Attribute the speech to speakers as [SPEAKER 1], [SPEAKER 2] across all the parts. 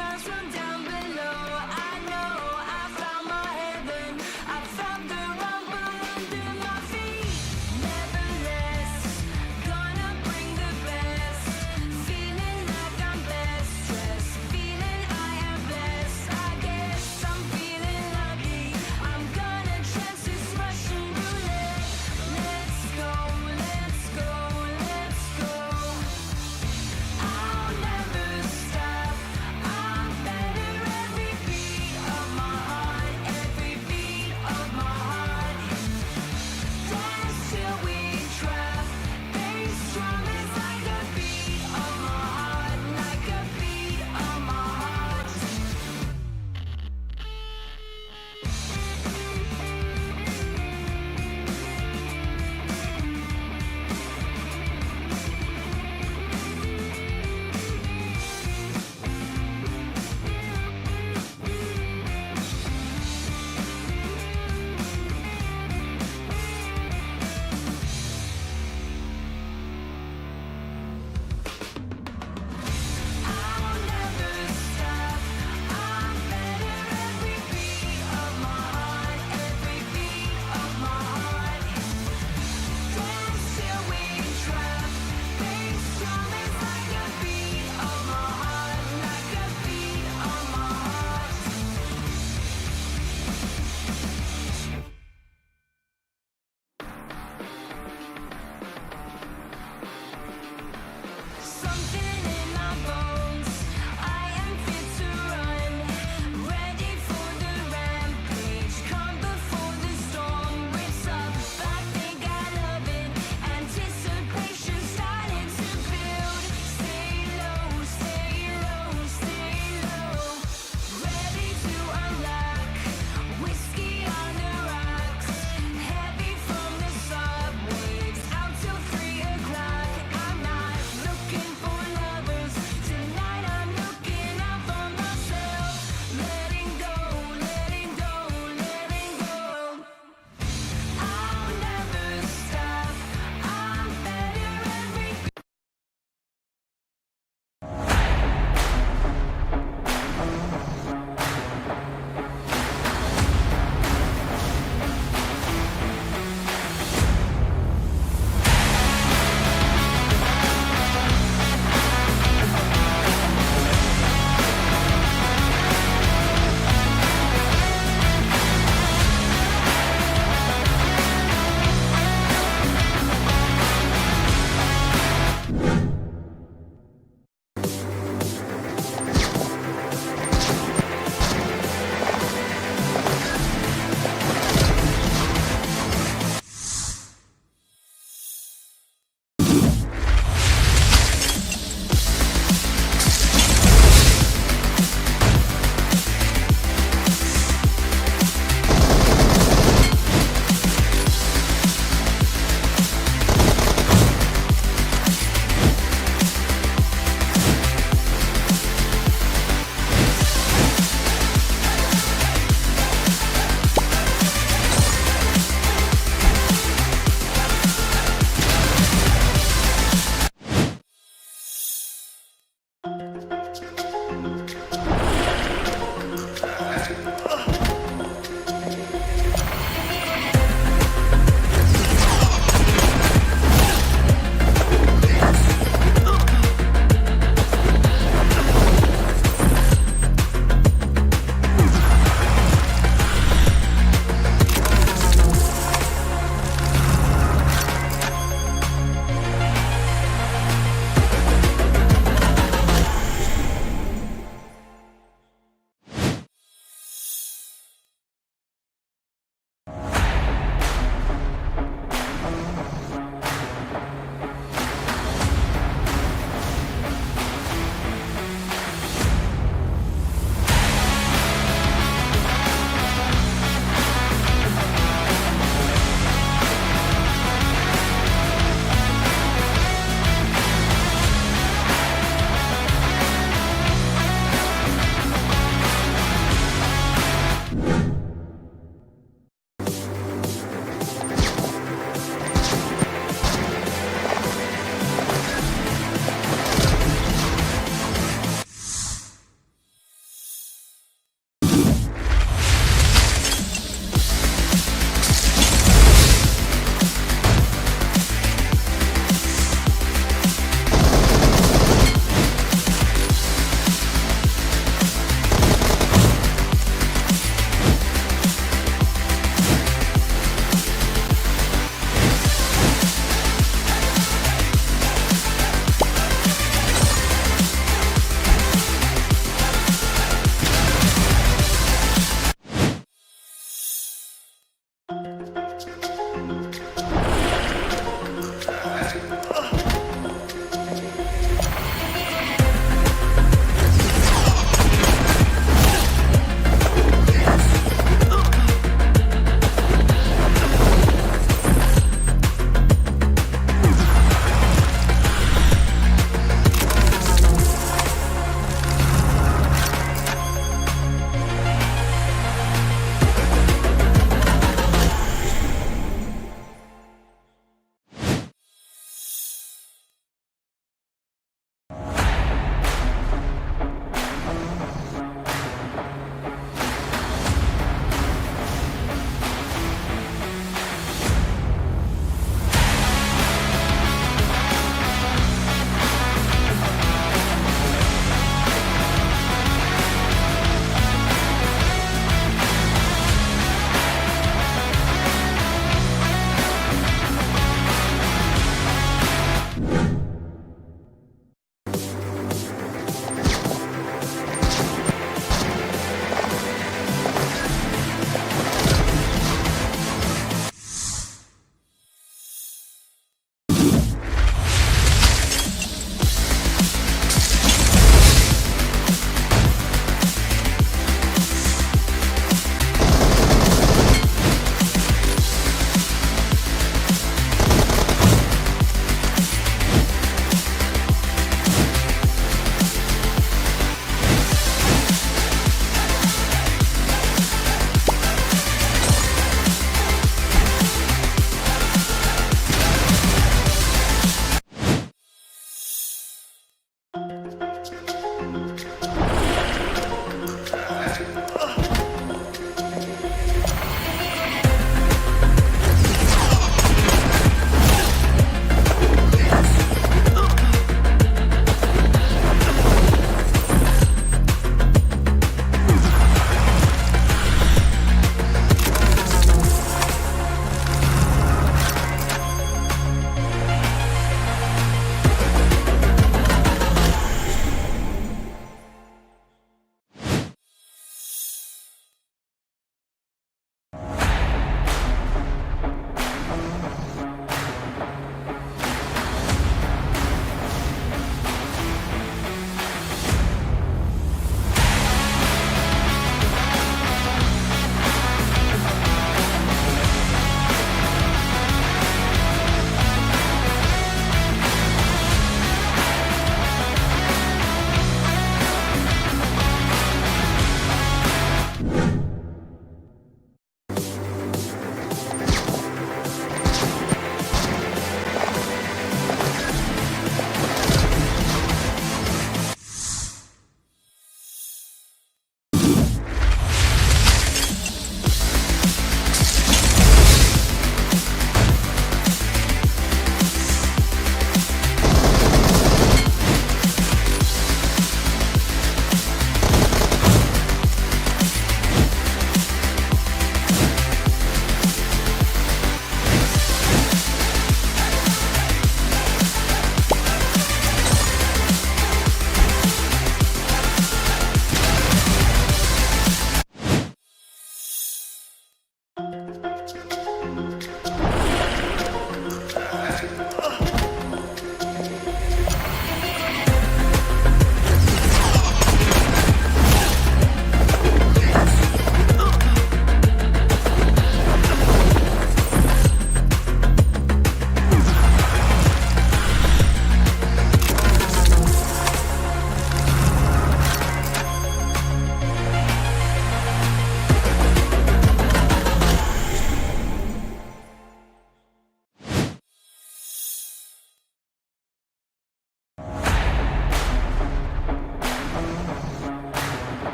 [SPEAKER 1] rise from down below. I know I found my heaven. I felt the rumble under my feet. Never less, gonna bring the best. Feeling like I'm best dressed. Feeling I am blessed. I guess I'm feeling lucky. I'm gonna chance this Russian roulette. Let's go, let's go, let's go. I'll never stop. I'm better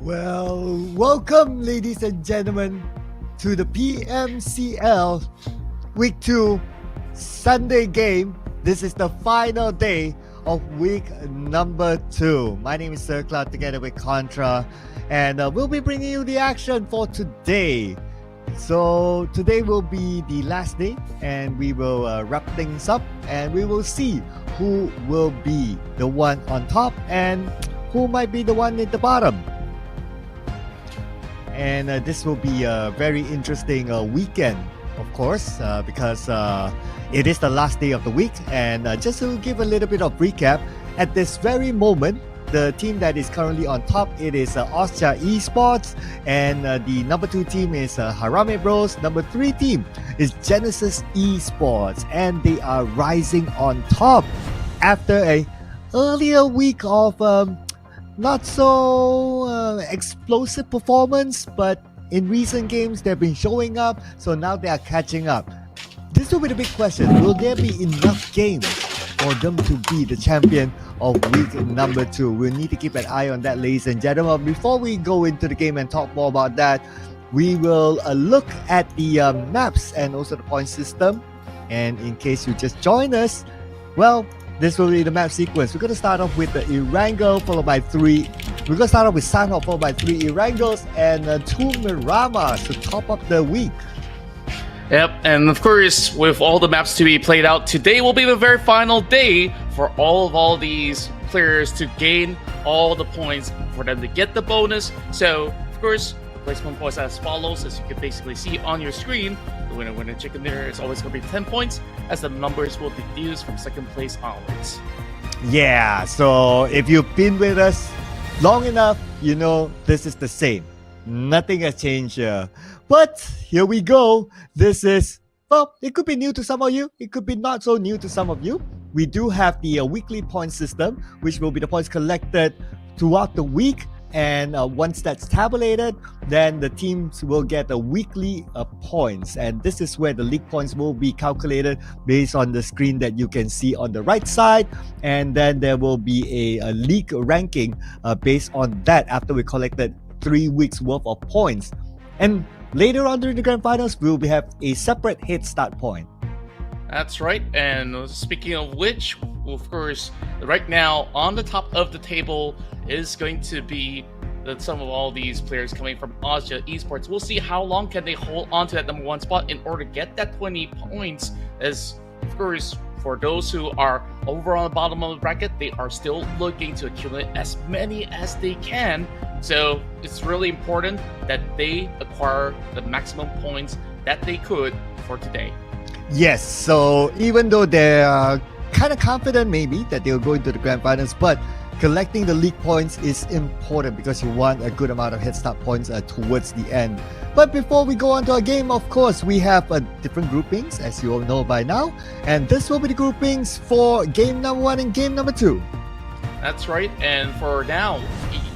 [SPEAKER 2] Well, welcome, ladies and gentlemen, to the PMCL Week 2 Sunday game. This is the final day of week number 2. My name is Sir Cloud together with Contra, and we'll be bringing you the action for today. So today will be the last day, and we will wrap things up, and we will see who will be the one on top and who might be the one at the bottom. And this will be a very interesting weekend, of course, because it is the last day of the week. And just to give a little bit of recap, at this very moment, the team that is currently on top, it is Austria Esports, and the number 2 team is Harame Bros. Number 3 team is Genesis Esports, and they are rising on top after a earlier week of not so explosive performance, but in recent games they've been showing up, so now they are catching up. This will be the big question: will there be enough games for them to be the champion of week number 2? We'll need to keep an eye on that, ladies and gentlemen. Before we go into the game and talk more about that, we will look at the maps and also the point system. And in case you just join us, well, this will be the map sequence. We're going to start off with the Erangel, followed by 3. We're going to start off with Sanhok, followed by 3 Erangels, and 2 Miramars to top up the week.
[SPEAKER 3] Yep, and of course, with all the maps to be played out, today will be the very final day for all these players to gain all the points for them to get the bonus. So, of course, the placement points as follows, as you can basically see on your screen. The winner chicken dinner is always going to be 10 points, as the numbers will deduce from second place onwards.
[SPEAKER 2] Yeah, so if you've been with us long enough, you know this is the same. Nothing has changed here. But here we go. This is, well, it could be new to some of you. It could be not so new to some of you. We do have the weekly point system, which will be the points collected throughout the week. And once that's tabulated, then the teams will get the weekly points. And this is where the league points will be calculated based on the screen that you can see on the right side. And then there will be a league ranking based on that after we collected 3 weeks worth of points. And later on during the grand finals, we will have a separate head start point.
[SPEAKER 3] That's right. And speaking of which, of course, right now on the top of the table is going to be some of all these players coming from Austria Esports. We'll see how long can they hold on to that number 1 spot in order to get that 20 points. As of course, for those who are over on the bottom of the bracket, they are still looking to accumulate as many as they can. So it's really important that they acquire the maximum points that they could for today.
[SPEAKER 2] Yes, so even though they're kind of confident maybe that they'll go into the grand finals, but collecting the league points is important because you want a good amount of head start points towards the end. But before we go on to our game, of course, we have different groupings, as you all know by now. And this will be the groupings for game number 1 and game number 2.
[SPEAKER 3] That's right, and for now,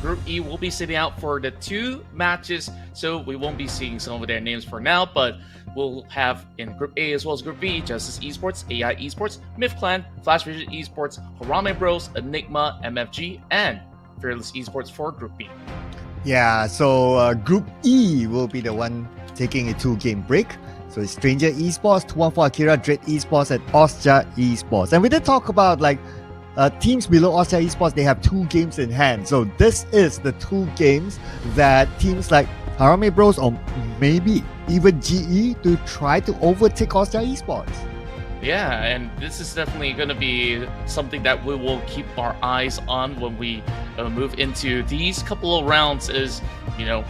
[SPEAKER 3] Group E will be sitting out for the 2 matches, so we won't be seeing some of their names for now, but we'll have in Group A as well as Group B, Justice Esports, AI Esports, Myth Clan, Flash Vision Esports, Harame Bros, Enigma, MFG, and Fearless Esports for Group B.
[SPEAKER 2] Yeah, so Group E will be the one taking a 2-game break. So it's Stranger Esports, 214 Akira, Dread Esports, and Austria Esports. And we did talk about teams below Austria Esports, they have 2 games in hand. So this is the 2 games that teams like Harame Bros or maybe even GE to try to overtake Austria Esports.
[SPEAKER 3] Yeah, and this is definitely going to be something that we will keep our eyes on when we move into these couple of rounds. Is, you know,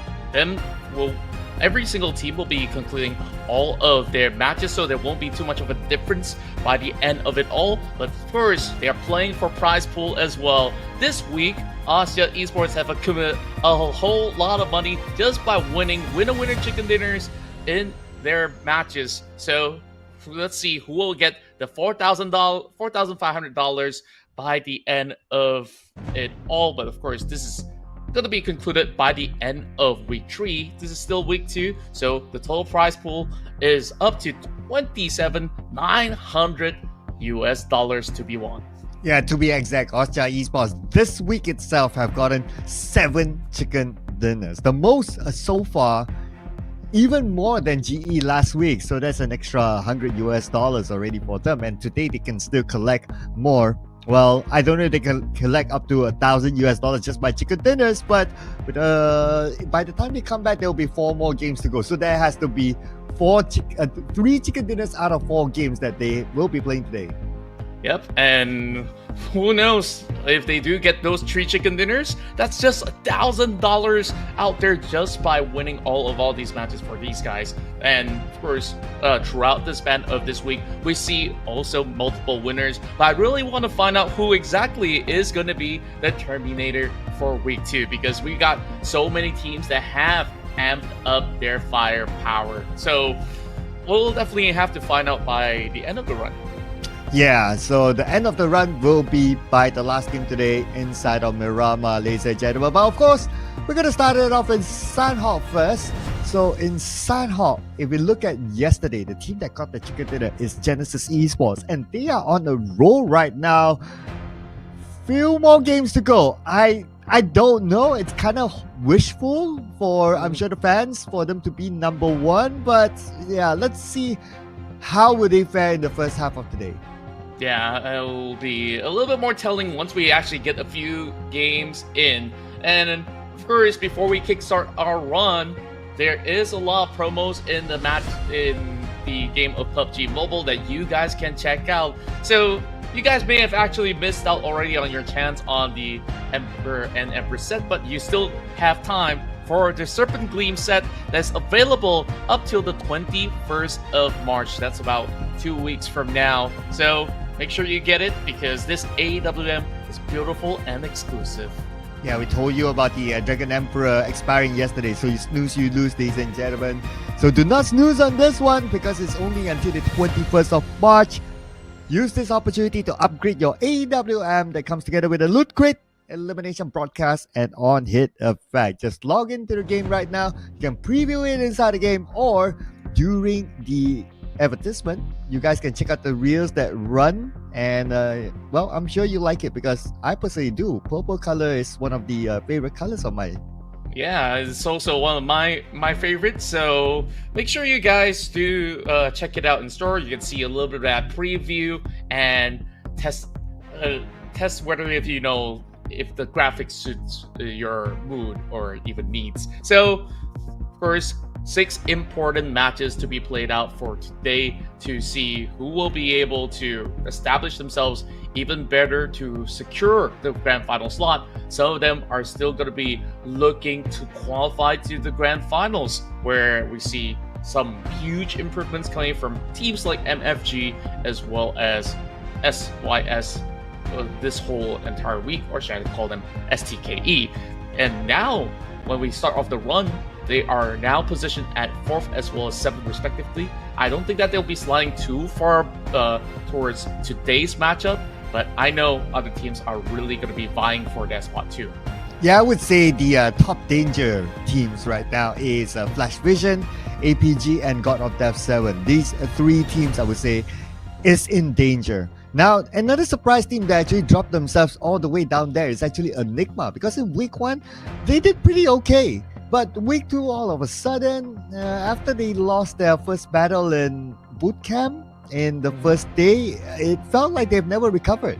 [SPEAKER 3] every single team will be concluding all of their matches, so there won't be too much of a difference by the end of it all. But first, they are playing for prize pool as well. This week, Austria Esports have accumulated a whole lot of money just by winning winner chicken dinners in their matches. So let's see who will get the $4,500 by the end of it all. But of course, this is going to be concluded by the end of week 3. This is still week 2, so the total prize pool is up to $27,900 to be won.
[SPEAKER 2] Yeah, to be exact, Austria Esports this week itself have gotten 7 chicken dinners. The most so far, even more than GE last week. So that's an extra $100 already for them. And today they can still collect more. Well, I don't know if they can collect up to $1,000 just by chicken dinners, but by the time they come back, there will be 4 more games to go. So there has to be 3 chicken dinners out of 4 games that they will be playing today.
[SPEAKER 3] Yep, and who knows if they do get those 3 chicken dinners? That's just $1,000 out there just by winning all these matches for these guys. And of course, throughout the span of this week, we see also multiple winners. But I really want to find out who exactly is going to be the Terminator for week 2, because we got so many teams that have amped up their firepower. So we'll definitely have to find out by the end of the run.
[SPEAKER 2] Yeah, so the end of the run will be by the last game today inside of Miramar, ladies and gentlemen. But of course, we're going to start it off in Sanhok first. So in Sanhok, if we look at yesterday, the team that got the chicken dinner is Genesis Esports, and they are on a roll right now. Few more games to go. I don't know. It's kind of wishful for, I'm sure, the fans for them to be number 1. But yeah, let's see how will they fare in the first half of today.
[SPEAKER 3] Yeah, it'll be a little bit more telling once we actually get a few games in. And of course, before we kickstart our run, there is a lot of promos in the match in the game of PUBG Mobile that you guys can check out. So you guys may have actually missed out already on your chance on the Emperor and Empress set, but you still have time for the Serpent Gleam set that's available up till the 21st of March. That's about 2 weeks from now. So make sure you get it, because this AWM is beautiful and exclusive.
[SPEAKER 2] Yeah, we told you about the Dragon Emperor expiring yesterday, so you snooze, you lose, ladies and gentlemen. So do not snooze on this one, because it's only until the 21st of March. Use this opportunity to upgrade your AWM that comes together with a loot crate, elimination broadcast, and on-hit effect. Just log into the game right now. You can preview it inside the game, or during the advertisement, you guys can check out the reels that run. And well, I'm sure you like it, because I personally do. Purple color is one of the favorite colors of mine.
[SPEAKER 3] Yeah, it's also one of my favorites. So make sure you guys do check it out in store. You can see a little bit of that preview and test whether if the graphics suits your mood or even needs. So first, 6 important matches to be played out for today to see who will be able to establish themselves even better to secure the grand final slot. Some of them are still going to be looking to qualify to the grand finals, where we see some huge improvements coming from teams like MFG as well as SYS this whole entire week, or should I call them STKE. And now, when we start off the run, they are now positioned at 4th as well as 7th respectively. I don't think that they'll be sliding too far towards today's matchup, but I know other teams are really going to be vying for that spot too.
[SPEAKER 2] Yeah, I would say the top danger teams right now is Flash Vision, APG, and God of Death 7. These 3 teams, I would say, is in danger. Now, another surprise team that actually dropped themselves all the way down there is actually Enigma, because in week 1, they did pretty okay. But week 2, all of a sudden, after they lost their first battle in boot camp in the first day, it felt like they've never recovered.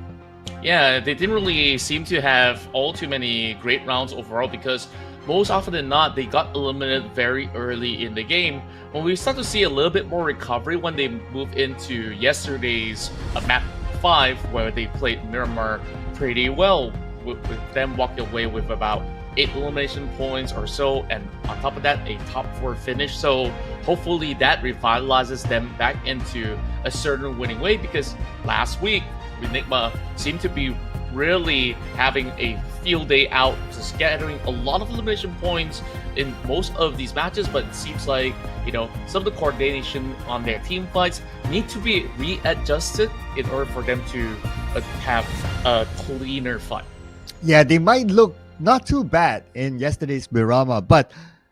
[SPEAKER 3] Yeah, they didn't really seem to have all too many great rounds overall, because most often than not, they got eliminated very early in the game. When we start to see a little bit more recovery when they move into yesterday's map 5, where they played Miramar pretty well, with them walking away with about 8 elimination points or so, and on top of that, a top 4 finish. So hopefully that revitalizes them back into a certain winning way, because last week Enigma seemed to be really having a field day out, just gathering a lot of elimination points in most of these matches. But it seems like, some of the coordination on their team fights need to be readjusted in order for them to have a cleaner fight.
[SPEAKER 2] Yeah, they might look not too bad in yesterday's Miramar, but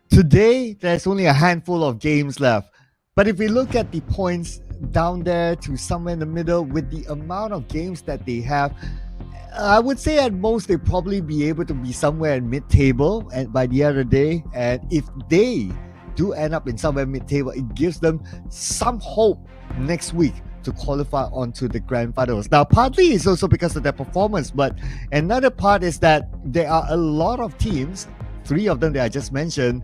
[SPEAKER 2] today there's only a handful of games left. But if we look at the points down there to somewhere in the middle, with the amount of games that they have, I would say at most they probably be able to be somewhere in mid-table and by the end of the day. And if they do end up in somewhere mid-table, it gives them some hope next week to qualify onto the grand finals. Now, partly it's also because of their performance, but another part is that there are a lot of teams, 3 of them that I just mentioned,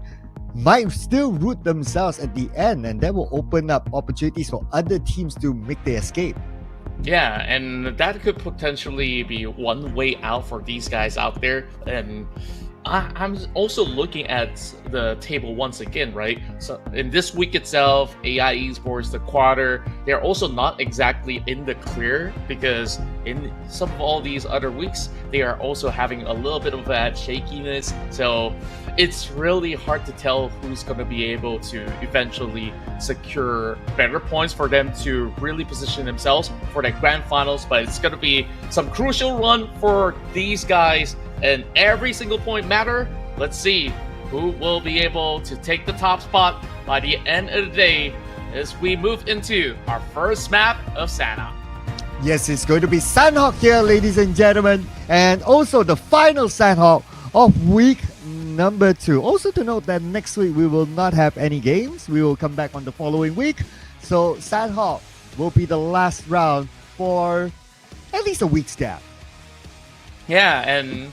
[SPEAKER 2] might still root themselves at the end, and that will open up opportunities for other teams to make their escape.
[SPEAKER 3] Yeah, and that could potentially be one way out for these guys out there. And I'm also looking at the table once again, right? So in this week itself, AI Esports, the quarter, they're also not exactly in the clear because in some of all these other weeks, they are also having a little bit of that shakiness. So it's really hard to tell who's going to be able to eventually secure better points for them to really position themselves for the grand finals. But it's going to be some crucial run for these guys, and every single point matter. Let's see who will be able to take the top spot by the end of the day as we move into our first map of Sanhok.
[SPEAKER 2] Yes, it's going to be Sanhok here, ladies and gentlemen, and also the final Sanhok of week number 2. Also to note that next week we will not have any games. We will come back on the following week. So Sanhok will be the last round for at least a week's gap.
[SPEAKER 3] Yeah, and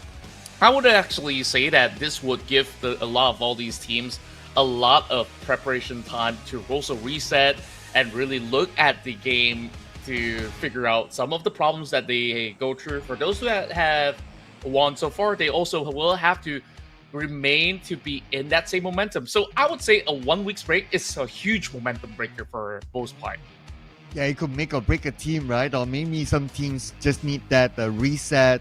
[SPEAKER 3] I would actually say that this would give a lot of all these teams a lot of preparation time to also reset and really look at the game to figure out some of the problems that they go through. For those who have won so far, they also will have to remain to be in that same momentum. So I would say a 1 week's break is a huge momentum breaker for both parties.
[SPEAKER 2] Yeah, it could make or break a team, right? Or maybe some teams just need that reset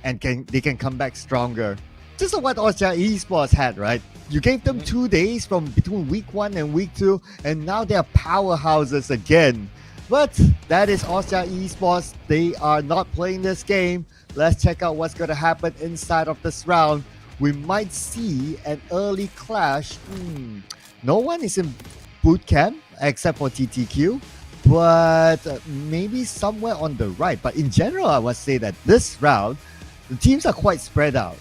[SPEAKER 2] and they can come back stronger. Just like what Austria Esports had, right? You gave them 2 days from between week 1 and week 2, and now they're powerhouses again. But that is Austria Esports. They are not playing this game. Let's check out what's going to happen inside of this round. We might see an early clash. No one is in boot camp except for TTQ, but maybe somewhere on the right. But in general, I would say that this round, the teams are quite spread out.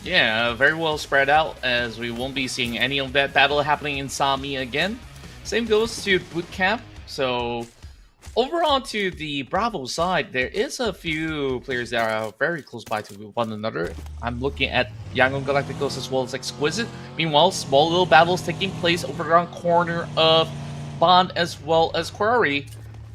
[SPEAKER 3] Yeah, very well spread out, as we won't be seeing any of that battle happening in Sami again. Same goes to Bootcamp. So over on to the Bravo side, there is a few players that are very close by to one another. I'm looking at Yangon Galacticos as well as Exquisite. Meanwhile, small little battles taking place over around corner of Bond as well as Quarry.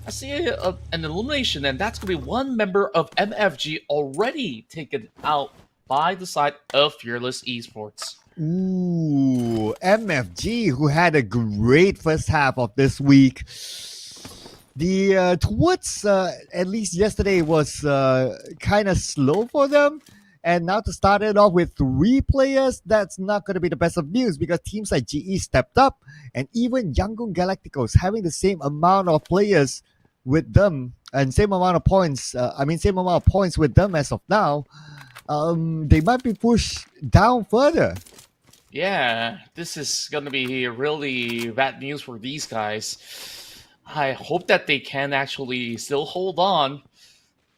[SPEAKER 3] I see an elimination, and that's going to be one member of MFG already taken out by the side of Fearless Esports.
[SPEAKER 2] Ooh, MFG, who had a great first half of this week. The towards at least yesterday was kind of slow for them, and now to start it off with 3 players, that's not going to be the best of news because teams like GE stepped up, and even Yangon Galacticos having the same amount of players with them and same amount of points. Same amount of points with them as of now. They might be pushed down further.
[SPEAKER 3] Yeah, this is going to be really bad news for these guys. I hope that they can actually still hold on,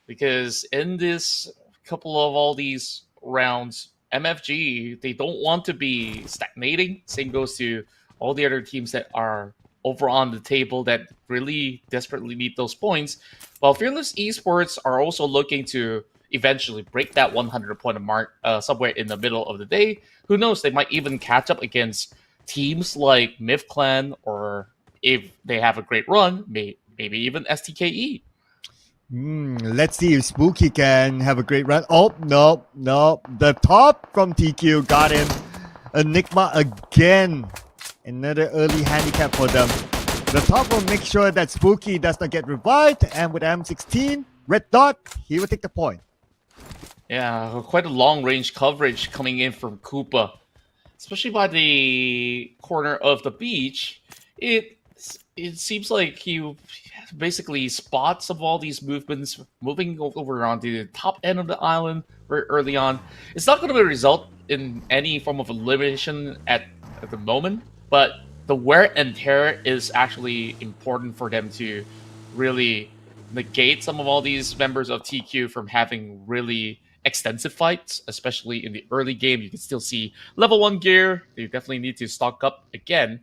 [SPEAKER 3] because in this couple of all these rounds, MFG, they don't want to be stagnating. Same goes to all the other teams that are over on the table that really desperately need those points. While Fearless Esports are also looking to eventually break that 100-point mark somewhere in the middle of the day. Who knows, they might even catch up against teams like MIFClan, or if they have a great run, maybe even STKE.
[SPEAKER 2] Let's see if Spooky can have a great run. Oh, no. The top from TQ got him. Enigma again. Another early handicap for them. The top will make sure that Spooky does not get revived. And with M16, red dot, he will take the point.
[SPEAKER 3] Yeah, quite a long-range coverage coming in from Koopa. Especially by the corner of the beach. It seems like he basically spots of all these movements moving over onto the top end of the island very early on. It's not going to result in any form of elimination at the moment, but the wear and tear is actually important for them to really negate some of all these members of TQ from having really extensive fights, especially in the early game. You can still see level 1 gear. You definitely need to stock up again.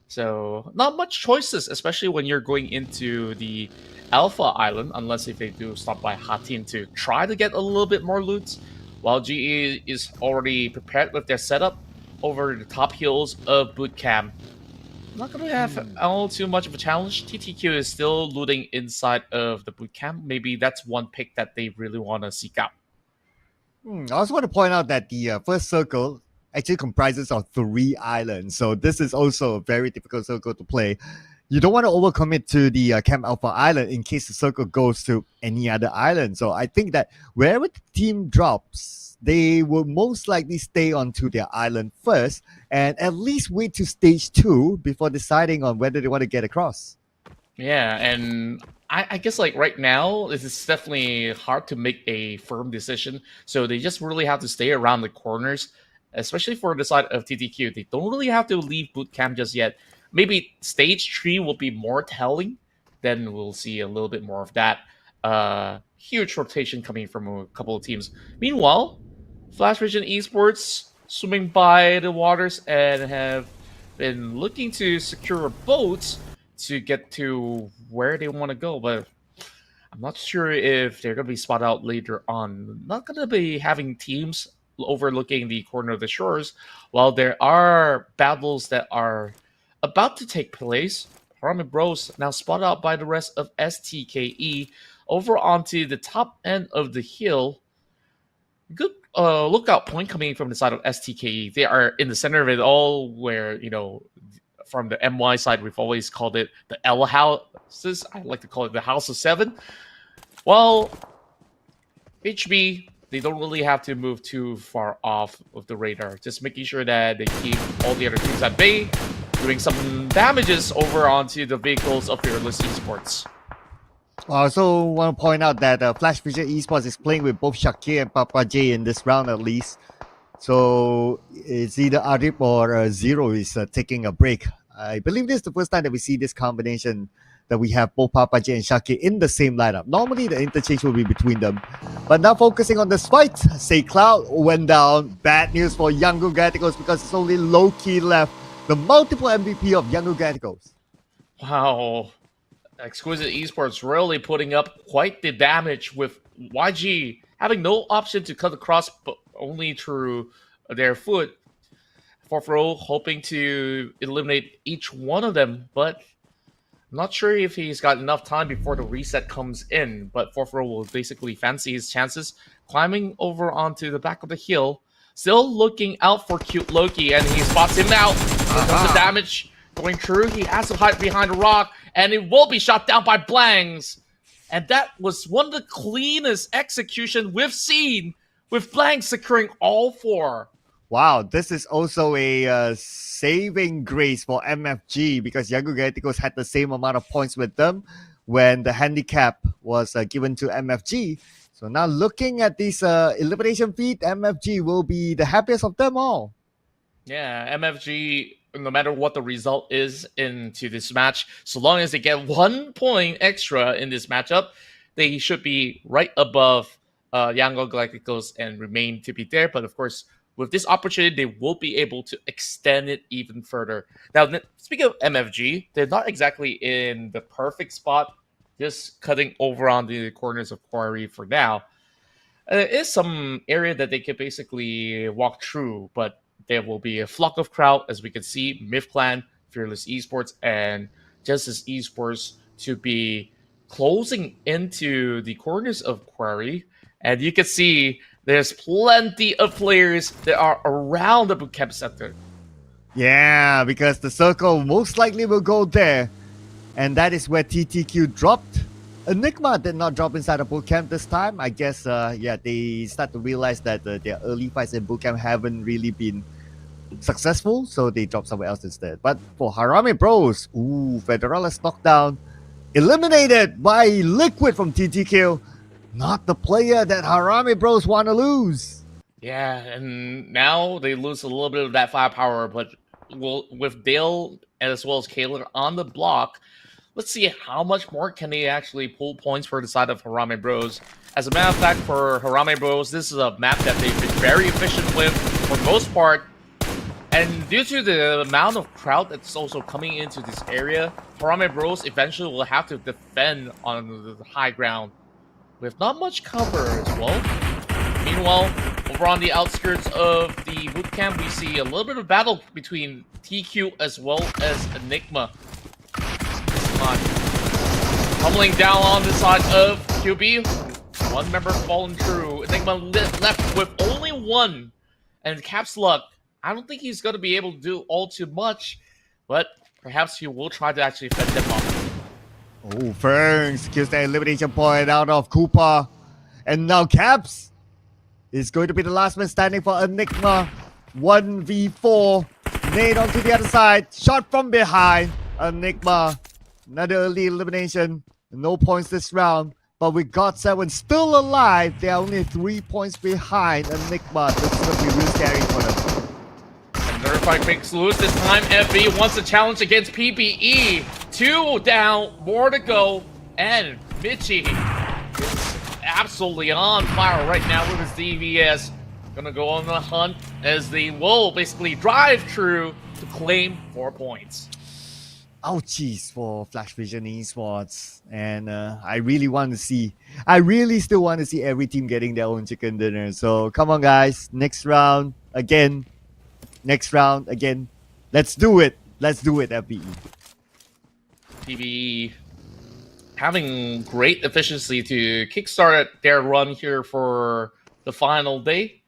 [SPEAKER 3] So not much choices, especially when you're going into the Alpha Island, unless if they do stop by Hatin to try to get a little bit more loot, while GE is already prepared with their setup over the top hills of Boot Camp. Not going to have all too much of a challenge. TTQ is still looting inside of the boot camp. Maybe that's one pick that they really want to seek out.
[SPEAKER 2] I also want to point out that the first circle actually comprises of 3 islands. So this is also a very difficult circle to play. You don't want to overcommit to the Camp Alpha Island in case the circle goes to any other island. So I think that wherever the team drops, they will most likely stay onto their island first and at least wait to stage 2 before deciding on whether they want to get across.
[SPEAKER 3] Yeah, and I guess like right now, this is definitely hard to make a firm decision. So they just really have to stay around the corners, especially for the side of TTQ. They don't really have to leave boot camp just yet. Maybe stage 3 will be more telling. Then we'll see a little bit more of that. Huge rotation coming from a couple of teams. Meanwhile, Flash Vision Esports swimming by the waters and have been looking to secure boats to get to where they want to go, but I'm not sure if they're going to be spotted out later on. Not going to be having teams overlooking the corner of the shores, while there are battles that are about to take place. Harami Bros now spotted out by the rest of STKE over onto the top end of the hill. Good lookout point coming from the side of STKE. They are in the center of it all, where, you know, from the MY side, we've always called it the L houses. I like to call it the House of 7. Well, HB, they don't really have to move too far off of the radar. Just making sure that they keep all the other teams at bay, doing some damages over onto the vehicles of Fearless Esports.
[SPEAKER 2] I also want to point out that Flash Vision Esports is playing with both Shakir and Papa J in this round at least. So it's either Arif or Zero is taking a break. I believe this is the first time that we see this combination that we have both Papa J and Shakir in the same lineup. Normally the interchange will be between them. But now focusing on this fight, Say Cloud went down. Bad news for Yangon Galacticos because it's only low-key left. The multiple MVP of Yangon Galacticos.
[SPEAKER 3] Wow. Exquisite Esports really putting up quite the damage with YG having no option to cut across but only through their foot. Fourth row hoping to eliminate each one of them, but I'm not sure if he's got enough time before the reset comes in. But fourth row will basically fancy his chances, climbing over onto the back of the hill, still looking out for cute Loki, and he spots him out. Here comes the damage going through. He has to hide behind a rock, and it will be shot down by Blanks. And that was one of the cleanest execution we've seen, with Blanks securing all 4.
[SPEAKER 2] Wow, this is also a saving grace for MFG because Yangon Galacticos had the same amount of points with them when the handicap was given to MFG. So now looking at this elimination feed, MFG will be the happiest of them all.
[SPEAKER 3] Yeah, MFG, no matter what the result is into this match, so long as they get 1 point extra in this matchup, they should be right above Yangon Galacticos and remain to be there. But of course, with this opportunity, they will be able to extend it even further. Now, speaking of MFG, they're not exactly in the perfect spot, just cutting over on the corners of Quarry for now. There is some area that they could basically walk through, but there will be a flock of crowd, as we can see, Myth Clan, Fearless Esports, and Justice Esports to be closing into the corners of Quarry. And you can see there's plenty of players that are around the bootcamp center.
[SPEAKER 2] Yeah, because the circle most likely will go there. And that is where TTQ dropped. Enigma did not drop inside the bootcamp this time. I guess, they start to realize that their early fights in bootcamp haven't really been successful, so they dropped somewhere else instead. But for Harami Bros, Federales knocked down, eliminated by Liquid from TTQ. Not the player that Harami Bros want to lose.
[SPEAKER 3] Yeah, and now they lose a little bit of that firepower, but with Dale as well as Kalen on the block, let's see how much more can they actually pull points for the side of Harame Bros. As a matter of fact, for Harame Bros, this is a map that they've been very efficient with for the most part. And due to the amount of crowd that's also coming into this area, Harame Bros eventually will have to defend on the high ground with not much cover as well. Meanwhile, over on the outskirts of the bootcamp, we see a little bit of battle between TQ as well as Enigma. This time, tumbling down on the side of QB. One member fallen through. Enigma left with only one. And Cap's luck, I don't think he's going to be able to do all too much, but perhaps he will try to actually fend them off.
[SPEAKER 2] Oh, Fern secures the elimination point out of Cooper. And now Caps is going to be the last man standing for Enigma. 1v4. Nade onto the other side. Shot from behind. Enigma. Another early elimination. No points this round. But with God7 still alive, they are only 3 points behind Enigma. This is going to be real scary for them.
[SPEAKER 3] Another fight makes loose. This time, FV wants a challenge against PBE. 2 down, more to go. And Michi is absolutely on fire right now with his DVS. Gonna go on the hunt as they will basically drive through to claim 4 points.
[SPEAKER 2] Ouchies for Flash Vision Esports. And I really still want to see every team getting their own chicken dinner. So come on, guys. Next round again. Next round again. Let's do it. Let's do it, FBE.
[SPEAKER 3] PBE having great efficiency to kickstart their run here for the final day.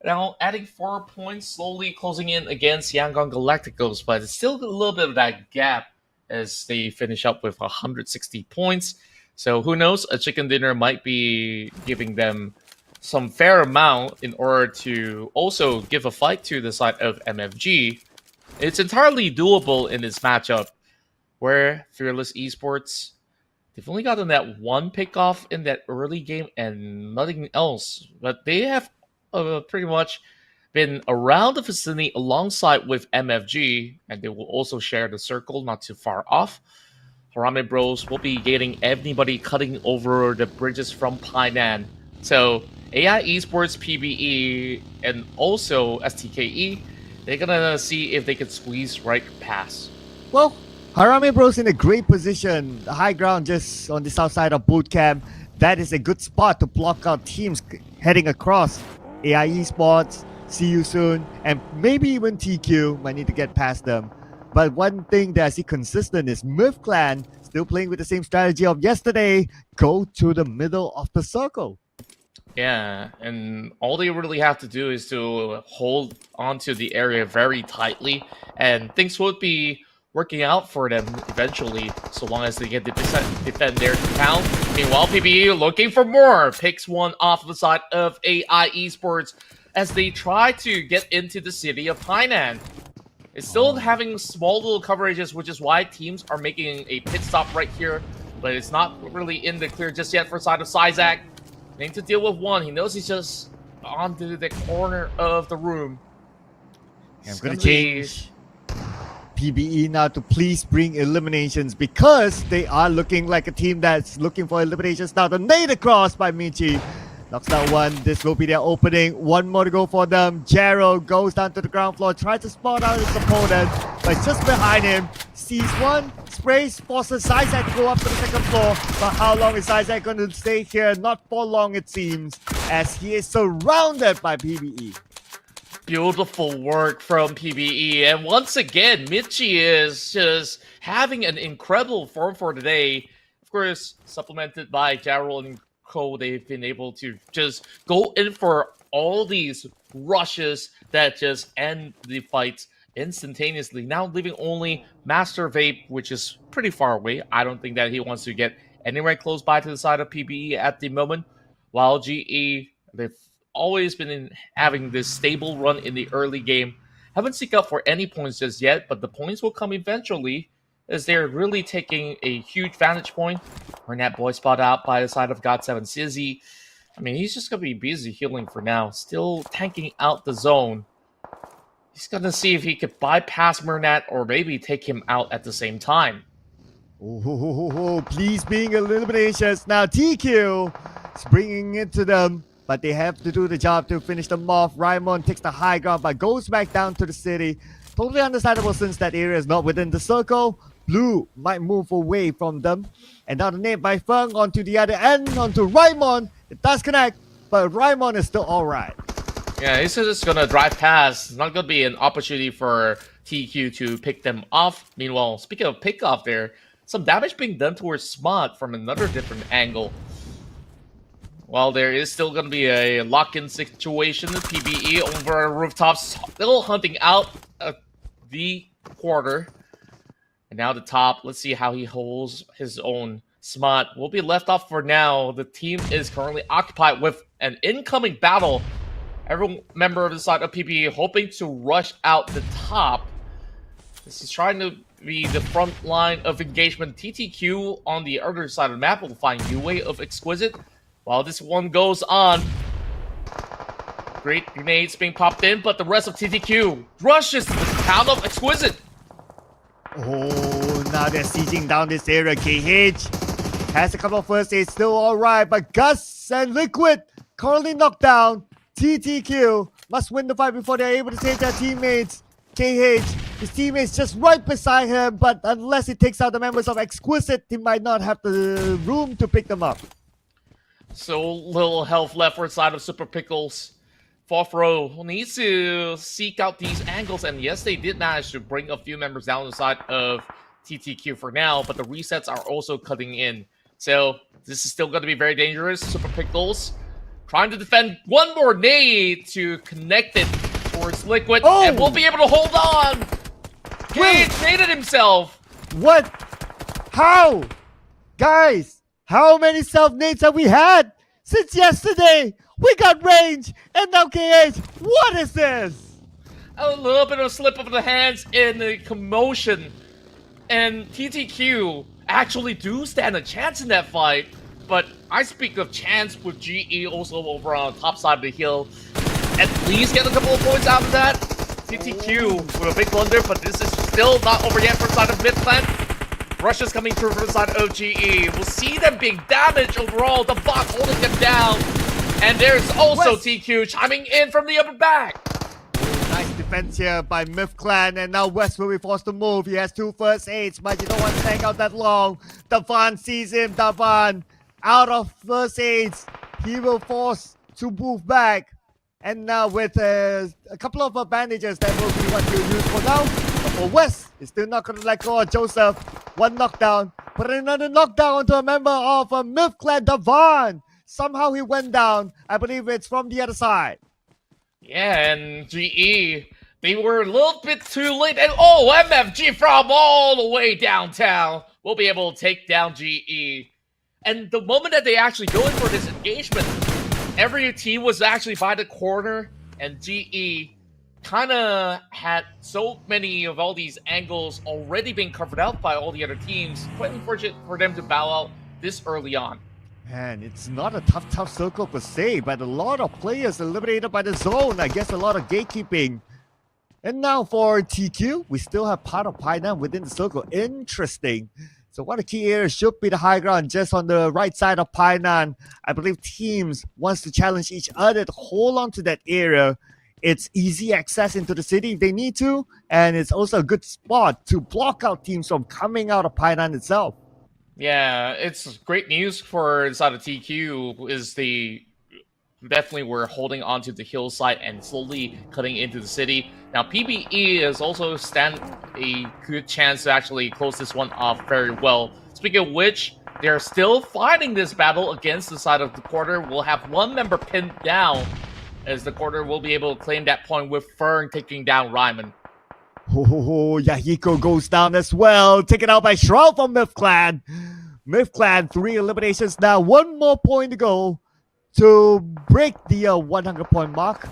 [SPEAKER 3] Now adding 4 points, slowly closing in against Yangon Galacticos, but it's still a little bit of that gap as they finish up with 160 points. So who knows, a chicken dinner might be giving them some fair amount in order to also give a fight to the side of MFG. It's entirely doable in this matchup, where Fearless Esports, they've only gotten that one pick-off in that early game and nothing else. But they have pretty much been around the vicinity alongside with MFG, and they will also share the circle not too far off. Harame Bros will be getting anybody cutting over the bridges from Painan. So AI Esports, PBE, and also STKE, they're gonna see if they can squeeze right past.
[SPEAKER 2] Well, Harame Bros in a great position. The high ground just on the south side of bootcamp. That is a good spot to block out teams heading across. AI Esports, see you soon, and maybe even TQ might need to get past them. But one thing that I see consistent is Myth Clan still playing with the same strategy of yesterday. Go to the middle of the circle.
[SPEAKER 3] Yeah, and all they really have to do is to hold onto the area very tightly, and things would be working out for them eventually, so long as they get to defend their town. Meanwhile, PBE looking for more, picks one off the side of AI Esports as they try to get into the city of Hainan. It's still having small little coverages, which is why teams are making a pit stop right here, but it's not really in the clear just yet for side of Sizak. Need to deal with one. He knows he's just onto the corner of the room.
[SPEAKER 2] I'm going to change PBE now to please bring eliminations, because they are looking like a team that's looking for eliminations now. The nade across by Michi. Knocks down one. This will be their opening. One more to go for them. Gerald goes down to the ground floor, tries to spot out his opponent, but just behind him. Sees one, sprays, forces Sizak to go up to the second floor. But how long is Sizak going to stay here? Not for long, it seems, as he is surrounded by PBE.
[SPEAKER 3] Beautiful work from PBE. And once again, Michi is just having an incredible form for today. Of course, supplemented by Gerald and Co. They've been able to just go in for all these rushes that just end the fights instantaneously. Now leaving only Master Vape, which is pretty far away. I don't think that he wants to get anywhere close by to the side of PBE at the moment. While GE, they've always been having this stable run in the early game. Haven't seeked out for any points just yet, but the points will come eventually, as they're really taking a huge vantage point. Renat boy spot out by the side of God7 Sizzy. I mean, he's just going to be busy healing for now. Still tanking out the zone. He's going to see if he could bypass Mernat or maybe take him out at the same time.
[SPEAKER 2] Oh, please being a little bit anxious. Now TQ is bringing it to them, but they have to do the job to finish them off. Raimon takes the high ground, but goes back down to the city. Totally understandable since that area is not within the circle. Blue might move away from them. And now the nade by Feng onto the other end, onto Raimon. It does connect, but Raimon is still alright.
[SPEAKER 3] Yeah, he's just gonna drive past. It's not gonna be an opportunity for TQ to pick them off. Meanwhile, speaking of pick off there, some damage being done towards Smart from another different angle. While there is still going to be a lock-in situation, PBE over rooftops, still hunting out the quarter. And now the top, let's see how he holds his own. Smart will be left off for now. The team is currently occupied with an incoming battle. Every member of the side of PBE hoping to rush out the top. This is trying to be the front line of engagement. TTQ on the other side of the map will find new way of Exquisite. While this one goes on, great grenades being popped in, but the rest of TTQ rushes to the town of Exquisite.
[SPEAKER 2] Oh, now they're sieging down this area. KH has a couple of first aids, still alright, but Gus and Liquid currently knocked down. TTQ must win the fight before they're able to save their teammates. KH, his teammates just right beside him, but unless he takes out the members of Exquisite, he might not have the room to pick them up.
[SPEAKER 3] So little health left for the side of Super Pickles. Fourth row needs to seek out these angles, and yes, they did manage to bring a few members down the side of TTQ for now, but the resets are also cutting in. So this is still going to be very dangerous. Super Pickles trying to defend one more nade to connect it towards Liquid, and will be able to hold on. He traded himself.
[SPEAKER 2] What? How? Guys, how many self-nades have we had? Since yesterday, we got range, and now KH. What is this?
[SPEAKER 3] A little bit of a slip of the hands in the commotion. And TTQ actually do stand a chance in that fight. But I speak of chance with GE also over on the top side of the hill. At least get a couple of points out of that. TTQ with a big blunder, but this is still not over yet for the side of mid-plant. Russia's coming through from the side of GE. We'll see them being damaged overall. The bot holding them down. And there's also
[SPEAKER 2] West.
[SPEAKER 3] TQ chiming in from the upper back.
[SPEAKER 2] Nice defense here by Myth Clan, and now West will be forced to move. He has 2 first aids, but you don't want to hang out that long. Davan sees him. Davan out of first aids. He will force to move back. And now with a couple of bandages, that will be what he'll use for now. But for West, he's still not going to let go of Joseph. One knockdown, but another knockdown onto a member of Myth Clan, Davan. Somehow he went down. I believe it's from the other side.
[SPEAKER 3] Yeah, and GE, they were a little bit too late. And oh, MFG from all the way downtown will be able to take down GE. And the moment that they actually go in for this engagement, every team was actually by the corner, and GE kind of had so many of all these angles already being covered out by all the other teams. Quite unfortunate for them to bow out this early on.
[SPEAKER 2] Man, it's not a tough circle per se, but a lot of players eliminated by the zone. I guess a lot of gatekeeping. And now for TQ, we still have part of Painan within the circle. Interesting. So one of the key areas should be the high ground just on the right side of Painan. I believe teams wants to challenge each other to hold on to that area. It's easy access into the city if they need to, and it's also a good spot to block out teams from coming out of Painan itself.
[SPEAKER 3] Yeah, it's great news for the side of TQ is definitely we're holding onto the hillside and slowly cutting into the city. Now PBE is also stand a good chance to actually close this one off very well. Speaking of which, they're still fighting this battle against the side of the quarter. We'll have one member pinned down as the quarter will be able to claim that point with Fern taking down Ryman.
[SPEAKER 2] Oh, Yahiko goes down as well. Taken out by Shroud from Myth Clan. Myth Clan, 3 eliminations now. 1 more point to go to break the 100-point mark.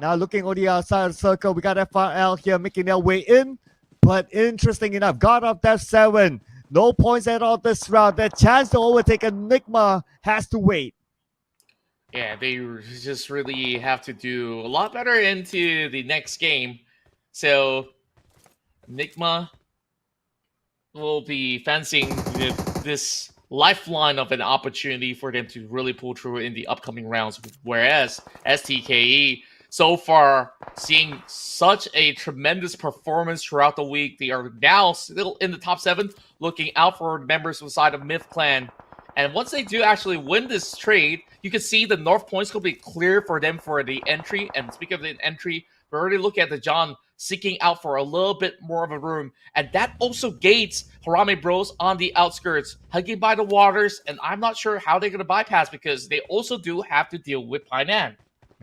[SPEAKER 2] Now looking on the outside of the circle, we got FRL here making their way in. But interesting enough, God of Death 7. No points at all this round. Their chance to overtake Enigma has to wait.
[SPEAKER 3] Yeah, they just really have to do a lot better into the next game. So Enigma will be fancying this lifeline of an opportunity for them to really pull through in the upcoming rounds. Whereas STKE, so far, seeing such a tremendous performance throughout the week, they are now still in the top 7, looking out for members inside of Myth Clan. And once they do actually win this trade, you can see the North points will be clear for them for the entry. And speaking of the entry, we're already looking at the John seeking out for a little bit more of a room. And that also gates Harame Bros on the outskirts, hugging by the waters. And I'm not sure how they're going to bypass because they also do have to deal with Painan.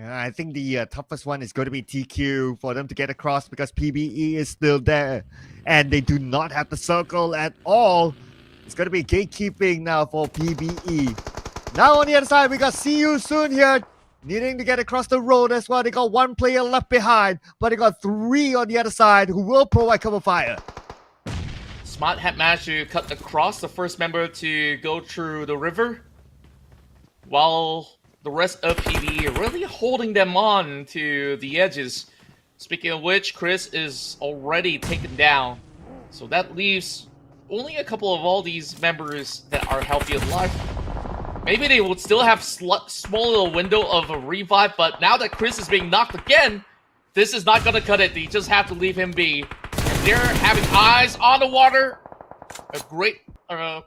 [SPEAKER 2] I think the toughest one is going to be TQ for them to get across because PBE is still there. And they do not have the circle at all. It's going to be gatekeeping now for PBE. Now on the other side, we got See You Soon here, needing to get across the road as well. They got one player left behind, but they got 3 on the other side who will provide cover fire.
[SPEAKER 3] Smart had managed to cut across the first member to go through the river, while the rest of PBE are really holding them on to the edges. Speaking of which, Chris is already taken down, so that leaves only a couple of all these members that are healthy and alive. Maybe they would still have small little window of a revive, but now that Chris is being knocked again, this is not going to cut it. They just have to leave him be. And they're having eyes on the water. A great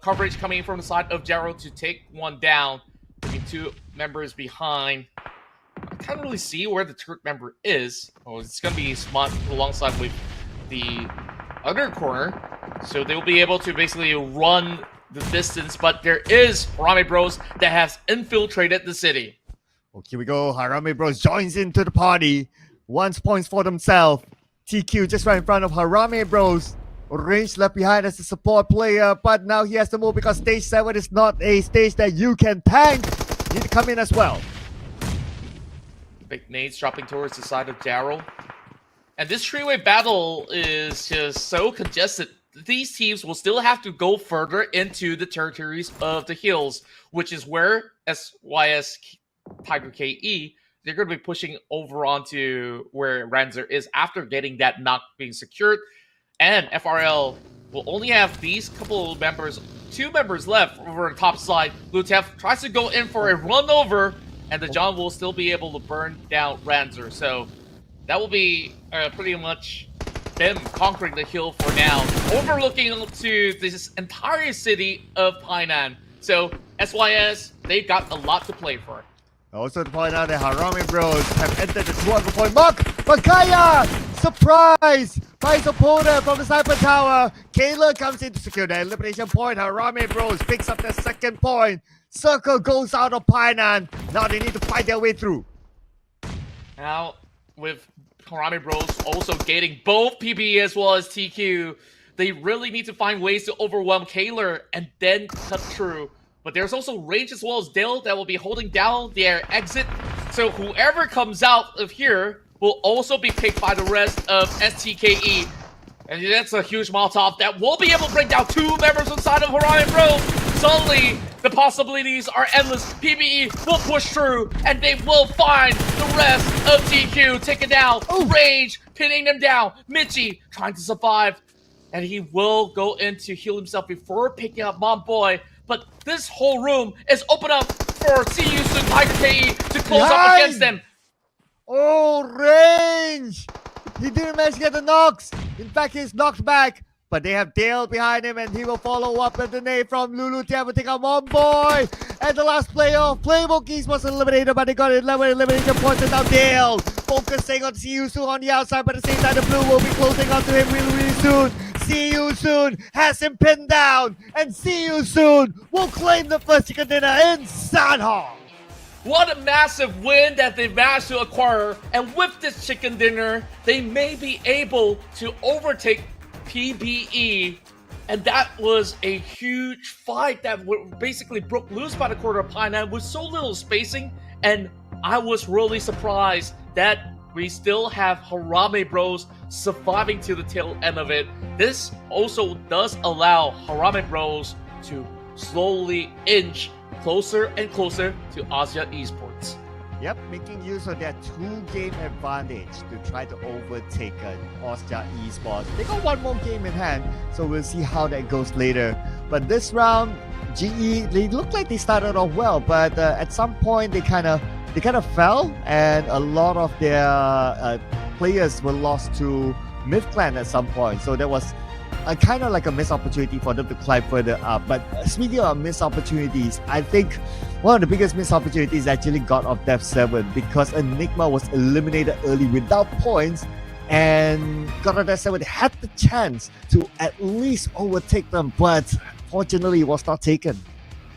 [SPEAKER 3] coverage coming from the side of Jaro to take one down, leaving 2 members behind. I can't really see where the Turk member is. Oh, it's going to be Smart alongside with the other corner. So they'll be able to basically run the distance, but there is Harame Bros that has infiltrated the city.
[SPEAKER 2] Okay, here we go. Harame Bros joins into the party. Wants points for themselves. TQ just right in front of Harame Bros. Range left behind as a support player, but now he has to move because stage 7 is not a stage that you can tank. You need to come in as well.
[SPEAKER 3] Big nades dropping towards the side of Daryl. And this three-way battle is just so congested. These teams will still have to go further into the territories of the hills, which is where SYS Tiger KE, they're going to be pushing over onto where Ranzer is after getting that knock being secured. And FRL will only have these couple of members, 2 members left over the top side. Lutef tries to go in for a run over, and the John will still be able to burn down Ranzer. So that will be pretty much them conquering the hill for now, overlooking to this entire city of Painan. So SYS, they got a lot to play for.
[SPEAKER 2] Also to point out that Harame Bros have entered the 200 point mark. Makaya! Surprise! By his opponent from the Cyber Tower. Kayla comes in to secure the elimination point. Harame Bros picks up the 2nd point. Circle goes out of Painan. Now they need to fight their way through.
[SPEAKER 3] Now, with Harame Bros also gating both PBE as well as TQ, they really need to find ways to overwhelm Kaler and then cut through. But there's also Rage as well as Dale that will be holding down their exit. So whoever comes out of here will also be picked by the rest of STKE. And that's a huge Molotov that will be able to bring down 2 members inside of Harame Bros. Suddenly, the possibilities are endless. PBE will push through, and they will find the rest of TQ. Taken down. Rage pinning them down. Mitchie trying to survive. And he will go in to heal himself before picking up Mom Boy. But this whole room is open up for CU Soon Tiger KE to close up against them.
[SPEAKER 2] Oh, Range! He didn't manage to get the knocks. In fact, he's knocked back. But they have Dale behind him, and he will follow up with the nade from Lulu Tian to take out Mom Boy. And the last player of Playbook Geese was eliminated, but they got 11 elimination points, and now Dale focusing on See You Soon on the outside, but at the same time, the blue will be closing onto him really soon. See You Soon has him pinned down, and See You Soon will claim the first chicken dinner in Sanhok.
[SPEAKER 3] What a massive win that they managed to acquire, and with this chicken dinner, they may be able to overtake PBE, and that was a huge fight that basically broke loose by the quarter of Painan with so little spacing, and I was really surprised that we still have Harame Bros surviving to the tail end of it. This also does allow Harame Bros to slowly inch closer and closer to Asia Esports.
[SPEAKER 2] Yep, making use of their 2-game advantage to try to overtake Austria Esports. They got one more game in hand, so we'll see how that goes later. But this round, GE, they look like they started off well, but at some point they kind of fell, and a lot of their players were lost to MythClan at some point. So there was kind of like a missed opportunity for them to climb further up. But speaking of missed opportunities, I think one of the biggest missed opportunities actually got off Death 7 because Enigma was eliminated early without points, and God of Death 7 had the chance to at least overtake them, but fortunately it was not taken.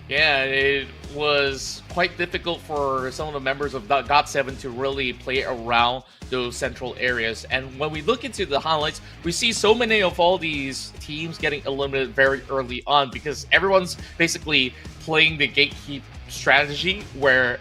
[SPEAKER 3] Yeah, it was quite difficult for some of the members of GOT7 to really play around those central areas. And when we look into the highlights, we see so many of all these teams getting eliminated very early on because everyone's basically playing the gatekeep strategy where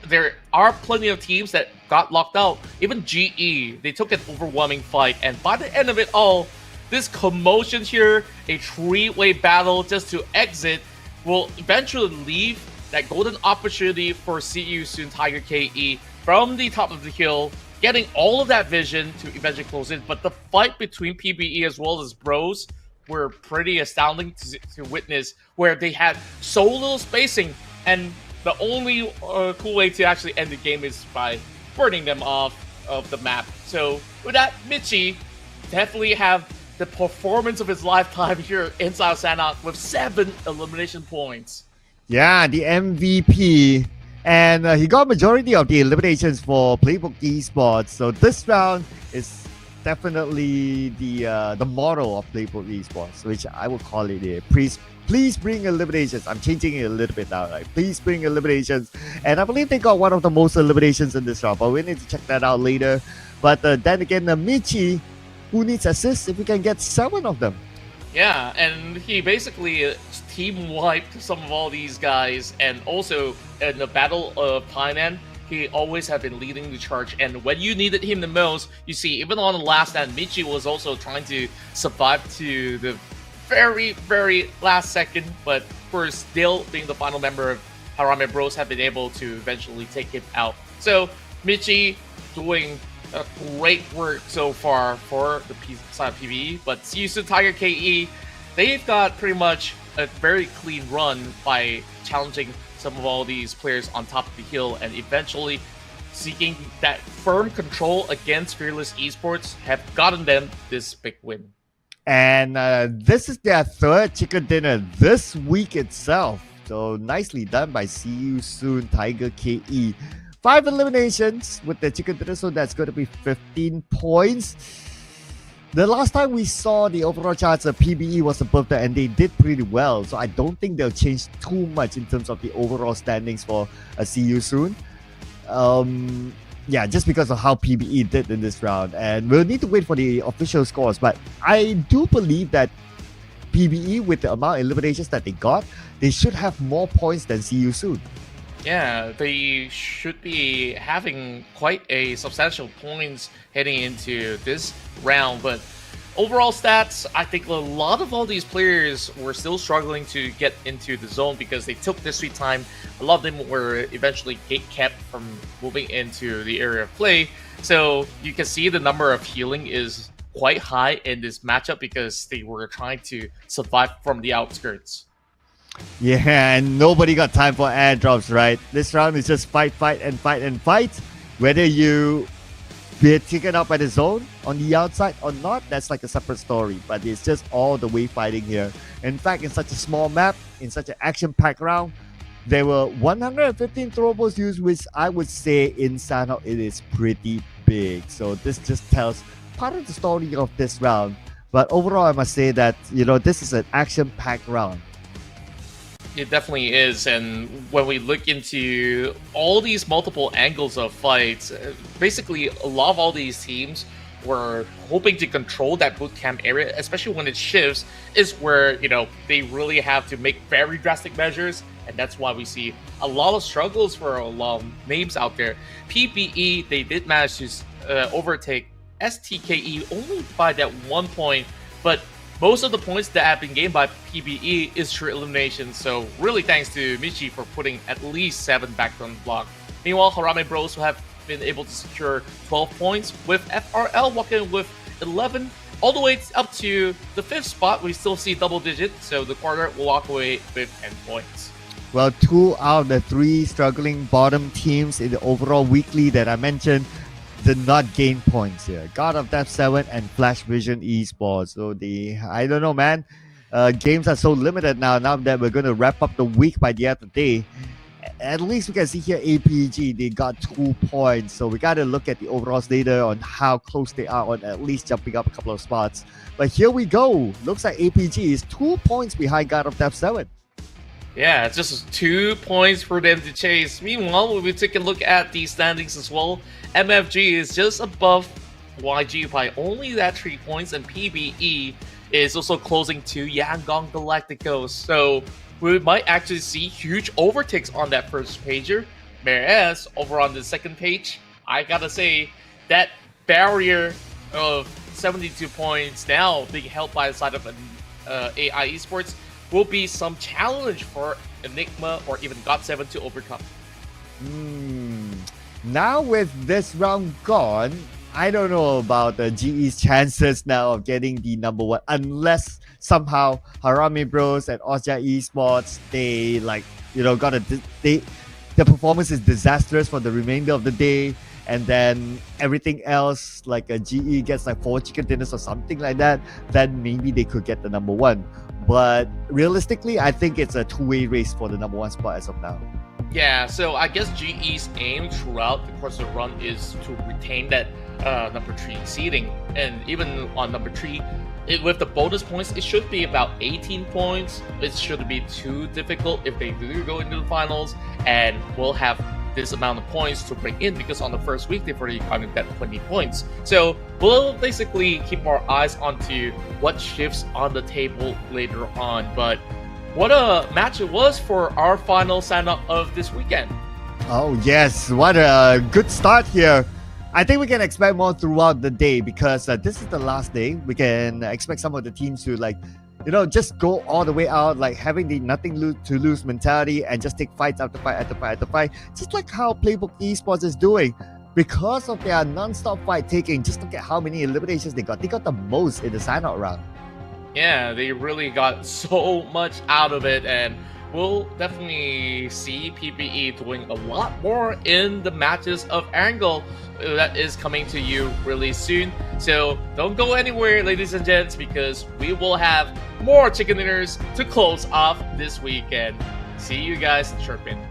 [SPEAKER 3] there are plenty of teams that got locked out. Even GE, they took an overwhelming fight. And by the end of it all, this commotion here, a three-way battle just to exit, will eventually leave that golden opportunity for See You Soon Tiger KE from the top of the hill, getting all of that vision to eventually close it. But the fight between PBE as well as Bros were pretty astounding to witness, where they had so little spacing, and the only cool way to actually end the game is by burning them off of the map. So with that, Michi definitely have the performance of his lifetime here inside of Sanhok with 7 elimination points.
[SPEAKER 2] Yeah, the MVP. And he got majority of the eliminations for Playbook Esports. So this round is definitely the model of Playbook Esports, which I would call it a please bring eliminations. I'm changing it a little bit now. Like, please bring eliminations. And I believe they got one of the most eliminations in this round, but we need to check that out later. But then again, Michi, who needs assists if we can get 7 of them?
[SPEAKER 3] Yeah, and he basically team wiped some of all these guys, and also in the Battle of Tainan, he always had been leading the charge. And when you needed him the most, you see, even on the last stand, Michi was also trying to survive to the very, very last second, but for still being the final member of Harame Bros, have been able to eventually take him out. So Michi doing great work so far for the side of PvE, but See You Soon Tiger KE, they've got pretty much a very clean run by challenging some of all these players on top of the hill, and eventually seeking that firm control against Fearless Esports have gotten them this big win.
[SPEAKER 2] And this is their 3rd chicken dinner this week itself. So nicely done by See You Soon Tiger KE. 5 eliminations with the chicken dinner, so that's going to be 15 points. The last time we saw the overall charts, PBE was above that, and they did pretty well. So I don't think they'll change too much in terms of the overall standings for See You Soon. Yeah, just because of how PBE did in this round. And we'll need to wait for the official scores. But I do believe that PBE, with the amount of eliminations that they got, they should have more points than See You Soon.
[SPEAKER 3] Yeah, they should be having quite a substantial points heading into this round, but overall stats, I think a lot of all these players were still struggling to get into the zone because they took this sweet time. A lot of them were eventually gate-kept from moving into the area of play, so you can see the number of healing is quite high in this matchup because they were trying to survive from the outskirts.
[SPEAKER 2] Yeah, and nobody got time for airdrops, right? This round is just fight, and fight. Whether you be taken out by the zone on the outside or not, that's like a separate story. But it's just all the way fighting here. In fact, in such a small map, in such an action-packed round, there were 115 throwables used, which I would say in Sanhok it is pretty big. So this just tells part of the story of this round. But overall, I must say that, this is an action-packed round.
[SPEAKER 3] It definitely is, and when we look into all these multiple angles of fights, basically a lot of all these teams were hoping to control that boot camp area, especially when it shifts, is where, they really have to make very drastic measures, and that's why we see a lot of struggles for a lot of names out there. PBE, they did manage to overtake STKE only by that 1 point, but most of the points that have been gained by PBE is through elimination, so really thanks to Michi for putting at least 7 back on block. Meanwhile, Harame Bros have been able to secure 12 points, with FRL walking with 11. All the way up to the 5th spot, we still see double digits, so the quarter will walk away with 10 points.
[SPEAKER 2] Well, 2 out of the 3 struggling bottom teams in the overall weekly that I mentioned did not gain points here. God of Death 7 and Flash Vision Esports. So I don't know, man. Games are so limited now. Now that we're going to wrap up the week by the end of the day, at least we can see here APG, they got 2 points. So we got to look at the overall data on how close they are on at least jumping up a couple of spots. But here we go. Looks like APG is 2 points behind God of Death 7.
[SPEAKER 3] Yeah, it's just 2 points for them to chase. Meanwhile, when we take a look at the standings as well, MFG is just above YG by only that 3 points, and PBE is also closing to Yangon Galacticos. So we might actually see huge overtakes on that first pager. Whereas over on the second page, I gotta say that barrier of 72 points now being held by the side of AI Esports will be some challenge for Enigma or even God7 to overcome.
[SPEAKER 2] Now with this round gone, I don't know about the GE's chances now of getting the number 1, unless somehow Harame Bros and Osja Esports, they the performance is disastrous for the remainder of the day, and then everything else like a GE gets like 4 chicken dinners or something like that, then maybe they could get the number 1. But realistically, I think it's a 2-way race for the number 1 spot as of now.
[SPEAKER 3] Yeah, so I guess GE's aim throughout the course of the run is to retain that number 3 seeding. And even on number 3, with the bonus points, it should be about 18 points. It shouldn't be too difficult if they do go into the finals, and we'll have this amount of points to bring in, because on the first week they've already gotten that 20 points. So we'll basically keep our eyes onto what shifts on the table later on. But what a match it was for our final sign-up of this weekend.
[SPEAKER 2] Oh yes, what a good start here. I think we can expect more throughout the day, because this is the last day. We can expect some of the teams to just go all the way out, like having the nothing to lose mentality and just take fights after fight after fight after fight, just like how Playbook Esports is doing. Because of their non-stop fight taking, just look at how many eliminations they got. They got the most in the sign-out round.
[SPEAKER 3] Yeah, they really got so much out of it, and we'll definitely see PPE doing a lot more in the matches of Erangel that is coming to you really soon. So don't go anywhere, ladies and gents, because we will have more chicken dinners to close off this weekend. See you guys chirping.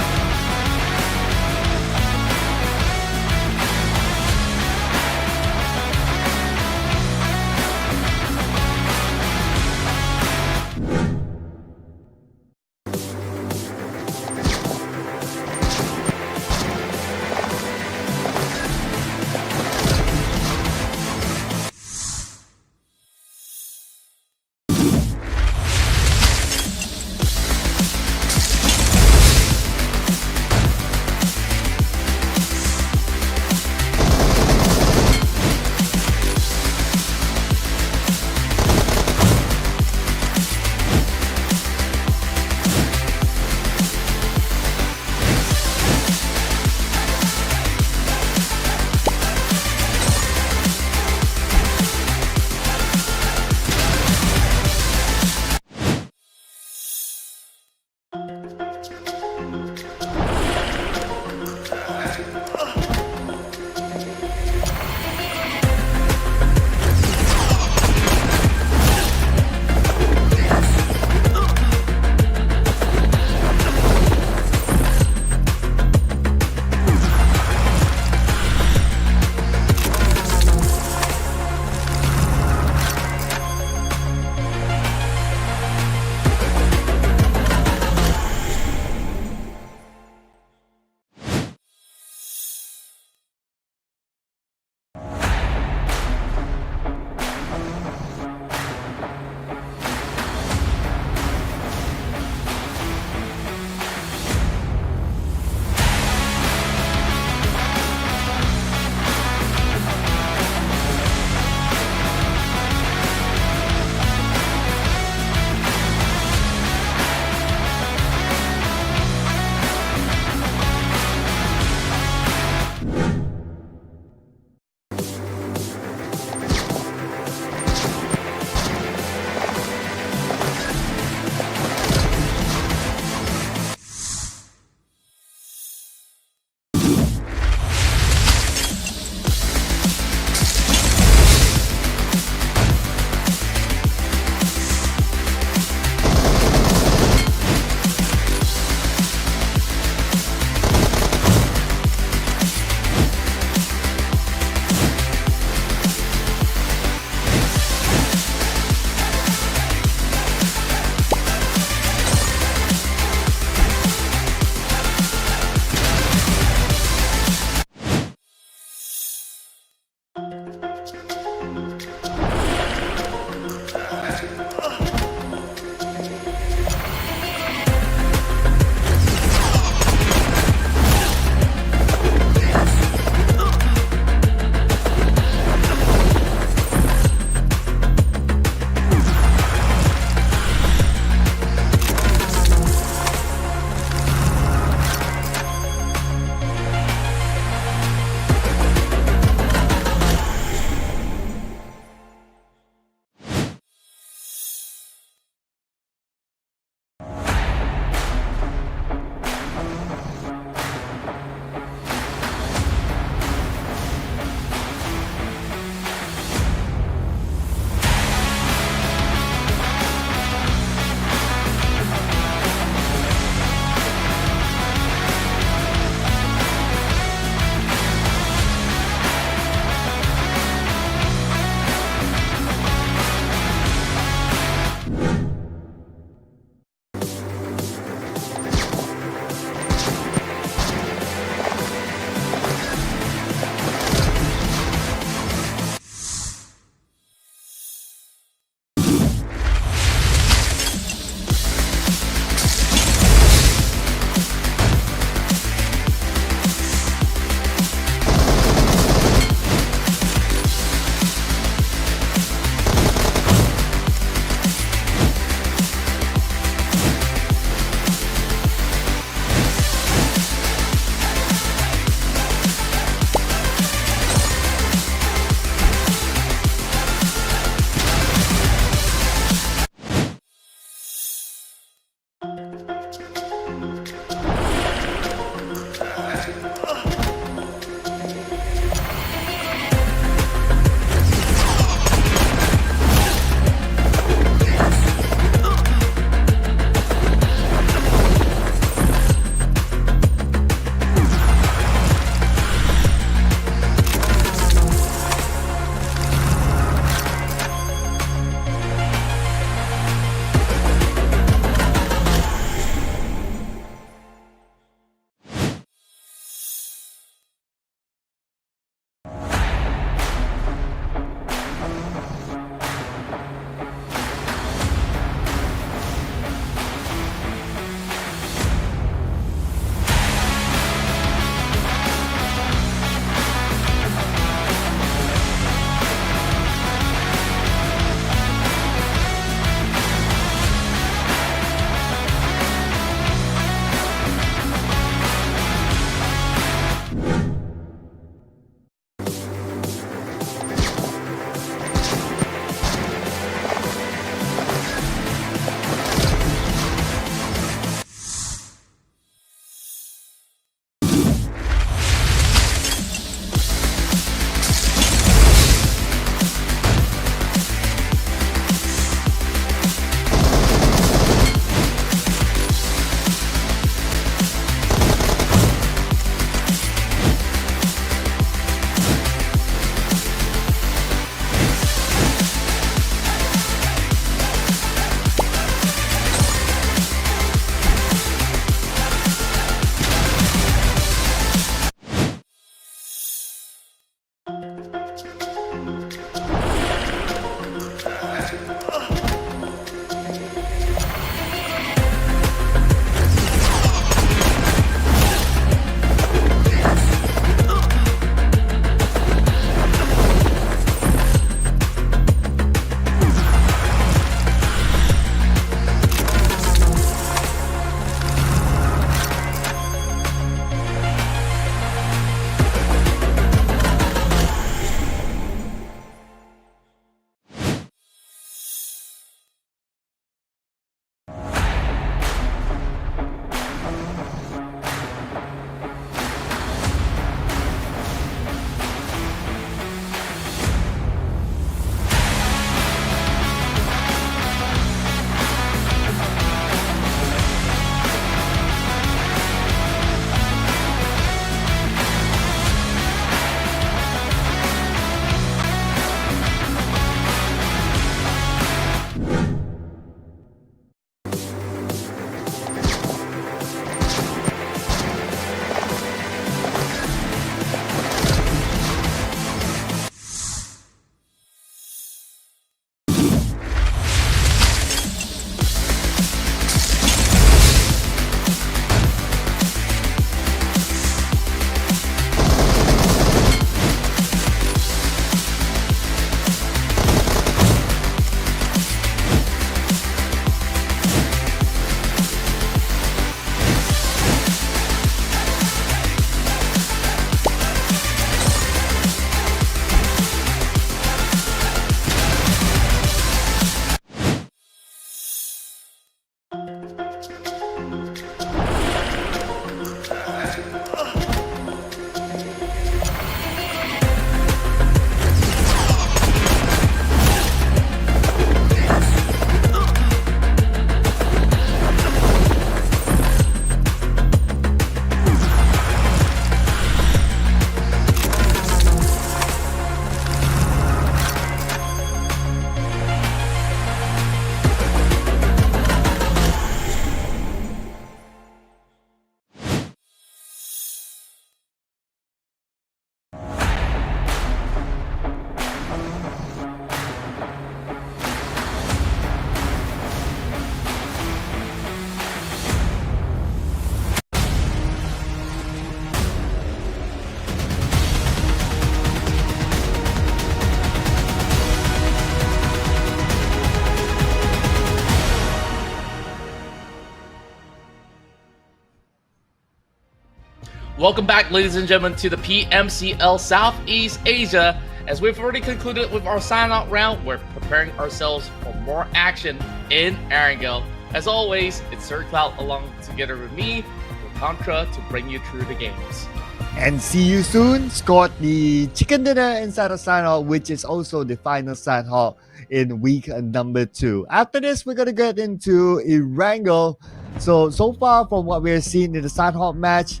[SPEAKER 3] Welcome back, ladies and gentlemen, to the PMCL Southeast Asia. As we've already concluded with our sign-out round, we're preparing ourselves for more action in Erangel. As always, it's Sir Cloud along together with me, with Contra, to bring you through the games.
[SPEAKER 2] And see you soon. Scored the chicken dinner inside of Sanhok, which is also the final Sanhok in week number 2. After this, we're going to get into Erangel. So far from what we're seeing in the Sanhok match,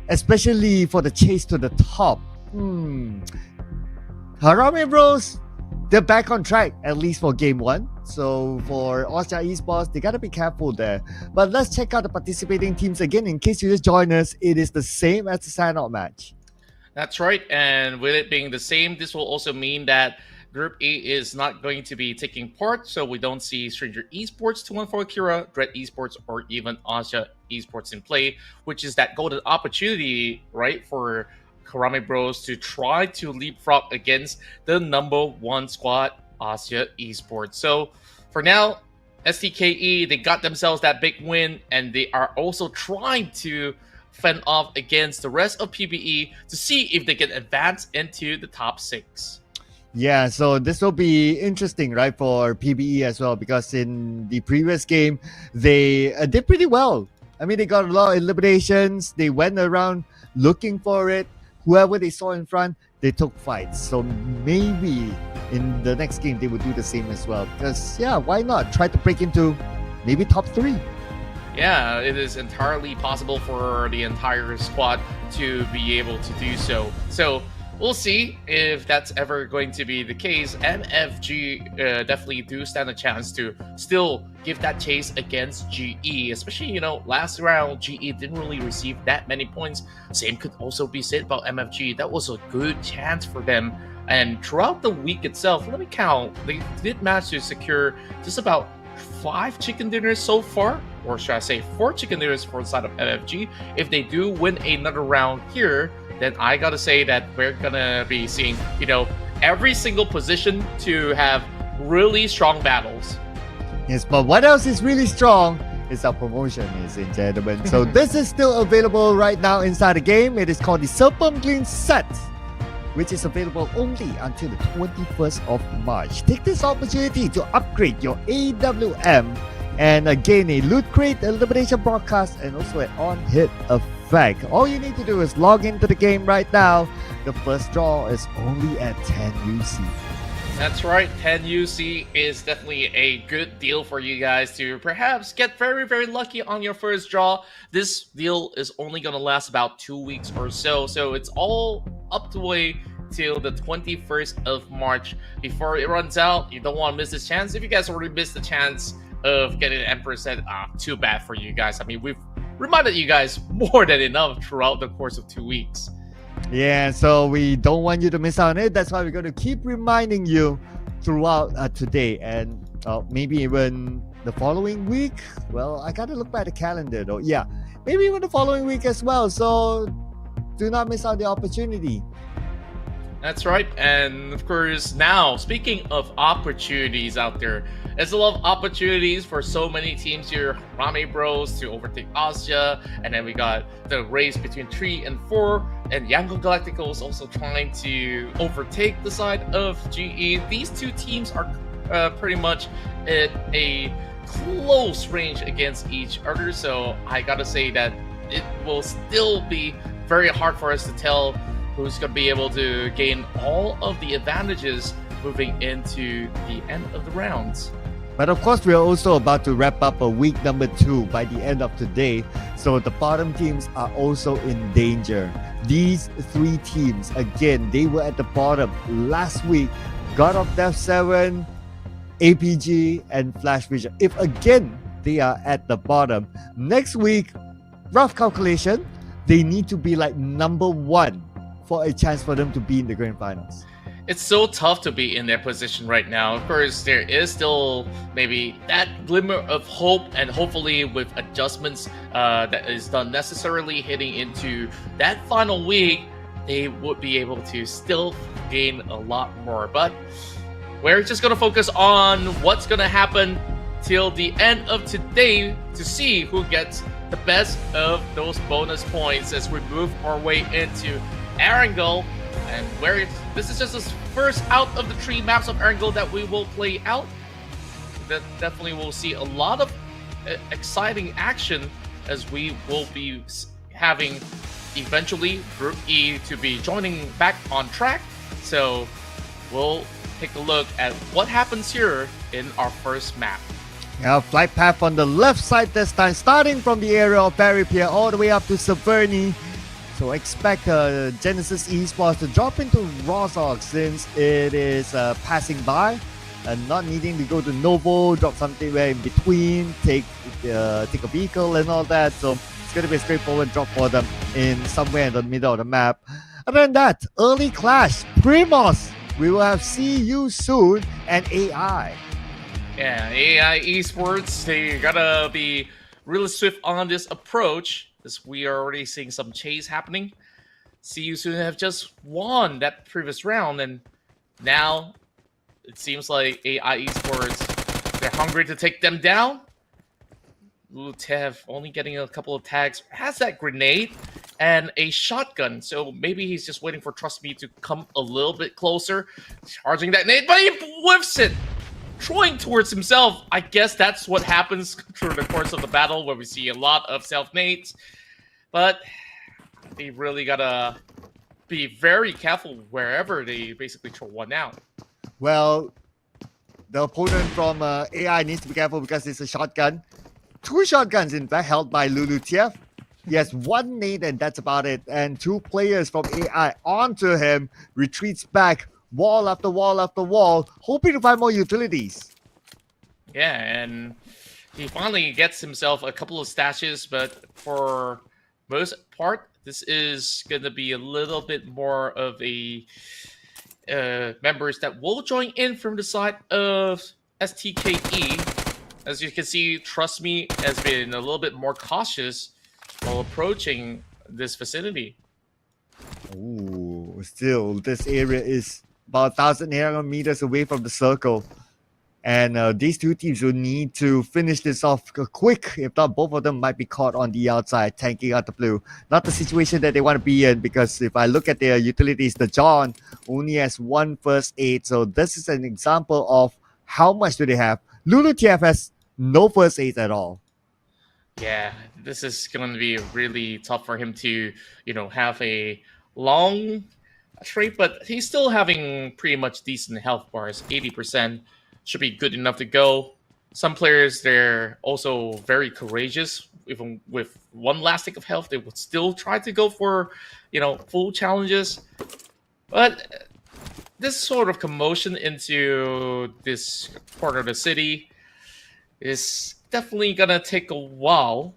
[SPEAKER 2] especially for the chase to the top, Harame Bros, they're back on track, at least for game 1. So for Austria Esports, they gotta be careful there. But let's check out the participating teams again. In case you just joined us, it is the same as the sign-out match.
[SPEAKER 3] That's right, and with it being the same, this will also mean that Group A is not going to be taking part, so we don't see Stranger Esports, 214 Kira, Dread Esports, or even Asia Esports in play, which is that golden opportunity, right, for Karame Bros to try to leapfrog against the number 1 squad, Asia Esports. So for now, STKE, they got themselves that big win, and they are also trying to fend off against the rest of PBE to see if they can advance into the top 6.
[SPEAKER 2] Yeah, so this will be interesting, right, for PBE as well, because in the previous game, they did pretty well. I mean, they got a lot of eliminations. They went around looking for it. Whoever they saw in front, they took fights. So maybe in the next game, they would do the same as well. Because, yeah, why not? Try to break into maybe top 3.
[SPEAKER 3] Yeah, it is entirely possible for the entire squad to be able to do so. So we'll see if that's ever going to be the case. MFG definitely do stand a chance to still give that chase against GE, especially, you know, last round GE didn't really receive that many points. Same could also be said about MFG. That was a good chance for them. And throughout the week itself, let me count, they did manage to secure just about 5 chicken dinners so far, or should I say 4 chicken dinners for the side of MFG. If they do win another round here, then I gotta say that we're gonna be seeing, you know, every single position to have really strong battles.
[SPEAKER 2] Yes, but what else is really strong is our promotion, ladies and gentlemen. So this is still available right now inside the game. It is called the Serpent Clean Set, which is available only until the 21st of March. Take this opportunity to upgrade your AWM and gain a loot crate, elimination broadcast, and also an on-hit effect. All you need to do is log into the game right now. The first draw is only at 10 UC.
[SPEAKER 3] That's right, 10 UC is definitely a good deal for you guys to perhaps get very, very lucky on your first draw. This deal is only going to last about 2 weeks or so, so it's all up the way till the 21st of March before it runs out. You don't want to miss this chance. If you guys already missed the chance of getting an Emperor set, too bad for you guys. I mean, we've reminded you guys more than enough throughout the course of 2 weeks.
[SPEAKER 2] Yeah, so we don't want you to miss out on it. That's why we're going to keep reminding you throughout today and maybe even the following week. Well, I got to look by the calendar though. Yeah, maybe even the following week as well. So do not miss out the opportunity.
[SPEAKER 3] That's right. And of course, now, speaking of opportunities out there, there's a lot of opportunities for so many teams here. Rame Bros to overtake Asia, and then we got the race between 3 and 4, and Yangon Galactical is also trying to overtake the side of GE. These two teams are pretty much at a close range against each other, so I gotta say that it will still be very hard for us to tell who's going to be able to gain all of the advantages moving into the end of the rounds.
[SPEAKER 2] But of course, we are also about to wrap up a week number 2 by the end of today. So the bottom teams are also in danger. These 3 teams, again, they were at the bottom last week. God of Death 7, APG, and Flash Vision. If again, they are at the bottom, next week, rough calculation, they need to be like number 1 for a chance for them to be in the grand finals.
[SPEAKER 3] It's so tough to be in their position right now. Of course, there is still maybe that glimmer of hope, and hopefully with adjustments that is done necessarily heading into that final week, they would be able to still gain a lot more. But we're just going to focus on what's going to happen till the end of today to see who gets the best of those bonus points as we move our way into Erangel, and this is just the first out of the 3 maps of Erangel that we will play out. That definitely will see a lot of exciting action as we will be having eventually Group E to be joining back on track. So we'll take a look at what happens here in our first map.
[SPEAKER 2] Now, flight path on the left side this time, starting from the area of Barry Pier all the way up to Severny. So expect Genesis Esports to drop into Rozhok since it is passing by and not needing to go to Novo, drop something where in between, take a vehicle and all that. So it's going to be a straightforward drop for them in somewhere in the middle of the map. Other than that, early clash, Primos. We will have See You Soon and AI.
[SPEAKER 3] Yeah, AI Esports, they gotta be really swift on this approach, as we are already seeing some chase happening. See You Soon have just won that previous round, and now it seems like AI Esports, they're hungry to take them down. Lutev only getting a couple of tags, has that grenade and a shotgun, so maybe he's just waiting for Trust Me to come a little bit closer, charging that nade, but he whiffs it, throwing towards himself. I guess that's what happens through the course of the battle, where we see a lot of self-nades, but they really gotta be very careful wherever they basically throw one out.
[SPEAKER 2] Well, the opponent from AI needs to be careful because it's a shotgun. 2 shotguns, in fact, held by Lulutiev. He has 1 nade and that's about it. And 2 players from AI onto him, retreats back, wall after wall after wall, hoping to find more utilities.
[SPEAKER 3] Yeah, and he finally gets himself a couple of stashes, but for most part, this is going to be a little bit more of a members that will join in from the side of STKE. As you can see, Trust Me has been a little bit more cautious while approaching this vicinity.
[SPEAKER 2] Ooh, still, this area is about 1,800 meters away from the circle. And these 2 teams will need to finish this off quick. If not, both of them might be caught on the outside, tanking out the blue. Not the situation that they want to be in, because if I look at their utilities, the John only has 1 first aid. So this is an example of how much do they have. Lulutiev has no first aid at all.
[SPEAKER 3] Yeah, this is going to be really tough for him to, have a long trait, but he's still having pretty much decent health bars. 80% should be good enough to go. Some players, they're also very courageous. Even with 1 last tick of health, they would still try to go for, full challenges. But this sort of commotion into this part of the city is definitely gonna take a while,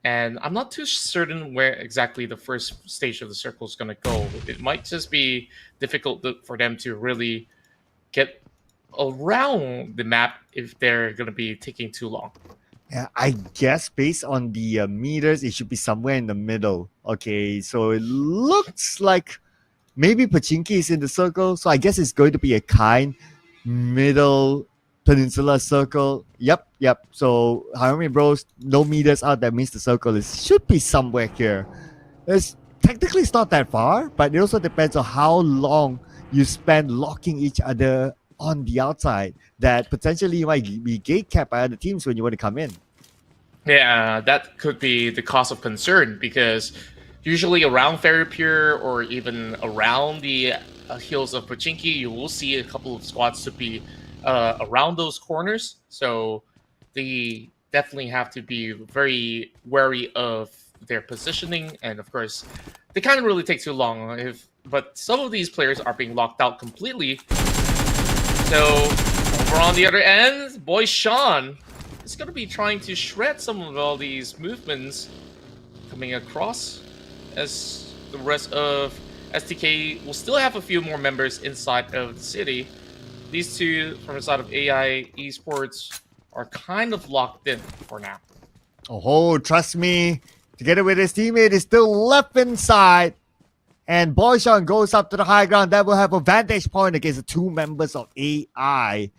[SPEAKER 3] and I'm not too certain where exactly the first stage of the circle is gonna go. It might just be difficult for them to really get around the map if they're gonna be taking too long.
[SPEAKER 2] Yeah, I guess based on the meters, it should be somewhere in the middle. Okay, so it looks like maybe Pachinki is in the circle, so I guess it's going to be a kind middle peninsula circle. Yep. So Harumi Bros, no meters out, that means the circle should be somewhere here. Technically it's not that far, but it also depends on how long you spend locking each other on the outside, that potentially you might be gate capped by other teams when you want to come in.
[SPEAKER 3] Yeah, that could be the cause of concern, because usually around Ferry Pier or even around the hills of Pachinki, you will see a couple of squads to be around those corners, so they definitely have to be very wary of their positioning, and of course, they can't really take too long. But some of these players are being locked out completely. So over on the other end, boy Sean is going to be trying to shred some of all these movements coming across, as the rest of STK will still have a few more members inside of the city. These 2 from the side of AI Esports are kind of locked in for now.
[SPEAKER 2] Oh, Trust Me, together with his teammate, is still left inside. And Boyshan goes up to the high ground. That will have a vantage point against the 2 members of AI.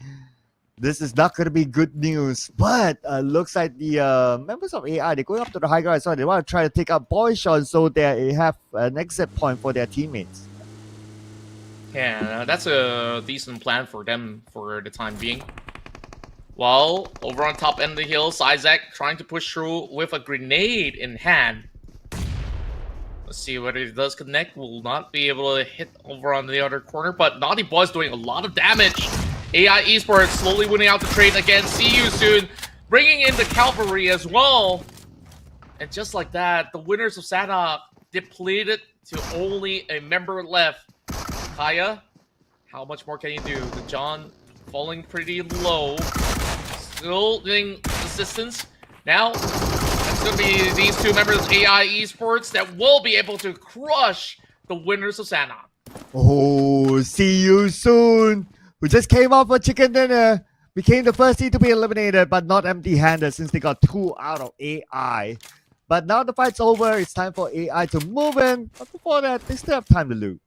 [SPEAKER 2] This is not going to be good news, but looks like the members of AI, they're going up to the high ground, so they want to try to take out Boyshon so they have an exit point for their teammates.
[SPEAKER 3] Yeah, that's a decent plan for them for the time being. While over on top end of the hills, Isaac trying to push through with a grenade in hand. Let's see whether it does connect. Will not be able to hit over on the other corner, but Naughty Boy's doing a lot of damage. AI Esports slowly winning out the trade again. See you soon. Bringing in the cavalry as well. And just like that, the winners of Sanhok depleted to only a member left. Kaya, how much more can you do? The John falling pretty low. Still getting assistance. Now, it's going to be these two members of AI Esports that will be able to crush the winners of Sanhok.
[SPEAKER 2] Oh, see you soon. Who just came off a chicken dinner, became the first team to be eliminated, but not empty-handed since they got 2 out of AI. But now the fight's over. It's time for AI to move in. But before that, they still have time to loot.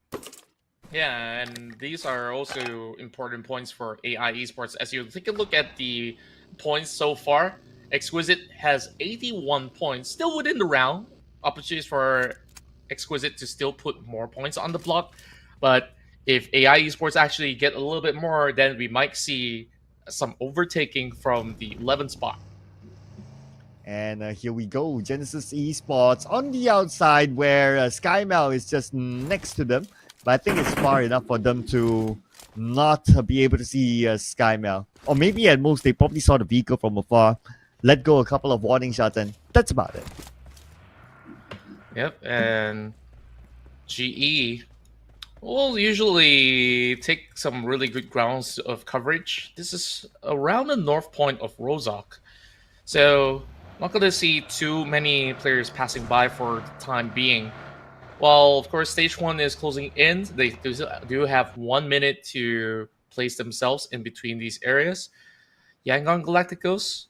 [SPEAKER 3] Yeah, and these are also important points for AI Esports. As you take a look at the points so far, Exquisite has 81 points, still within the round. Opportunities for Exquisite to still put more points on the block. But if AI Esports actually get a little bit more, then we might see some overtaking from the 11th spot.
[SPEAKER 2] And here we go. Genesis Esports on the outside where SkyMel is just next to them. But I think it's far enough for them to not be able to see SkyMel. Or maybe at most they probably saw the vehicle from afar, let go a couple of warning shots, and that's about it.
[SPEAKER 3] Yep, and GE will usually take some really good grounds of coverage. This is around the north point of Rozhok. So, not going to see too many players passing by for the time being. While, of course, Stage 1 is closing in, they do have 1 minute to place themselves in between these areas. Yangon Galacticos,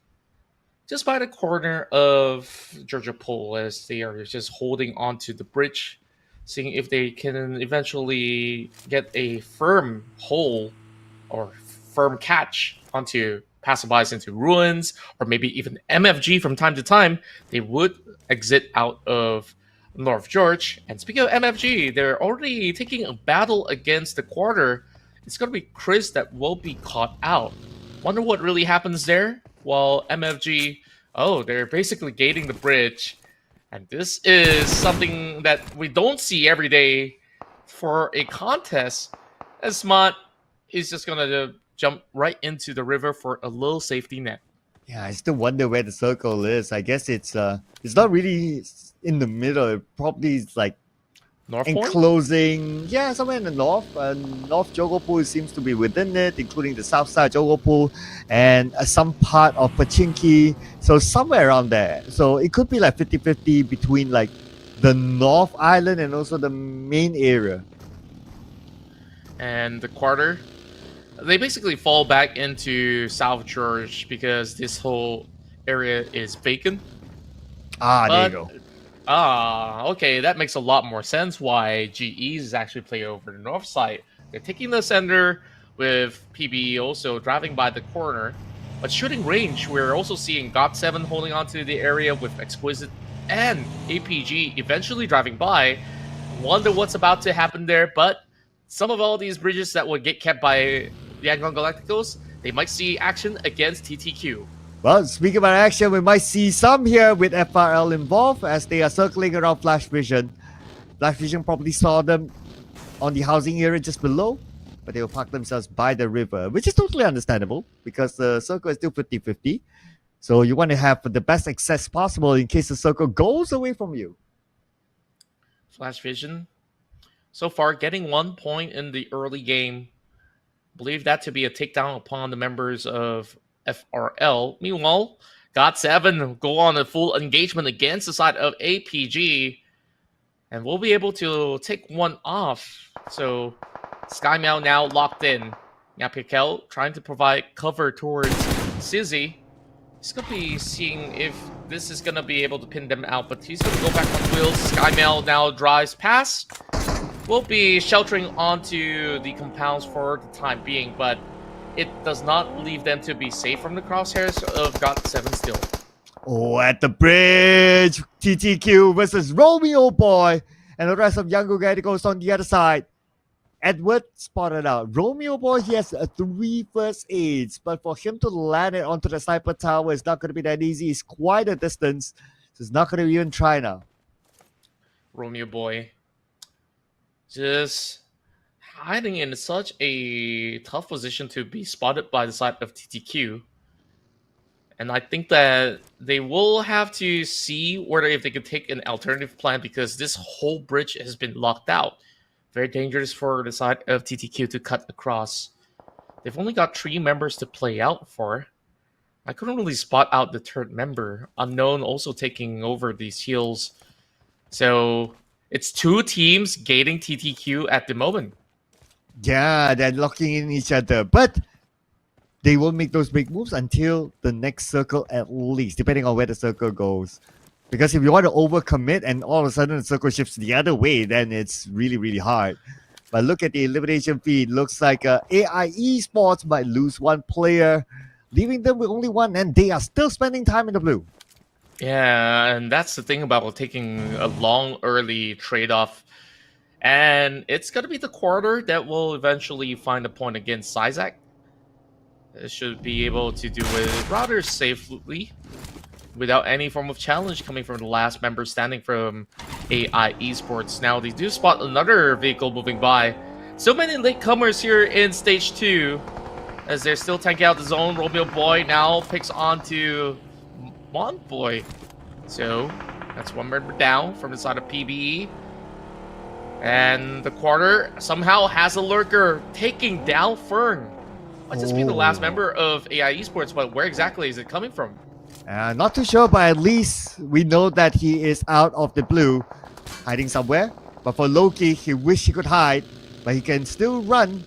[SPEAKER 3] just by the corner of Georgia Pole, as they are just holding onto the bridge, seeing if they can eventually get a firm hole or firm catch onto passerbys into ruins, or maybe even MFG from time to time. They would exit out of North George. And speaking of MFG, they're already taking a battle against the quarter. It's going to be Chris that will be caught out. Wonder what really happens there. While MFG, they're basically gating the bridge. And this is something that we don't see every day for a contest. As Smart is just going to jump right into the river for a little safety net.
[SPEAKER 2] Yeah, I still wonder where the circle is. I guess it's not really in the middle. It probably is like
[SPEAKER 3] North
[SPEAKER 2] enclosing, yeah, somewhere in the north. North Jogopool seems to be within it, including the south side Jogopool and some part of Pachinki. So somewhere around there. So it could be like 50-50 between like the North Island and also the main area.
[SPEAKER 3] And the quarter, they basically fall back into South George because this whole area is vacant.
[SPEAKER 2] There you go.
[SPEAKER 3] Okay, that makes a lot more sense why GEs is actually play over the north side. They're taking the center with PB also driving by the corner. But shooting range, we're also seeing GOT7 holding onto the area with Exquisite and APG eventually driving by. Wonder what's about to happen there, but some of all these bridges that would get kept by Yangon Galacticos, they might see action against TTQ.
[SPEAKER 2] Well, speaking about action, we might see some here with FRL involved as they are circling around Flash Vision. Flash Vision probably saw them on the housing area just below, but they will park themselves by the river, which is totally understandable because the circle is still 50-50. So you want to have the best access possible in case the circle goes away from you.
[SPEAKER 3] Flash Vision, so far getting 1 point in the early game. Believe that to be a takedown upon the members of FRL. Meanwhile, GOT7 go on a full engagement against the side of APG, and we'll be able to take one off. So SkyMel now locked in. Yapikel trying to provide cover towards Sizzy. He's going to be seeing if this is going to be able to pin them out, but he's going to go back on wheels. SkyMel now drives past. We'll be sheltering onto the compounds for the time being, but it does not leave them to be safe from the crosshairs of GOT7 still.
[SPEAKER 2] Oh, at the bridge, TTQ versus Romeo Boy, and the rest of Young Gadicos on the other side. Edward spotted out. Romeo Boy, he has 3 first aids, but for him to land it onto the sniper tower is not going to be that easy. It's quite a distance, so it's not going to even try now.
[SPEAKER 3] Romeo Boy just hiding in such a tough position to be spotted by the side of TTQ. And I think that they will have to see whether if they could take an alternative plan, because this whole bridge has been locked out. Very dangerous for the side of TTQ to cut across. They've only got 3 members to play out for. I couldn't really spot out the third member. Unknown also taking over these heals. So it's 2 teams gating TTQ at the moment.
[SPEAKER 2] Yeah, they're locking in each other, but they won't make those big moves until the next circle at least, depending on where the circle goes. Because if you want to overcommit and all of a sudden the circle shifts the other way, then it's really, really hard. But look at the elimination feed. Looks like AI Esports might lose 1 player, leaving them with only 1, and they are still spending time in the blue.
[SPEAKER 3] Yeah, and that's the thing about taking a long early trade-off. And it's going to be the quarter that will eventually find a point against Sizak. It should be able to do it rather safely without any form of challenge coming from the last member standing from AI Esports. Now, they do spot another vehicle moving by. So many latecomers here in Stage 2 as they're still tanking out the zone. Romeo Boy now picks on to Boy. So, that's 1 member down from the side of PBE. And the quarter somehow has a lurker taking down Fern. Might just be the last member of AI Esports, but where exactly is it coming from?
[SPEAKER 2] Not too sure, but at least we know that he is out of the blue, hiding somewhere. But for Loki, he wished he could hide, but he can still run,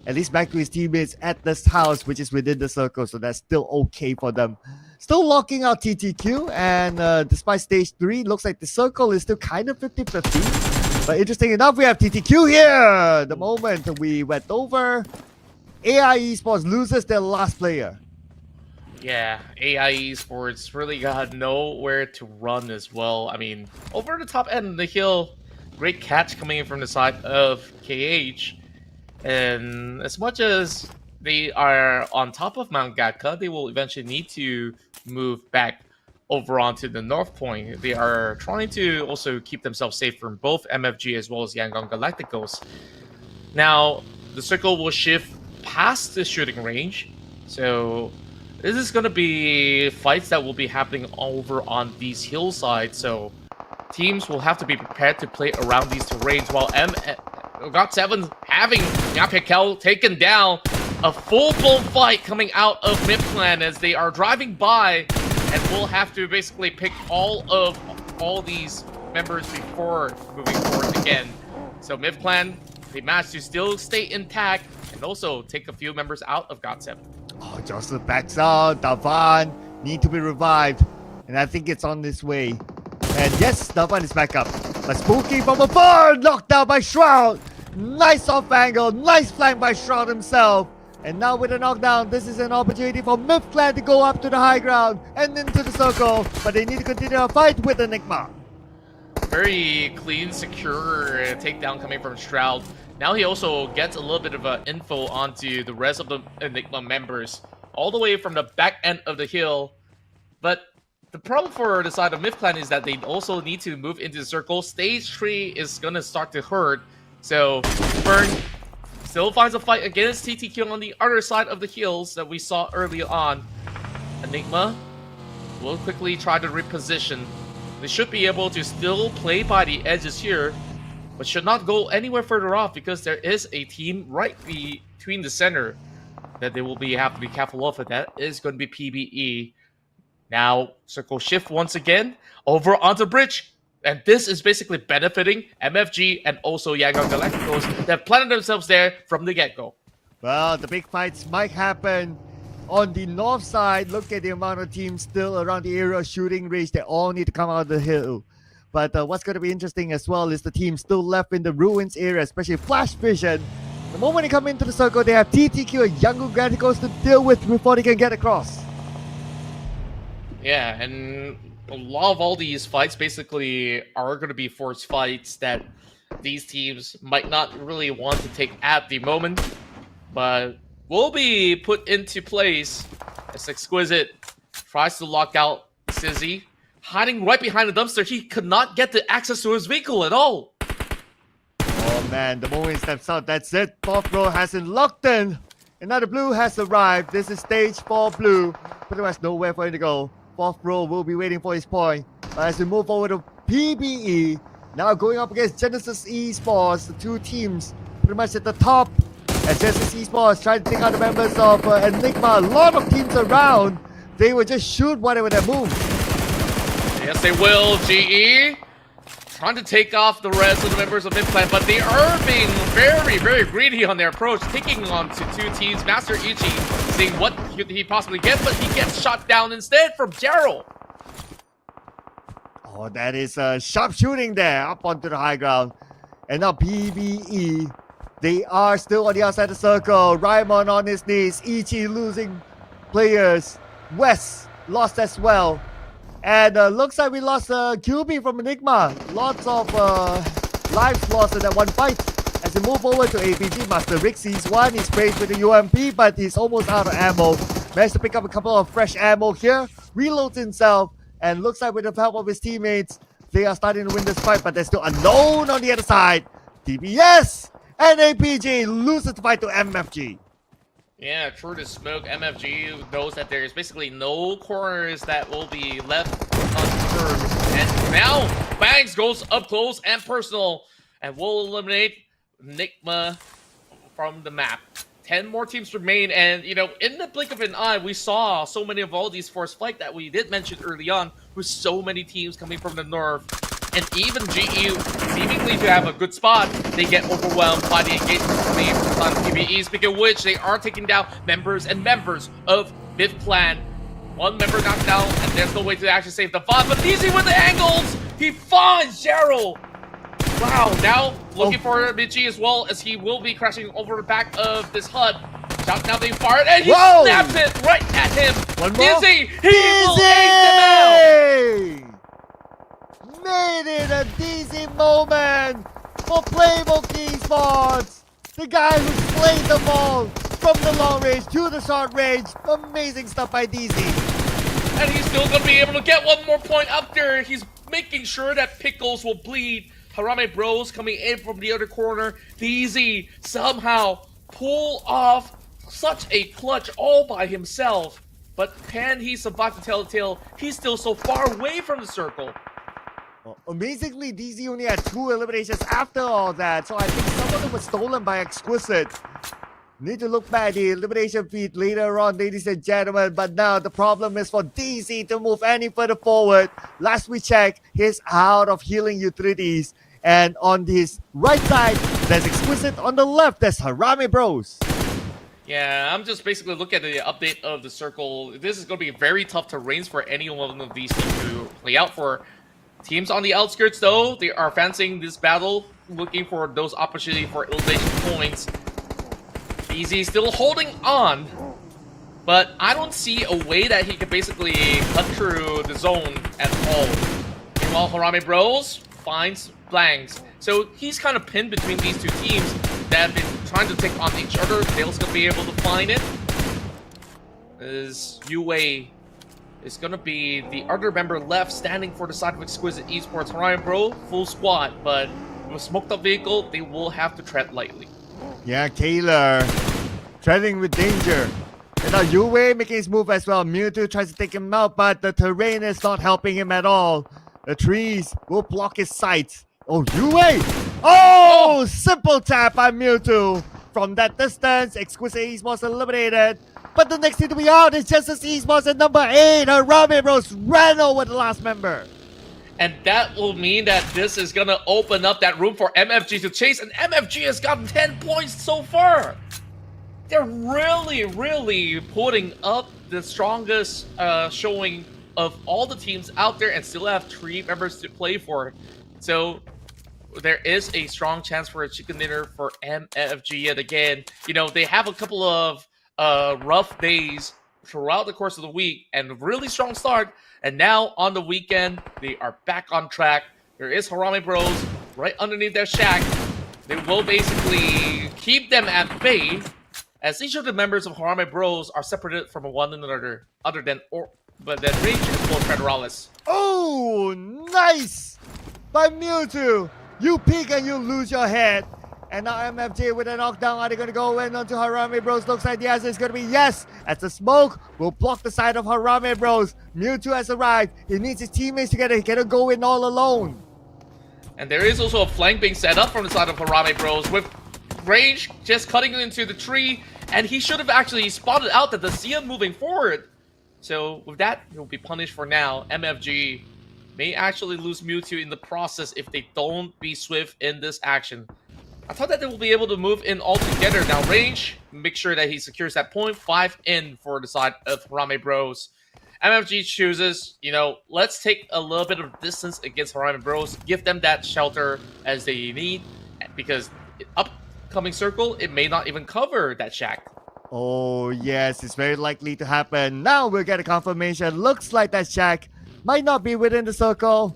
[SPEAKER 2] at least back to his teammates at this house, which is within the circle, so that's still okay for them. Still locking out TTQ, and despite stage 3, looks like the circle is still kind of 50-50. But interesting enough, we have TTQ here! The moment we went over, AI Esports loses their last player.
[SPEAKER 3] Yeah, AI Esports really got nowhere to run as well. I mean, over the top end of the hill, great catch coming in from the side of KH. And as much as they are on top of Mount Gatka, they will eventually need to move back over onto the north point. They are trying to also keep themselves safe from both MFG as well as Yangon Galacticos. Now, the circle will shift past the shooting range. So this is going to be fights that will be happening over on these hillsides. So teams will have to be prepared to play around these terrains, while GOT7 having Yapekel taken down. A full-blown fight coming out of MidClan as they are driving by and will have to basically pick all these members before moving forward again. So MidClan, they managed to still stay intact and also take a few members out of GOT7.
[SPEAKER 2] Oh, Joseph backs out. Davan need to be revived. And I think it's on this way. And yes, Davan is back up. But Spooky from afar, knocked down by Shroud. Nice off angle, nice flank by Shroud himself. And now with a knockdown, this is an opportunity for MidClan to go up to the high ground and into the circle. But they need to continue a fight with Enigma.
[SPEAKER 3] Very clean, secure takedown coming from Shroud. Now he also gets a little bit of info onto the rest of the Enigma members, all the way from the back end of the hill. But the problem for the side of MidClan is that they also need to move into the circle. Stage 3 is going to start to hurt. So Fern still finds a fight against TTQ on the other side of the hills that we saw earlier on. Enigma will quickly try to reposition. They should be able to still play by the edges here, but should not go anywhere further off because there is a team right between the center that they will have to be careful of, and that is going to be PBE. Now, circle shift once again over onto bridge. And this is basically benefiting MFG and also Yangon Galacticos that have planted themselves there from the get-go.
[SPEAKER 2] Well, the big fights might happen on the north side. Look at the amount of teams still around the area of shooting range. They all need to come out of the hill. But what's going to be interesting as well is the team still left in the ruins area, especially Flash Vision. The moment they come into the circle, they have TTQ and Younger Graticos to deal with before they can get across.
[SPEAKER 3] Yeah, and a lot of all these fights basically are going to be forced fights that these teams might not really want to take at the moment, but will be put into place as Exquisite tries to lock out Sizzy. Hiding right behind the dumpster, he could not get the access to his vehicle at all.
[SPEAKER 2] Oh man, the moment he steps out, that's it. Fourth row has been locked in. Another blue has arrived. This is stage 4 blue. Pretty much nowhere for him to go. Fourth row will be waiting for his point. As we move over to PBE, now going up against Genesis Esports, the two teams pretty much at the top. As Genesis Esports trying to take out the members of Enigma, a lot of teams around. They will just shoot whatever they move.
[SPEAKER 3] Yes, they will. GE trying to take off the rest of the members of Midplan, but they are being very, very greedy on their approach, taking on to two teams. Master Ichi seeing what he possibly gets, but he gets shot down instead from Gerald.
[SPEAKER 2] Oh, that is sharp shooting there up onto the high ground. And now PBE, they are still on the outside of the circle. Raimon on his knees. Ichi losing players. West lost as well. And looks like we lost QB from Enigma. Lots of lives lost in that one fight. As we move over to APG, Master Rick sees one. He's sprayed with the UMP, but he's almost out of ammo. Managed to pick up a couple of fresh ammo here. Reloads himself. And looks like with the help of his teammates, they are starting to win this fight. But there's still unknown on the other side. TBS and APG loses the fight to MFG.
[SPEAKER 3] Yeah, true to smoke. MFG knows that there's basically no corners that will be left undisturbed. And now, Bangs goes up close and personal and will eliminate Enigma from the map. 10 more teams remain, and, you know, in the blink of an eye, we saw so many of all these forced fight that we did mention early on, with so many teams coming from the north. And even GE, seemingly to have a good spot, they get overwhelmed by the engagement coming from PBE. Speaking of which, they are taking down members and members of Biff Clan. One member knocked down, and there's no way to actually save the fight. But easy with the angles! He finds Gerald! Wow, now looking for Michi as well, as he will be crashing over the back of this HUD. Shot now being fired, and he snaps it right at him!
[SPEAKER 2] One more.
[SPEAKER 3] Dizzy! He will ace him out!
[SPEAKER 2] Made it a dizzy moment for Playbook Esports. The guy who slayed them all from the long range to the short range. Amazing stuff by DZ.
[SPEAKER 3] And he's still going to be able to get one more point up there. He's making sure that Pickles will bleed. Harame Bros coming in from the other corner. DZ somehow pull off such a clutch all by himself. But can he survive to tell the tale? He's still so far away from the circle.
[SPEAKER 2] Amazingly, DZ only had 2 eliminations after all that, so I think some of them were stolen by Exquisite. Need to look back at the elimination feed later on, ladies and gentlemen, but now the problem is for DZ to move any further forward. Last we checked, he's out of healing utilities, and on his right side, there's Exquisite, on the left, there's Harame Bros.
[SPEAKER 3] Yeah, I'm just basically looking at the update of the circle. This is going to be very tough terrains for any one of these teams to play out for. Teams on the outskirts, though, they are fancying this battle, looking for those opportunities for elimination points. DZ still holding on, but I don't see a way that he could basically cut through the zone at all. Meanwhile, Harame Bros finds Blanks. So he's kind of pinned between these two teams that have been trying to take on each other. They'll still be able to find it. As UA is going to be the other member left standing for the side of Exquisite Esports. Harame Bro, full squad, but with a smoked up vehicle, they will have to tread lightly.
[SPEAKER 2] Yeah, Kaylor treading with danger. And now Yue making his move as well. Mewtwo tries to take him out, but the terrain is not helping him at all. The trees will block his sight. Oh, Yue! Oh! Simple tap by Mewtwo. From that distance, Exquisite Esports eliminated. But the next team to be out is Genesis Esports at number 8. Harame Bros ran over the last member.
[SPEAKER 3] And that will mean that this is going to open up that room for MFG to chase. And MFG has gotten 10 points so far. They're really, really putting up the strongest showing of all the teams out there and still have 3 members to play for. So there is a strong chance for a chicken dinner for MFG yet again. They have a couple of rough days throughout the course of the week and a really strong start. And now on the weekend, they are back on track. There is Harame Bros right underneath their shack. They will basically keep them at bay, as each of the members of Harame Bros are separated from one another, but then Rage and Full Federalis.
[SPEAKER 2] Oh, nice! By Mewtwo, you peek and you lose your head. And now MFJ with a knockdown. Are they going to go in onto Harame Bros? Looks like the answer is going to be yes. As the smoke will block the side of Harame Bros. Mewtwo has arrived. He needs his teammates together. He cannot go in all alone.
[SPEAKER 3] And there is also a flank being set up from the side of Harame Bros with Rage just cutting into the tree. And he should have actually spotted out that the SEA moving forward. So with that, he'll be punished for now. MFG may actually lose Mewtwo in the process if they don't be swift in this action. I thought that they will be able to move in all together. Now Rage, make sure that he secures that point. 5 in for the side of Harame Bros. MFG chooses, let's take a little bit of distance against Harame Bros. Give them that shelter as they need. Because upcoming circle, it may not even cover that shack.
[SPEAKER 2] Oh, yes, it's very likely to happen. Now we'll get a confirmation. Looks like that shack might not be within the circle.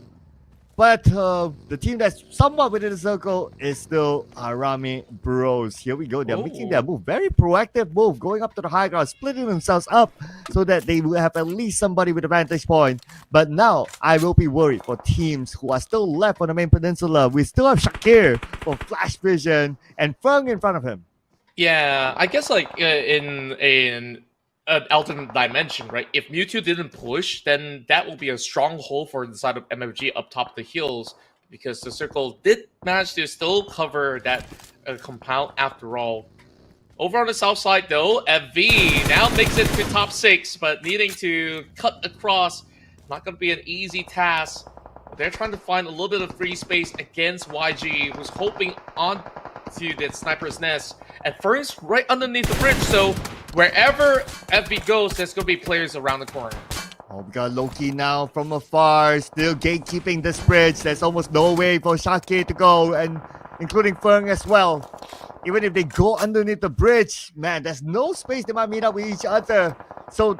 [SPEAKER 2] But the team that's somewhat within the circle is still Harame Bros. Here we go. They're making their move. Very proactive move. Going up to the high ground. Splitting themselves up so that they will have at least somebody with a vantage point. But now I will be worried for teams who are still left on the main peninsula. We still have Shakir for Flash Vision and Feng in front of him.
[SPEAKER 3] Yeah, I guess in an alternate dimension, right? If Mewtwo didn't push, then that will be a stronghold for the side of MFG up top of the hills, because the circle did manage to still cover that compound after all. Over on the south side, though, FV now makes it to top 6, but needing to cut across, not going to be an easy task. They're trying to find a little bit of free space against YG, who's hoping on to that sniper's nest. And Fern's right underneath the bridge, so wherever FB goes, there's going to be players around the corner.
[SPEAKER 2] Oh, we got Loki now from afar, still gatekeeping this bridge. There's almost no way for Shake to go, and including Fern as well. Even if they go underneath the bridge, man, there's no space. They might meet up with each other. So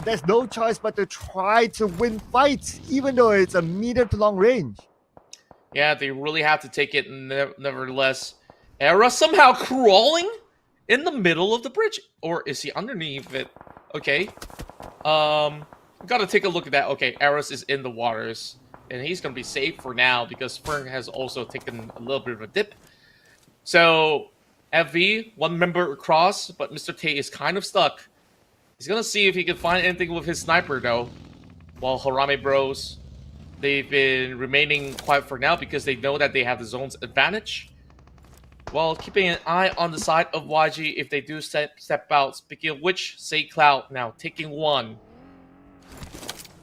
[SPEAKER 2] there's no choice but to try to win fights, even though it's a medium to long range.
[SPEAKER 3] Yeah, they really have to take it nevertheless. Era somehow crawling in the middle of the bridge. Or is he underneath it? Okay. Gotta take a look at that. Okay, Eros is in the waters. And he's gonna be safe for now because Fern has also taken a little bit of a dip. So, FV, one member across, but Mr. Tay is kind of stuck. He's gonna see if he can find anything with his sniper though. While Harame Bros, they've been remaining quiet for now because they know that they have the zone's advantage. While keeping an eye on the side of YG if they do step out. Speaking of which, Say Cloud now taking one.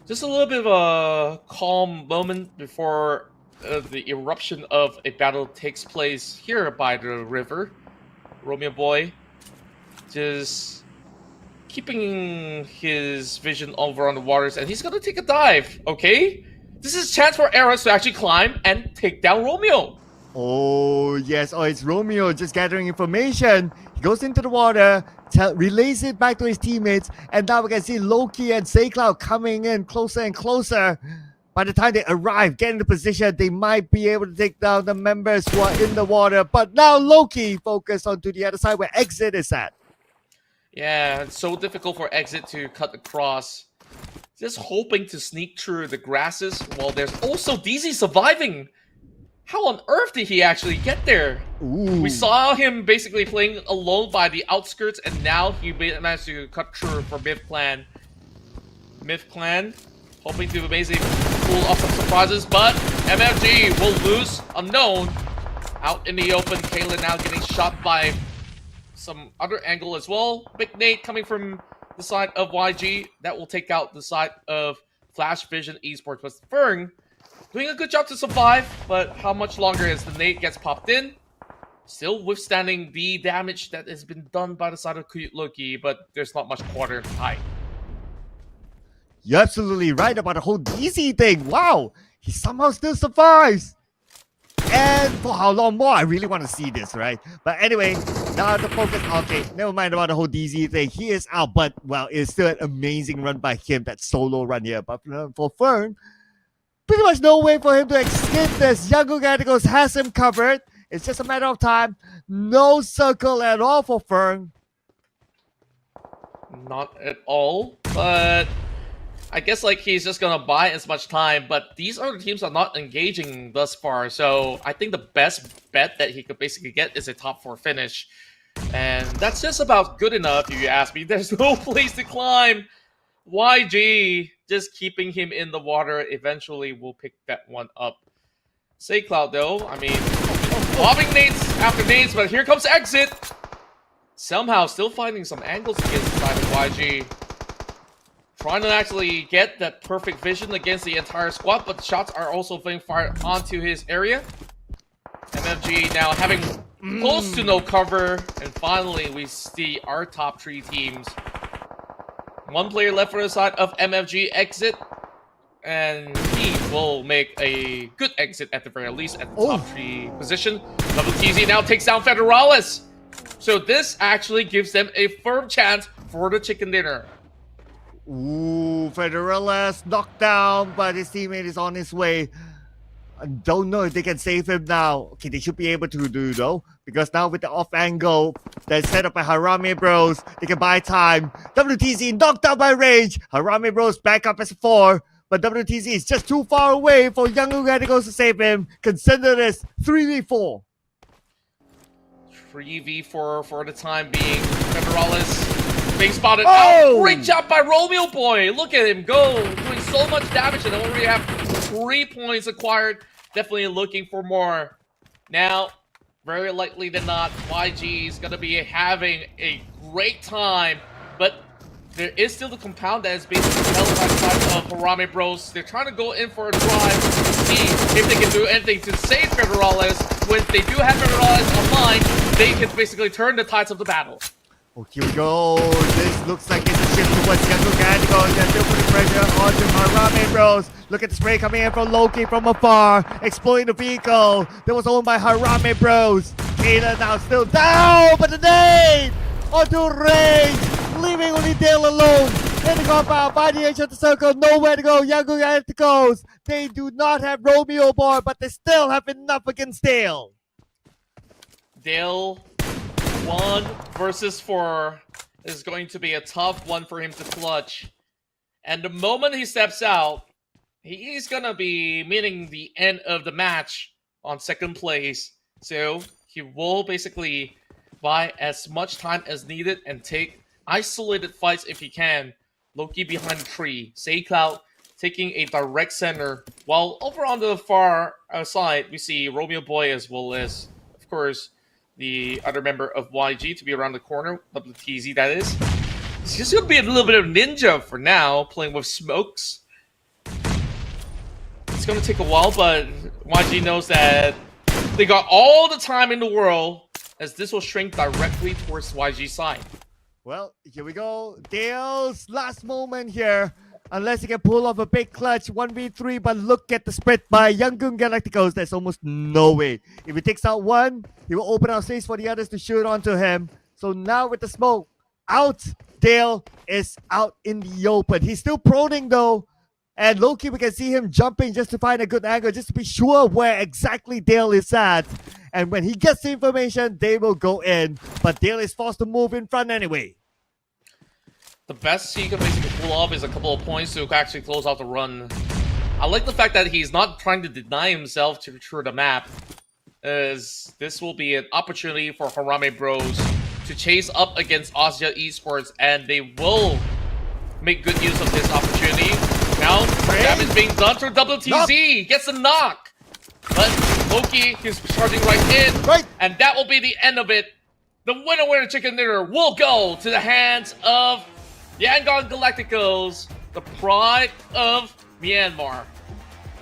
[SPEAKER 3] Just a little bit of a calm moment before the eruption of a battle takes place here by the river. Romeo Boy just keeping his vision over on the waters, and he's gonna take a dive. Okay, this is a chance for Eros to actually climb and take down Romeo.
[SPEAKER 2] Oh, yes. Oh, it's Romeo just gathering information. He goes into the water, relays it back to his teammates, and now we can see Loki and Saycloud coming in closer and closer. By the time they arrive, get into position, they might be able to take down the members who are in the water. But now Loki focused onto the other side where Exit is at.
[SPEAKER 3] Yeah, it's so difficult for Exit to cut across. Just hoping to sneak through the grasses while there's also DZ surviving. How on earth did he actually get there?
[SPEAKER 2] Ooh.
[SPEAKER 3] We saw him basically playing alone by the outskirts, and now he managed to cut through for Myth Clan. Myth Clan hoping to basically pull off some surprises, but MFG will lose Unknown out in the open. Kaylin now getting shot by some other angle as well. Big Nate coming from the side of YG. That will take out the side of Flash Vision Esports. But Fern doing a good job to survive, but how much longer as the nade gets popped in? Still withstanding the damage that has been done by the side of Loki, but there's not much quarter time.
[SPEAKER 2] You're absolutely right about the whole DZ thing. Wow, he somehow still survives. And for how long more? I really want to see this, right? But anyway, now the focus. Okay, never mind about the whole DZ thing. He is out, but well, it's still an amazing run by him. That solo run here. But for Fern, pretty much no way for him to escape this. Young Galacticos has him covered. It's just a matter of time. No circle at all for Fern.
[SPEAKER 3] Not at all, but I guess like he's just gonna buy as much time, but these other teams are not engaging thus far, so I think the best bet that he could basically get is a top 4 finish. And that's just about good enough if you ask me. There's no place to climb. YG just keeping him in the water eventually will pick that one up. Say Cloud though, I mean, lobbing nades after nades, but here comes Exit. Somehow still finding some angles against the side of YG. Trying to actually get that perfect vision against the entire squad, but shots are also being fired onto his area. MFG now having close to no cover, and finally we see our top 3 teams. One player left for the side of MFG Exit, and he will make a good exit at the very least at the top 3 position. WTZ now takes down Federalis. So this actually gives them a firm chance for the chicken dinner.
[SPEAKER 2] Ooh, Federalis knocked down, but his teammate is on his way. I don't know if they can save him now. Okay, they should be able to do though, because now with the off angle that's set up by Harame Bros, they can buy time. WTZ knocked out by Rage. Harame Bros back up as 4, but WTZ is just too far away for Young Radicals to save him. Consider this 3v4.
[SPEAKER 3] 3v4 for the time being. Federalis being spotted
[SPEAKER 2] Oh!
[SPEAKER 3] out. Great job by Romeo Boy. Look at him go. Doing so much damage and already have 3 points acquired. Definitely looking for more. Now, very likely than not, YG is going to be having a great time. But there is still the compound that is being held by the side of Harame Bros. They're trying to go in for a drive to see if they can do anything to save Federalis. When they do have Federalis online, they can basically turn the tides of the battle.
[SPEAKER 2] Oh, here we go. This looks like it's a shift towards Young Galacticos. They're still putting pressure onto Harame Bros. Look at the spray coming in from Loki from afar, exploiting the vehicle that was owned by Harame Bros. Kayla now still down, but the nade onto Rage, leaving only Dale alone. In the compound, by the edge of the circle, nowhere to go. Young Galacticos. They do not have Romeo Boy, but they still have enough against Dale.
[SPEAKER 3] Dale, 1 versus 4 is going to be a tough one for him to clutch. And the moment he steps out, he's going to be meeting the end of the match on 2nd place. So he will basically buy as much time as needed and take isolated fights if he can. Loki behind the tree. Saycloud taking a direct center. While over on the far side, we see Romeo Boy as well as, of course, the other member of YG to be around the corner. WTZ, that is. It's just going to be a little bit of ninja for now, playing with smokes. It's going to take a while, but YG knows that they got all the time in the world, as this will shrink directly towards YG's side.
[SPEAKER 2] Well, here we go. Dale's last moment here. Unless he can pull off a big clutch 1v3, but look at the spread by Young Galacticos. There's almost no way. If he takes out one, he will open up space for the others to shoot onto him. So now with the smoke out, Dale is out in the open. He's still proning though. And low-key, we can see him jumping just to find a good angle, just to be sure where exactly Dale is at. And when he gets the information, they will go in. But Dale is forced to move in front anyway.
[SPEAKER 3] The best he can basically pull off is a couple of points to actually close out the run. I like the fact that he's not trying to deny himself to through the map, as this will be an opportunity for Harame Bros to chase up against Austria Esports, and they will make good use of this opportunity. Now, damage being done through WTZ. Gets a knock. But Loki is charging right in. And that will be the end of it. The winner chicken dinner will go to the hands of Yangon Galacticos, the pride of Myanmar.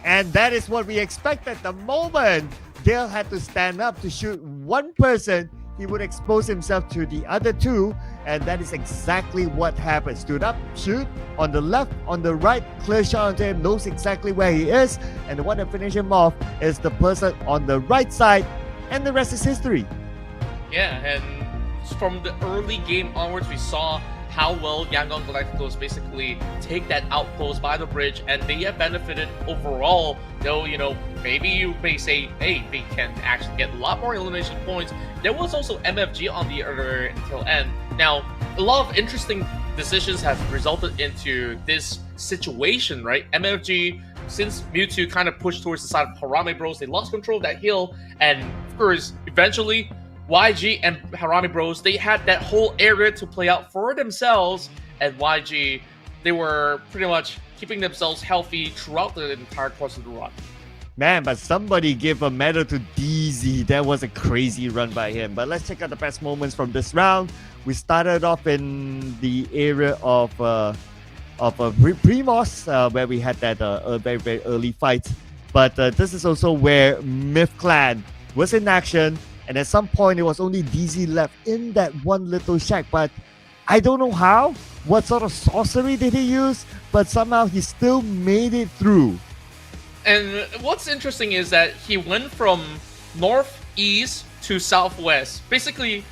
[SPEAKER 2] And that is what we expected the moment Dale had to stand up to shoot one person. he would expose himself to the other two, and that is exactly what happened. Stood up, shoot, on the left, on the right, clear shot onto him, knows exactly where he is, and the one that finished him off is the person on the right side, and the rest is history.
[SPEAKER 3] Yeah, and from the early game onwards, we saw how well Yangon Galacticos basically take that outpost by the bridge, and they have benefited overall. Though, maybe you may say, hey, they can actually get a lot more elimination points. There was also MFG on the other tail end. Now, a lot of interesting decisions have resulted into this situation, right? MFG, since Mewtwo kind of pushed towards the side of Harame Bros, they lost control of that hill, and of course, eventually, YG and Harame Bros, they had that whole area to play out for themselves, and YG, they were pretty much keeping themselves healthy throughout the entire course of the run.
[SPEAKER 2] Man, but somebody give a medal to DZ. That was a crazy run by him. But let's check out the best moments from this round. We started off in the area of Primos, where we had that very, very early fight. But this is also where Myth Clan was in action. And at some point, it was only DZ left in that one little shack. But I don't know how, what sort of sorcery did he use, but somehow he still made it through.
[SPEAKER 3] And what's interesting is that he went from northeast to southwest, basically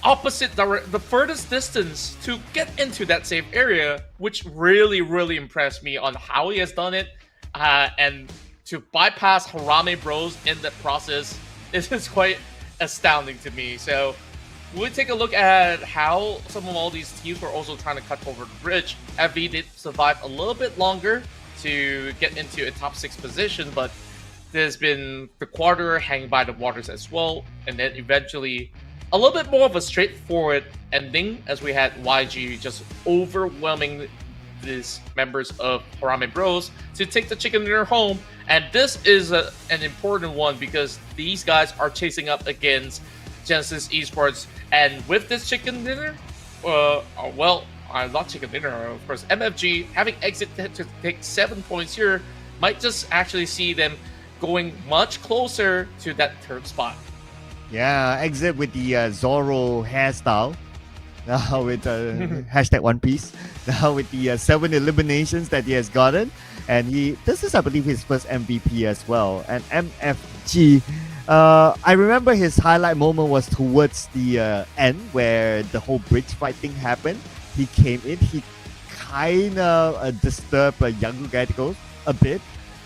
[SPEAKER 3] opposite the furthest distance to get into that safe area, which really, really impressed me on how he has done it. And to bypass Harame Bros in the process, it is quite astounding to me. So we'll take a look at how some of all these teams were also trying to cut over the bridge. FV did survive a little bit longer to get into a top 6 position, but there's been the quarter hanging by the waters as well, and then eventually a little bit more of a straightforward ending as we had YG just overwhelming these members of Harame Bros to take the chicken dinner home. And this is an important one because these guys are chasing up against Genesis Esports, and with this chicken dinner, not chicken dinner, of course, MFG having exited to take 7 points here might just actually see them going much closer to that third spot.
[SPEAKER 2] Yeah, exit with the Zoro hairstyle. Now with hashtag One Piece. Now with the 7 eliminations that he has gotten. And this is, I believe, his first MVP as well. And MFG, I remember his highlight moment was towards the end where the whole bridge fight thing happened. He came in, he kind of disturbed Yangon Galacticos a bit,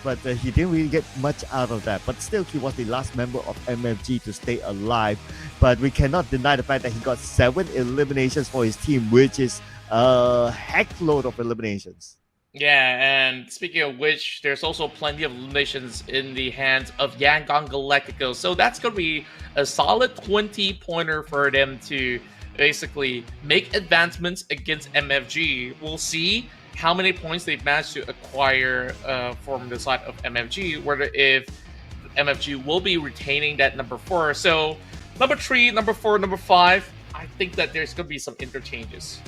[SPEAKER 2] but he didn't really get much out of that. But still, he was the last member of MFG to stay alive. But we cannot deny the fact that he got 7 eliminations for his team, which is a heckload of eliminations.
[SPEAKER 3] Yeah, and speaking of which, there's also plenty of eliminations in the hands of Yangon Galacticos. So that's going to be a solid 20-pointer for them to basically make advancements against MFG. We'll see how many points they've managed to acquire from the side of MFG, whether if MFG will be retaining that number 4. So number 3, number 4, number 5, I think that there's going to be some interchanges.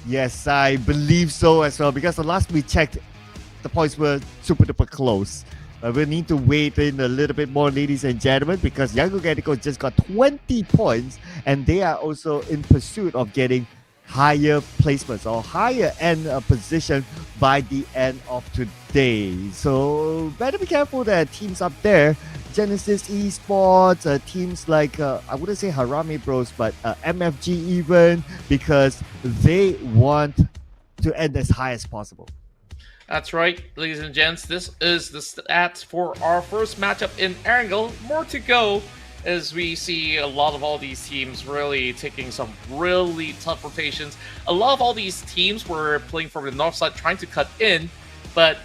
[SPEAKER 2] Yes, I believe so as well, because the last we checked, the points were super duper close. We'll need to wait in a little bit more, ladies and gentlemen, because Yangon Galacticos just got 20 points, and they are also in pursuit of getting higher placements or higher end position by the end of today. So better be careful that teams up there, Genesis Esports, teams like, I wouldn't say Harame Bros, but MFG even, because they want to end as high as possible.
[SPEAKER 3] That's right, ladies and gents. This is the stats for our first matchup in Erangel. More to go as we see a lot of all these teams really taking some really tough rotations. A lot of all these teams were playing from the north side trying to cut in, but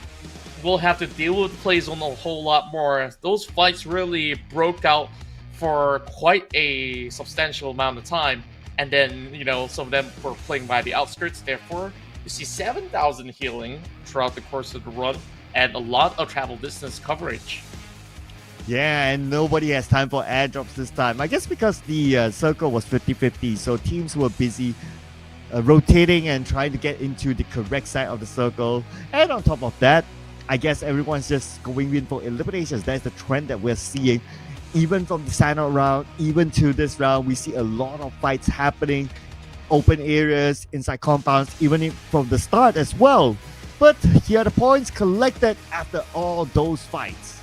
[SPEAKER 3] we'll have to deal with the play zone a whole lot more. Those fights really broke out for quite a substantial amount of time. And then, some of them were playing by the outskirts. Therefore, you see 7,000 healing throughout the course of the run and a lot of travel distance coverage.
[SPEAKER 2] Yeah, and nobody has time for airdrops this time. I guess because the circle was 50-50, so teams were busy rotating and trying to get into the correct side of the circle. And on top of that, I guess everyone's just going in for eliminations. That's the trend that we're seeing even from the Sanhok round, even to this round, we see a lot of fights happening, open areas, inside compounds, even from the start as well. But here are the points collected after all those fights.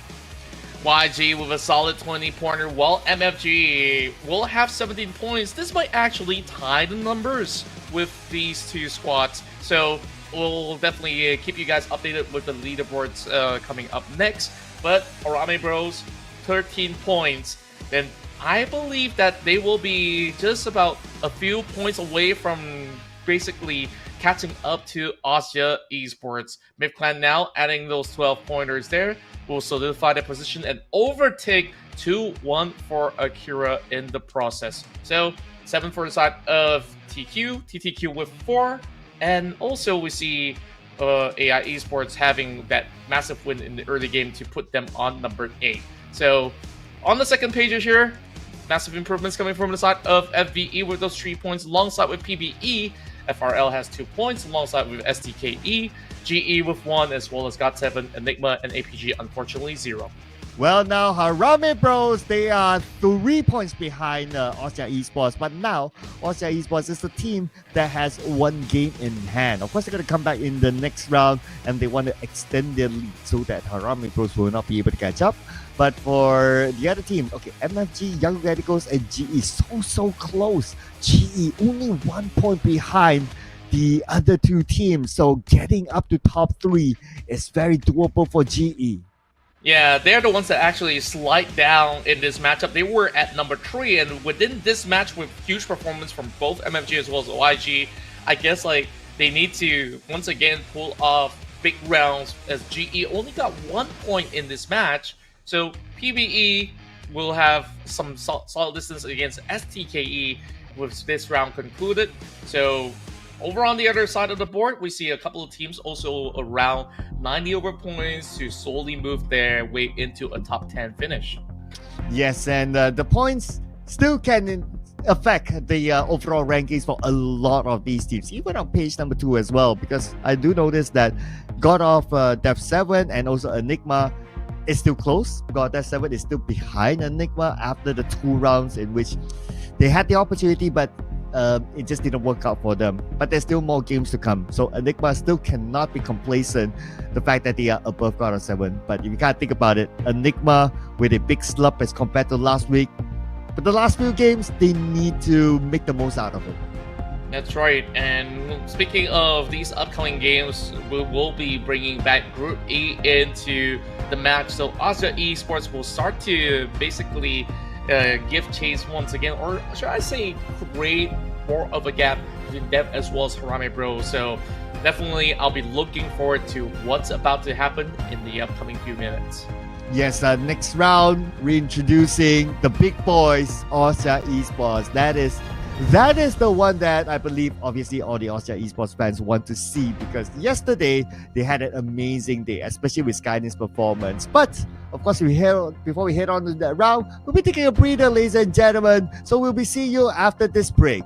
[SPEAKER 3] YG with a solid 20-pointer, while MFG will have 17 points. This might actually tie the numbers with these two squads. So we'll definitely keep you guys updated with the leaderboards coming up next. But Arame Bros, 13 points. Then I believe that they will be just about a few points away from basically catching up to Austria Esports. MidClan now adding those 12 pointers there will solidify their position and overtake 2-1 for Akira in the process. So 7 for the side of TTQ with 4, and also we see AI Esports having that massive win in the early game to put them on number 8. So on the second page here, massive improvements coming from the side of FVE with those 3 points alongside with PBE. FRL has 2 points alongside with STKE, GE with 1, as well as GOT7, Enigma, and APG unfortunately 0.
[SPEAKER 2] Well, now Harame Bros, they are 3 points behind Austria Esports, but now Austria Esports is the team that has 1 game in hand. Of course, they're going to come back in the next round and they want to extend their lead so that Harame Bros will not be able to catch up. But for the other team, okay, MFG, Young Radicals, and GE so close. GE only 1 point behind the other 2 teams, so getting up to top 3 is very doable for GE.
[SPEAKER 3] Yeah, they're the ones that actually slide down in this matchup. They were at number 3, and within this match with huge performance from both MFG as well as YG, I guess like they need to once again pull off big rounds, as GE only got 1 point in this match. So PBE will have some solid distance against STKE with this round concluded. So over on the other side of the board, we see a couple of teams also around 90 over points to slowly move their way into a top 10 finish.
[SPEAKER 2] Yes, and the points still can affect the overall rankings for a lot of these teams, even on page number 2 as well, because I do notice that God of Death 7 and also Enigma is still close. God Death 7 is still behind Enigma after the 2 rounds in which they had the opportunity, but it just didn't work out for them. But there's still more games to come, so Enigma still cannot be complacent the fact that they are above God of 7. But if you can't think about it, Enigma with a big slump as compared to last week, but the last few games they need to make the most out of it.
[SPEAKER 3] That's right. And speaking of these upcoming games, we will be bringing back Group E into the match. So Austria Esports will start to basically give chase once again, or should I say create more of a gap between them as well as Harame Bros. So definitely I'll be looking forward to what's about to happen in the upcoming few minutes.
[SPEAKER 2] Yes, next round, reintroducing the big boys, Austria Esports. That is the one that I believe, obviously, all the Austria Esports fans want to see, because yesterday they had an amazing day, especially with Skynet's performance. But, of course, before we head on to that round, we'll be taking a breather, ladies and gentlemen. So we'll be seeing you after this break.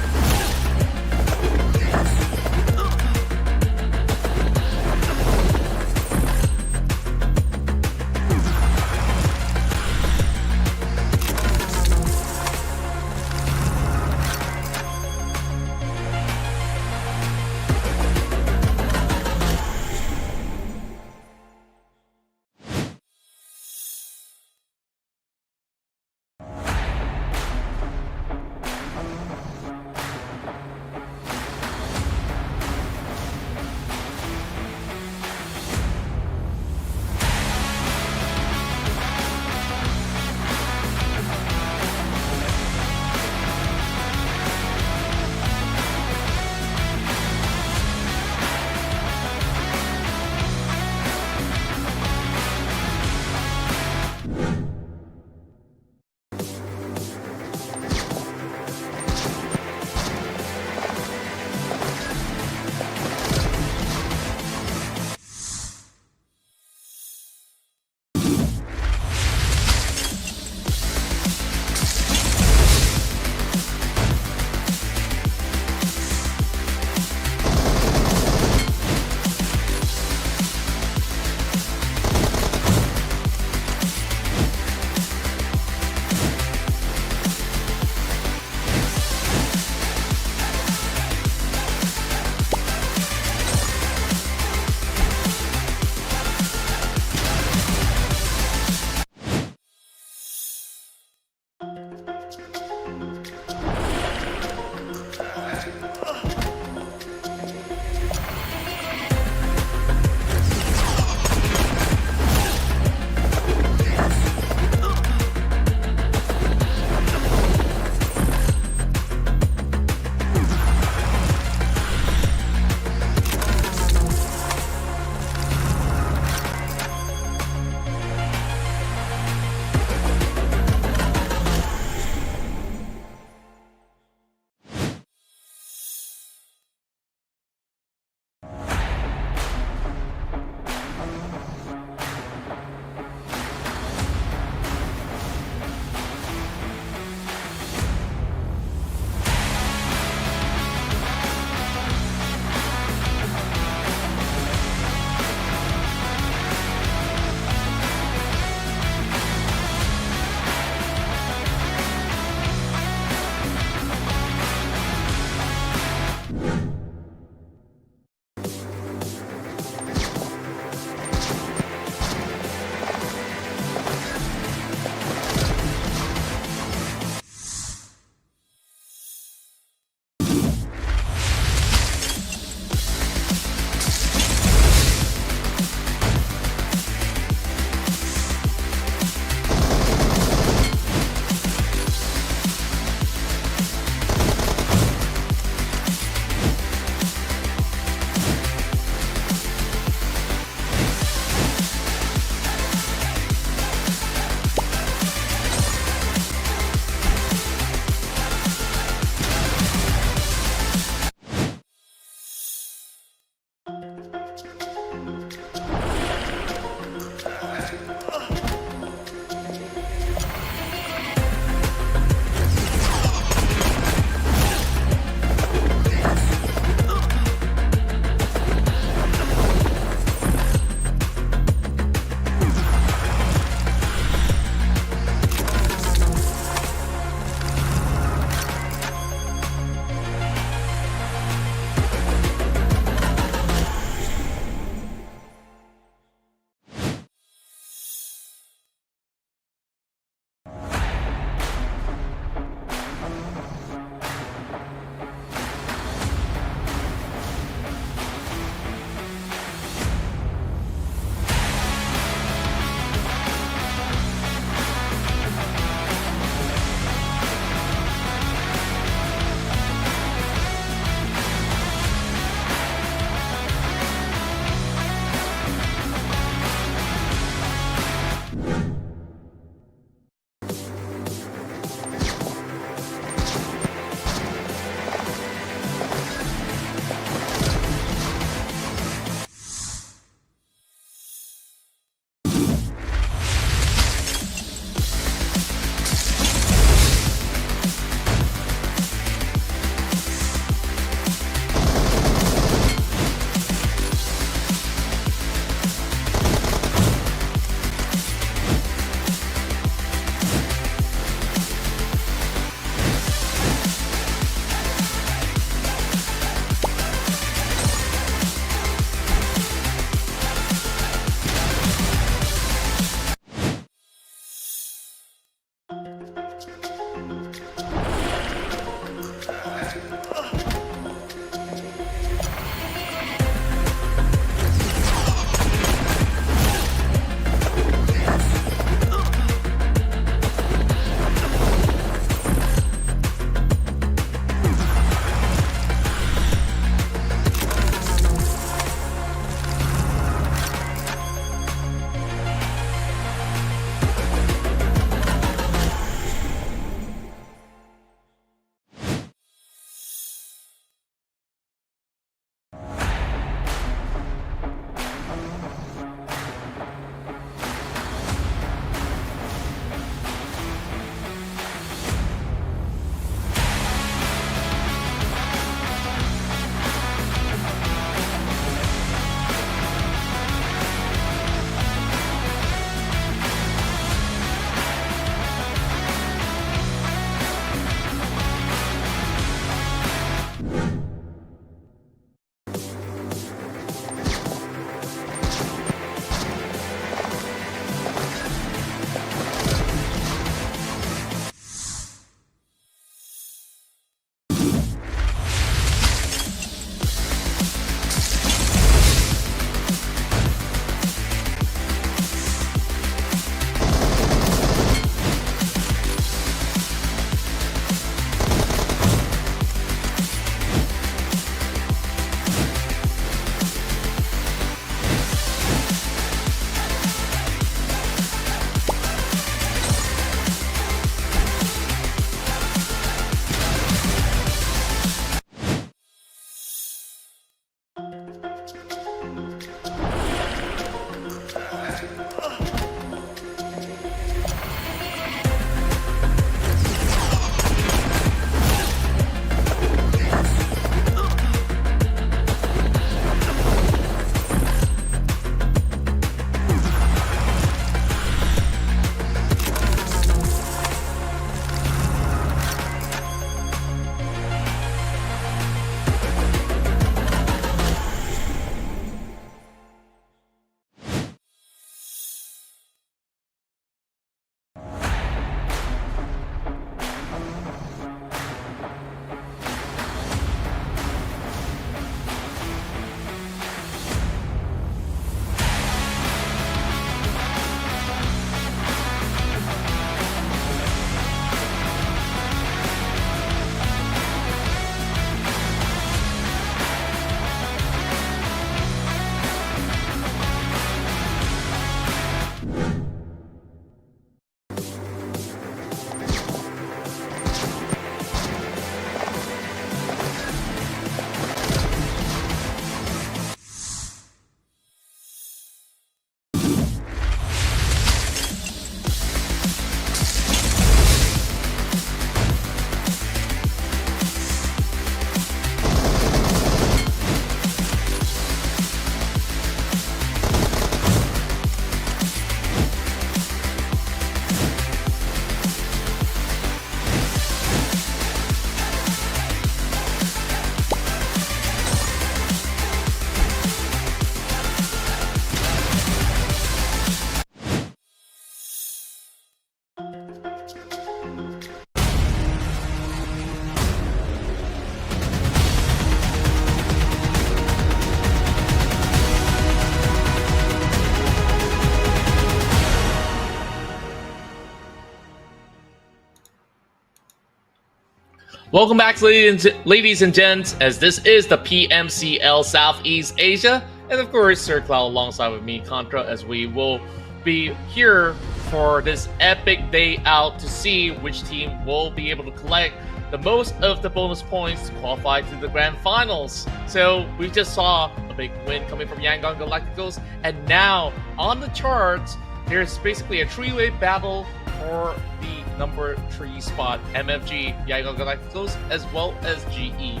[SPEAKER 3] Welcome back, ladies and gents, as this is the PMCL Southeast Asia, and of course, Sir Cloud alongside with me, Contra, as we will be here for this epic day out to see which team will be able to collect the most of the bonus points to qualify to the grand finals. So we just saw a big win coming from Yangon Galacticos, and now on the charts, there's basically a three-way battle for the number 3 spot, MFG, Yangon Galacticos, as well as GE.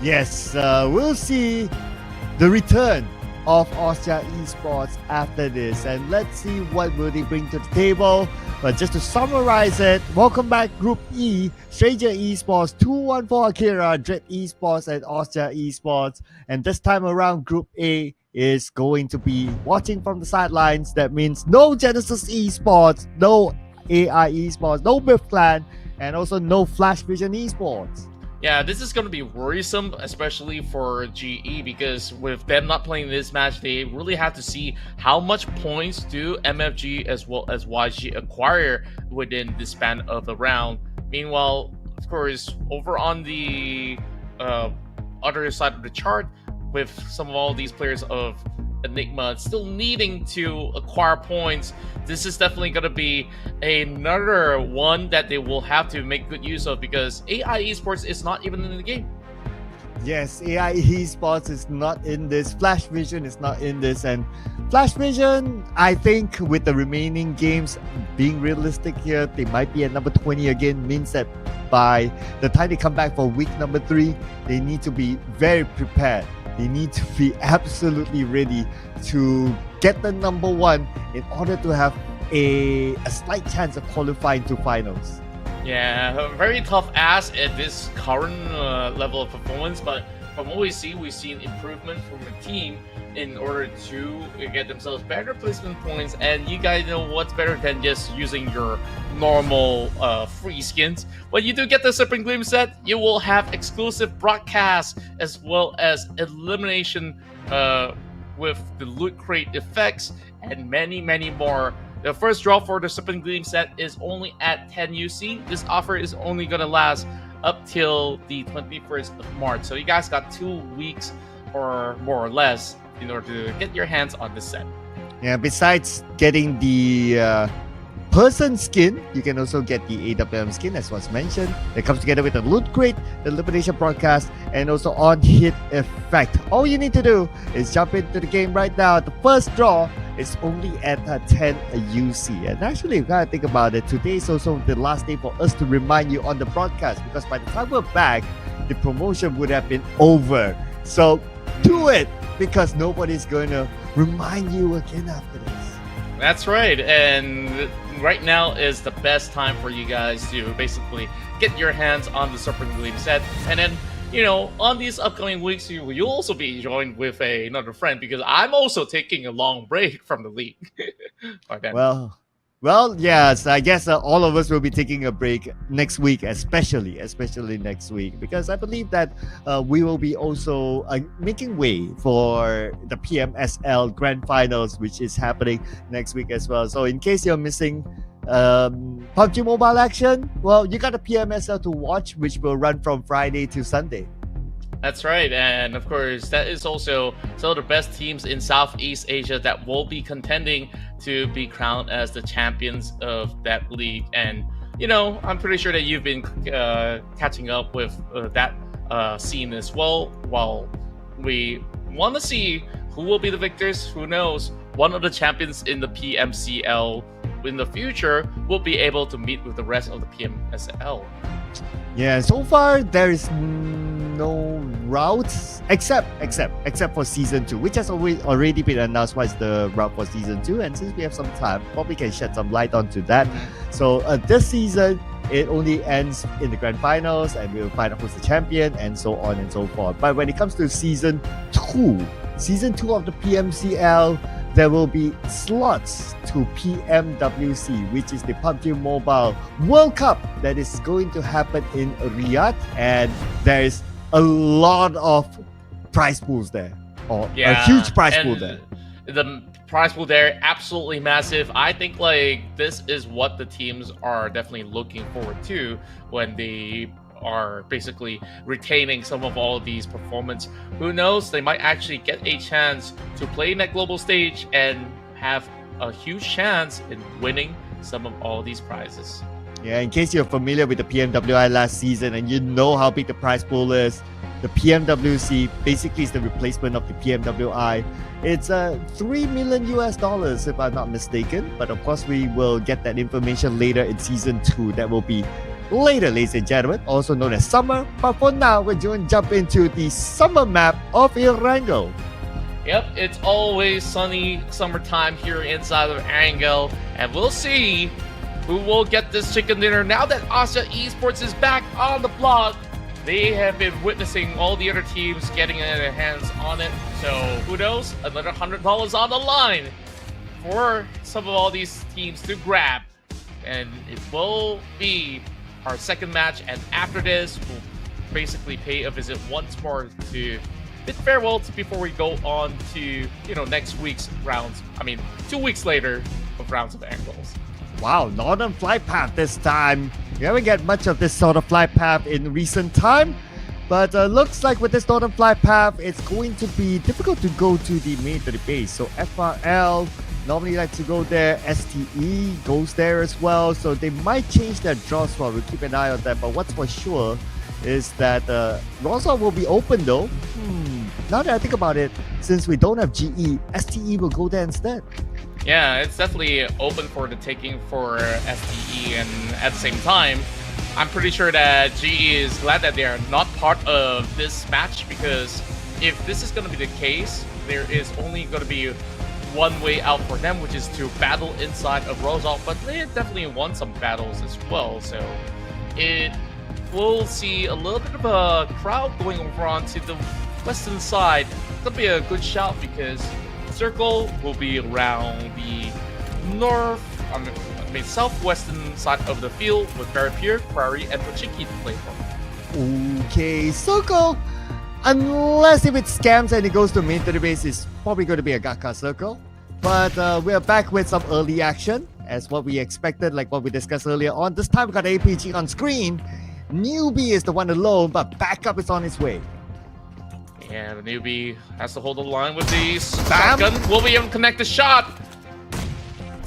[SPEAKER 2] Yes, we'll see the return of Austria Esports after this, and let's see what will they bring to the table. But just to summarize it, welcome back Group E, Stranger Esports, 214 Akira, Dread Esports, and Austria Esports. And this time around, Group A is going to be watching from the sidelines. That means no Genesis Esports, no AI Esports, no Biff Clan, and also no Flash Vision Esports.
[SPEAKER 3] Yeah, this is going to be worrisome, especially for GE, because with them not playing this match, they really have to see how much points do MFG as well as YG acquire within the span of the round. Meanwhile, of course, over on the other side of the chart, with some of all these players of Enigma still needing to acquire points, this is definitely going to be another one that they will have to make good use of, because AI Esports is not even in the game.
[SPEAKER 2] Yes, AI Esports is not in this. Flash Vision is not in this. And Flash Vision, I think with the remaining games, being realistic here, they might be at number 20 again. Means that by the time they come back for week number 3, they need to be very prepared. They need to be absolutely ready to get the number 1 in order to have a slight chance of qualifying to finals.
[SPEAKER 3] Yeah, a very tough ask at this current level of performance, but from what we see, we've seen improvement from the team in order to get themselves better placement points. And you guys know what's better than just using your normal free skins. When you do get the Supreme Gleam set, you will have exclusive broadcasts as well as elimination with the loot crate effects and many, many more. The first draw for the Supreme Gleam set is only at 10 UC. This offer is only going to last up till the 21st of March. So you guys got 2 weeks or more or less in order to get your hands on this set.
[SPEAKER 2] Yeah, besides getting the person skin, you can also get the AWM skin, as was mentioned. That comes together with the loot crate, the elimination broadcast, and also on-hit effect. All you need to do is jump into the game right now. The first draw is only at 10 UC. And actually, you gotta think about it, today is also the last day for us to remind you on the broadcast, because by the time we're back, the promotion would have been over. So do it, because nobody's going to remind you again after this.
[SPEAKER 3] That's right, and right now is the best time for you guys to basically get your hands on the Supreme Gleam set, and then, you know, on these upcoming weeks, you'll also be joined with another friend, because I'm also taking a long break from the league. By then.
[SPEAKER 2] Well, yes, I guess all of us will be taking a break next week, especially next week, because I believe that we will be also making way for the PMSL Grand Finals, which is happening next week as well. So in case you're missing PUBG Mobile action, well, you got the PMSL to watch, which will run from Friday to Sunday.
[SPEAKER 3] That's right, and of course, that is also some of the best teams in Southeast Asia that will be contending to be crowned as the champions of that league. And, you know, I'm pretty sure that you've been catching up with that scene as well. While we want to see who will be the victors, who knows, one of the champions in the PMCL in the future will be able to meet with the rest of the PMSL.
[SPEAKER 2] Yeah, so far there is no routes except for season 2, which has already been announced what's the route for season 2, and since we have some time, probably can shed some light onto that. So this season it only ends in the grand finals, and we'll find out who's the champion and so on and so forth. But when it comes to season 2 of the PMCL, there will be slots to PMWC, which is the PUBG Mobile World Cup that is going to happen in Riyadh, and there is a lot of prize pools there, or a huge prize pool there.
[SPEAKER 3] The prize pool there, absolutely massive. I think like this is what the teams are definitely looking forward to when they are basically retaining some of all these performance. Who knows? They might actually get a chance to play in that global stage and have a huge chance in winning some of all these prizes.
[SPEAKER 2] Yeah, in case you're familiar with the PMWI last season and you know how big the prize pool is, the PMWC basically is the replacement of the PMWI. It's $3 million US if I'm not mistaken. But of course, we will get that information later in season 2. That will be later, ladies and gentlemen, also known as summer. But for now, we're going to jump into the summer map of Erangel.
[SPEAKER 3] Yep, it's always sunny summertime here inside of Erangel, and we'll see who will get this chicken dinner now that Asia Esports is back on the block. They have been witnessing all the other teams getting their hands on it, so who knows? Another $100 on the line for some of all these teams to grab, and it will be our second match. And after this, we'll basically pay a visit once more to bid farewell before we go on to next week's rounds. 2 weeks later of rounds of angles.
[SPEAKER 2] Wow, Northern Flight Path this time. We haven't get much of this sort of flight path in recent time. But looks like with this Northern Flight Path, it's going to be difficult to go to the military base. So FRL normally like to go there. STE goes there as well. So they might change their draws as well. We'll keep an eye on that. But what's for sure is that Roswell will be open though. Now that I think about it, since we don't have GE, STE will go there instead.
[SPEAKER 3] Yeah, it's definitely open for the taking for STE, and at the same time, I'm pretty sure that GE is glad that they are not part of this match, because if this is going to be the case, there is only going to be one way out for them, which is to battle inside of Rosal, but they definitely won some battles as well, so it will see a little bit of a crowd going over onto the western side. That'll be a good shout, because Circle will be around the southwestern side of the field with Barrapier, Quarry, and Pachiki to play for.
[SPEAKER 2] Okay, Circle, unless if it scams and it goes to military base, it's probably going to be a Gaka Circle. But we are back with some early action, as what we expected, like what we discussed earlier on. This time we got APG on screen. Newbie is the one alone, but backup is on its way.
[SPEAKER 3] Yeah, the newbie has to hold the line with the shotgun. Will be able to connect the shot.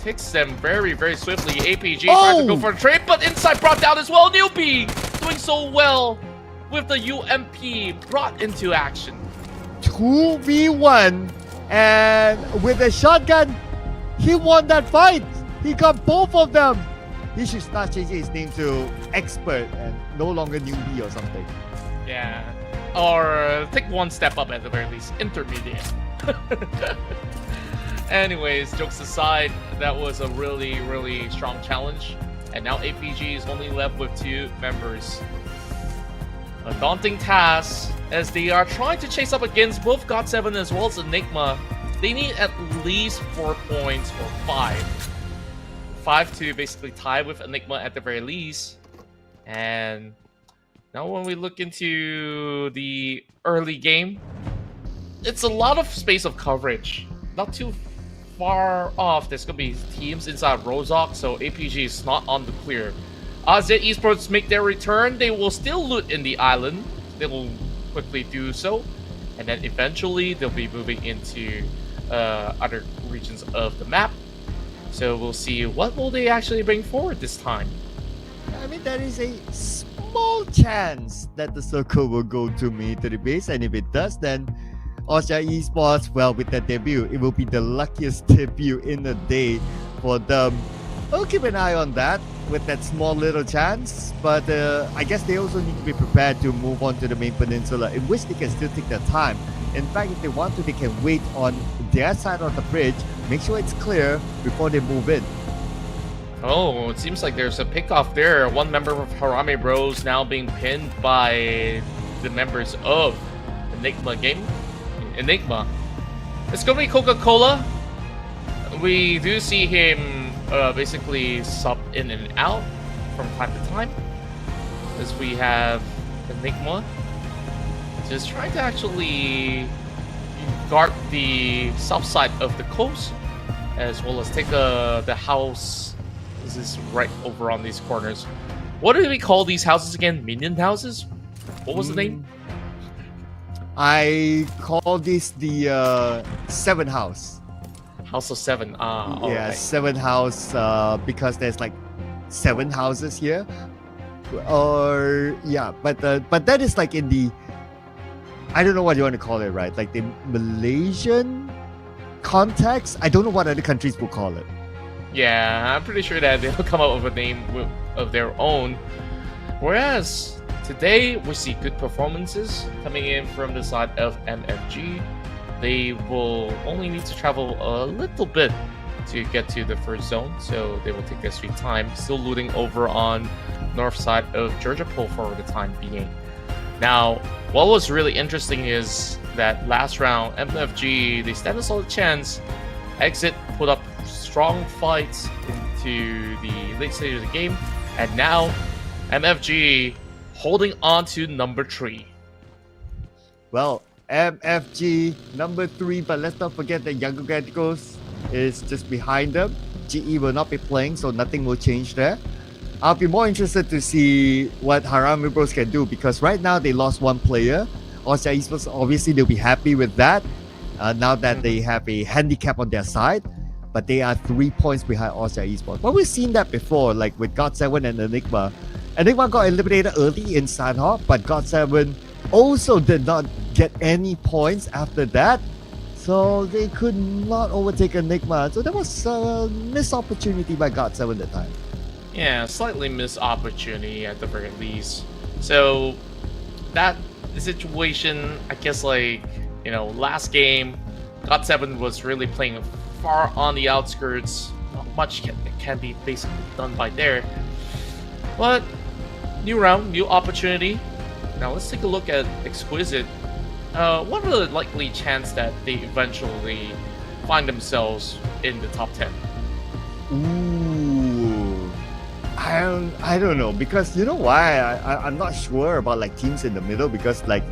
[SPEAKER 3] Takes them very, very swiftly. APG tries to go for a trade, but inside brought down as well. Newbie doing so well with the UMP brought into action.
[SPEAKER 2] 2v1, and with a shotgun, he won that fight. He got both of them. He should start changing his name to Expert and no longer Newbie or something.
[SPEAKER 3] Yeah. Or take one step up at the very least, intermediate. Anyways, jokes aside, that was a really, really strong challenge. And now APG is only left with 2 members. A daunting task, as they are trying to chase up against both God7 as well as Enigma. They need at least 4 points or 5. 5 to basically tie with Enigma at the very least. And now when we look into the early game, it's a lot of space of coverage. Not too far off. There's going to be teams inside Rozok, so APG is not on the clear. As Esports make their return, they will still loot in the island. They will quickly do so. And then eventually they'll be moving into other regions of the map. So we'll see what will they actually bring forward this time.
[SPEAKER 2] There is a small chance that the Circle will go to military base, and if it does, then Asia Esports, well, with their debut, it will be the luckiest debut in the day for them. We'll keep an eye on that with that small little chance, but I guess they also need to be prepared to move on to the main peninsula, in which they can still take their time. In fact, if they want to, they can wait on their side of the bridge, make sure it's clear before they move in.
[SPEAKER 3] Oh, it seems like there's a pick-off there. One member of Harame Bros now being pinned by the members of Enigma game. Enigma. It's going to be Coca-Cola. We do see him basically sub in and out from time to time. As we have Enigma just trying to actually guard the south side of the coast, as well as take the house. This is right over on these corners. What did we call these houses again? Minion houses? What was the name?
[SPEAKER 2] I call this the 7 house.
[SPEAKER 3] House of 7. Ah,
[SPEAKER 2] Yeah,
[SPEAKER 3] alright.
[SPEAKER 2] 7 house because there's like 7 houses here. Or yeah, but that is like in the, I don't know what you want to call it, right? Like the Malaysian context. I don't know what other countries will call it.
[SPEAKER 3] Yeah, I'm pretty sure that they'll come up with a name of their own. Whereas today we see good performances coming in from the side of MFG. They will only need to travel a little bit to get to the first zone, so they will take their sweet time. Still looting over on north side of Georgia Pool for the time being. Now, what was really interesting is that last round, MFG, they stand a solid chance. Exit put up strong fights into the late stage of the game, and now MFG holding on to number 3.
[SPEAKER 2] Well, MFG number 3, but let's not forget that Younger Galacticos is just behind them. GE will not be playing, so nothing will change there. I'll be more interested to see what Harami Bros can do, because right now they lost 1 player. Austria Esports, obviously they'll be happy with that now that they have a handicap on their side, but they are 3 points behind Austria Esports. But we've seen that before, like with God7 and Enigma. Enigma got eliminated early in Sanhok, but God7 also did not get any points after that. So they could not overtake Enigma. So that was a missed opportunity by God7 that time.
[SPEAKER 3] Yeah, slightly missed opportunity at the very least. So that situation, I guess, like, you know, last game, God7 was really playing far on the outskirts. Not much can be basically done by there. But new round, new opportunity. Now let's take a look at Exquisite. What are the likely chance that they eventually find themselves in the top 10?
[SPEAKER 2] Ooh, I don't know, because you know why I'm not sure about like teams in the middle, because like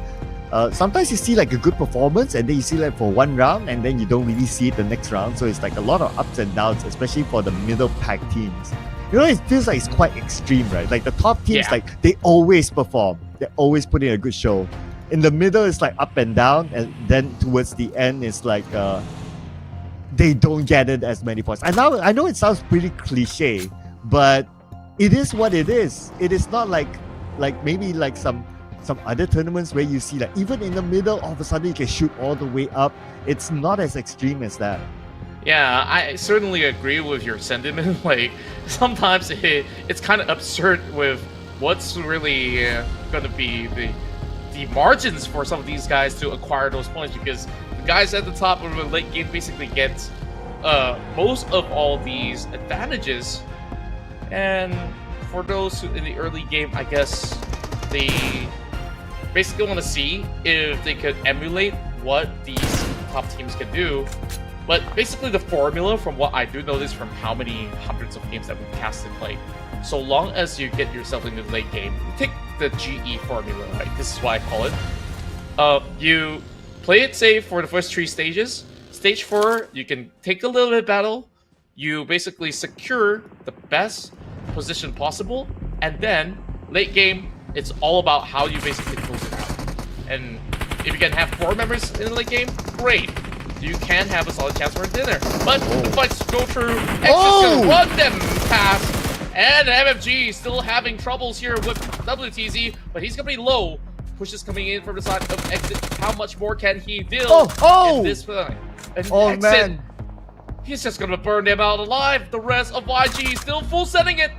[SPEAKER 2] sometimes you see like a good performance and then you see like for 1 round and then you don't really see it the next round, so it's like a lot of ups and downs, especially for the middle pack teams. You know, it feels like it's quite extreme, right? Like the top teams,
[SPEAKER 3] Yeah.
[SPEAKER 2] like they always perform, they always put in a good show. In the middle, it's like up and down, and then towards the end, it's like they don't get it as many points. I know it sounds pretty cliche, but it is what it is. It is not like maybe like some other tournaments where you see like even in the middle, all of a sudden you can shoot all the way up. It's not as extreme as that.
[SPEAKER 3] Yeah, I certainly agree with your sentiment. Like, sometimes it's kind of absurd with what's really going to be the margins for some of these guys to acquire those points, because the guys at the top of the late game basically get most of all these advantages, and for those who in the early game, I guess they basically want to see if they could emulate what these top teams can do. But basically the formula, from what I do notice from how many hundreds of games that we've cast and played, so long as you get yourself into the late game, take the GE formula, right? This is what I call it. You play it safe for the first 3 stages. Stage 4, you can take a little bit of battle. You basically secure the best position possible, and then late game, it's all about how you basically close it out. And if you can have 4 members in the late game, great. You can have a solid chance for a dinner. But the fights go through. X is gonna run them past. And MFG still having troubles here with WTZ, but he's gonna be low. Pushes coming in from the side of Exit. How much more can he deal in this fight? And Exit,
[SPEAKER 2] Man,
[SPEAKER 3] he's just gonna burn them out alive. The rest of YG still full setting it.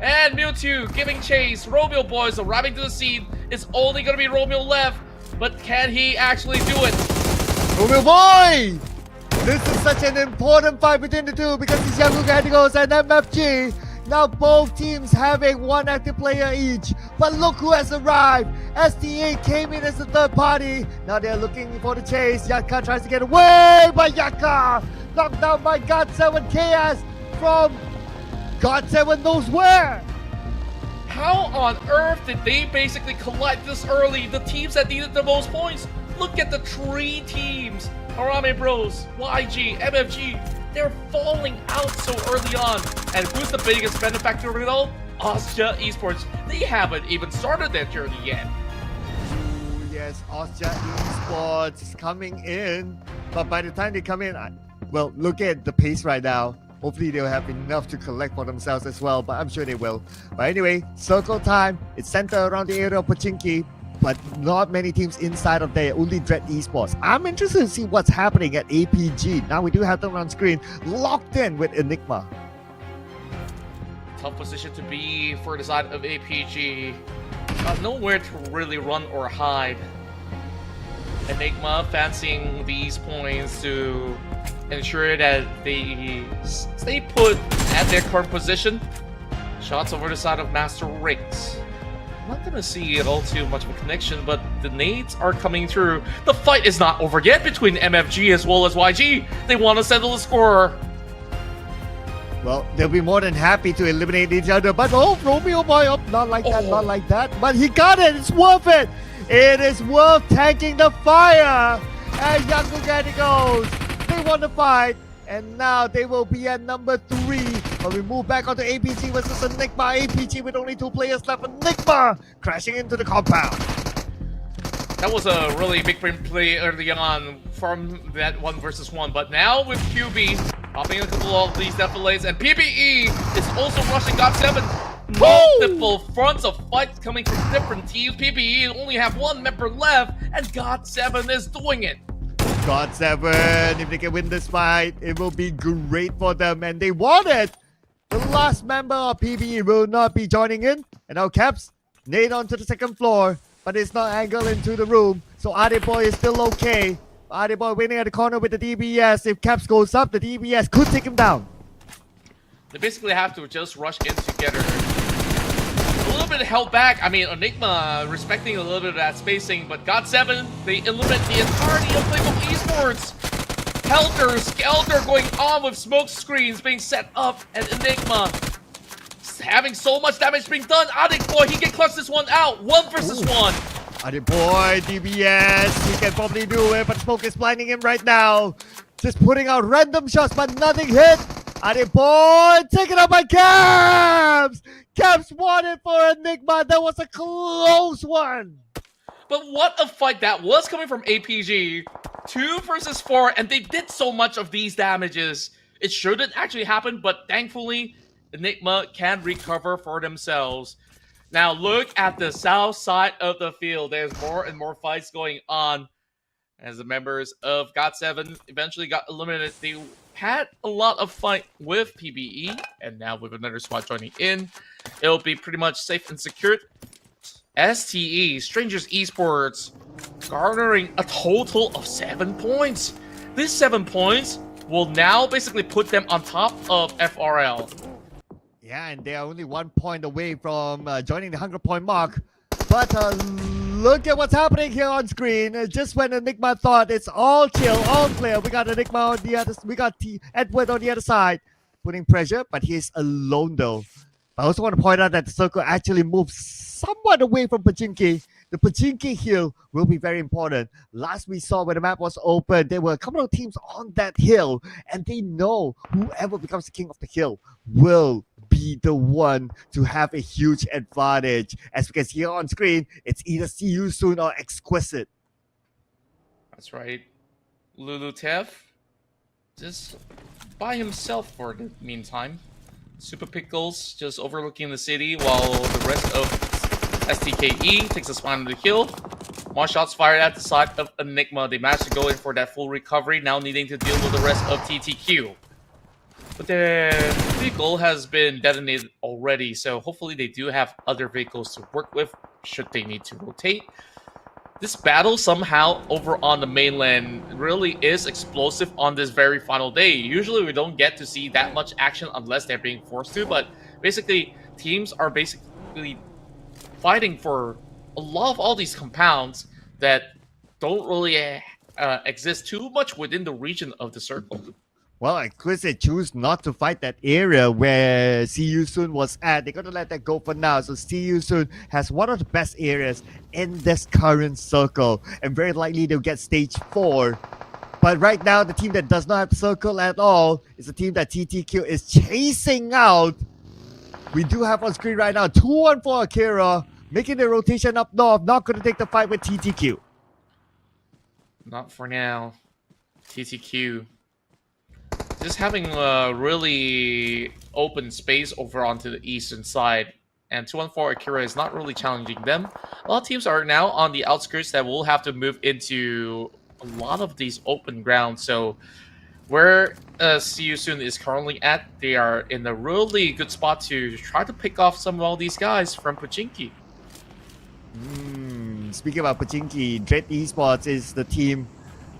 [SPEAKER 3] And Mewtwo giving chase. Romeo boys arriving to the scene. It's only gonna be Romeo left, but can he actually do it?
[SPEAKER 2] Romeo boy! This is such an important fight between the two, because it's Younger Galacticos and MFG. Now both teams having 1 active player each. But look who has arrived. STA came in as the 3rd party. Now they're looking for the chase. Yaka tries to get away by Yaka. Knocked down by God7 Chaos from God7 knows where.
[SPEAKER 3] How on earth did they basically collide this early? The teams that needed the most points. Look at the 3 teams. Harame Bros, YG, MFG. They're falling out so early on. And who's the biggest benefactor of it all? Austria Esports, they haven't even started their journey yet.
[SPEAKER 2] Ooh, yes, Austria Esports is coming in. But by the time they come in, well, look at the pace right now. Hopefully they'll have enough to collect for themselves as well, but I'm sure they will. But anyway, circle time. It's centered around the area of Pochinki, but not many teams inside of there, only Dread Esports. I'm interested to see what's happening at APG. Now we do have them on screen, locked in with Enigma.
[SPEAKER 3] Tough position to be for the side of APG. Nowhere to really run or hide. Enigma fancying these points to ensure that they stay put at their current position. Shots over the side of Master Riggs. Not gonna see it all too much of a connection, but the nades are coming through. The fight is not over yet between MFG as well as YG. They want to settle the score.
[SPEAKER 2] Well, they'll be more than happy to eliminate each other, but oh, Romeo boy, oh, not like that, not like that. But he got it, it's worth it. It is worth tanking the fire. As Young Bugatti goes, they won the fight, and now they will be at number 3. But we move back onto APG versus Enigma. APG with only 2 players left. Enigma crashing into the compound.
[SPEAKER 3] That was a really big play early on from that 1 versus 1, but now with QB popping a couple of these defilades, and PBE is also rushing GOT7. Multiple fronts of fights coming from different teams. PBE only have 1 member left, and GOT7 is doing it.
[SPEAKER 2] GOT7, if they can win this fight, it will be great for them, and they want it. The last member of PBE will not be joining in, and now Caps nade onto the 2nd floor, but it's not angled into the room, so Adeboy is still okay. Adeboy waiting at the corner with the DBS. If Caps goes up, the DBS could take him down.
[SPEAKER 3] They basically have to just rush in together. A little bit held back. I mean, Enigma respecting a little bit of that spacing, but GOT7, they eliminate the entirety of Playbook Esports. Helter Skelter going on with smoke screens being set up, and Enigma having so much damage being done. Adeboy, he can clutch this one out. 1 versus 1.
[SPEAKER 2] Adeboy, DBS, he can probably do it, but smoke is blinding him right now. Just putting out random shots, but nothing hit. Adeboy, taken out by Caps. Caps won it for Enigma. That was a close one.
[SPEAKER 3] But what a fight that was coming from APG. 2 versus 4, and they did so much of these damages. It shouldn't actually happen, but thankfully, Enigma can recover for themselves. Now look at the south side of the field. There's more and more fights going on as the members of GOT7 eventually got eliminated. They had a lot of fight with PBE, and now with another squad joining in, it'll be pretty much safe and secured. STE, Strangers Esports, garnering a total of 7 points. These 7 points will now basically put them on top of FRL.
[SPEAKER 2] Yeah, and they are only 1 point away from joining the 100-point mark. But look at what's happening here on screen. Just when Enigma thought it's all chill, all clear, we got Enigma on the other. We got Edward on the other side, putting pressure. But he's alone though. I also want to point out that the circle actually moves somewhat away from Pochinki. The Pochinki hill will be very important. Last we saw when the map was open, there were a couple of teams on that hill, and they know whoever becomes the king of the hill will be the one to have a huge advantage. As we can see here on screen, it's either See You Soon or Exquisite.
[SPEAKER 3] That's right. Lulu Tev just by himself for the meantime. Super Pickles just overlooking the city while the rest of STKE takes a spot on the hill. More shots fired at the side of Enigma. They managed to go in for that full recovery, now needing to deal with the rest of TTQ. But their vehicle has been detonated already, so hopefully they do have other vehicles to work with should they need to rotate. This battle somehow over on the mainland really is explosive on this very final day. Usually we don't get to see that much action unless they're being forced to, but basically teams are basically fighting for a lot of all these compounds that don't really exist too much within the region of the circle.
[SPEAKER 2] Well, Exquisite choose not to fight that area where See You Soon was at. They're going to let that go for now. So See You Soon has one of the best areas in this current circle. And very likely they'll get stage 4. But right now, the team that does not have circle at all is the team that TTQ is chasing out. We do have on screen right now 2-1 for Akira, making the rotation up north, not going to take the fight with TTQ.
[SPEAKER 3] Not for now. TTQ. Just having a really open space over onto the eastern side. And 2-1-4 Akira is not really challenging them. A lot of teams are now on the outskirts that will have to move into a lot of these open grounds. So where See You Soon is currently at, they are in a really good spot to try to pick off some of all these guys from Pachinki.
[SPEAKER 2] Speaking about Pachinki, Dread Esports is the team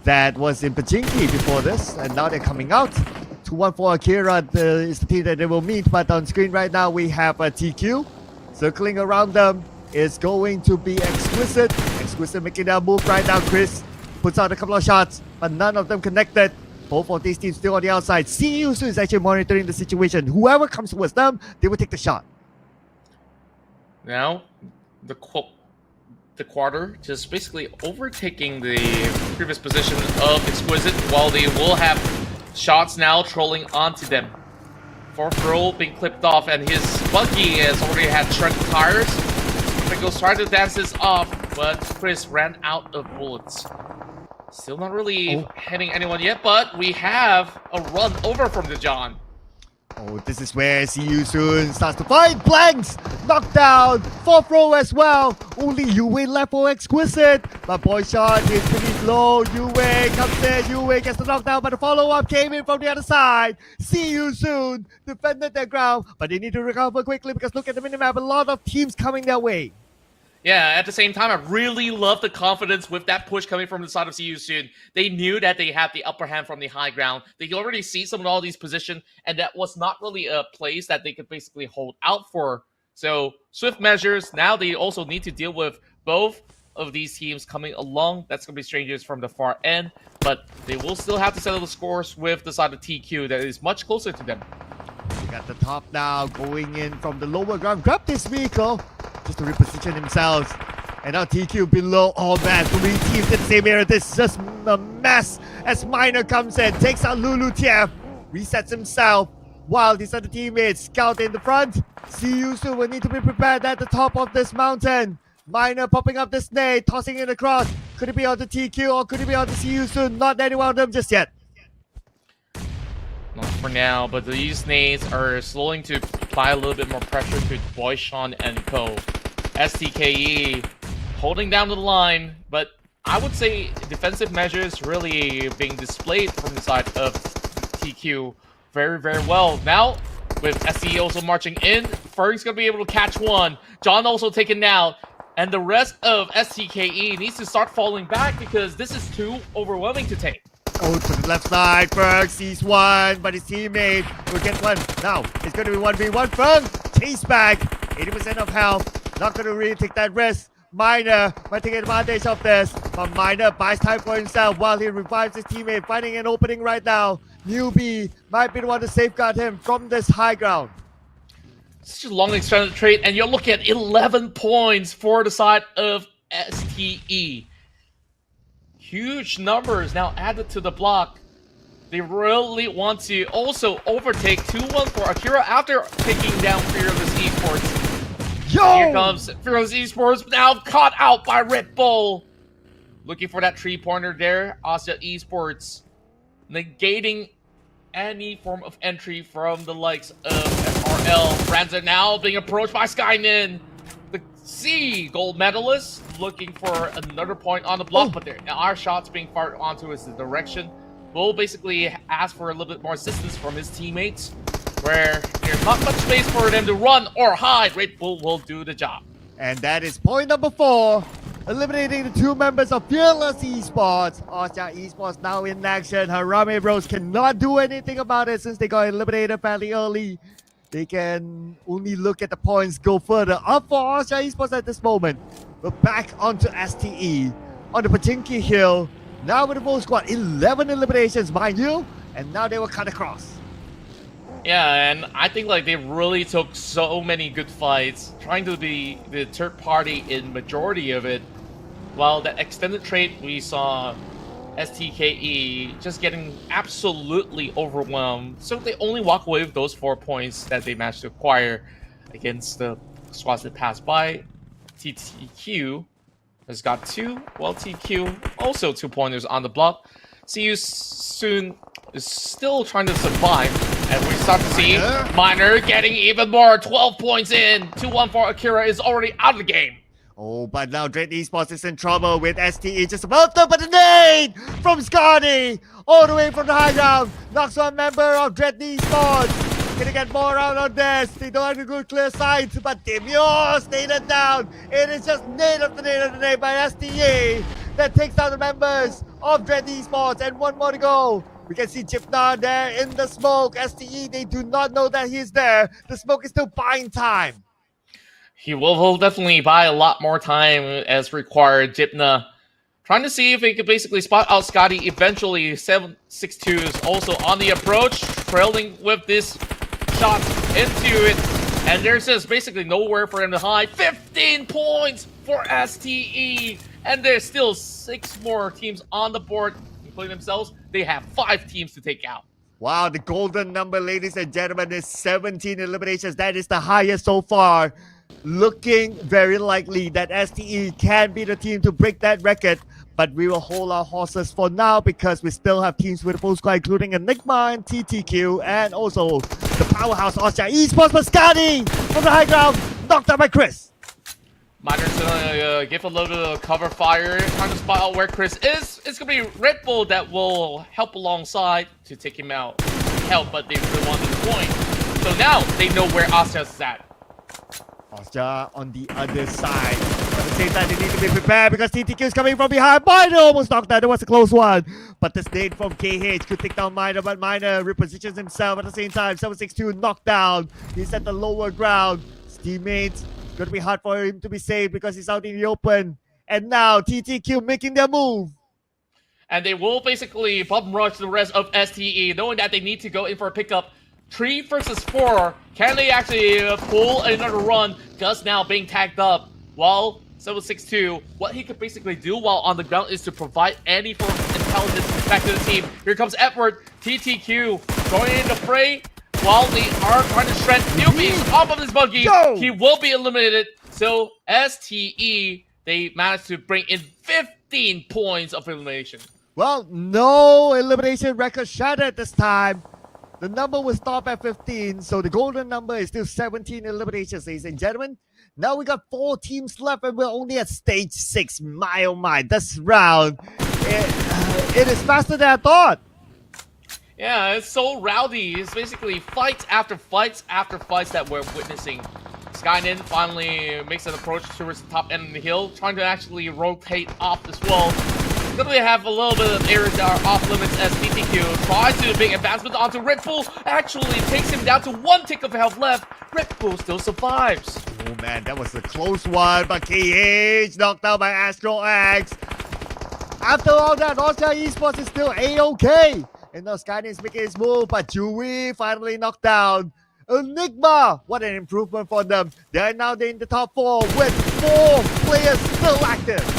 [SPEAKER 2] that was in Pachinki before this, and now they're coming out. 2-1 for Akira is the team that they will meet, but on screen right now we have a TQ. Circling around them is going to be Exquisite. Exquisite making their move right now. Chris puts out a couple of shots, but none of them connected. Both of these teams still on the outside. See You Soon is actually monitoring the situation. Whoever comes towards them, they will take the shot.
[SPEAKER 3] Now, the quarter just basically overtaking the previous position of Exquisite, while they will have shots now trolling onto them. Fourth roll being clipped off, and his buggy has already had shredded tires. Pickles tried to dance this off, but Chris ran out of bullets. Still not really hitting anyone yet, but we have a run over from the John.
[SPEAKER 2] Oh, this is where See You Soon starts to fight. Blanks! Knocked down. Fourth row as well. Only Yue left for Exquisite. But Boy Shot is pretty low. Yue comes in. Yue gets the knockdown, but the follow-up came in from the other side. See You Soon defended their ground, but they need to recover quickly because look at the minimap. A lot of teams coming their way.
[SPEAKER 3] Yeah, at the same time, I really love the confidence with that push coming from the side of See You Soon. They knew that they had the upper hand from the high ground. They could already see some of all these positions, and that was not really a place that they could basically hold out for. So, swift measures. Now they also need to deal with both of these teams coming along. That's going to be strangers from the far end, but they will still have to settle the scores with the side of TQ that is much closer to them.
[SPEAKER 2] They got the top now, going in from the lower ground. Grab this vehicle just to reposition themselves. And now TQ below. Oh man, 3 teams in the same area. This is just a mess as Minor comes in, takes out Lulu TF, resets himself, while these other teammates scout in the front. See You Soon will need to be prepared at the top of this mountain. Minor popping up the snake, tossing it across. Could it be on the TQ or could it be on the See You Soon? Not any one of them just yet.
[SPEAKER 3] Not for now, but these nades are slowing to apply a little bit more pressure to Boy Sean and Co. STKE holding down the line, but I would say defensive measures really being displayed from the side of TQ very, very well. Now, with SE also marching in, Ferg's going to be able to catch one. John also taken out, and the rest of STKE needs to start falling back because this is too overwhelming to take.
[SPEAKER 2] Oh, to the left side. Ferg sees one, but his teammate will get one. Now, it's going to be 1v1. Ferg, chase back. 80% of health. Not going to really take that risk. Minor might take advantage of this, but Minor buys time for himself while he revives his teammate, finding an opening right now. Newbie might be the one to safeguard him from this high ground.
[SPEAKER 3] Such a long extended trade, and you're looking at 11 points for the side of STE. Huge numbers now added to the block. They really want to also overtake 2-1 for Akira after taking down Fearless Esports.
[SPEAKER 2] Yo!
[SPEAKER 3] Here comes Fearless Esports, now caught out by Red Bull. Looking for that 3-pointer there. Asia Esports negating any form of entry from the likes of SRL. Franza now being approached by Skynin. The C gold medalist looking for another point on the block, but there are shots being fired onto his direction. Bull basically asked for a little bit more assistance from his teammates, where there's not much space for them to run or hide. Red Bull will do the job.
[SPEAKER 2] And that is point number 4. Eliminating the 2 members of Fearless Esports. Asia Esports now in action. Harame Bros cannot do anything about it since they got eliminated fairly early. They can only look at the points go further up for Asia Esports at this moment. But back onto STE on the Pachinki Hill. Now with the full squad, 11 eliminations, mind you. And now they will cut across.
[SPEAKER 3] Yeah, and I think like they really took so many good fights, trying to be the third party in majority of it. While that extended trade, we saw STKE just getting absolutely overwhelmed. So they only walk away with those 4 points that they managed to acquire. against the squads that pass by. TTQ has got 2, while TQ also 2 pointers on the block. See you soon is still trying to survive, and we start to see Miner getting even more. 12 points in. 2-1 for Akira is already out of the game.
[SPEAKER 2] Oh, but now Dread Esports is in trouble with STE just about to, but the nade from Scotty all the way from the high ground knocks one member of Dread Esports. Gonna get more out on this. They don't have a good clear sight, but Timio stayed it down. It is just nade after nade after nade by STE that takes out the members of Dread Esports, and one more to go. We can see Chipna there in the smoke. STE, they do not know that he's there. The smoke is still buying time.
[SPEAKER 3] He will definitely buy a lot more time as required. Jipna trying to see if he could basically spot out Scotty eventually. 762 is also on the approach, trailing with this shot into it. And there's just basically nowhere for him to hide. 15 points for STE. And there's still 6 more teams on the board, including themselves. They have 5 teams to take out.
[SPEAKER 2] Wow, the golden number, ladies and gentlemen, is 17 eliminations. That is the highest so far. Looking very likely that STE can be the team to break that record, but we will hold our horses for now because we still have teams with a full squad, including Enigma and TTQ, and also the powerhouse Austria Esports. But Scotty from the high ground, knocked out by Chris.
[SPEAKER 3] Miner's gonna give a little bit of cover fire, trying to spot out where Chris is. It's gonna be Red Bull that will help alongside to take him out. Help, but they really want the point. So now they know where Astra's at.
[SPEAKER 2] Austria on the other side. But at the same time, they need to be prepared because TTQ is coming from behind. Miner almost knocked out. It was a close one. But the nade from KH could take down Miner, but Miner repositions himself at the same time. 762 knocked down. He's at the lower ground. His teammates, gonna be hard for him to be saved because he's out in the open. And now TTQ making their move.
[SPEAKER 3] And they will basically bum rush the rest of STE, knowing that they need to go in for a pickup. 3 versus 4. Can they actually pull another run? Gus now being tagged up. While 762, what he could basically do while on the ground is to provide any form of intelligence back to the team. Here comes Edward. TTQ going in the fray while they are trying to shred newbies off of this buggy.
[SPEAKER 2] Yo!
[SPEAKER 3] He will be eliminated. So STE, they managed to bring in 15 points of elimination.
[SPEAKER 2] Well, no elimination record shattered this time. The number will stop at 15, so the golden number is still 17 eliminations, ladies and gentlemen. Now we got 4 teams left, and we're only at stage 6. My oh my, this round, it is faster than I thought.
[SPEAKER 3] Yeah, it's so rowdy. It's basically fights after fights after fights that we're witnessing. Skynin finally makes an approach towards the top end of the hill, trying to actually rotate off this wall. Gonna have a little bit of areas that are off limits as TTQ tries to do a big advancement onto Red Bull. Actually takes him down to 1 tick of health left. Red Bull still survives.
[SPEAKER 2] Oh man, that was a close one, but KH knocked out by Astro X. After all that, Austria Esports is still A-OK. And now Skynet is making his move, but Chewy finally knocked down. Enigma, what an improvement for them. They are now in the top 4 with 4 players still active.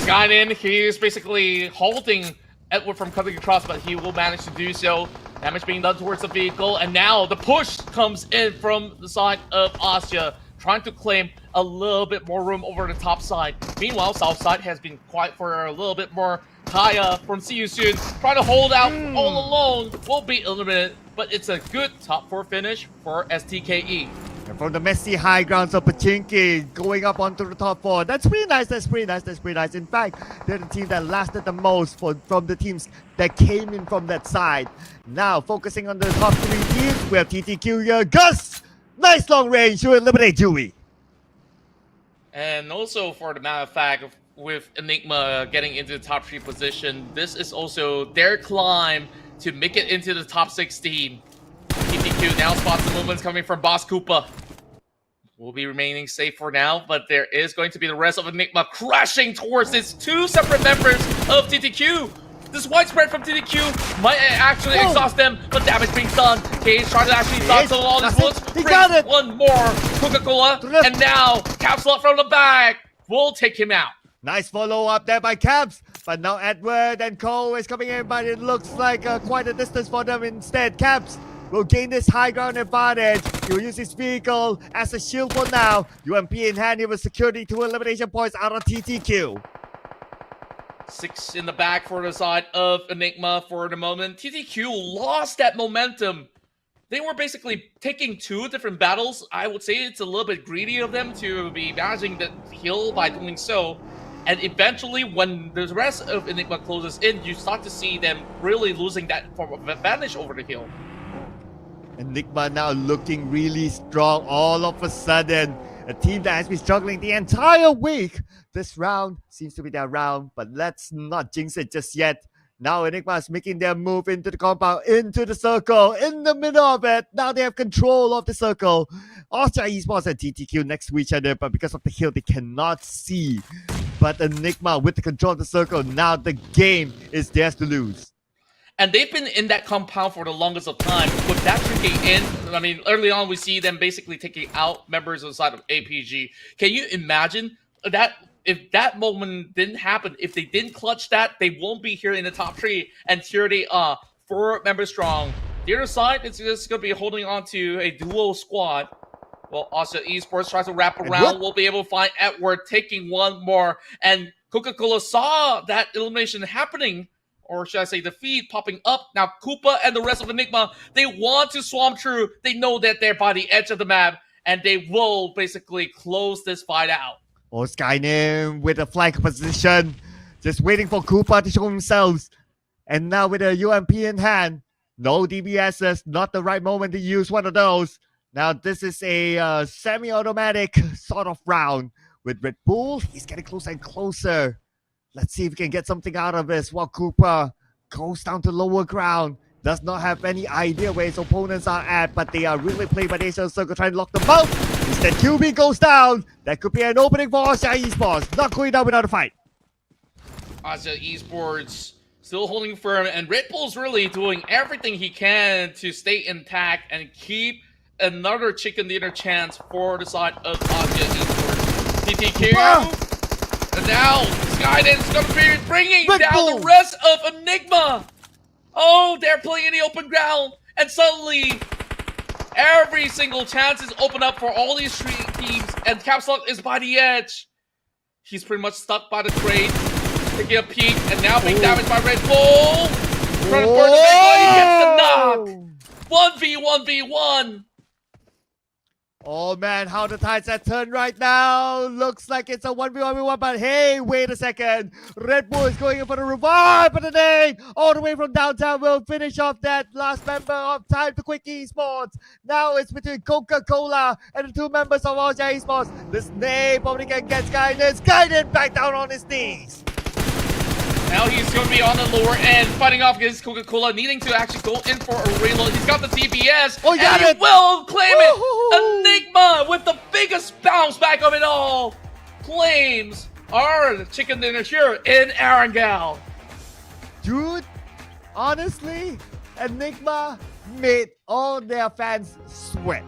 [SPEAKER 3] Skynin, he's basically holding Edward from cutting across, but he will manage to do so. Damage being done towards the vehicle, and now the push comes in from the side of Austria, trying to claim a little bit more room over the top side. Meanwhile, south side has been quiet for a little bit more. Kaya from See You Soon, trying to hold out all alone, will be eliminated, but it's a good top 4 finish for STKE.
[SPEAKER 2] And from the messy high grounds of Pachinki, going up onto the top 4. That's pretty nice, that's pretty nice, that's pretty nice. In fact, they're the team that lasted the most from the teams that came in from that side. Now, focusing on the top 3 teams, we have TTQ here. Gus! Nice long range to eliminate Dewey.
[SPEAKER 3] And also, for the matter of fact, with Enigma getting into the top 3 position, this is also their climb to make it into the top 16. TTQ now spots the movements coming from Boss Koopa. Will be remaining safe for now, but there is going to be the rest of Enigma crashing towards these 2 separate members of TTQ. This widespread from TTQ might actually exhaust them, but damage being done. Cage trying to actually dodge all these bullets. Brings one more Coca-Cola, and now Capsule from the back will take him out.
[SPEAKER 2] Nice follow up there by Caps, but now Edward and Cole is coming in, but it looks like quite a distance for them instead. Caps will gain this high ground advantage. He will use his vehicle as a shield for now. UMP in hand, he will secure the 2 elimination points out of TTQ.
[SPEAKER 3] 6 in the back for the side of Enigma for the moment. TTQ lost that momentum. They were basically taking 2 different battles. I would say it's a little bit greedy of them to be managing the hill by doing so. And eventually, when the rest of Enigma closes in, you start to see them really losing that form of advantage over the hill.
[SPEAKER 2] Enigma now looking really strong all of a sudden. A team that has been struggling the entire week. This round seems to be their round, but let's not jinx it just yet. Now Enigma is making their move into the compound, into the circle, in the middle of it. Now they have control of the circle. Austria Esports and TTQ next to each other, but because of the hill, they cannot see. But Enigma with the control of the circle, now the game is theirs to lose.
[SPEAKER 3] And they've been in that compound for the longest of time. With that trinket in, I mean, early on we see them basically taking out members of the side of APG. Can you imagine that if that moment didn't happen, if they didn't clutch that, they won't be here in the top 3. And here they are, 4 members strong. The other side is just going to be holding on to a duo squad. Well, also Esports tries to wrap around. We'll be able to find Edward taking 1 more. And Coca-Cola saw that elimination happening. Or should I say defeat popping up. Now Koopa and the rest of Enigma, they want to swarm through. They know that they're by the edge of the map. And they will basically close this fight out.
[SPEAKER 2] Oh, Skyrim with a flank position. Just waiting for Koopa to show themselves. And now with a UMP in hand. No DBSs, not the right moment to use one of those. Now this is a semi-automatic sort of round. With Red Bull, he's getting closer and closer. Let's see if we can get something out of this while Koopa goes down to lower ground. Does not have any idea where his opponents are at, but they are really playing by the Asian Circle trying to lock them out. Instead, QB goes down. That could be an opening for Austria Esports. Not going down without a fight.
[SPEAKER 3] Austria Esports still holding firm, and Red Bull's really doing everything he can to stay intact and keep another chicken dinner chance for the side of Austria Esports. TTQ.
[SPEAKER 2] Wow.
[SPEAKER 3] And now Skydance is going to be bringing
[SPEAKER 2] Red
[SPEAKER 3] down
[SPEAKER 2] Bull.
[SPEAKER 3] the rest of Enigma. Oh, they're playing in the open ground. And suddenly, every single chance is open up for all these 3 teams. And Capslock is by the edge. He's pretty much stuck by the crate. Taking a peek. And now being damaged by Red Bull. Trying to burn the vehicle. He gets the knock. 1v1v1.
[SPEAKER 2] Oh man, how the tides have turned right now. Looks like it's a 1v1v1, but hey, wait a second. Red Bull is going in for the revive of the day. All the way from downtown will finish off that last member of Time to Quick Esports. Now it's between Coca-Cola and the 2 members of Austria Esports. This name probably can get Skynet. Skynet back down on his knees.
[SPEAKER 3] Now he's going to be on the lower end, fighting off against Coca-Cola, needing to actually go in for a reload. He's got the DPS,
[SPEAKER 2] Oh,
[SPEAKER 3] and he
[SPEAKER 2] it.
[SPEAKER 3] will claim it.
[SPEAKER 2] Woo-hoo-hoo.
[SPEAKER 3] Enigma with the biggest bounce back of it all. Claims our chicken dinner here in Erangel.
[SPEAKER 2] Dude, honestly, Enigma made all their fans sweat.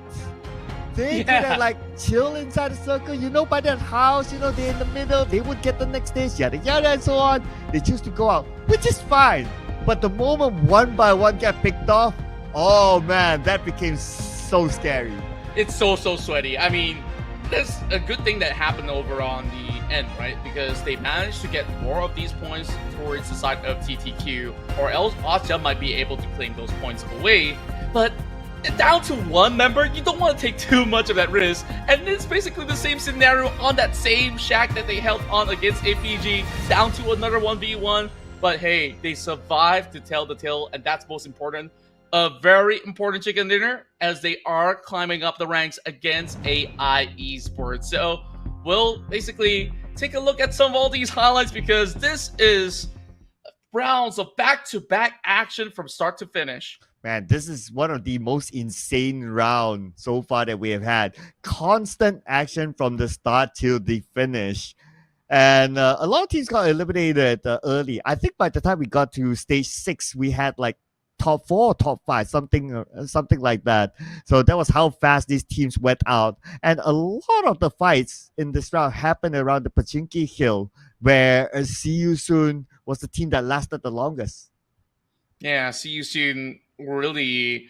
[SPEAKER 2] They could have like chill inside the circle, you know, by their house, you know, they're in the middle, they would get the next stage, yada yada and so on. They choose to go out, which is fine. But the moment one by one get picked off, oh man, that became so scary.
[SPEAKER 3] It's so sweaty. I mean, there's a good thing that happened over on the end, right? Because they managed to get more of these points towards the side of TTQ, or else Austria might be able to claim those points away. But down to 1 member, you don't want to take too much of that risk. And it's basically the same scenario on that same shack that they held on against APG, down to another 1v1. But hey, they survived to tell the tale, and that's most important. A very important chicken dinner as they are climbing up the ranks against AI Esports. So we'll basically take a look at some of all these highlights, because this is rounds of back-to-back action from start to finish.
[SPEAKER 2] Man, this is one of the most insane rounds so far that we have had. Constant action from the start till the finish. And a lot of teams got eliminated early. I think by the time we got to stage 6, we had like top 4, top 5, something like that. So that was how fast these teams went out. And a lot of the fights in this round happened around the Pachinki Hill, where See You Soon was the team that lasted the longest.
[SPEAKER 3] Yeah, See You Soon really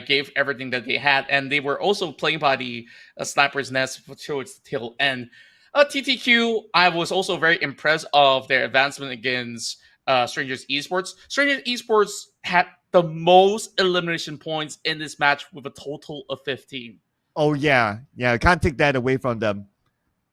[SPEAKER 3] gave everything that they had, and they were also playing by the sniper's nest towards the tail end. TTQ, I was also very impressed of their advancement against Strangers Esports. Strangers Esports had the most elimination points in this match with a total of 15.
[SPEAKER 2] Oh yeah, yeah. Can't take that away from them.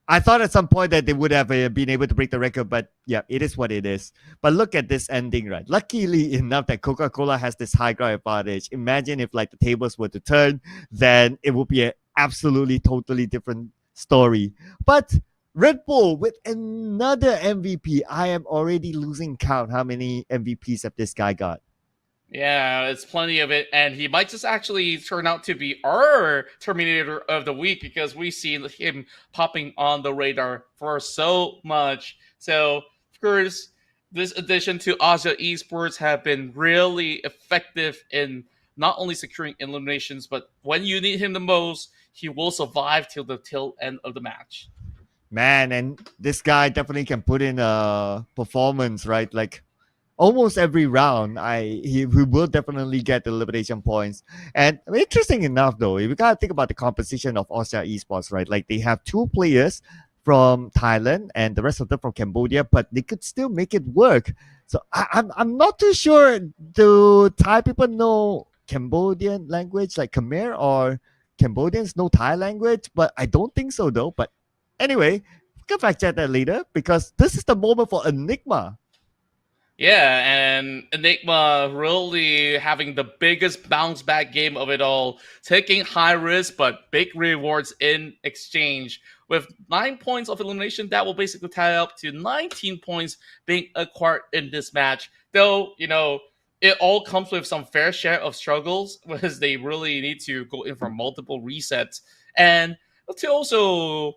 [SPEAKER 2] I thought at some point that they would have been able to break the record, but yeah, it is what it is. But look at this ending, right? Luckily enough that Coca-Cola has this high ground advantage. Imagine if like the tables were to turn, then it would be an absolutely totally different story. But Red Bull with another MVP. I am already losing count how many MVPs have this guy got.
[SPEAKER 3] Yeah, it's plenty of it, and he might just actually turn out to be our Terminator of the week because we see him popping on the radar for so much. So, of course, this addition to Asia Esports have been really effective in not only securing eliminations, but when you need him the most, he will survive till the tail end of the match.
[SPEAKER 2] Man, and this guy definitely can put in a performance, right? Like almost every round, he will definitely get the elimination points. And interesting enough, though, if you gotta think about the composition of Austria Esports, right? Like they have two players from Thailand and the rest of them from Cambodia, but they could still make it work. So I'm not too sure. Do Thai people know Cambodian language like Khmer, or Cambodians know Thai language? But I don't think so, though. But anyway, we can fact check that later because this is the moment for Enigma.
[SPEAKER 3] Yeah, and Enigma really having the biggest bounce back game of it all, taking high risk but big rewards in exchange. With 9 points of elimination, that will basically tie up to 19 points being acquired in this match. Though, it all comes with some fair share of struggles because they really need to go in for multiple resets. And to also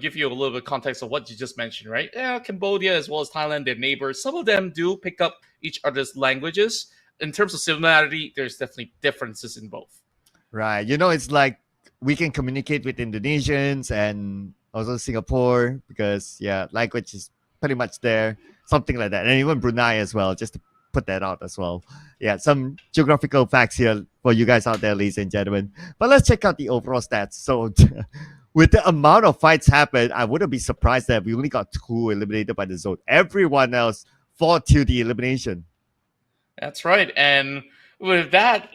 [SPEAKER 3] give you a little bit of context of what you just mentioned, right? Yeah, Cambodia as well as Thailand, their neighbors, some of them do pick up each other's languages. In terms of similarity, there's definitely differences in both.
[SPEAKER 2] Right. It's like we can communicate with Indonesians and also Singapore because, yeah, language is pretty much there. Something like that. And even Brunei as well, just to put that out as well. Yeah, some geographical facts here for you guys out there, ladies and gentlemen. But let's check out the overall stats. So, with the amount of fights happened, I wouldn't be surprised that we only got 2 eliminated by the zone. Everyone else fought to the elimination.
[SPEAKER 3] That's right. And with that,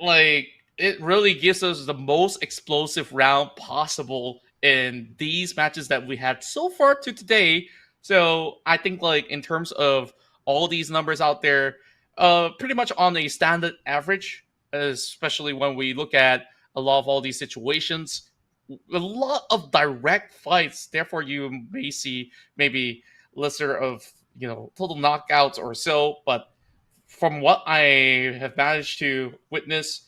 [SPEAKER 3] it really gives us the most explosive round possible in these matches that we had so far to today. So I think in terms of all these numbers out there, pretty much on a standard average, especially when we look at a lot of all these situations, a lot of direct fights. Therefore, you may see maybe lesser of total knockouts or so. But from what I have managed to witness,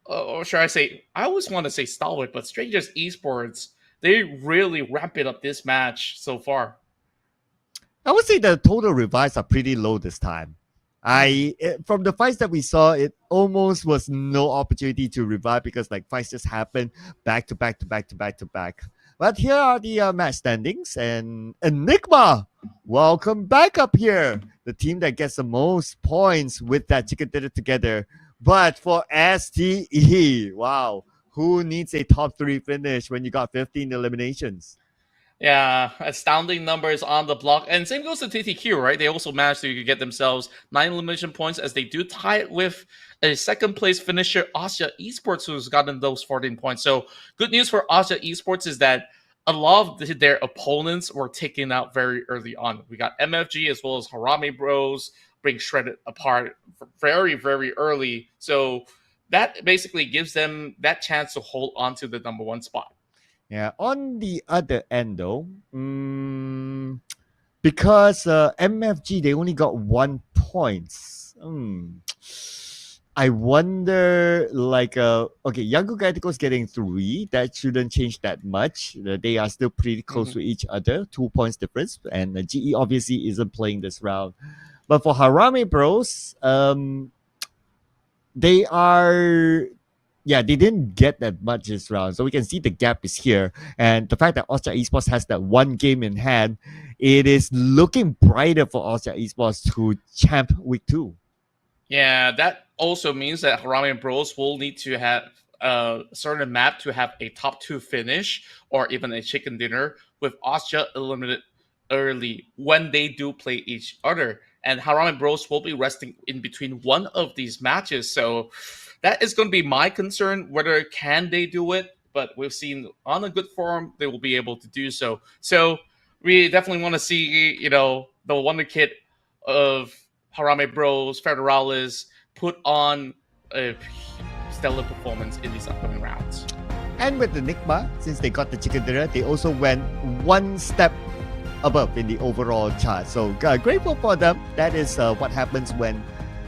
[SPEAKER 3] or should I say, I always want to say Stalwart, but Strangers Esports, they really ramp it up this match so far.
[SPEAKER 2] I would say the total revives are pretty low this time. From the fights that we saw, it almost was no opportunity to revive because fights just happened back to back to back to back to back. But here are the match standings, and Enigma, welcome back up here. The team that gets the most points with that chicken dinner together. But for STE, wow, who needs a top 3 finish when you got 15 eliminations?
[SPEAKER 3] Yeah, astounding numbers on the block. And same goes to TTQ, right? They also managed to get themselves 9 elimination points as they do tie it with a second place finisher, Asia Esports, who's gotten those 14 points. So good news for Asia Esports is that a lot of their opponents were taken out very early on. We got MFG as well as Harami Bros being shredded apart very, very early. So that basically gives them that chance to hold on to the number 1 spot.
[SPEAKER 2] Yeah, on the other end though, because MFG they only got 1 point. I wonder, okay, Young Galacticos getting 3. That shouldn't change that much. They are still pretty close to each other, 2 points difference. And GE obviously isn't playing this round. But for Harami Bros, they are, yeah, they didn't get that much this round. So we can see the gap is here. And the fact that Austria Esports has that 1 game in hand, it is looking brighter for Austria Esports to champ week 2.
[SPEAKER 3] Yeah, that also means that Harame Bros will need to have a certain map to have a top 2 finish or even a chicken dinner with Austria eliminated early when they do play each other. And Harame Bros will be resting in between one of these matches. So that is going to be my concern, whether can they do it. But we've seen on a good form, they will be able to do so. So we definitely want to see, the wonder kid of Harame Bros, Federales, put on a stellar performance in these upcoming rounds.
[SPEAKER 2] And with the Enigma, since they got the chicken dinner, they also went one step above in the overall chart. So grateful for them. That is what happens when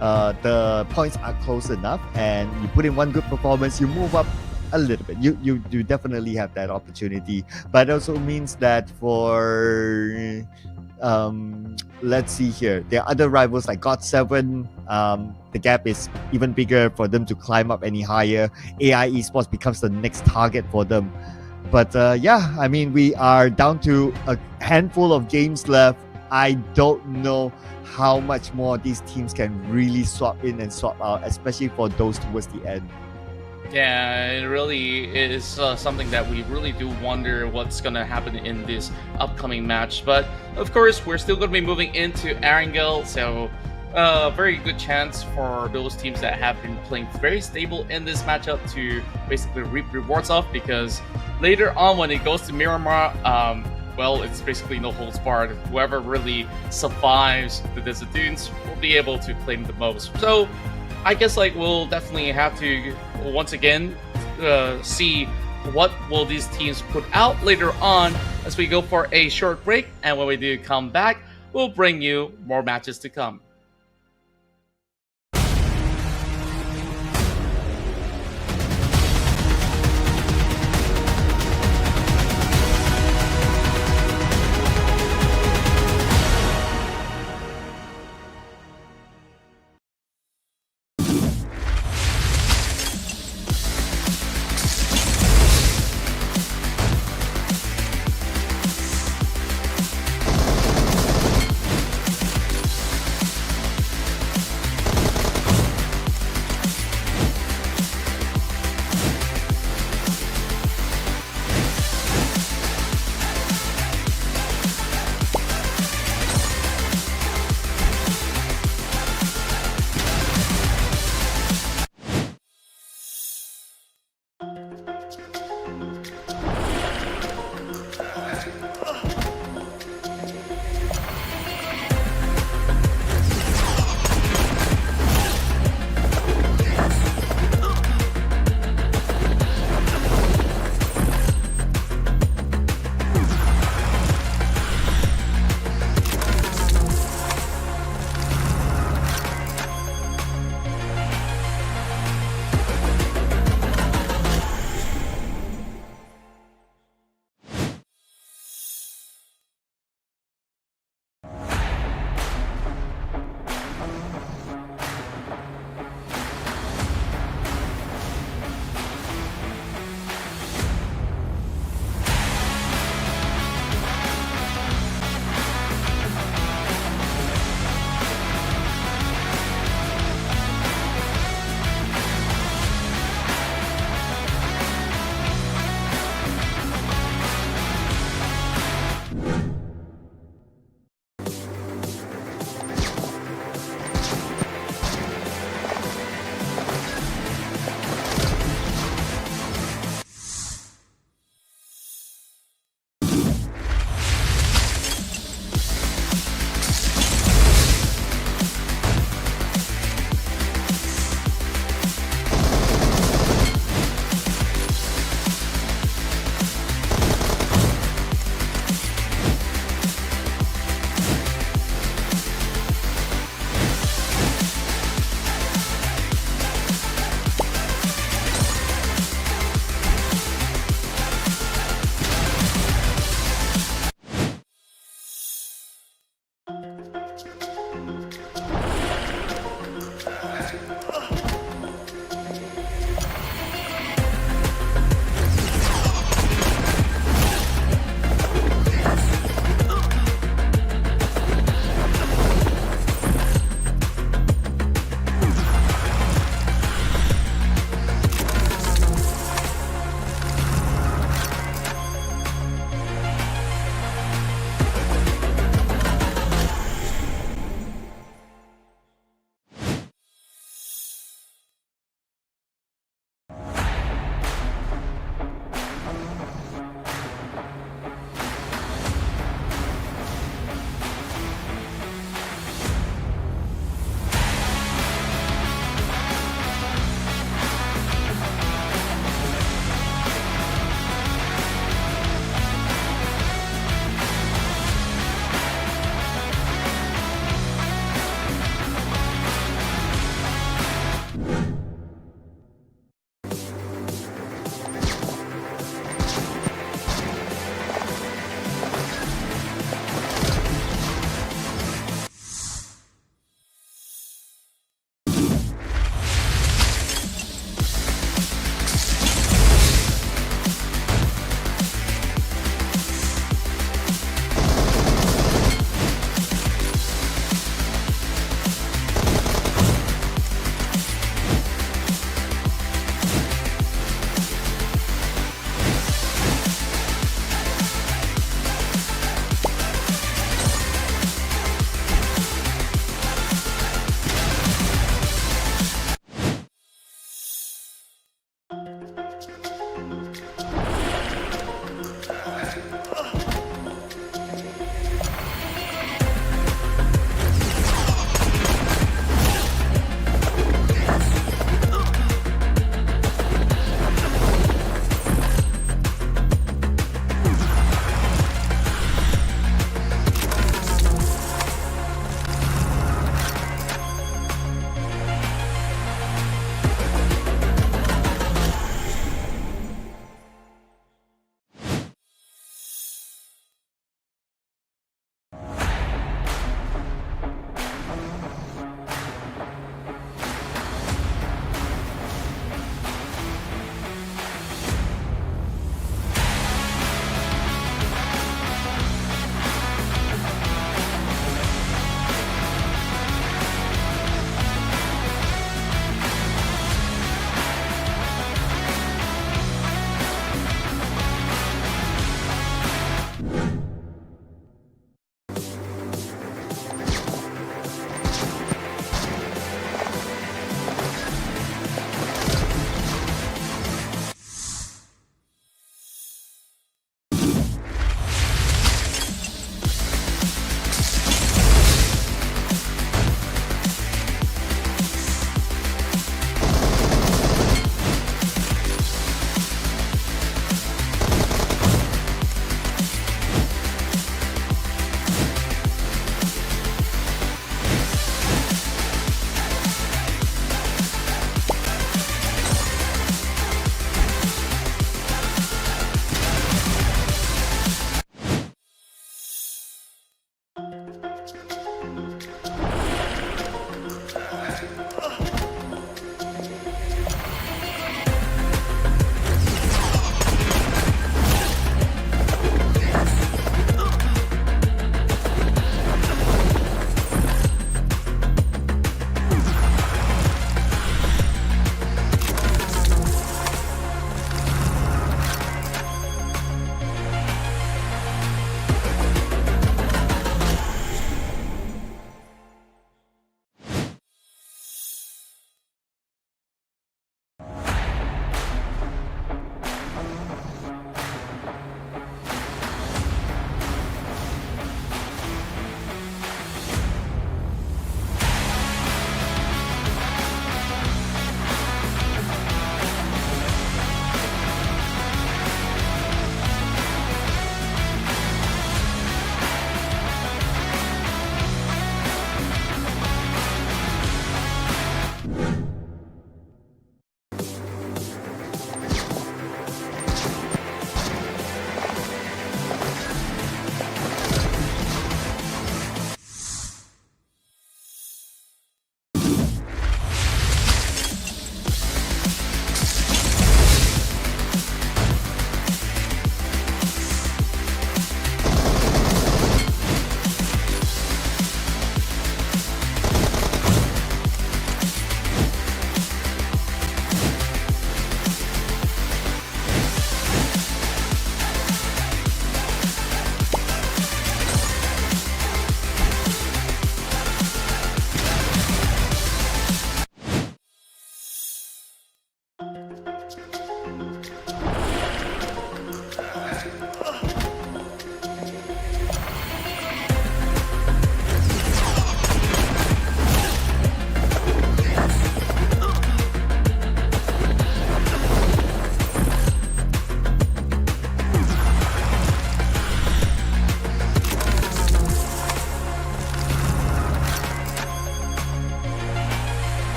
[SPEAKER 2] the points are close enough and you put in one good performance, you move up a little bit. You definitely have that opportunity. But it also means that for let's see here, there are other rivals like God7. The gap is even bigger for them to climb up any higher. AI Esports becomes the next target for them. But yeah, I mean, we are down to a handful of games left. I don't know how much more these teams can really swap in and swap out, especially for those towards the end.
[SPEAKER 3] Yeah, it really is something that we really do wonder what's going to happen in this upcoming match. But of course, we're still going to be moving into Erangel, so very good chance for those teams that have been playing very stable in this matchup to basically reap rewards off, because later on when it goes to Miramar, well, it's basically no holds barred. Whoever really survives the Desert Dunes will be able to claim the most. So I guess we'll definitely have to once again see what will these teams put out later on as we go for a short break. And when we do come back, we'll bring you more matches to come.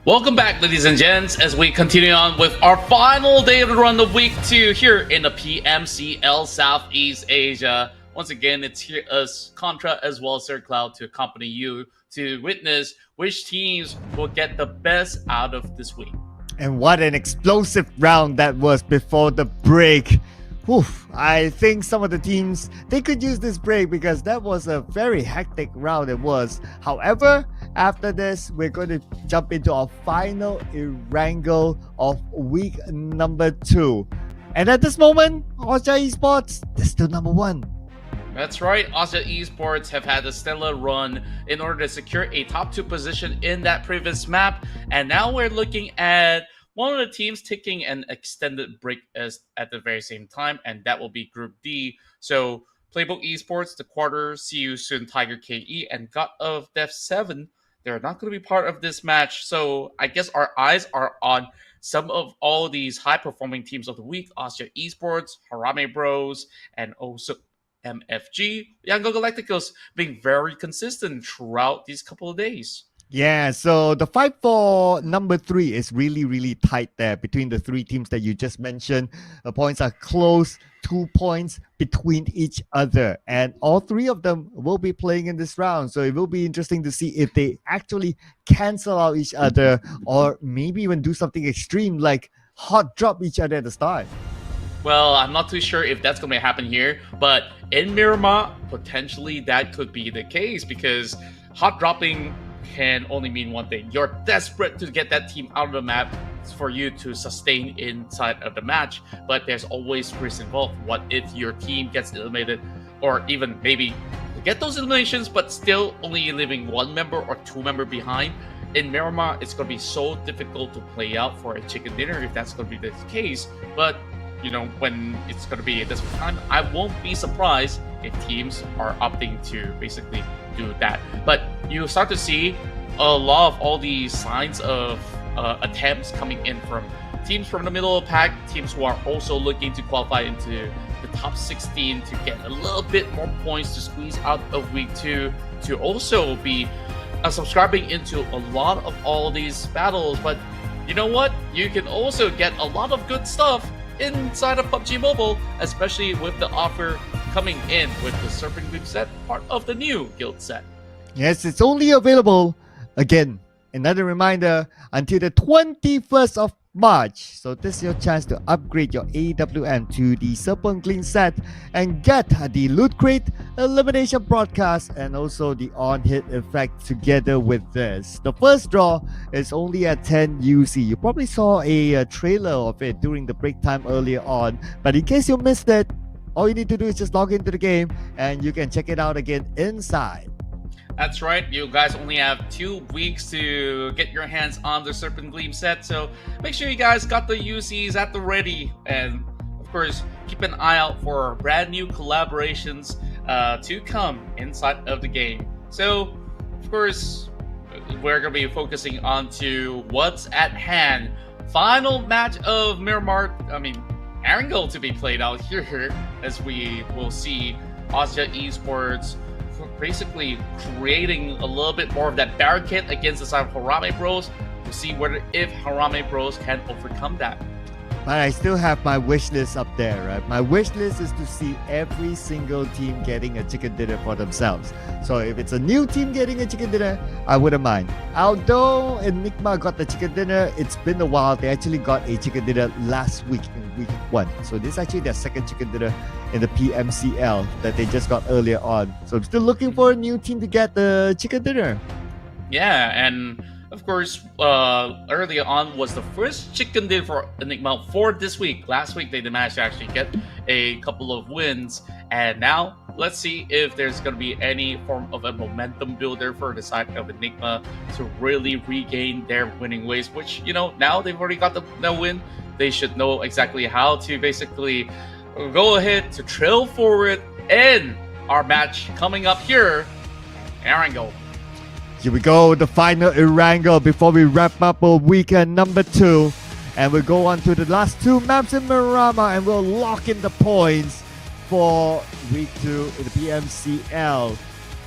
[SPEAKER 3] Welcome back, ladies and gents, as we continue on with our final day of the run of week 2 here in the PMCL Southeast Asia. Once again, it's here as Contra as well as Sir Cloud to accompany you to witness which teams will get the best out of this week.
[SPEAKER 2] And what an explosive round that was before the break. Oof, I think some of the teams, they could use this break because that was a very hectic round it was. However, after this, we're going to jump into our final Erangel of week number 2. And at this moment, Austria Esports, they're still number 1.
[SPEAKER 3] That's right, Austria Esports have had a stellar run in order to secure a top 2 position in that previous map. And now we're looking at one of the teams taking an extended break at the very same time, and that will be Group D. So Playbook Esports, The Quarter, See You Soon, Tiger KE, and God of Death 7, they're not going to be part of this match. So I guess our eyes are on some of all these high-performing teams of the week: Austria Esports, Harame Bros, and also MFG, Yango Galacticos, being very consistent throughout these couple of days.
[SPEAKER 2] Yeah, so the fight for number 3 is really tight there between the 3 teams that you just mentioned. The points are close, 2 points between each other, and all 3 of them will be playing in this round. So it will be interesting to see if they actually cancel out each other or maybe even do something extreme like hot drop each other at the start.
[SPEAKER 3] Well, I'm not too sure if that's going to happen here, but in Miramar, potentially that could be the case because hot dropping can only mean one thing. You're desperate to get that team out of the map for you to sustain inside of the match, but there's always risk involved. What if your team gets eliminated, or even maybe get those eliminations but still only leaving 1 member or 2 member behind? In Miramar, it's going to be so difficult to play out for a chicken dinner if that's going to be the case. But you know, when it's going to be at this time, I won't be surprised if teams are opting to basically do that. But you start to see a lot of all these signs of attempts coming in from teams from the middle of the pack, teams who are also looking to qualify into the top 16 to get a little bit more points to squeeze out of week 2, to also be subscribing into a lot of all these battles. But you know what? You can also get a lot of good stuff inside of PUBG Mobile, especially with the offer coming in with the Serpent Group set, part of the new guild set.
[SPEAKER 2] Yes, it's only available, again, another reminder, until the 21st of March. So this is your chance to upgrade your AWM to the Serpent Clean set and get the Loot Crate, Elimination Broadcast, and also the on-hit effect together with this. The first draw is only at 10 UC. You probably saw a trailer of it during the break time earlier on, but in case you missed it, all you need to do is just log into the game and you can check it out again inside.
[SPEAKER 3] That's right, you guys only have 2 weeks to get your hands on the Serpent Gleam set, so make sure you guys got the UCs at the ready, and of course keep an eye out for brand new collaborations to come inside of the game. So of course we're going to be focusing on to what's at hand. Final match of Erangel to be played out here, as we will see Austria Esports basically creating a little bit more of that barricade against the side of Harame Bros. We'll see if Harame Bros can overcome that.
[SPEAKER 2] But I still have my wish list up there, right? My wish list is to see every single team getting a chicken dinner for themselves. So if it's a new team getting a chicken dinner, I wouldn't mind. Although Enigma got the chicken dinner, it's been a while. They actually got a chicken dinner last week in week 1. So this is actually their second chicken dinner in the PMCL that they just got earlier on. So I'm still looking for a new team to get the chicken dinner.
[SPEAKER 3] Yeah, and of course, earlier on was the first chicken dinner for Enigma for this week. Last week, they managed to actually get a couple of wins. And now, let's see if there's going to be any form of a momentum builder for the side of Enigma to really regain their winning ways, which, you know, now they've already got the win. They should know exactly how to basically go ahead to trail forward in our match coming up here. Erangel.
[SPEAKER 2] Here we go, the final Erangel before we wrap up our weekend number 2. And we'll go on to the last 2 maps in Miramar and we'll lock in the points for week 2 in the PMCL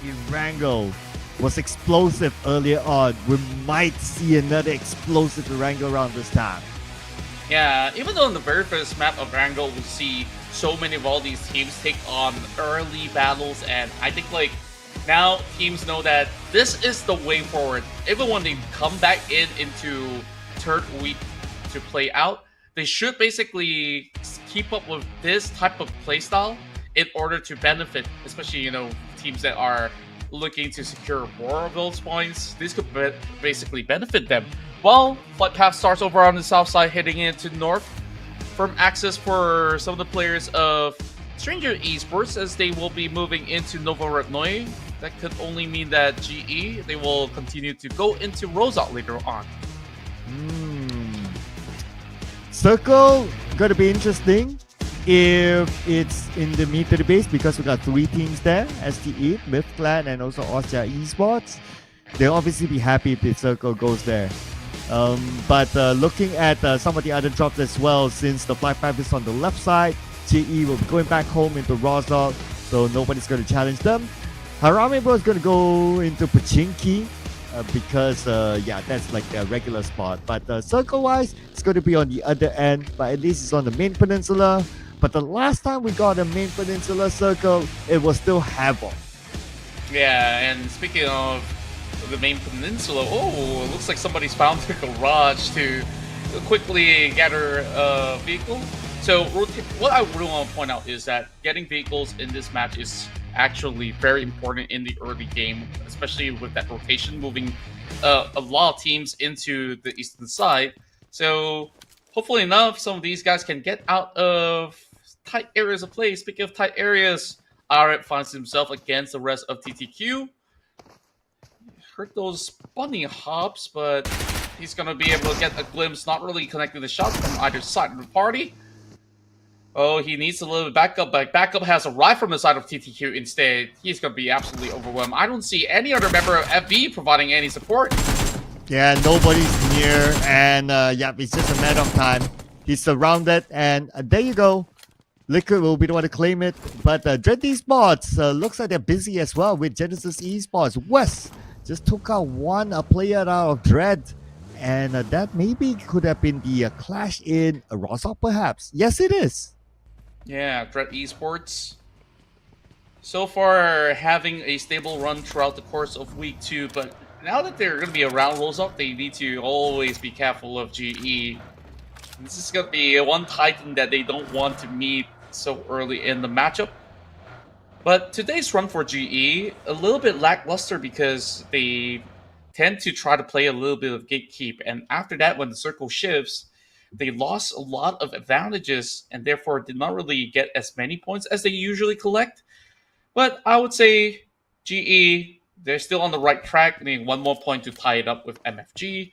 [SPEAKER 2] Erangel. was explosive earlier on. We might see another explosive Erangel round this time.
[SPEAKER 3] Yeah, even though in the very first map of Erangel, we see so many of all these teams take on early battles, and I think like now teams know that this is the way forward. Even when they come back into third week to play out, they should basically keep up with this type of playstyle in order to benefit, especially teams that are looking to secure more of those points. This could basically benefit them. Well, flight path starts over on the south side, heading into north. Firm access for some of the players of Stranger Esports, as they will be moving into Novorodnoye. That could only mean that GE, they will continue to go into Rosat later on.
[SPEAKER 2] Circle gonna be interesting if it's in the meter base, because we got 3 teams there: STE, Myth Clan, and also Austria Esports. They'll obviously be happy if the circle goes there. But looking at some of the other drops as well, since the flight path is on the left side, GE will be going back home into Rosal, so nobody's going to challenge them. Haramebo is going to go into Pachinki because, that's like their regular spot. But circle-wise, it's going to be on the other end, but at least it's on the main peninsula. But the last time we got a main peninsula circle, it was still Havoc.
[SPEAKER 3] Yeah, and speaking of the main peninsula, it looks like somebody's found a garage to quickly gather a vehicle. So what I really want to point out is that getting vehicles in this match is actually very important in the early game, especially with that rotation moving a lot of teams into the eastern side. So hopefully enough, some of these guys can get out of tight areas of play. Speaking of tight areas, Aret finds himself against the rest of TTQ. Hurt those bunny hops, but he's gonna be able to get a glimpse, not really connecting the shots from either side of the party. Oh, he needs a little bit backup, but backup has arrived from the side of TTQ instead. He's gonna be absolutely overwhelmed. I don't see any other member of FB providing any support.
[SPEAKER 2] Yeah, nobody's near, and it's just a matter of time. He's surrounded, and there you go. Liquid will be the one to claim it, but Dread Esports looks like they're busy as well with Genesis Esports. West just took out one player out of Dread, and that maybe could have been the clash in Rosal, perhaps. Yes, it is.
[SPEAKER 3] Yeah, Dread Esports. So far, having a stable run throughout the course of week 2, but now that they're going to be around Rosal, they need to always be careful of GE. This is going to be one Titan that they don't want to meet so early in the matchup. But today's run for GE, a little bit lackluster because they tend to try to play a little bit of gatekeep. And after that, when the circle shifts, they lost a lot of advantages and therefore did not really get as many points as they usually collect. But I would say GE, they're still on the right track, needing one more point to tie it up with MFG.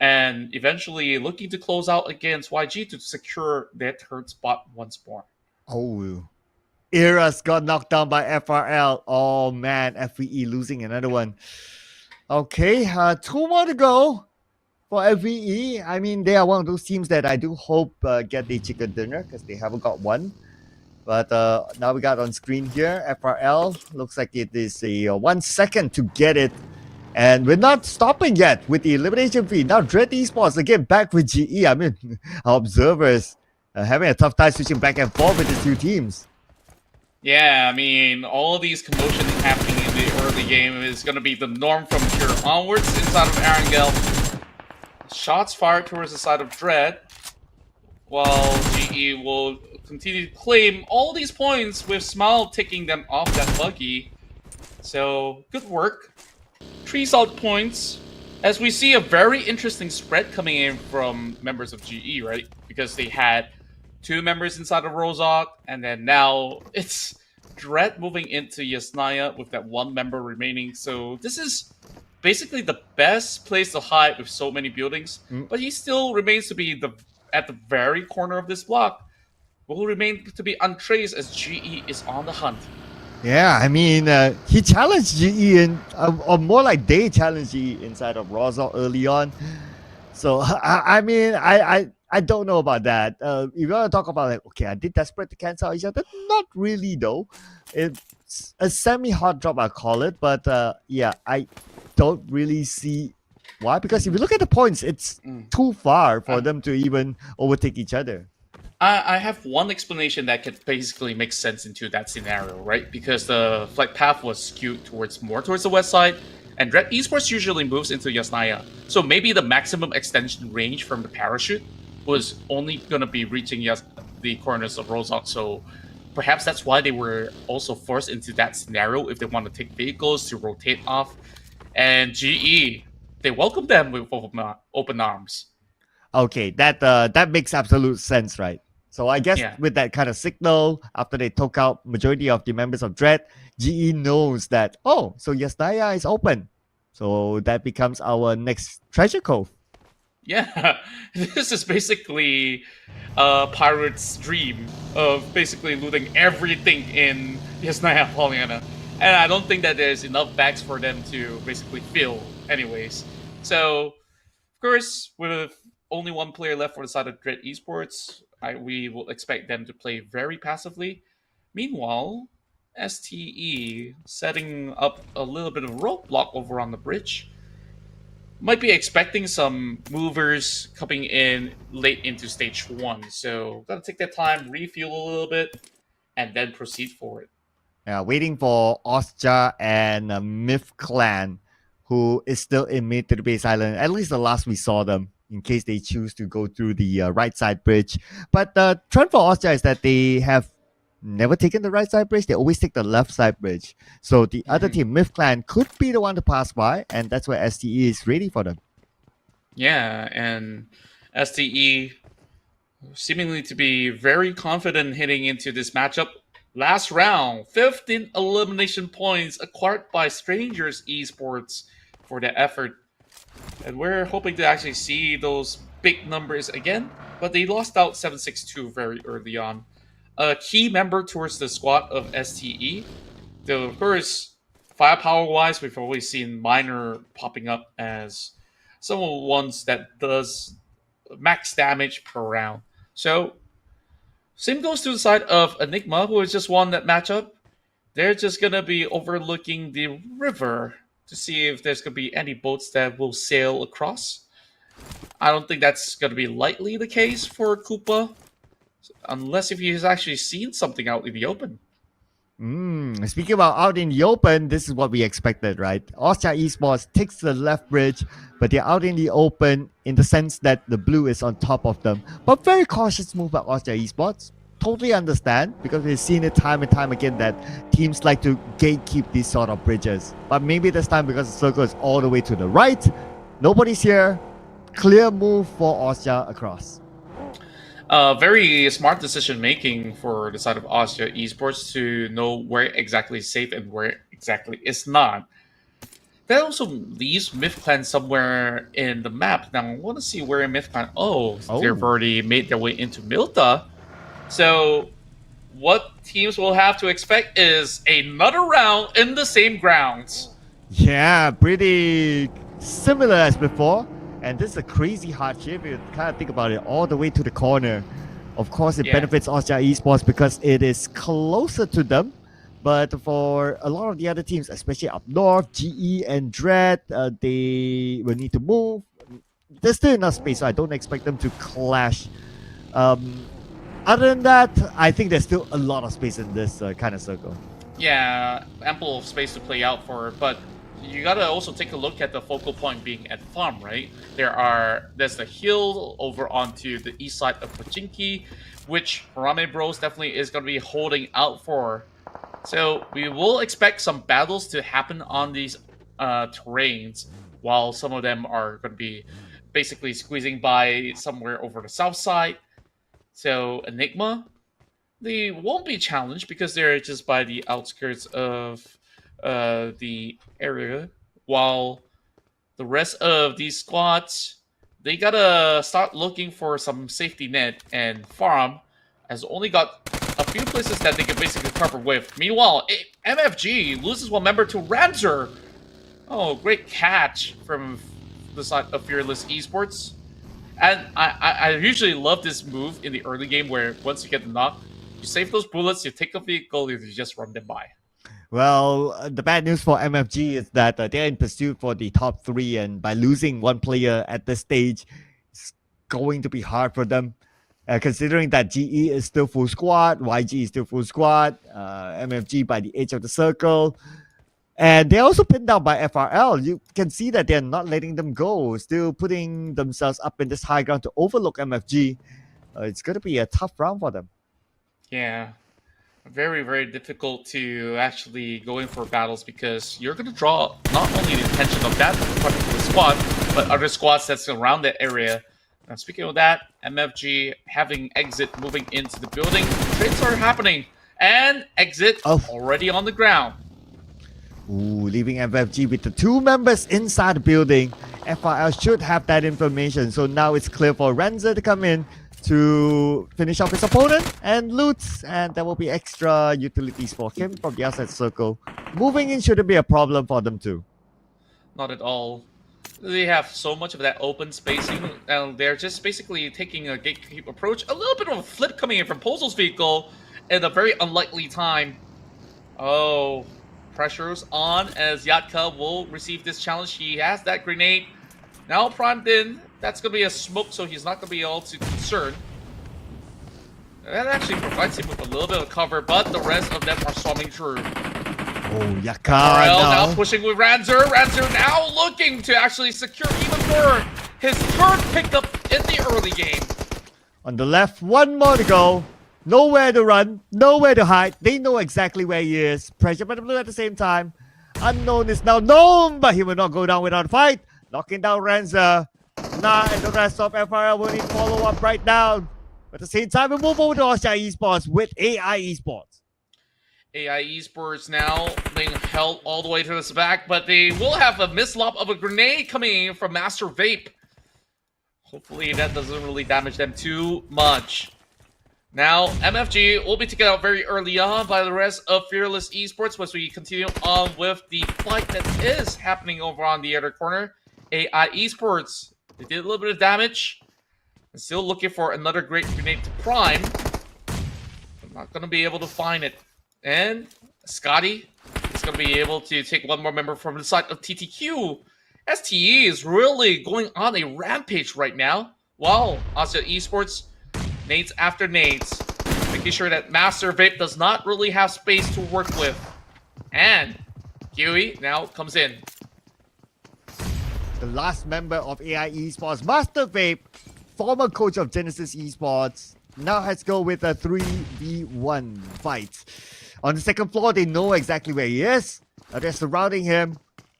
[SPEAKER 3] And eventually looking to close out against YG to secure their third spot once more.
[SPEAKER 2] Oh, Eras got knocked down by FRL. Oh man, FVE losing another one. Okay, 2 more to go for FVE. I mean, they are one of those teams that I do hope get the chicken dinner because they haven't got one. But now we got on screen here, FRL. Looks like it is a 1 second to get it. And we're not stopping yet with the elimination feed. Now Dread Esports again back with GE. I mean, our observers having a tough time switching back and forth with the two teams.
[SPEAKER 3] Yeah, I mean, all these commotion happening in the early game is going to be the norm from here onwards inside of Erangel. Shots fired towards the side of Dread, while GE will continue to claim all these points with Smile taking them off that buggy. So, good work. 3 solid points, as we see a very interesting spread coming in from members of GE, right? Because they had 2 members inside of Rozok, and then now it's Dread moving into Yasnaya with that 1 member remaining. So this is basically the best place to hide with so many buildings, but he still remains to be at the very corner of this block. Will remain to be untraced as GE is on the hunt.
[SPEAKER 2] Yeah, I mean, he challenged GE or more like they challenged GE inside of Rosal early on. So I don't know about that. If you want to talk about like, okay, I did desperate to cancel each other, not really though. a semi-hard drop, I call it. But yeah, I don't really see why. Because if you look at the points, it's too far for them to even overtake each other.
[SPEAKER 3] I have one explanation that could basically make sense into that scenario, right? Because the flight path was skewed more towards the west side, and Red Esports usually moves into Yasnaya. So maybe the maximum extension range from the parachute was only going to be reaching the corners of Rozok. So perhaps that's why they were also forced into that scenario if they want to take vehicles to rotate off. And GE, they welcomed them with open arms.
[SPEAKER 2] Okay, that makes absolute sense, right? So I guess
[SPEAKER 3] Yeah.
[SPEAKER 2] with that kind of signal, after they took out majority of the members of Dread, GE knows that, oh, so Yasnaya is open. So that becomes our next treasure cove.
[SPEAKER 3] Yeah, this is basically a pirate's dream of basically looting everything in Yasnaya Polyana. And I don't think that there's enough bags for them to basically fill, anyways. So, of course, with only one player left for the side of Dread Esports, we will expect them to play very passively. Meanwhile, STE setting up a little bit of roadblock over on the bridge. Might be expecting some movers coming in late into stage 1. So, gotta take that time, refuel a little bit, and then proceed forward.
[SPEAKER 2] Waiting for Osja and Myth Clan, who is still in mid to the base island. At least the last we saw them, in case they choose to go through the right side bridge. But the trend for Osja is that they have never taken the right side bridge. They always take the left side bridge. So the other team, Myth Clan, could be the one to pass by, and that's where STE is ready for them.
[SPEAKER 3] Yeah, and STE seemingly to be very confident heading into this matchup. Last round, 15 elimination points acquired by Strangers Esports for their effort. And we're hoping to actually see those big numbers again, but they lost out 7-6-2 very early on. A key member towards the squad of STE. Though, of course, firepower-wise, we've always seen Miner popping up as some of the ones that does max damage per round. So, same goes to the side of Enigma, who has just won that matchup. They're just going to be overlooking the river to see if there's going to be any boats that will sail across. I don't think that's going to be likely the case for Koopa, unless if he's actually seen something out in the open.
[SPEAKER 2] Speaking about out in the open, this is what we expected, right? Osja Esports takes the left bridge, but they're out in the open in the sense that the blue is on top of them. But very cautious move by Osja Esports. Totally understand, because we've seen it time and time again that teams like to gatekeep these sort of bridges. But maybe this time, because the circle is all the way to the right, nobody's here. Clear move for Osja across.
[SPEAKER 3] Very smart decision making for the side of Austria Esports to know where exactly is safe and where exactly is not. That also leaves Myth Clan somewhere in the map. Now, I want to see where in Myth Clan. Oh, they've already made their way into Milta. So, what teams will have to expect is another round in the same grounds.
[SPEAKER 2] Yeah, pretty similar as before. And this is a crazy hardship. You kind of think about it, all the way to the corner. Of course, it benefits Osja Esports because it is closer to them. But for a lot of the other teams, especially up north, GE and Dread, they will need to move. There's still enough space, so I don't expect them to clash. Other than that, I think there's still a lot of space in this kind of circle.
[SPEAKER 3] Yeah, ample space to play out for, but you gotta also take a look at the focal point being at farm, right? There's the hill over onto the east side of Pachinki, which Rame Bros definitely is gonna be holding out for. So we will expect some battles to happen on these terrains, while some of them are gonna be basically squeezing by somewhere over the south side. So Enigma, they won't be challenged because they're just by the outskirts of the area, while the rest of these squads, they gotta start looking for some safety net, and farm has only got a few places that they can basically cover with. Meanwhile, MFG loses one member to Ranzer. Oh, great catch from the side of Fearless Esports. And I usually love this move in the early game where once you get the knock, you save those bullets, you take a vehicle, you just run them by.
[SPEAKER 2] Well, the bad news for MFG is that they're in pursuit for the top three, and by losing one player at this stage, it's going to be hard for them. Considering that GE is still full squad, YG is still full squad, MFG by the edge of the circle, and they're also pinned down by FRL. You can see that they're not letting them go, still putting themselves up in this high ground to overlook MFG. It's going to be a tough round for them.
[SPEAKER 3] Yeah, very, very difficult to actually go in for battles because you're going to draw not only the attention of that particular squad, but other squads that's around that area. Now, speaking of that, MFG having Exit moving into the building. Trades are happening, and Exit already on the ground.
[SPEAKER 2] Ooh, leaving FFG with the two members inside the building. FRL should have that information, so now it's clear for Renzer to come in to finish off his opponent and loot, and there will be extra utilities for him from the outside circle. Moving in shouldn't be a problem for them too.
[SPEAKER 3] Not at all. They have so much of that open spacing, and they're just basically taking a gatekeep approach. A little bit of a flip coming in from Pozol's vehicle at a very unlikely time. Oh, pressure's on as Yatka will receive this challenge. He has that grenade now primed in. That's going to be a smoke, so he's not going to be able to concern. That actually provides him with a little bit of cover, but the rest of them are storming through.
[SPEAKER 2] Oh, Yaka
[SPEAKER 3] now pushing with Ranzer. Ranzer now looking to actually secure even more his third pickup in the early game.
[SPEAKER 2] On the left, one more to go. Nowhere to run, nowhere to hide. They know exactly where he is. Pressure by the blue at the same time. Unknown is now known, but he will not go down without a fight. Knocking down Renzer. Nah, and the rest of FRL will need to follow up right now. But at the same time, we move over to Austria Esports with AI Esports.
[SPEAKER 3] AI Esports now being held all the way to this back, but they will have a mislop of a grenade coming in from Master Vape. Hopefully that doesn't really damage them too much. Now, MFG will be taken out very early on by the rest of Fearless Esports as we continue on with the fight that is happening over on the other corner. AI Esports, they did a little bit of damage. And still looking for another great grenade to prime. I'm not going to be able to find it. And Scotty is going to be able to take one more member from the side of TTQ. STE is really going on a rampage right now. While Asia Esports, nades after nades, making sure that Master Vape does not really have space to work with. And Huey now comes in.
[SPEAKER 2] The last member of AI Esports, Master Vape, former coach of Genesis Esports, now has to go with a 3v1 fight. On the second floor, they know exactly where he is. They're surrounding him.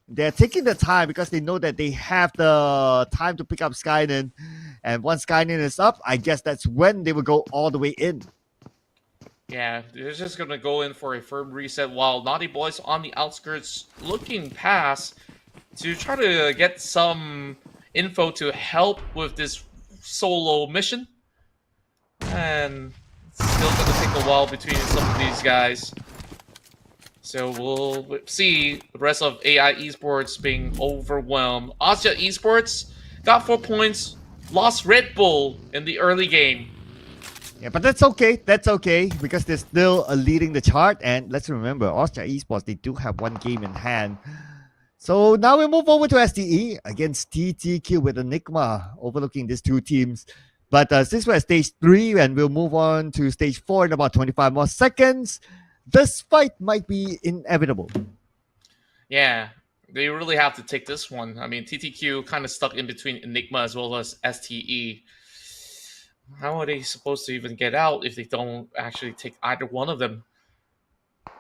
[SPEAKER 2] They're taking the time because they know that they have the time to pick up Skynet. And once Skynet is up, I guess that's when they will go all the way in.
[SPEAKER 3] Yeah, they're just going to go in for a firm reset while Naughty Boys on the outskirts looking past to try to get some info to help with this solo mission. And it's still going to take a while between some of these guys. So we'll see the rest of AI Esports being overwhelmed. Asia Esports got 4 points, lost Red Bull in the early game.
[SPEAKER 2] Yeah, but that's okay. That's okay because they're still leading the chart. And let's remember, Austria Esports, they do have one game in hand. So now we move over to STE against TTQ with Enigma overlooking these two teams. But since we're at stage 3 and we'll move on to stage 4 in about 25 more seconds, this fight might be inevitable.
[SPEAKER 3] Yeah, they really have to take this one. I mean, TTQ kind of stuck in between Enigma as well as STE. How are they supposed to even get out if they don't actually take either one of them?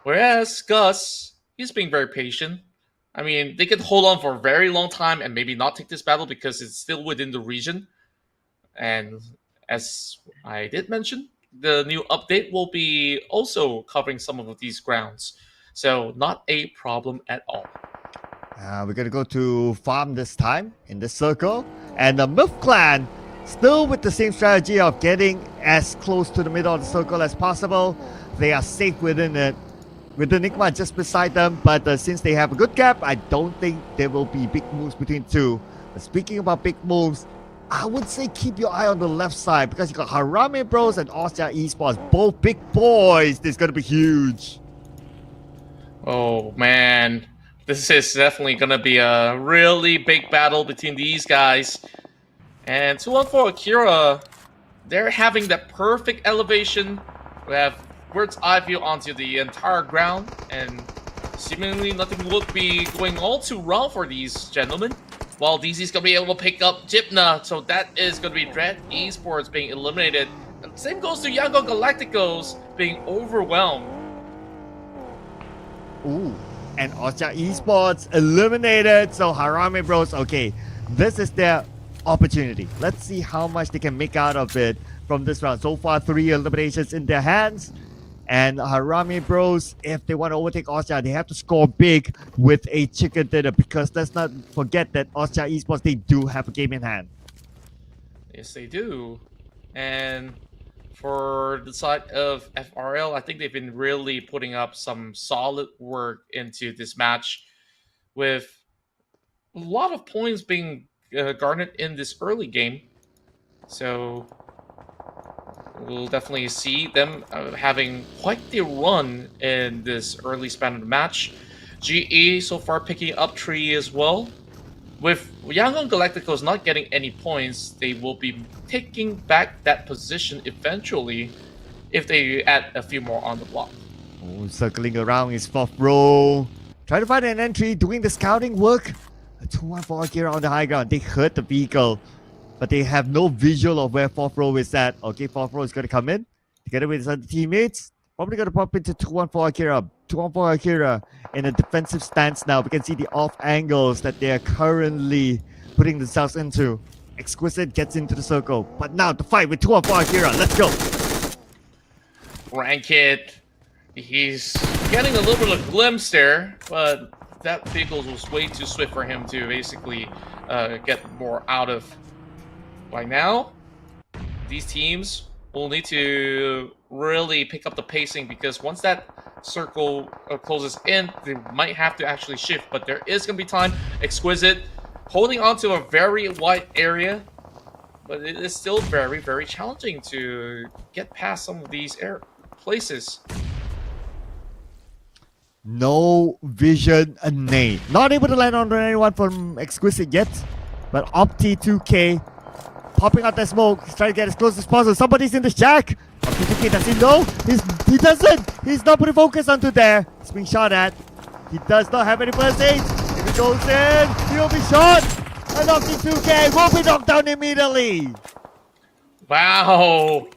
[SPEAKER 3] Whereas Gus, he's being very patient. I mean, they could hold on for a very long time and maybe not take this battle because it's still within the region. And as I did mention, the new update will be also covering some of these grounds. So not a problem at all.
[SPEAKER 2] We're going to go to farm this time in this circle. And the MILF clan still with the same strategy of getting as close to the middle of the circle as possible. They are safe within it. With Enigma just beside them, but since they have a good gap, I don't think there will be big moves between the two. But speaking about big moves, I would say keep your eye on the left side because you got Harame Bros and Austria Esports, both big boys. This is going to be huge.
[SPEAKER 3] Oh man, this is definitely gonna be a really big battle between these guys. And 2-1-4 Akira, they're having that perfect elevation. We have bird's eye view onto the entire ground, and seemingly nothing would be going all too wrong for these gentlemen. While DZ's gonna be able to pick up Jipna, so that is gonna be Dread Esports being eliminated. And same goes to Yango Galacticos being overwhelmed.
[SPEAKER 2] Ooh, and Osha Esports eliminated. So Harame Bros, okay, this is their opportunity. Let's see how much they can make out of it from this round. So far, 3 eliminations in their hands. And Harame Bros, if they want to overtake Osha, they have to score big with a chicken dinner, because let's not forget that Osha Esports, they do have a game in hand.
[SPEAKER 3] Yes, they do. And for the side of FRL, I think they've been really putting up some solid work into this match, with a lot of points being garnered in this early game. So we'll definitely see them having quite the run in this early span of the match. GE so far picking up tree as well. With Yangon Galacticos not getting any points, they will be taking back that position eventually if they add a few more on the block.
[SPEAKER 2] Oh, circling around his 4th row. Trying to find an entry, doing the scouting work. A 2-1-4 Akira on the high ground. They hurt the vehicle, but they have no visual of where 4th row is at. Okay, 4th row is going to come in together with his other teammates. Probably going to pop into 2-1-4 Akira. 2-1-4 Akira in a defensive stance now. We can see the off angles that they are currently putting themselves into. Exquisite gets into the circle, but now the fight with 2-1-4 Akira. Let's go.
[SPEAKER 3] Rankit, he's getting a little bit of a glimpse there, but that vehicle was way too swift for him to basically get more out of. By now, these teams will need to really pick up the pacing, because once that circle closes in, they might have to actually shift, but there is going to be time. Exquisite holding on to a very wide area, but it is still very, very challenging to get past some of these places.
[SPEAKER 2] No vision, a nade. Not able to land on anyone from Exquisite yet, but Opti 2K popping out that smoke. He's trying to get as close as possible. Somebody's in the shack. Opti 2K, does he know? He doesn't. He's not putting focus onto there. He's being shot at. He does not have any first aid. If he goes in, he'll be shot. And Opti 2K will be knocked down immediately.
[SPEAKER 3] Wow.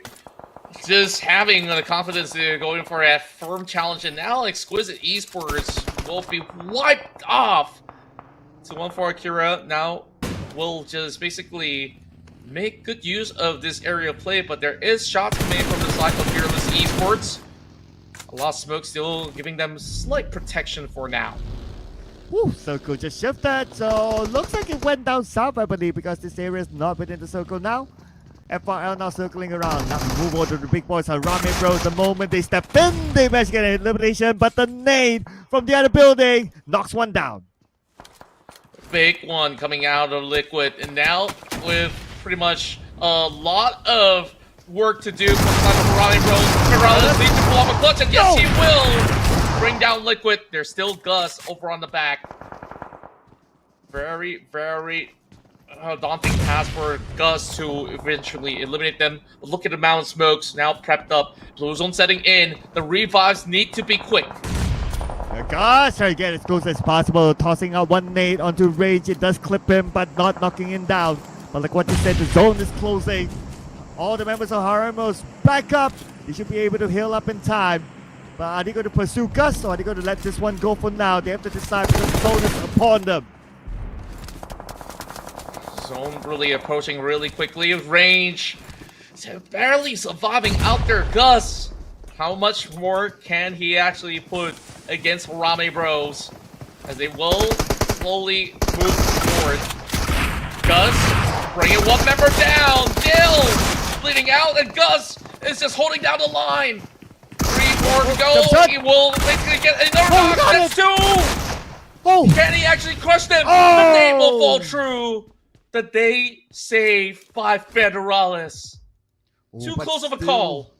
[SPEAKER 3] Just having the confidence to go in for a firm challenge, and now Exquisite Esports will be wiped off. So 1-4 Akira now will just basically make good use of this area of play, but there is shots coming in from the side of Fearless Esports. A lot of smoke still giving them slight protection for now.
[SPEAKER 2] Woo, circle just shifted, so looks like it went down south, I believe, because this area is not within the circle now. FRL now circling around. Now we move on to the big boys. Harame Bros, the moment they step in, they manage to get an elimination, but the nade from the other building knocks one down.
[SPEAKER 3] Big one coming out of Liquid, and now with pretty much a lot of work to do from the side of Harame Bros. Morales needs to pull off a clutch, and yes, he will bring down Liquid. There's still Gus over on the back. Very, very daunting task for Gus to eventually eliminate them. Look at the mountain smokes now prepped up. Blue zone setting in. The revives need to be quick.
[SPEAKER 2] Gus trying to get as close as possible, tossing out one nade onto Rage. It does clip him, but not knocking him down. But like what you said, the zone is closing. All the members of Haramos back up. They should be able to heal up in time. But are they going to pursue Gus, or are they going to let this one go for now? They have to decide, because the zone is upon them.
[SPEAKER 3] Zone really approaching really quickly. Range barely surviving out there. Gus, how much more can he actually put against Harame Bros, as they will slowly move forward? Gus bringing one member down. Dill bleeding out, and Gus is just holding down the line. 3 more to go. He will basically get another knock. That's 2.
[SPEAKER 2] Oh!
[SPEAKER 3] Can he actually crush them?
[SPEAKER 2] Oh!
[SPEAKER 3] The name will fall true. The day saved by Federalis.
[SPEAKER 2] Oh,
[SPEAKER 3] Too
[SPEAKER 2] but
[SPEAKER 3] close of a
[SPEAKER 2] still-
[SPEAKER 3] call.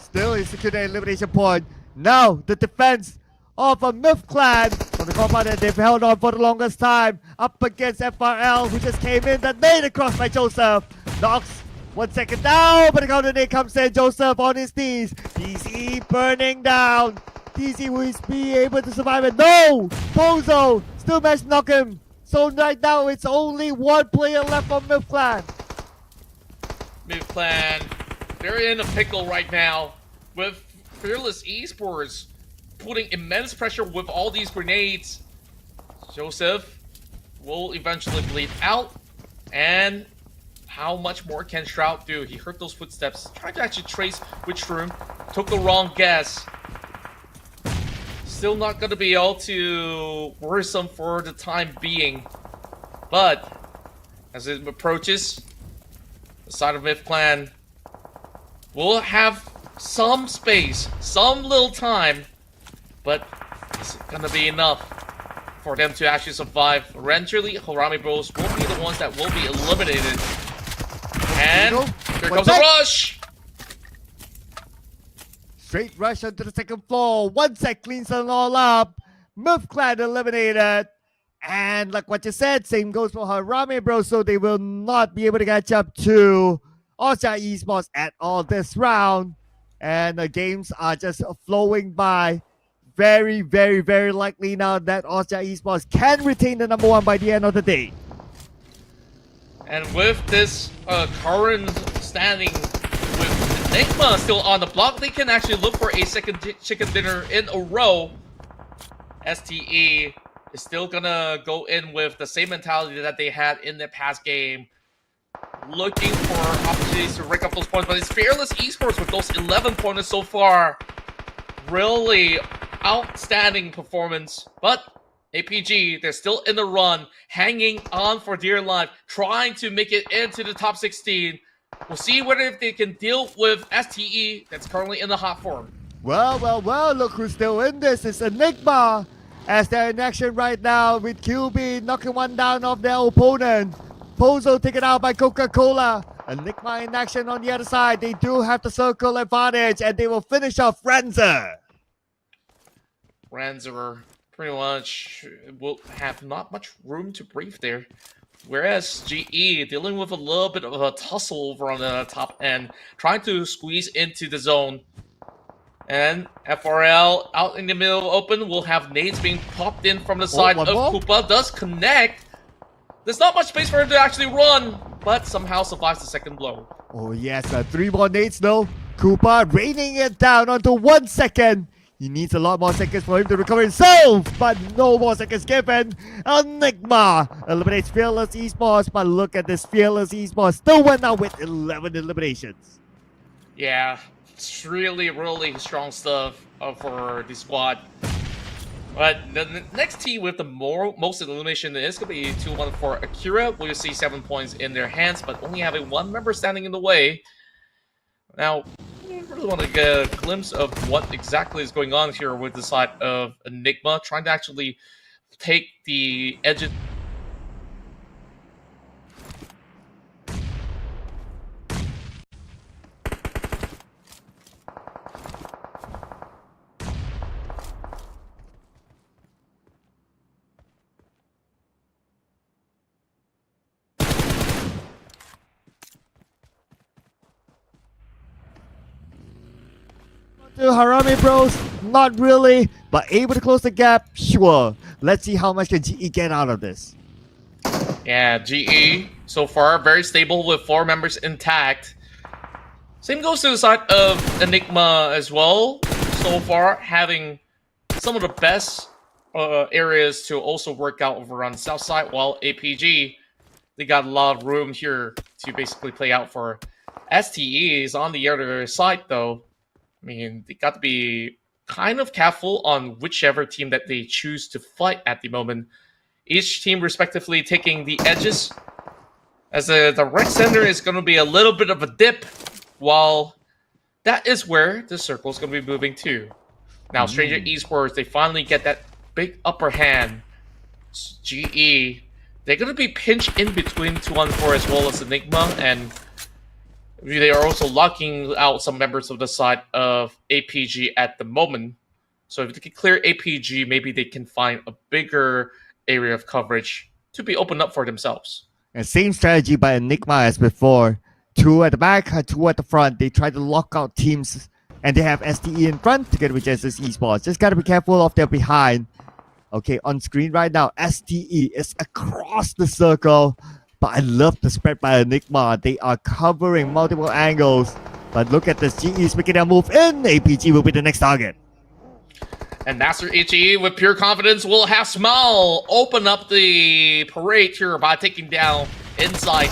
[SPEAKER 2] Still, he secured an elimination point. Now, the defense of a Myth Clan from the compound that they've held on for the longest time up against FRL, who just came in. That made across by Joseph. Knocks 1 second down, but the counter nade comes in. Joseph on his knees. DC burning down. DC will be able to survive it. No! Bozo still managed to knock him. So right now it's only one player left for Myth Clan.
[SPEAKER 3] Myth Clan, they're in a pickle right now with Fearless Esports putting immense pressure with all these grenades. Joseph will eventually bleed out, and how much more can Shroud do? He heard those footsteps, tried to actually trace which room, took the wrong guess. Still not gonna be all too worrisome for the time being, but as it approaches, the side of Myth Clan will have some space, some little time, but is it gonna be enough for them to actually survive? Eventually, Harami Bros will be the ones that will be eliminated. And here comes a rush!
[SPEAKER 2] Straight rush onto the second floor. 1 sec cleans it all up. Myth Clan eliminated. And like what you said, same goes for Harami Bros, so they will not be able to catch up to Austria Esports at all this round. And the games are just flowing by. Very, very, very likely now that Austria Esports can retain the number 1 by the end of the day.
[SPEAKER 3] And with this current standing, with Enigma still on the block, they can actually look for a second chicken dinner in a row. STE is still gonna go in with the same mentality that they had in the past game, looking for opportunities to rake up those points, but it's Fearless Esports with those 11 pointers so far. Really outstanding performance, but APG, they're still in the run, hanging on for dear life, trying to make it into the top 16. We'll see whether they can deal with STE that's currently in the hot form.
[SPEAKER 2] Well, look who's still in this. It's Enigma, as they're in action right now with QB knocking one down off their opponent. Pozo taken out by Coca-Cola. Enigma in action on the other side. They do have the circle advantage, and they will finish off Renzer.
[SPEAKER 3] Ranzer pretty much will have not much room to breathe there. Whereas GE dealing with a little bit of a tussle over on the top end, trying to squeeze into the zone. And FRL out in the middle open will have nades being popped in from the side of Koopa. Does connect. There's not much space for him to actually run, but somehow survives the second blow.
[SPEAKER 2] Oh yes, 3 more nades though. Koopa raining it down onto 1 second. He needs a lot more seconds for him to recover himself, but no more seconds given. Enigma eliminates Fearless Esports, but look at this Fearless Esports still went out with 11 eliminations.
[SPEAKER 3] Yeah, it's really, really strong stuff for the squad. But the next team with the most elimination is going to be 2-1 for Akira. We'll see 7 points in their hands, but only having 1 member standing in the way. Now, I really want to get a glimpse of what exactly is going on here with the side of Enigma, trying to actually take the edge.
[SPEAKER 2] To Harami Bros, not really, but able to close the gap, sure. Let's see how much can GE get out of this.
[SPEAKER 3] Yeah, GE so far very stable with 4 members intact. Same goes to the side of Enigma as well. So far, having some of the best areas to also work out over on the south side, while APG, they got a lot of room here to basically play out for. STE is on the other side though. I mean, they got to be kind of careful on whichever team that they choose to fight at the moment. Each team respectively taking the edges, as the red center is going to be a little bit of a dip, while that is where the circle is going to be moving to. Now, Stranger Esports, they finally get that big upper hand. GE, they're going to be pinched in between 2-4 as well as Enigma, and they are also locking out some members of the side of APG at the moment. So if they can clear APG, maybe they can find a bigger area of coverage to be opened up for themselves.
[SPEAKER 2] And same strategy by Enigma as before. 2 at the back, 2 at the front. They try to lock out teams, and they have STE in front together with Genesis Esports. Just gotta be careful of their behind. Okay, on screen right now, STE is across the circle. But I love the spread by Enigma. They are covering multiple angles. But look at this, GE is making their move in. APG will be the next target.
[SPEAKER 3] And Master HE with pure confidence will have Smile open up the parade here by taking down inside.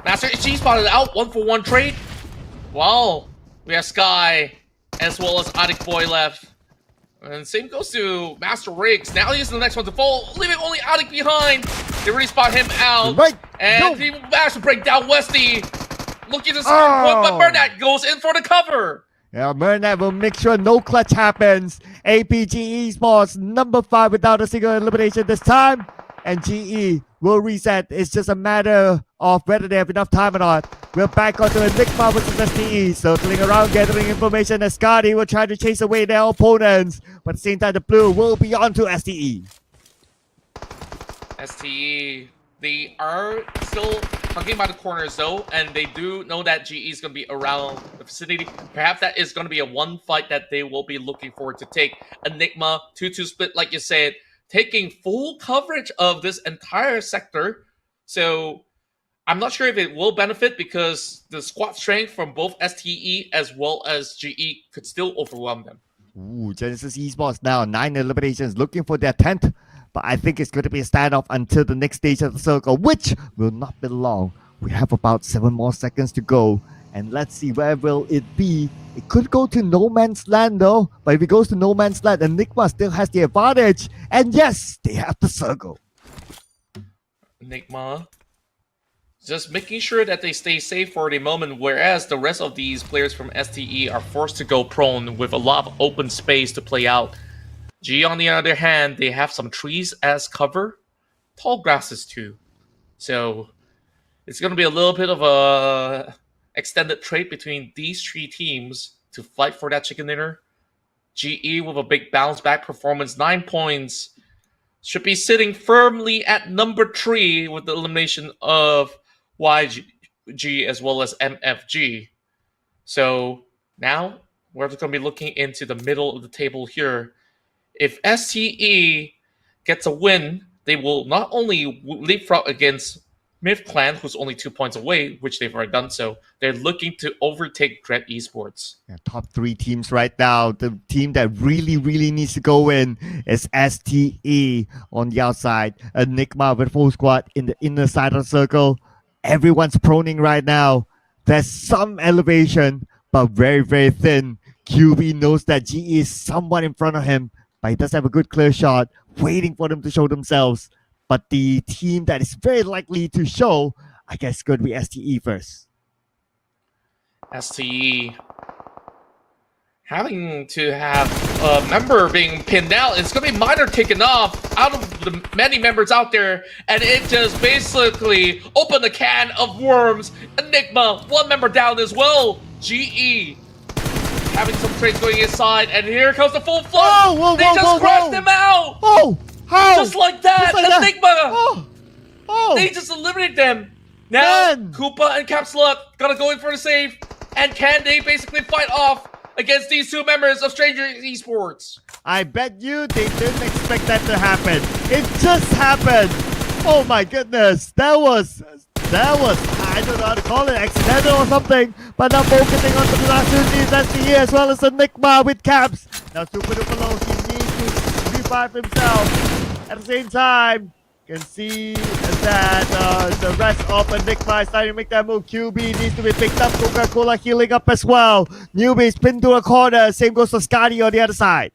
[SPEAKER 3] Master HE spotted out 1-for-1 trade. Wow, we have Sky as well as Addict Boy left. And same goes to Master Riggs. Now he's the next one to fall, leaving only Addict behind. They really spot him out.
[SPEAKER 2] Right.
[SPEAKER 3] And he managed to break down Westy. Looking to score one, but Burnett goes in for the cover.
[SPEAKER 2] Yeah, Burnett will make sure no clutch happens. APG Esports, number 5 without a single elimination this time. And GE will reset. It's just a matter of whether they have enough time or not. We're back onto Enigma versus STE. Circling around, gathering information as Scotty will try to chase away their opponents. But at the same time, the blue will be onto STE.
[SPEAKER 3] STE, they are still talking about the corners though, and they do know that GE is going to be around the vicinity. Perhaps that is going to be a one fight that they will be looking forward to take. Enigma, 2-2 split, like you said, taking full coverage of this entire sector. So I'm not sure if it will benefit because the squad strength from both STE as well as GE could still overwhelm them.
[SPEAKER 2] Ooh, Genesis Esports now 9 eliminations, looking for their 10th. But I think it's going to be a standoff until the next stage of the circle, which will not be long. We have about 7 more seconds to go. And let's see, where will it be? It could go to No Man's Land though. But if it goes to No Man's Land, Enigma still has the advantage. And yes, they have the circle.
[SPEAKER 3] Enigma just making sure that they stay safe for the moment, whereas the rest of these players from STE are forced to go prone with a lot of open space to play out. G, on the other hand, they have some trees as cover, tall grasses too. So it's going to be a little bit of a extended trade between these 3 teams to fight for that chicken dinner. GE with a big bounce back performance, 9 points, should be sitting firmly at number 3 with the elimination of YG as well as MFG. So now we're going to be looking into the middle of the table here. If STE gets a win, they will not only leapfrog against Myth Clan, who's only 2 points away, which they've already done so. They're looking to overtake Dread Esports.
[SPEAKER 2] Yeah, top 3 teams right now. The team that really needs to go in is STE on the outside. Enigma with full squad in the inner side of the circle. Everyone's proning right now. There's some elevation, but very thin. QB knows that GE is someone in front of him, but he does have a good clear shot, waiting for them to show themselves. But the team that is very likely to show, I guess, could be STE first.
[SPEAKER 3] STE having to have a member being pinned out. It's going to be Minor taken off out of the many members out there, and it just basically opened a can of worms. Enigma, 1 member down as well. GE having some trades going inside, and here comes the full flood. They just crashed them out.
[SPEAKER 2] Oh, how?
[SPEAKER 3] Just like that,
[SPEAKER 2] Just like
[SPEAKER 3] Enigma.
[SPEAKER 2] Oh.
[SPEAKER 3] They just eliminated them. Now,
[SPEAKER 2] Man.
[SPEAKER 3] Koopa and Caps Luck gotta go in for the save, and can they basically fight off against these 2 members of Stranger Esports?
[SPEAKER 2] I bet you they didn't expect that to happen. It just happened. Oh my goodness. That was, I don't know how to call it, accidental or something. But now focusing on the last 2 teams, STE as well as Enigma with Caps. Now super duper low, he needs to revive himself. At the same time, you can see that the rest of Enigma is starting to make that move. QB needs to be picked up. Coca-Cola healing up as well. Newbie pinned to a corner. Same goes for Scotty on the other side.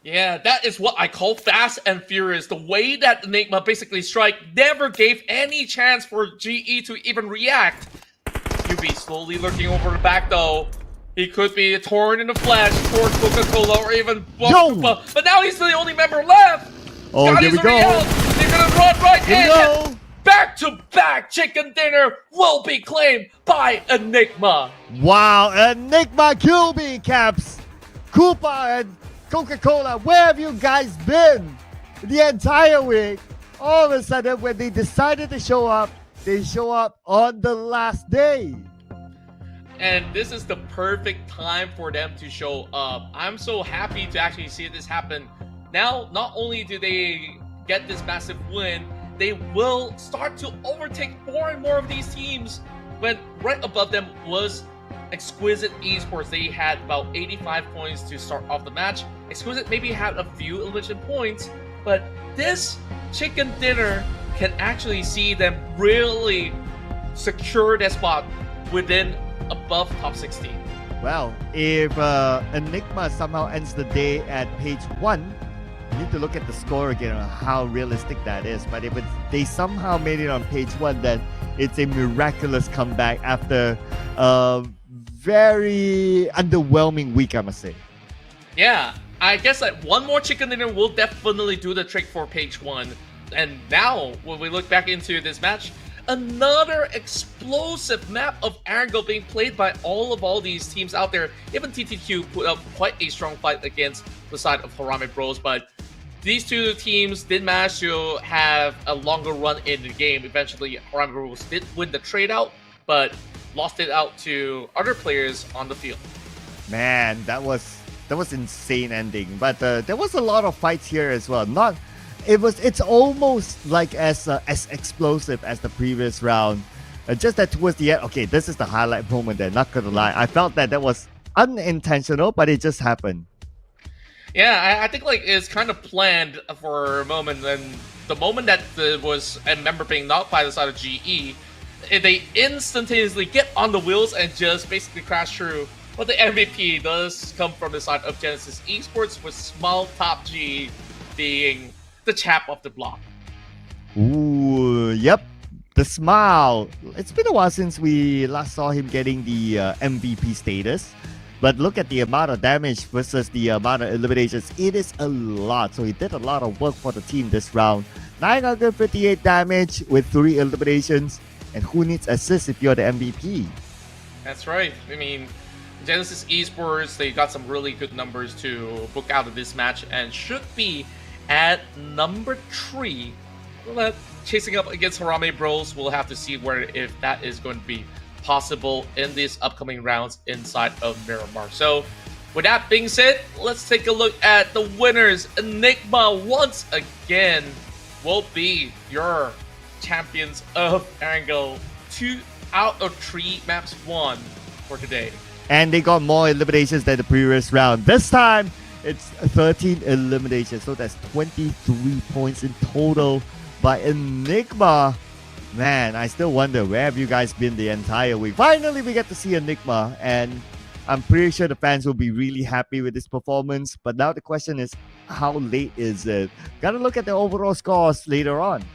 [SPEAKER 3] Yeah, that is what I call fast and furious. The way that Enigma basically strike never gave any chance for GE to even react. QB slowly looking over the back though. He could be torn in the flesh towards Coca-Cola or even Koopa. But now he's the only member left.
[SPEAKER 2] Oh,
[SPEAKER 3] Scotty's
[SPEAKER 2] here we go.
[SPEAKER 3] out. They're gonna run right
[SPEAKER 2] Here we
[SPEAKER 3] in.
[SPEAKER 2] go.
[SPEAKER 3] Back-to-back chicken dinner will be claimed by Enigma.
[SPEAKER 2] Wow, Enigma QB Caps. Koopa and Coca-Cola, where have you guys been the entire week? All of a sudden, when they decided to show up, they show up on the last day.
[SPEAKER 3] And this is the perfect time for them to show up. I'm so happy to actually see this happen. Now, not only do they get this massive win, they will start to overtake more and more of these teams. When right above them was Exquisite Esports. They had about 85 points to start off the match. Exquisite maybe had a few elimination points, but this chicken dinner can actually see them really secure their spot within above top 16.
[SPEAKER 2] Well, if Enigma somehow ends the day at page 1, you need to look at the score again on how realistic that is. But if they somehow made it on page 1, then it's a miraculous comeback after a very underwhelming week, I must say.
[SPEAKER 3] Yeah, I guess that one more chicken dinner will definitely do the trick for page 1. And now, when we look back into this match, another explosive map of Erangel being played by all these teams out there. Even TTQ put up quite a strong fight against the side of Harame Bros, but these two teams did manage to have a longer run in the game. Eventually, Harame Bros did win the trade out, but lost it out to other players on the field.
[SPEAKER 2] Man, that was insane ending. But there was a lot of fights here as well. It's almost like as explosive as the previous round. Just that towards the end, okay, this is the highlight moment there, not gonna lie. I felt that was unintentional, but it just happened.
[SPEAKER 3] Yeah, I think like it's kind of planned for a moment, and the moment that there was a member being knocked by the side of GE, they instantaneously get on the wheels and just basically crash through. But the MVP does come from the side of Genesis Esports, with Small Top G being the chap of the block.
[SPEAKER 2] Ooh, yep. The smile. It's been a while since we last saw him getting the MVP status. But look at the amount of damage versus the amount of eliminations. It is a lot. So he did a lot of work for the team this round. 958 damage with 3 eliminations. And who needs assists if you're the MVP?
[SPEAKER 3] That's right. I mean, Genesis Esports, they got some really good numbers to book out of this match and should be at number 3. Well, chasing up against Harame Bros, we'll have to see if that is going to be possible in these upcoming rounds inside of Miramar. So, with that being said, let's take a look at the winners. Enigma, once again, will be your champions of Erangel. 2 out of 3 maps won for today.
[SPEAKER 2] And they got more eliminations than the previous round. This time, it's 13 eliminations. So that's 23 points in total by Enigma. Man, I still wonder, where have you guys been the entire week? Finally, we get to see Enigma, and I'm pretty sure the fans will be really happy with this performance. But now the question is, how late is it? Gotta look at the overall scores later on.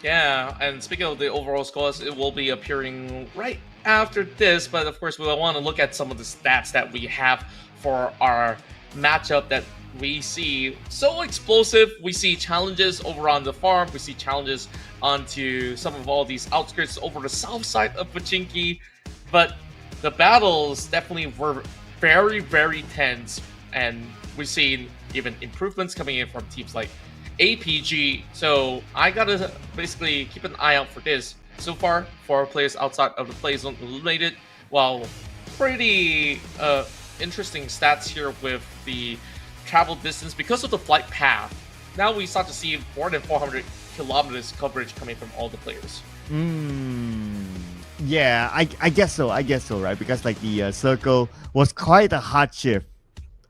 [SPEAKER 3] Yeah, and speaking of the overall scores, it will be appearing right after this. But of course, we want to look at some of the stats that we have for our matchup that we see so explosive. We see challenges over on the farm. We see challenges onto some of all these outskirts over the south side of Pachinki. But the battles definitely were very, very tense. And we've seen even improvements coming in from teams like APG. So I gotta basically keep an eye out for this. So far, 4 players outside of the play zone eliminated. While pretty interesting stats here with the travel distance because of the flight path. Now we start to see more than 400 kilometers coverage coming from all the players.
[SPEAKER 2] Yeah, I guess so, right? Because like the circle was quite a hard shift.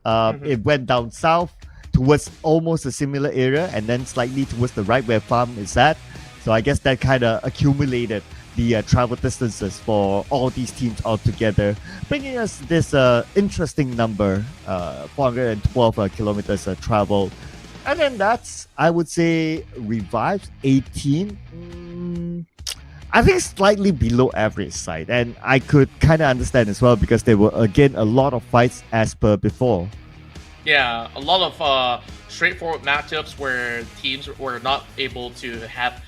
[SPEAKER 2] It went down south towards almost a similar area, and then slightly towards the right where farm is at. So I guess that kind of accumulated the travel distances for all these teams all together, bringing us this interesting number, 412 kilometers traveled. And then that's, I would say, Revives 18. I think slightly below average side, and I could kind of understand as well because there were again a lot of fights as per before.
[SPEAKER 3] Yeah, a lot of straightforward matchups where teams were not able to have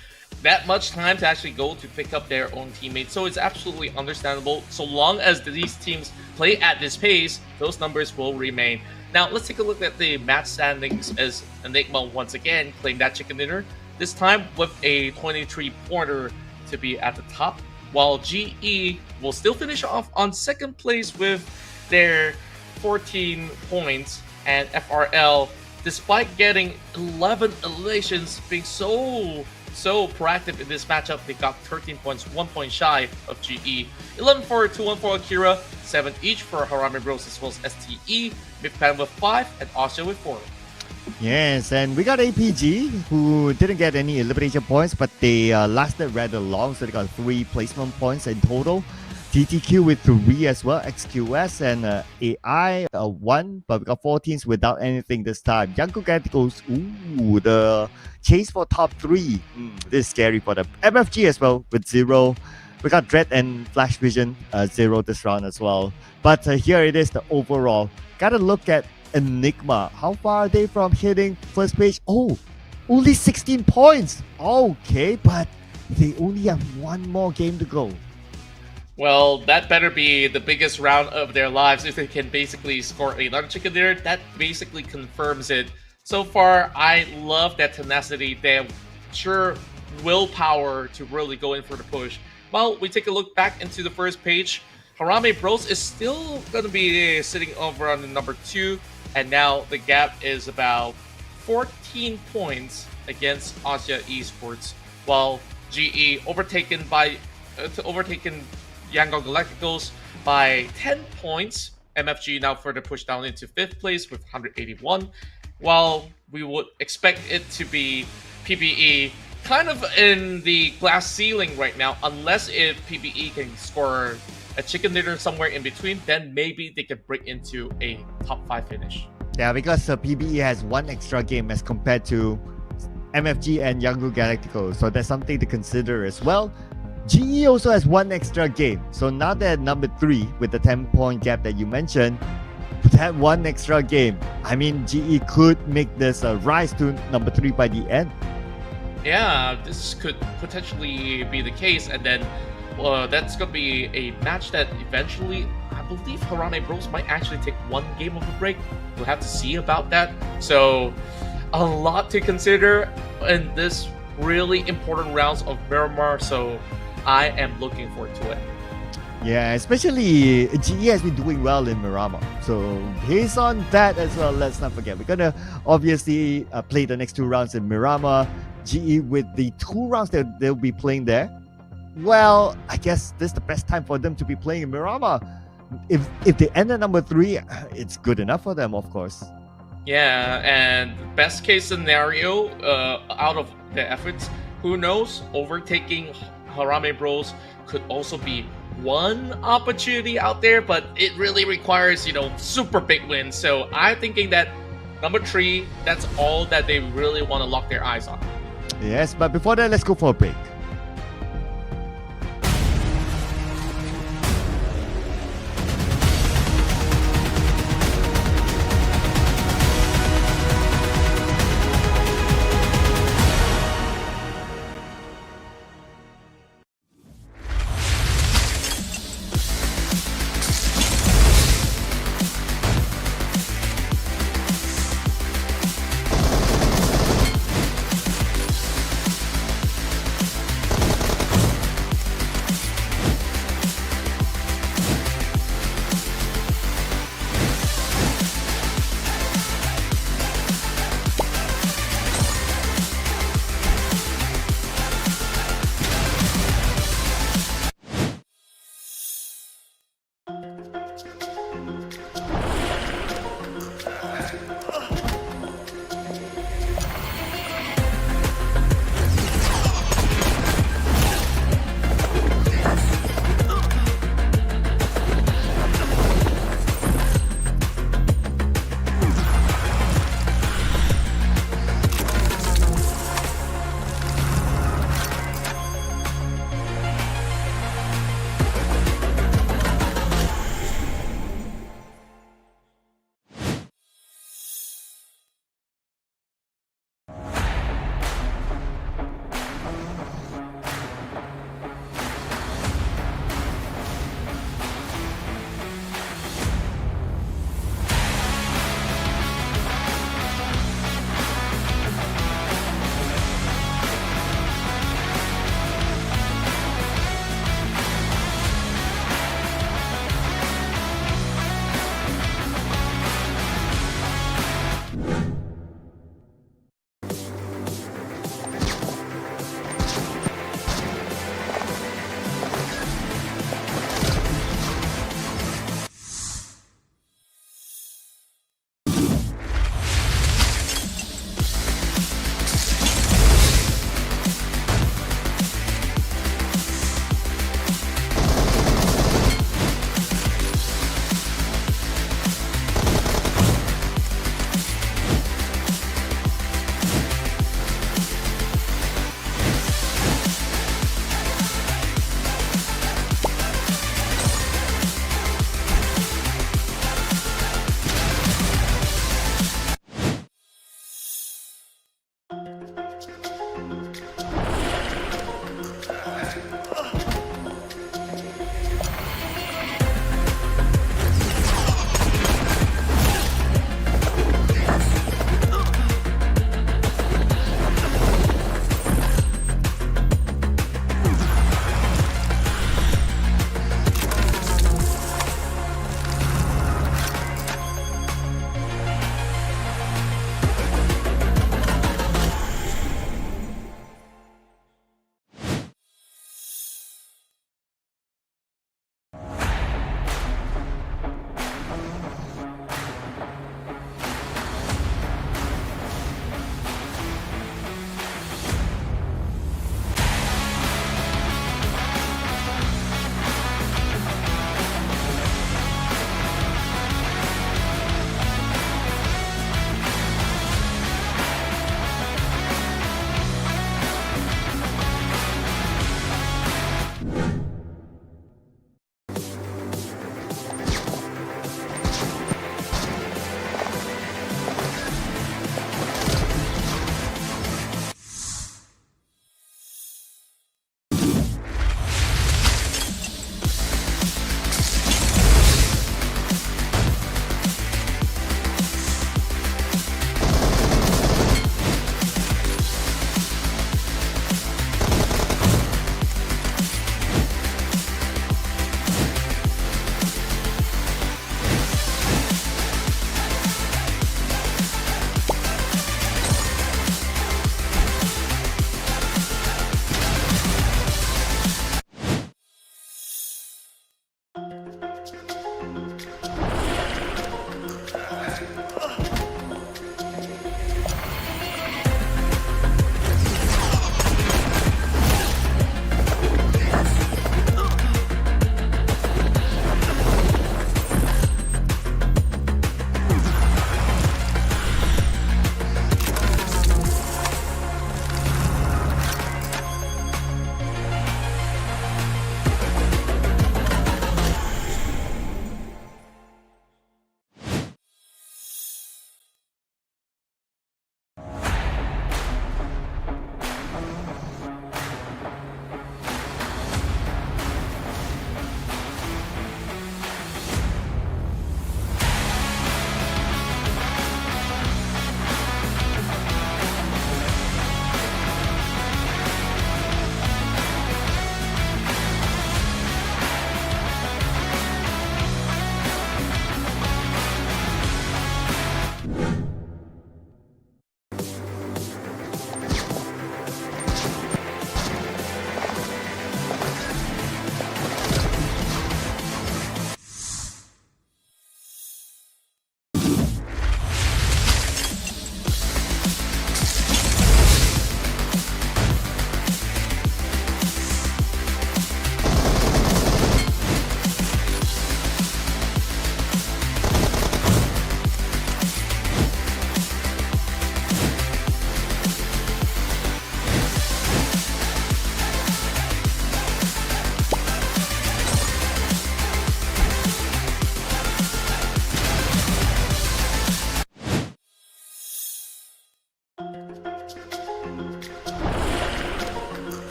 [SPEAKER 3] that much time to actually go to pick up their own teammates. So it's absolutely understandable. So long as these teams play at this pace, those numbers will remain. Now, let's take a look at the match standings as Enigma once again claimed that chicken dinner, this time with a 23-pointer to be at the top, while GE will still finish off on second place with their 14 points, and FRL, despite getting 11 eliminations, being so proactive in this matchup, they got 13 points, 1 point shy of GE. 11 for 2-1 for Akira, 7 each for Harame Bros as well as STE, Midpan with 5, and Austria with 4.
[SPEAKER 2] Yes, and we got APG, who didn't get any elimination points, but they lasted rather long, so they got 3 placement points in total. TTQ with 3 as well, XQS and AI 1, but we got 4 teams without anything this time. Yanko Galacticos, ooh, the chase for top 3. This is scary for them. MFG as well with 0. We got Dread and Flash Vision 0 this round as well. But here it is, the overall. Gotta look at Enigma. How far are they from hitting first page? Oh, only 16 points. Okay, but they only have 1 more game to go.
[SPEAKER 3] Well, that better be the biggest round of their lives if they can basically score another chicken dinner. That basically confirms it. So far, I love that tenacity. They have sure willpower to really go in for the push. Well, we take a look back into the first page. Harame Bros is still going to be sitting over on the number 2. And now the gap is about 14 points against Austria Esports. While GE overtaken Yangon Galacticos by 10 points. MFG now further pushed down into 5th place with 181. While we would expect it to be PBE kind of in the glass ceiling right now, unless if PBE can score a chicken dinner somewhere in between, then maybe they can break into a top 5 finish.
[SPEAKER 2] Yeah, because PBE has 1 extra game as compared to MFG and Yangon Galacticos, so that's something to consider as well. GE also has 1 extra game, so now they're at number 3 with the 10-point gap that you mentioned. That 1 extra game, I mean, GE could make this a rise to number 3 by the end.
[SPEAKER 3] Yeah, this could potentially be the case, and then that's going to be a match that eventually, I believe Harame Bros might actually take 1 game of a break. We'll have to see about that. So, a lot to consider in this really important rounds of Miramar, so I am looking forward to it.
[SPEAKER 2] Yeah, especially GE has been doing well in Miramar. So based on that as well, let's not forget, we're going to obviously play the next 2 rounds in Miramar. GE with the 2 rounds that they'll be playing there. Well, I guess this is the best time for them to be playing in Miramar. If they end at number 3, it's good enough for them, of course.
[SPEAKER 3] Yeah, and best case scenario, out of the efforts, who knows, overtaking Harame Bros could also be one opportunity out there, but it really requires, super big wins. So I'm thinking that number 3, that's all that they really want to lock their eyes on.
[SPEAKER 2] Yes, but before that, let's go for a break.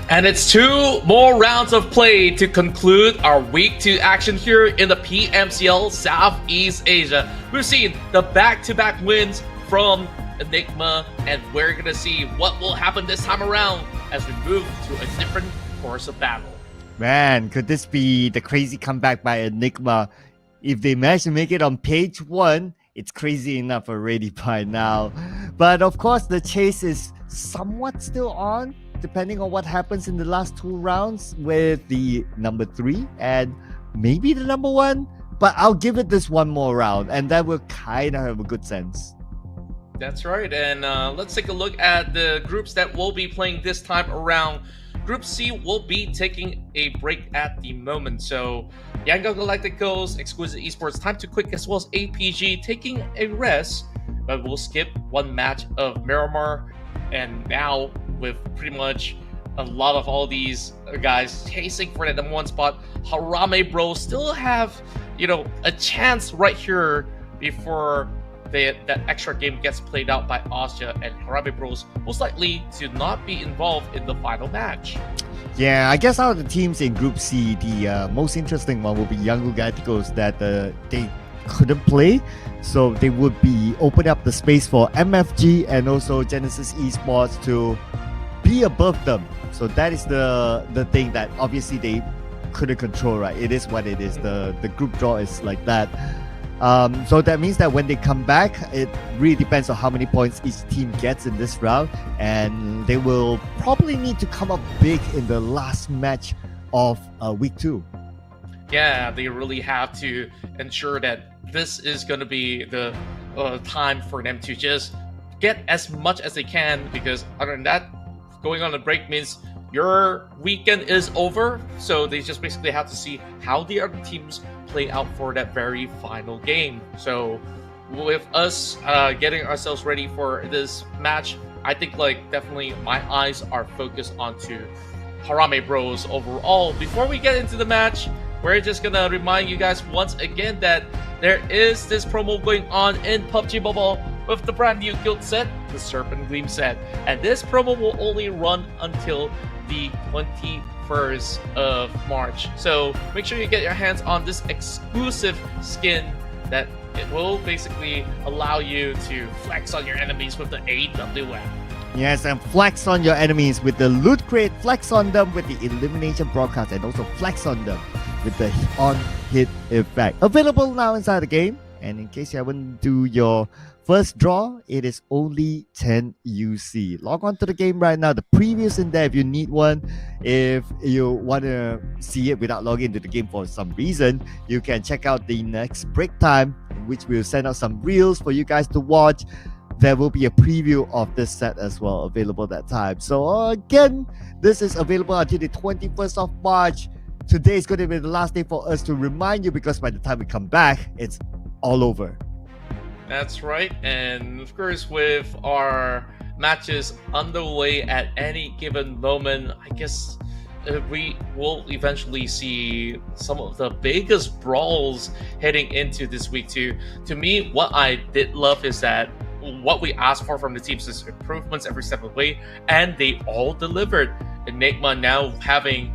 [SPEAKER 3] And it's 2 more rounds of play to conclude our week 2 action here in the PMCL Southeast Asia. We've seen the back-to-back wins from Enigma, and we're gonna see what will happen this time around as we move to a different course of battle.
[SPEAKER 2] Man, could this be the crazy comeback by Enigma? If they manage to make it on page 1, it's crazy enough already by now. But of course, the chase is somewhat still on, depending on what happens in the last 2 rounds with the number 3 and maybe the number 1. But I'll give it this one more round, and that will kind of have a good sense.
[SPEAKER 3] That's right, and let's take a look at the groups that will be playing this time around. Group C will be taking a break at the moment, so Erangel Galacticos, Exquisite Esports, Time to Quick, as well as APG taking a rest, but we'll skip 1 match of Miramar, and now with pretty much a lot of all these guys chasing for that number 1 spot, Harame Bros still have, a chance right here before that extra game gets played out by Austria, and Harame Bros most likely to not be involved in the final match.
[SPEAKER 2] Yeah, I guess out of the teams in Group C, the most interesting one will be Erangel Galacticos that they couldn't play, so they would be opening up the space for MFG and also Genesis Esports to be above them. So that is the thing that obviously they couldn't control, right? It is what it is. The group draw is like that. So that means that when they come back, it really depends on how many points each team gets in this round, and they will probably need to come up big in the last match of week 2.
[SPEAKER 3] Yeah, they really have to ensure that this is going to be the time for them to just get as much as they can, because other than that, going on a break means your weekend is over, so they just basically have to see how the other teams play out for that very final game. So with us getting ourselves ready for this match, I think definitely my eyes are focused onto Harame Bros overall. Before we get into the match, we're just gonna remind you guys once again that there is this promo going on in PUBG Mobile with the brand new guild set, the Serpent Gleam set, and this promo will only run until the 21st of March. So make sure you get your hands on this exclusive skin that it will basically allow you to flex on your enemies with the AWM.
[SPEAKER 2] Yes, and flex on your enemies with the loot crate, flex on them with the elimination broadcast, and also flex on them with the on-hit effect. Available now inside the game. And in case you haven't do your first draw, it is only 10 UC. Log on to the game right now. The preview's in there if you need one. If you want to see it without logging into the game for some reason, you can check out the next break time, in which we'll send out some reels for you guys to watch. There will be a preview of this set as well available that time. So again, this is available until the 21st of March. Today is going to be the last day for us to remind you, because by the time we come back, it's all over.
[SPEAKER 3] That's right, and of course with our matches underway at any given moment, I guess we will eventually see some of the biggest brawls heading into this week 2. To me, what I did love is that what we asked for from the teams is improvements every step of the way, and they all delivered. Enigma now having,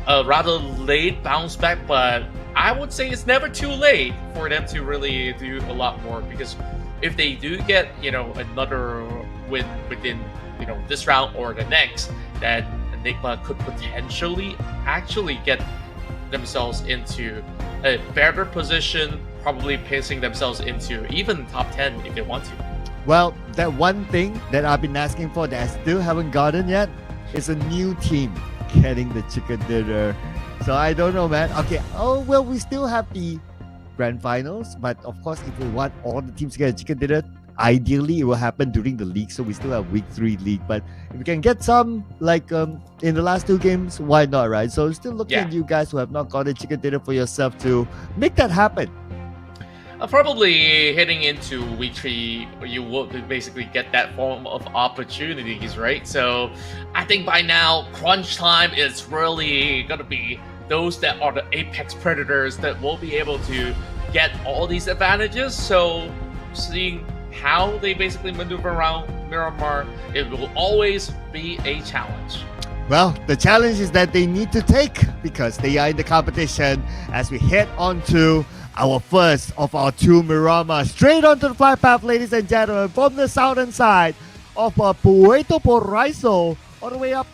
[SPEAKER 3] a rather late bounce back, but I would say it's never too late for them to really do a lot more, because if they do get, another win within, this round or the next, then Enigma could potentially actually get themselves into a better position, probably placing themselves into even top 10 if they want to.
[SPEAKER 2] Well, that one thing that I've been asking for that I still haven't gotten yet is a new team getting the chicken dinner. So I don't know, man. Okay, we still have the grand finals, but of course, if we want all the teams to get a chicken dinner, ideally it will happen during the league, so we still have week 3 league. But if we can get some in the last 2 games, why not, right? So still looking at you guys who have not got a chicken dinner for yourself to make that happen.
[SPEAKER 3] Probably heading into week 3, you will basically get that form of opportunities, right? So I think by now, crunch time is really going to be those that are the apex predators that will be able to get all these advantages. So seeing how they basically maneuver around Miramar, it will always be a challenge.
[SPEAKER 2] Well, the challenge is that they need to take because they are in the competition as we head on to our first of our two Miramar. Straight onto the flight path, ladies and gentlemen, from the southern side of Puerto Porraiso all the way up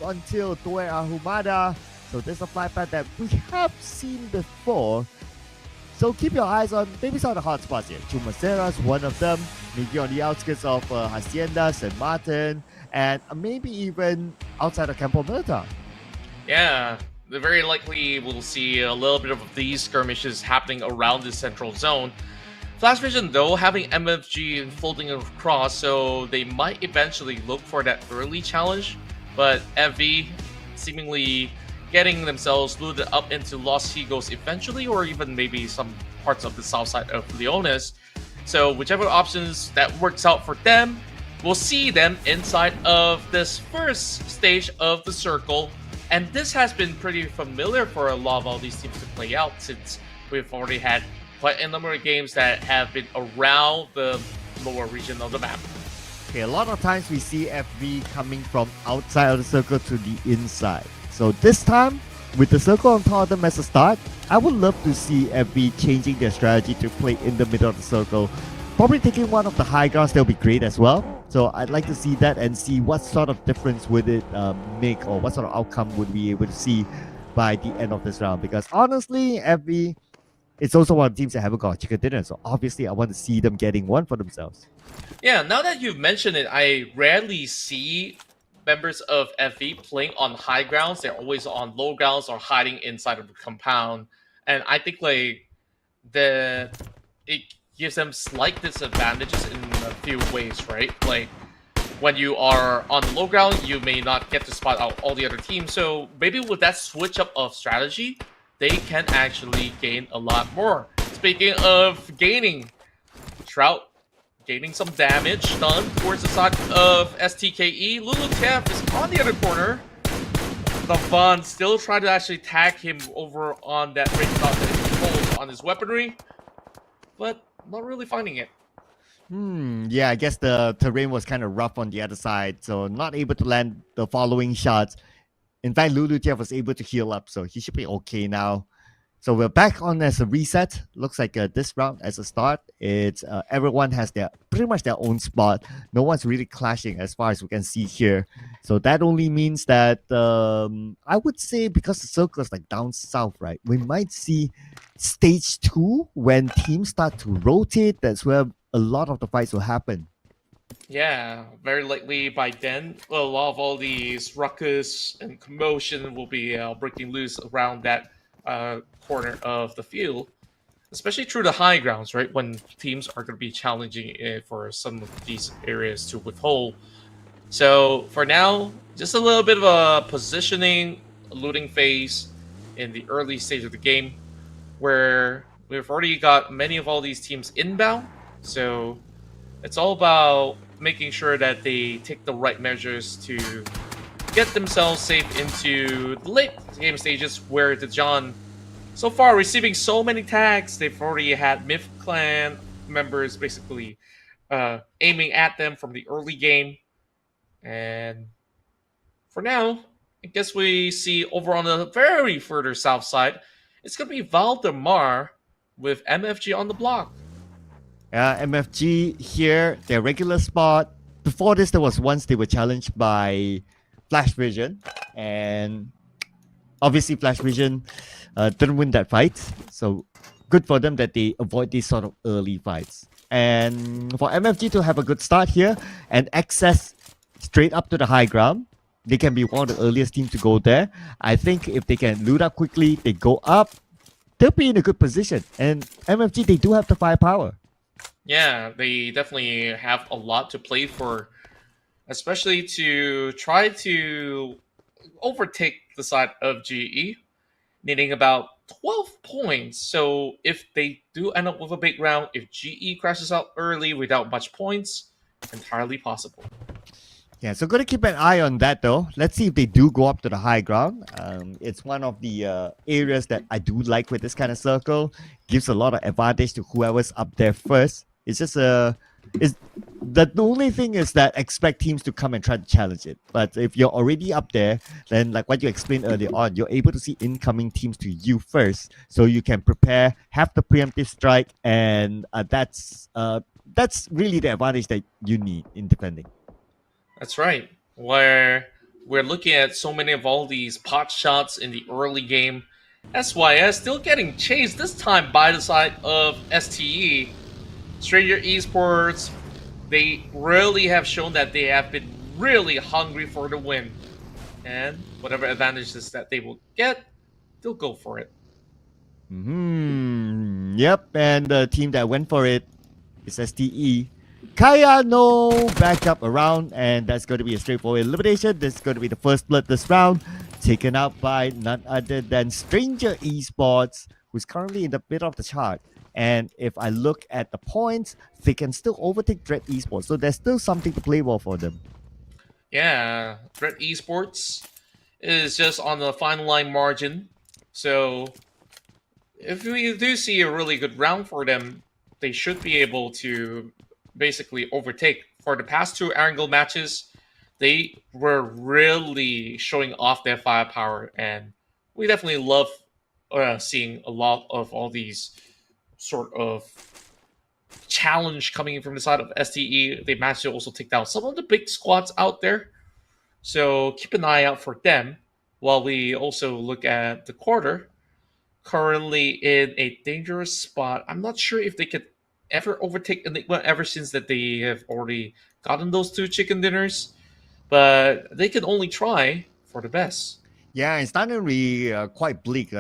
[SPEAKER 2] until Tue Ahumada. So there's a flight path that we have seen before. So keep your eyes on maybe some of the hotspots here. Chumacera is one of them, maybe on the outskirts of Hacienda, St. Martin, and maybe even outside of Campo Militar.
[SPEAKER 3] Yeah, very likely we'll see a little bit of these skirmishes happening around the central zone. Flash Vision, though, having MFG folding across, so they might eventually look for that early challenge, but FV seemingly getting themselves looted up into Los Higos eventually, or even maybe some parts of the south side of Leones. So whichever options that works out for them, we'll see them inside of this first stage of the circle. And this has been pretty familiar for a lot of all these teams to play out, since we've already had quite a number of games that have been around the lower region of the map.
[SPEAKER 2] Okay, a lot of times we see FV coming from outside of the circle to the inside. So this time, with the circle on top of them as a start, I would love to see FV changing their strategy to play in the middle of the circle. Probably taking one of the high grounds, that would be great as well. So I'd like to see that and see what sort of difference would it make, or what sort of outcome would we be able to see by the end of this round. Because honestly, FV, it's also one of the teams that haven't got a chicken dinner. So obviously, I want to see them getting one for themselves.
[SPEAKER 3] Yeah, now that you've mentioned it, I rarely see members of FV playing on high grounds. They're always on low grounds or hiding inside of the compound. And I think like it gives them slight disadvantages in a few ways, right? Like when you are on the low ground, you may not get to spot out all the other teams. So maybe with that switch up of strategy, they can actually gain a lot more. Speaking of gaining, Trout gaining some damage done towards the side of STKE. Lulu Tef is on the other corner. The Von still trying to actually tag him over on that range dot that he holds on his weaponry, but not really finding it.
[SPEAKER 2] Yeah, I guess the terrain was kind of rough on the other side, so not able to land the following shots. In fact, Lulu Tef was able to heal up, so he should be okay now. So we're back on as a reset. Looks like this round as a start, it's everyone has pretty much their own spot. No one's really clashing as far as we can see here. So that only means that I would say, because the circle is like down south, right? We might see stage 2 when teams start to rotate. That's where a lot of the fights will happen.
[SPEAKER 3] Yeah, very likely by then, a lot of all these ruckus and commotion will be breaking loose around that corner of the field, especially through the high grounds, right? When teams are going to be challenging for some of these areas to withhold. So for now, just a little bit of a positioning, looting phase in the early stage of the game, where we've already got many of all these teams inbound. So it's all about making sure that they take the right measures to get themselves safe into the late game stages, where the John, so far receiving so many tags, they've already had Myth Clan members basically aiming at them from the early game. And for now, I guess we see over on the very further south side, it's going to be Valdemar with MFG on the block.
[SPEAKER 2] MFG here, their regular spot. Before this, there was once they were challenged by Flash Vision, and obviously Flash Vision didn't win that fight. So good for them that they avoid these sort of early fights. And for MFG to have a good start here and access straight up to the high ground, they can be one of the earliest teams to go there. I think if they can loot up quickly, they go up, they'll be in a good position. And MFG, they do have the firepower.
[SPEAKER 3] Yeah, they definitely have a lot to play for, especially to try to overtake the side of GE, needing about 12 points. So if they do end up with a big round, if GE crashes out early without much points, entirely possible.
[SPEAKER 2] Yeah, so gotta keep an eye on that though. Let's see if they do go up to the high ground. It's one of the areas that I do like with this kind of circle. Gives a lot of advantage to whoever's up there first. It's just The only thing is that expect teams to come and try to challenge it. But if you're already up there, then like what you explained earlier on, you're able to see incoming teams to you first, so you can prepare, have the preemptive strike, and that's really the advantage that you need in defending.
[SPEAKER 3] That's right. Where we're looking at so many of all these pot shots in the early game. SYS still getting chased, this time by the side of STE. Stranger Esports, they really have shown that they have been really hungry for the win. And whatever advantages that they will get, they'll go for it.
[SPEAKER 2] Yep, and the team that went for it is STE. Kaya no backup around, and that's going to be a straightforward elimination. This is going to be the first blood this round, taken out by none other than Stranger Esports, who's currently in the middle of the chart. And if I look at the points, they can still overtake Dread Esports, so there's still something to play for them.
[SPEAKER 3] Yeah, Dread Esports is just on the final line margin. So if we do see a really good round for them, they should be able to basically overtake. For the past two Erangel matches, they were really showing off their firepower, and we definitely love seeing a lot of all these sort of challenge coming in from the side of STE. They managed to also take down some of the big squads out there. So keep an eye out for them while we also look at the quarter. Currently in a dangerous spot. I'm not sure if they could ever overtake Enigma ever since that they have already gotten those two chicken dinners. But they can only try for the best.
[SPEAKER 2] Yeah, it's starting to be quite bleak.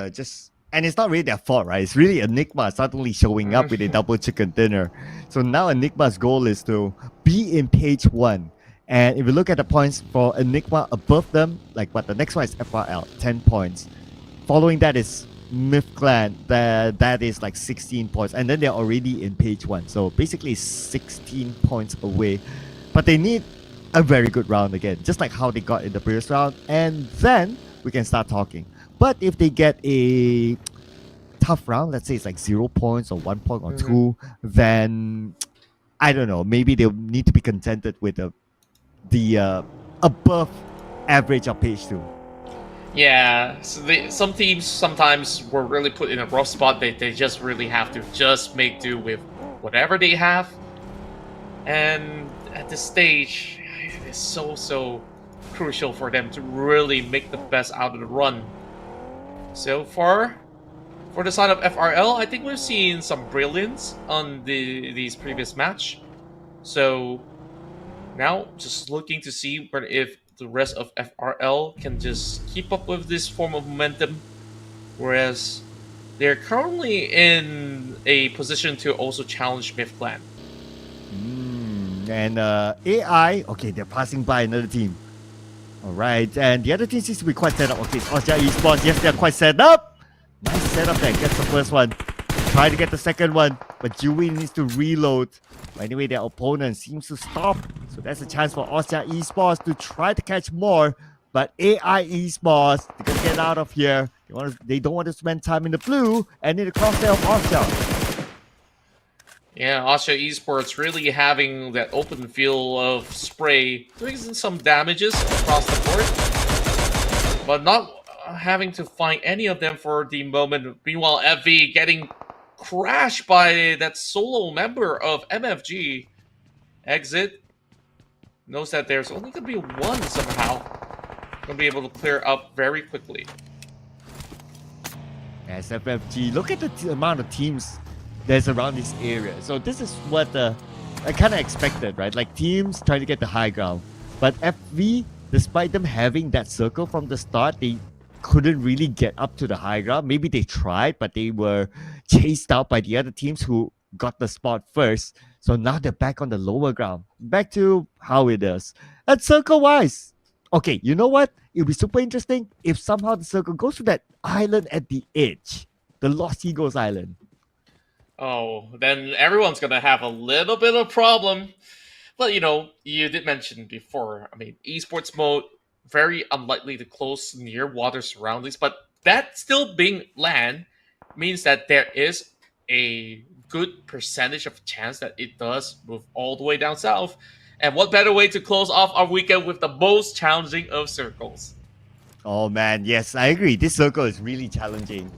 [SPEAKER 2] And it's not really their fault, right? It's really Enigma suddenly showing up with a double chicken dinner. So now Enigma's goal is to be in page one. And if you look at the points for Enigma above them, like what the next one is FRL, 10 points. Following that is Myth Clan, that is like 16 points. And then they're already in page one. So basically 16 points away. But they need a very good round again, just like how they got in the previous round. And then we can start talking. But if they get a tough round, let's say it's like 0 points or 1 point or two, then I don't know. Maybe they'll need to be contented with the above average of page two.
[SPEAKER 3] Yeah, so some teams sometimes were really put in a rough spot. They just really have to just make do with whatever they have. And at this stage, it is so crucial for them to really make the best out of the run. So far, for the side of FRL, I think we've seen some brilliance on these previous match. So now, just looking to see if the rest of FRL can just keep up with this form of momentum, whereas they're currently in a position to also challenge Myth Clan.
[SPEAKER 2] And AI, okay, they're passing by another team. All right, and the other team seems to be quite set up. Okay, it's Osja Esports. Yes, they're quite set up. Nice setup there. Gets the first one. Try to get the second one, but Dewey needs to reload. But anyway, their opponent seems to stop. So that's a chance for Osja Esports to try to catch more. But AI Esports, they're going to get out of here. They don't want to spend time in the blue and in the crosshair of Osja.
[SPEAKER 3] Yeah, Osja Esports really having that open field of spray, doing some damages across the board, but not having to find any of them for the moment. Meanwhile, FV getting crashed by that solo member of MFG. Exit knows that there's only going to be one somehow. Going to be able to clear up very quickly.
[SPEAKER 2] As FFG, look at the amount of teams there's around this area. So this is what I kind of expected, right? Like teams trying to get the high ground. But FV, despite them having that circle from the start, they couldn't really get up to the high ground. Maybe they tried, but they were chased out by the other teams who got the spot first. So now they're back on the lower ground. Back to how it is. And circle-wise, okay, you know what? It'll be super interesting if somehow the circle goes to that island at the edge. The Lost Eagles Island.
[SPEAKER 3] Oh, then everyone's going to have a little bit of problem. But, you did mention before, esports mode, very unlikely to close near water surroundings. But that still being land means that there is a good percentage of chance that it does move all the way down south. And what better way to close off our weekend with the most challenging of circles?
[SPEAKER 2] Oh man, yes, I agree. This circle is really challenging.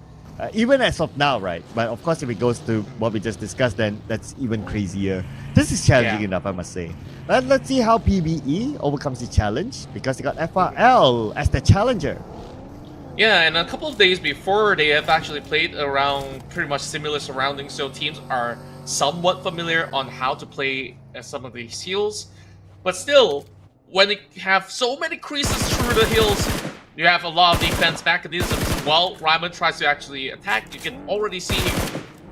[SPEAKER 2] Even as of now, right? But of course, if it goes to what we just discussed, then that's even crazier. This is challenging
[SPEAKER 3] Yeah.
[SPEAKER 2] enough, I must say. But let's see how PBE overcomes the challenge because they got FRL as the challenger.
[SPEAKER 3] Yeah, and a couple of days before, they have actually played around pretty much similar surroundings, so teams are somewhat familiar on how to play some of these heals. But still, when you have so many creases through the hills, you have a lot of defense mechanisms. While Ryman tries to actually attack, you can already see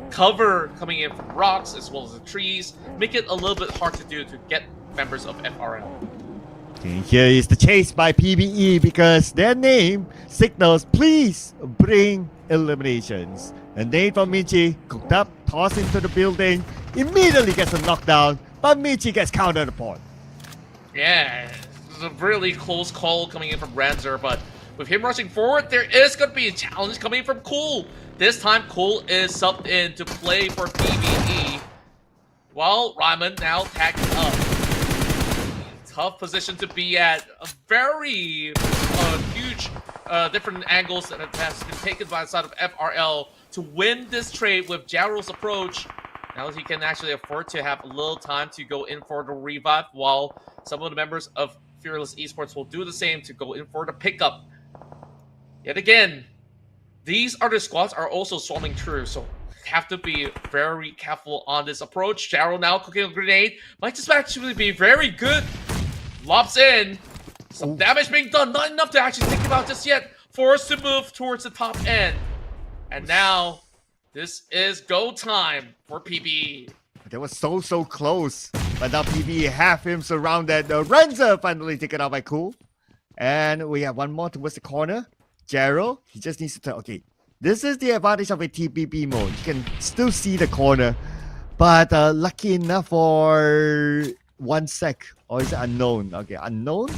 [SPEAKER 3] cover coming in from rocks as well as the trees, make it a little bit hard to do to get members of FRL.
[SPEAKER 2] Okay, here is the chase by PBE because their name signals please bring eliminations. A nade from Michi, cooked up, tossed into the building, immediately gets a knockdown, but Michi gets countered upon.
[SPEAKER 3] Yeah, it's a really close call coming in from Ranzer, but with him rushing forward, there is going to be a challenge coming from Cool. This time, Cool is subbed in to play for PvE, while Ryman now tagging up. Tough position to be at. A very huge different angles that has been taken by the side of FRL to win this trade with Jarrell's approach. Now he can actually afford to have a little time to go in for the revive, while some of the members of Fearless Esports will do the same to go in for the pickup. Yet again, these other squads are also swarming through, so have to be very careful on this approach. Jarrell now cooking a grenade. Might just actually be very good. Lobs in. Some damage being done. Not enough to actually think about just yet. Forced to move towards the top end. And now, this is go time for PBE.
[SPEAKER 2] That was so close. But now PBE have him surrounded. Renzo finally taken out by Cool. And we have one more towards the corner. Jarrell, he just needs to tell, okay, this is the advantage of a TPP mode. You can still see the corner. But lucky enough for 1 sec. Or is it unknown? Okay, unknown.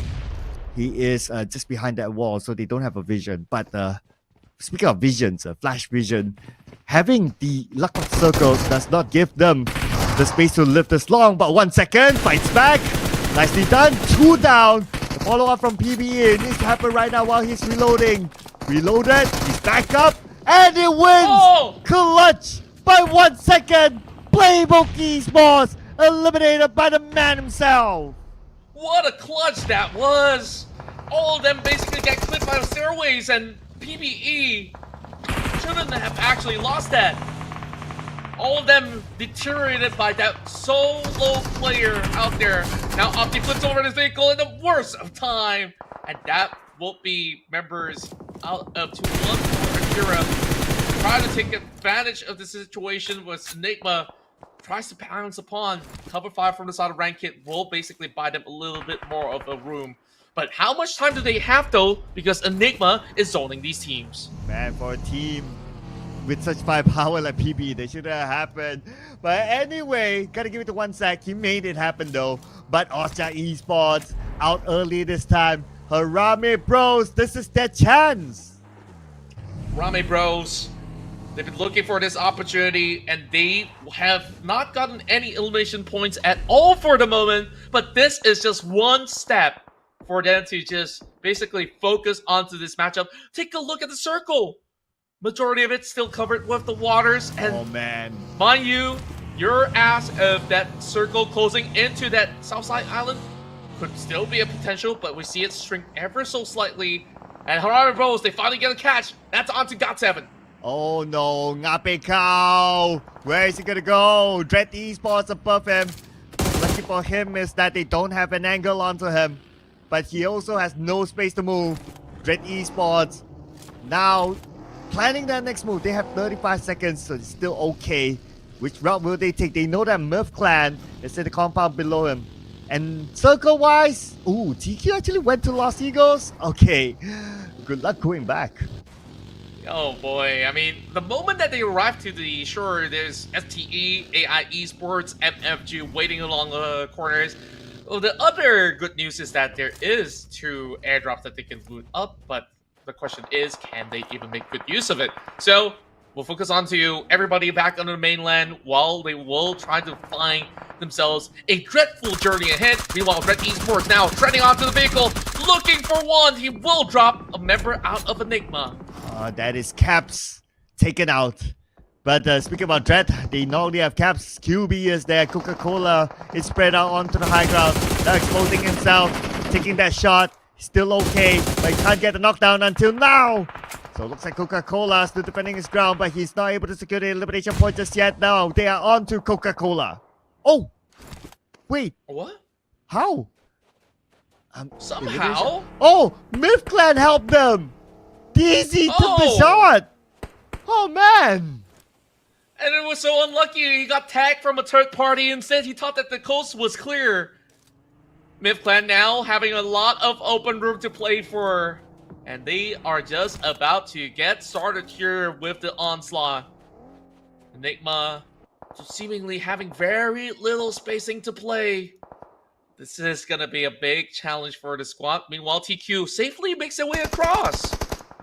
[SPEAKER 2] He is just behind that wall, so they don't have a vision. But speaking of visions, flash vision, having the luck of circles does not give them the space to live this long. But 1 second, fights back. Nicely done. 2 down. The follow-up from PBE needs to happen right now while he's reloading. Reloaded. He's back up. And it wins!
[SPEAKER 3] Oh!
[SPEAKER 2] Clutch by 1 second! Playbook Esports eliminated by the man himself!
[SPEAKER 3] What a clutch that was! All of them basically get clipped by the stairways, and PBE shouldn't have actually lost that. All of them deteriorated by that solo player out there. Now Opti flips over his vehicle in the worst of time, and that will be members out of 2-1 for Akira. Trying to take advantage of the situation with Enigma. Tries to pounce upon cover fire from the side of Rankit will basically buy them a little bit more of a room. But how much time do they have though? Because Enigma is zoning these teams.
[SPEAKER 2] Man, for a team with such firepower like PB, they should have happened. But anyway, gotta give it to 1 sec. He made it happen though. But Oscar Esports out early this time. Harame Bros, this is their chance.
[SPEAKER 3] Rame Bros, they've been looking for this opportunity, and they have not gotten any elimination points at all for the moment, but this is just one step for them to just basically focus onto this matchup. Take a look at the circle. Majority of it's still covered with the waters, and
[SPEAKER 2] Oh man.
[SPEAKER 3] mind you, your ass of that circle closing into that Southside Island could still be a potential, but we see it shrink ever so slightly. And Harare Bros, they finally get a catch. That's onto GOT7.
[SPEAKER 2] Oh no, Ngape Cow! Where is he gonna go? Dread Esports above him. Lucky for him is that they don't have an angle onto him. But he also has no space to move. Dread Esports now planning their next move. They have 35 seconds, so it's still okay. Which route will they take? They know that Murph clan is in the compound below him. And circle-wise, ooh, TQ actually went to Los Eagles? Okay, good luck going back.
[SPEAKER 3] Oh boy, I mean, the moment that they arrive to the shore, there's STE, AI Esports, MFG waiting along the corners. Well, the other good news is that there is 2 airdrops that they can loot up, but the question is, can they even make good use of it? So, We'll focus on to everybody back on the mainland while they will try to find themselves a dreadful journey ahead. Meanwhile, Red Esports now treading onto the vehicle, looking for one. He will drop a member out of Enigma.
[SPEAKER 2] That is Caps taken out. But speaking about Dread, they not only have Caps, QB is there, Coca-Cola is spread out onto the high ground. Now exposing himself, taking that shot. Still okay, but he can't get the knockdown until now. So it looks like Coca-Cola still defending his ground, but he's not able to secure the elimination point just yet. Now they are on to Coca-Cola. Oh! Wait,
[SPEAKER 3] What?
[SPEAKER 2] how?
[SPEAKER 3] Somehow?
[SPEAKER 2] Oh! Myth Clan helped them! DZ took the shot! Oh man!
[SPEAKER 3] And it was so unlucky he got tagged from a third party. Instead, he thought that the coast was clear. Myth Clan now having a lot of open room to play for. And they are just about to get started here with the onslaught. Enigma seemingly having very little spacing to play. This is going to be a big challenge for the squad. Meanwhile, TQ safely makes their way across.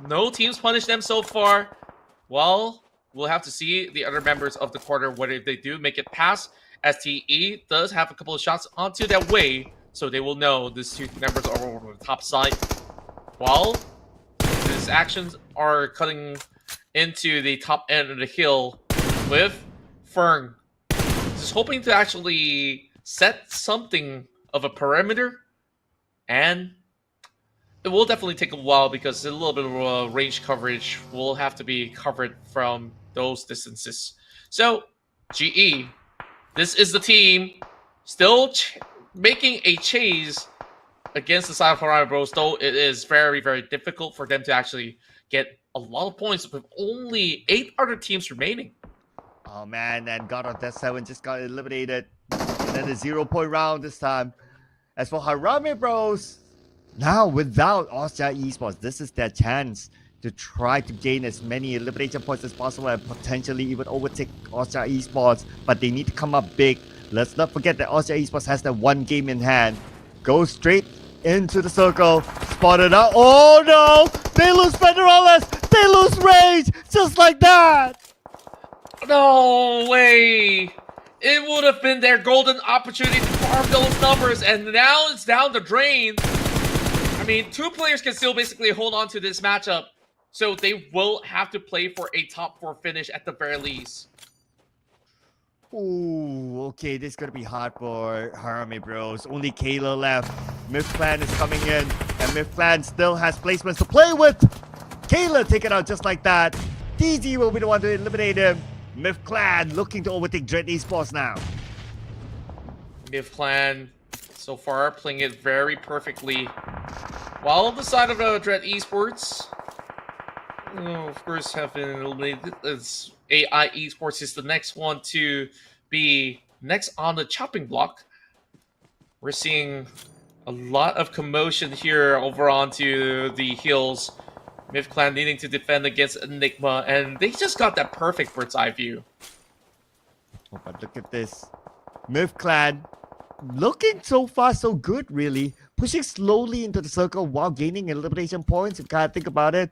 [SPEAKER 3] No teams punish them so far. Well, we'll have to see the other members of the quarter whether they do make it past. STE does have a couple of shots onto their way, so they will know these two members are over the top side. While his actions are cutting into the top end of the hill with Fern. Just hoping to actually set something of a perimeter, and it will definitely take a while because a little bit of range coverage will have to be covered from those distances. So, GE, this is the team still making a chase against the side of Miramar Bros, though it is very, very difficult for them to actually get a lot of points with only 8 other teams remaining.
[SPEAKER 2] Oh man, and God of Death 7 just got eliminated. And then the 0-point round this time. As for Harame Bros, now without Austria Esports, this is their chance to try to gain as many elimination points as possible and potentially even overtake Austria Esports. But they need to come up big. Let's not forget that Austria Esports has that one game in hand. Go straight into the circle. Spotted out. Oh no! They lose Federales! They lose range! Just like that!
[SPEAKER 3] No way! It would have been their golden opportunity to farm those numbers, and now it's down the drain. I mean, 2 players can still basically hold on to this matchup, so they will have to play for a top 4 finish at the very least.
[SPEAKER 2] Ooh, okay, this is gonna be hard for Harame Bros. Only Kayla left. Myth Clan is coming in, and Myth Clan still has placements to play with. Kayla taken out just like that. DZ will be the one to eliminate him. Myth Clan looking to overtake Dread Esports now.
[SPEAKER 3] Myth Clan so far playing it very perfectly. While on the side of Dread Esports, of course, have been eliminated. As AI Esports is the next one to be next on the chopping block. We're seeing a lot of commotion here over onto the hills. Myth Clan needing to defend against Enigma, and they just got that perfect bird's eye view.
[SPEAKER 2] Oh, but look at this. Myth Clan looking so far so good, really. Pushing slowly into the circle while gaining elimination points, if you kind of think about it.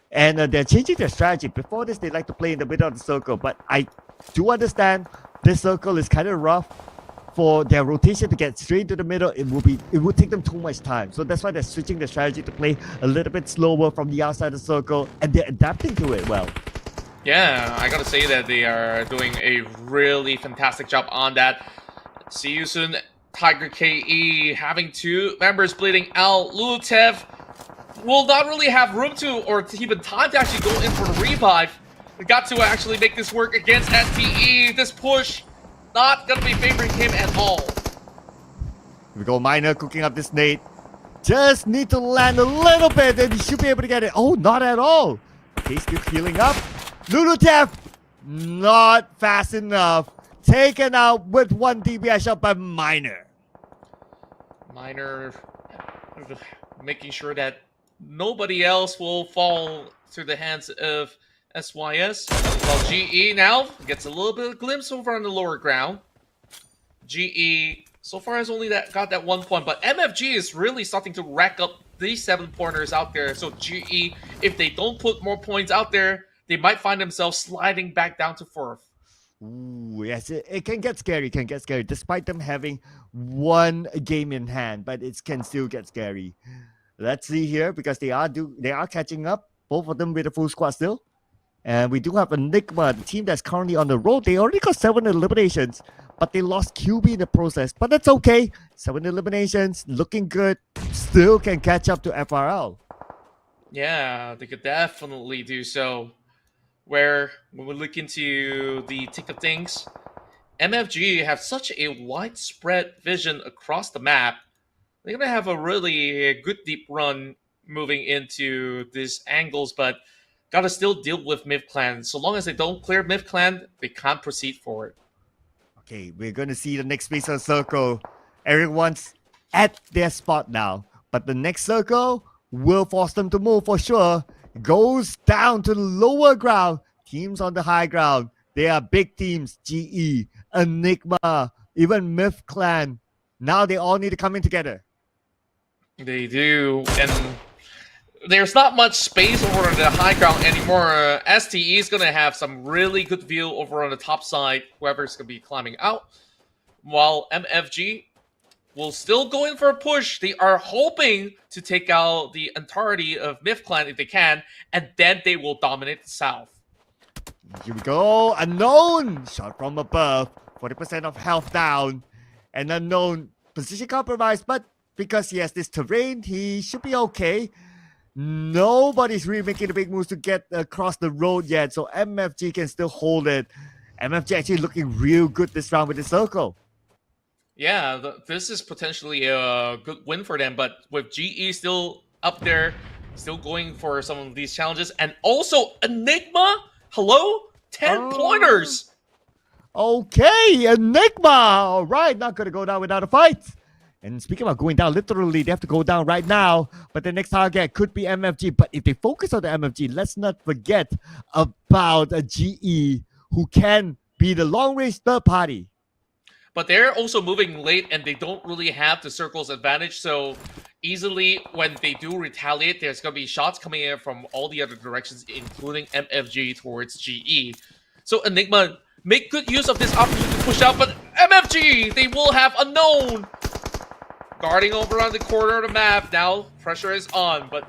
[SPEAKER 2] And they're changing their strategy. Before this, they like to play in the middle of the circle, but I do understand this circle is kind of rough. For their rotation to get straight to the middle, it would take them too much time. So that's why they're switching their strategy to play a little bit slower from the outside of the circle, and they're adapting to it well.
[SPEAKER 3] Yeah, I gotta say that they are doing a really fantastic job on that. See you soon, Tiger KE, having 2 members bleeding out. Lulutev will not really have room to, or even time to actually go in for the revive. We got to actually make this work against STE. This push not gonna be favoring him at all.
[SPEAKER 2] Here we go, Miner cooking up this nade. Just need to land a little bit and he should be able to get it. Oh, not at all. Okay, still healing up. Lulutev, not fast enough. Taken out with 1 DPI shot by Miner.
[SPEAKER 3] Miner making sure that nobody else will fall through the hands of SYS. Well, GE now gets a little bit of glimpse over on the lower ground. GE so far has only got that 1 point, but MFG is really starting to rack up these 7 pointers out there. So GE, if they don't put more points out there, they might find themselves sliding back down to fourth.
[SPEAKER 2] Ooh, yes, it can get scary. Can get scary, despite them having one game in hand, but it can still get scary. Let's see here because they are catching up. Both of them with a full squad still. And we do have Enigma, the team that's currently on the road. They already got 7 eliminations, but they lost QB in the process. But that's okay. 7 eliminations, looking good. Still can catch up to FRL.
[SPEAKER 3] Yeah, they could definitely do so. Where when we look into the thick of things, MFG have such a widespread vision across the map. They're gonna have a really good deep run moving into these angles, but gotta still deal with Myth Clan. So long as they don't clear Myth Clan, they can't proceed forward.
[SPEAKER 2] Okay, we're going to see the next phase of circle. Everyone's at their spot now, but the next circle will force them to move for sure. Goes down to the lower ground. Teams on the high ground. They are big teams. GE, Enigma, even Myth Clan. Now they all need to come in together.
[SPEAKER 3] They do, and there's not much space over on the high ground anymore. STE is going to have some really good view over on the top side, whoever's going to be climbing out. While MFG will still go in for a push. They are hoping to take out the entirety of Myth Clan if they can, and then they will dominate the South.
[SPEAKER 2] Here we go. Unknown. Shot from above. 40% of health down. And Unknown position compromised, but because he has this terrain, he should be okay. Nobody's really making the big moves to get across the road yet, so MFG can still hold it. MFG actually looking real good this round with the circle.
[SPEAKER 3] Yeah, this is potentially a good win for them, but with GE still up there, still going for some of these challenges, and also Enigma, hello? 10 pointers!
[SPEAKER 2] Okay, Enigma! Alright, not gonna go down without a fight. And speaking about going down, literally, they have to go down right now. But the next target could be MFG. But if they focus on the MFG, let's not forget about a GE who can be the long-range third party.
[SPEAKER 3] But they're also moving late, and they don't really have the circle's advantage. So easily, when they do retaliate, there's going to be shots coming in from all the other directions, including MFG towards GE. So Enigma make good use of this opportunity to push out. But MFG, they will have Unknown guarding over on the corner of the map. Now pressure is on, but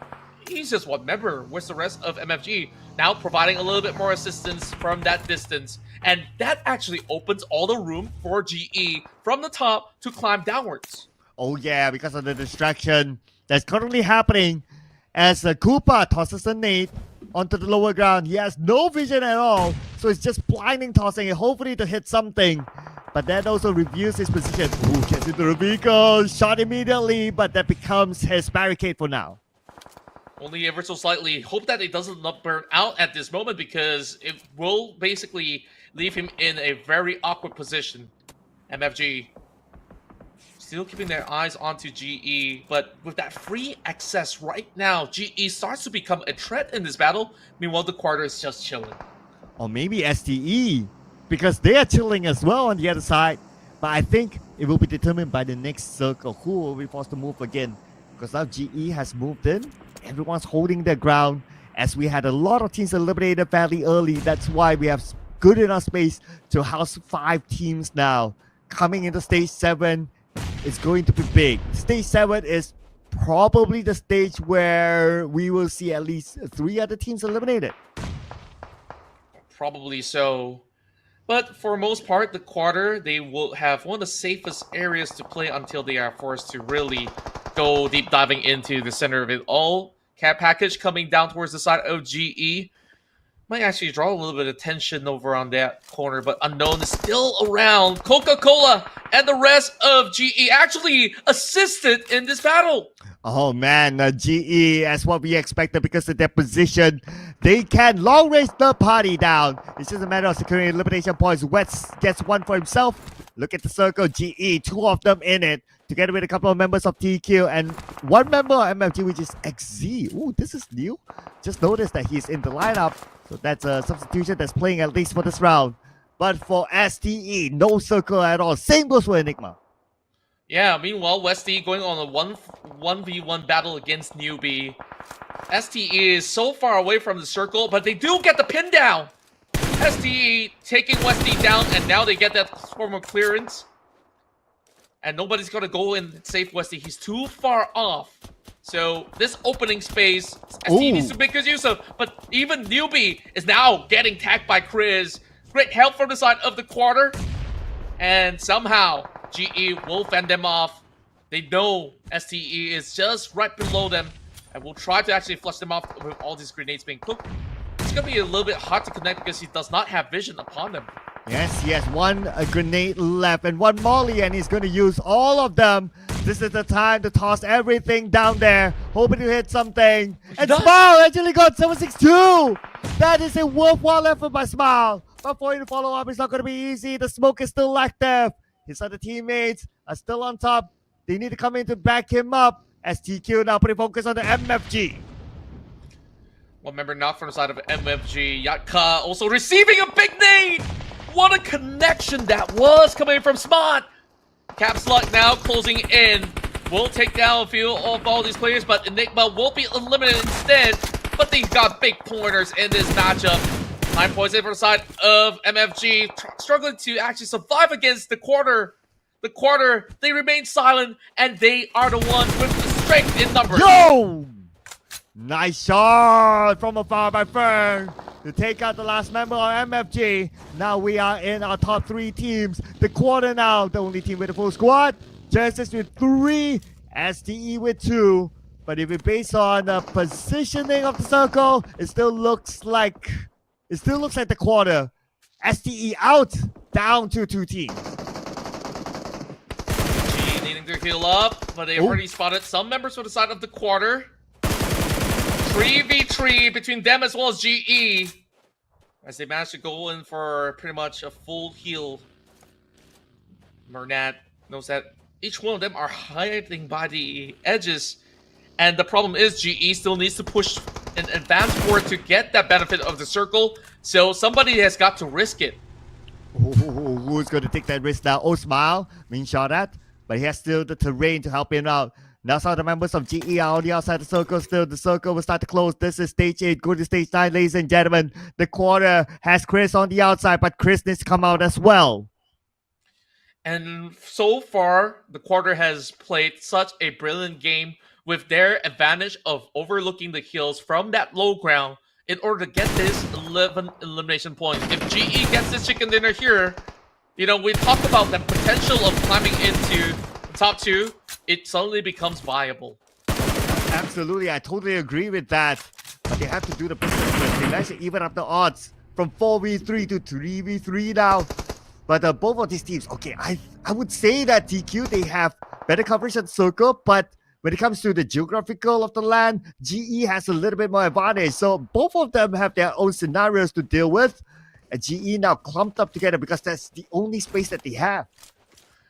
[SPEAKER 3] he's just one member. Where's the rest of MFG? Now providing a little bit more assistance from that distance. And that actually opens all the room for GE from the top to climb downwards.
[SPEAKER 2] Oh yeah, because of the distraction that's currently happening as Koopa tosses a nade onto the lower ground. He has no vision at all, so it's just blinding tossing it, hopefully to hit something. But that also reviews his position. Ooh, gets into the vehicle, shot immediately, but that becomes his barricade for now.
[SPEAKER 3] Only ever so slightly. Hope that it doesn't not burn out at this moment, because it will basically leave him in a very awkward position. MFG still keeping their eyes onto GE, but with that free access right now, GE starts to become a threat in this battle. Meanwhile, the quarter is just chilling.
[SPEAKER 2] Or maybe STE, because they are chilling as well on the other side. But I think it will be determined by the next circle who will be forced to move again. Because now GE has moved in. Everyone's holding their ground as we had a lot of teams eliminated fairly early. That's why we have good enough space to house 5 teams now. Coming into stage 7 is going to be big. Stage 7 is probably the stage where we will see at least 3 other teams eliminated.
[SPEAKER 3] Probably so. But for most part, the quarter, they will have one of the safest areas to play until they are forced to really go deep diving into the center of it all. Cat package coming down towards the side of GE. Might actually draw a little bit of attention over on that corner, but Unknown is still around. Coca-Cola and the rest of GE actually assisted in this battle.
[SPEAKER 2] Oh man, GE, as what we expected because of their position, they can long range the party down. It's just a matter of securing elimination points. Wets gets one for himself. Look at the circle, GE, 2 of them in it, together with a couple of members of TQ and 1 member of MFG, which is XZ. Ooh, this is new. Just noticed that he's in the lineup, so that's a substitution that's playing at least for this round. But for STE, no circle at all. Same goes for Enigma.
[SPEAKER 3] Yeah, meanwhile, Westy going on a 1v1 battle against Newbie. STE is so far away from the circle, but they do get the pin down. STE taking Westy down, and now they get that form of clearance. And nobody's going to go and save Westy. He's too far off. So this opening space, STE needs to make good use of. But even Newbie is now getting tagged by Chris. Great help from the side of the quarter. And somehow, GE will fend them off. They know STE is just right below them. And will try to actually flush them off with all these grenades being cooked. It's going to be a little bit hard to connect because he does not have vision upon them.
[SPEAKER 2] Yes, he has one grenade left and one molly, and he's going to use all of them. This is the time to toss everything down there, hoping to hit something. And Smile actually got 762. That is a worthwhile effort by Smile. But for him to follow up, it's not going to be easy. The smoke is still active. His other teammates are still on top. They need to come in to back him up. STQ now putting focus on the MFG.
[SPEAKER 3] One member knocked from the side of MFG. Yatka also receiving a big nade. What a connection that was coming from Smart. Caps Lock now closing in. Will take down a few of all these players, but Enigma will be eliminated instead. But they've got big pointers in this matchup. 9 points in for the side of MFG. Struggling to actually survive against the quarter. The quarter, they remain silent, and they are the ones with the strength in numbers.
[SPEAKER 2] Yo! Nice shot from afar by Fern to take out the last member of MFG. Now we are in our top 3 teams. The quarter now, the only team with a full squad. Genesis with 3, STE with 2. But if it's based on the positioning of the circle, it still looks like the quarter. STE out, down to 2 teams.
[SPEAKER 3] G needing to heal up, but they already spotted some members for the side of the quarter. 3v3 between them as well as GE. As they manage to go in for pretty much a full heal. Mernat knows that each one of them are hiding by the edges. And the problem is GE still needs to push and advance forward to get that benefit of the circle. So somebody has got to risk it.
[SPEAKER 2] Who's going to take that risk now? Oh, Smile being shot at, but he has still the terrain to help him out. Now some of the members of GE are on the outside of the circle still. The circle will start to close. This is stage 8. Go to stage 9, ladies and gentlemen. The quarter has Chris on the outside, but Chris needs to come out as well.
[SPEAKER 3] And so far, the quarter has played such a brilliant game with their advantage of overlooking the hills from that low ground in order to get this 11 elimination points. If GE gets this chicken dinner here, you know, we talked about the potential of climbing into the top 2. It suddenly becomes viable.
[SPEAKER 2] Absolutely, I totally agree with that. But they have to do the business first. They managed to even up the odds from 4v3 to 3v3 now. But both of these teams, okay, I would say that TQ, they have better coverage at circle, but when it comes to the geographical of the land, GE has a little bit more advantage. So both of them have their own scenarios to deal with. And GE now clumped up together because that's the only space that they have.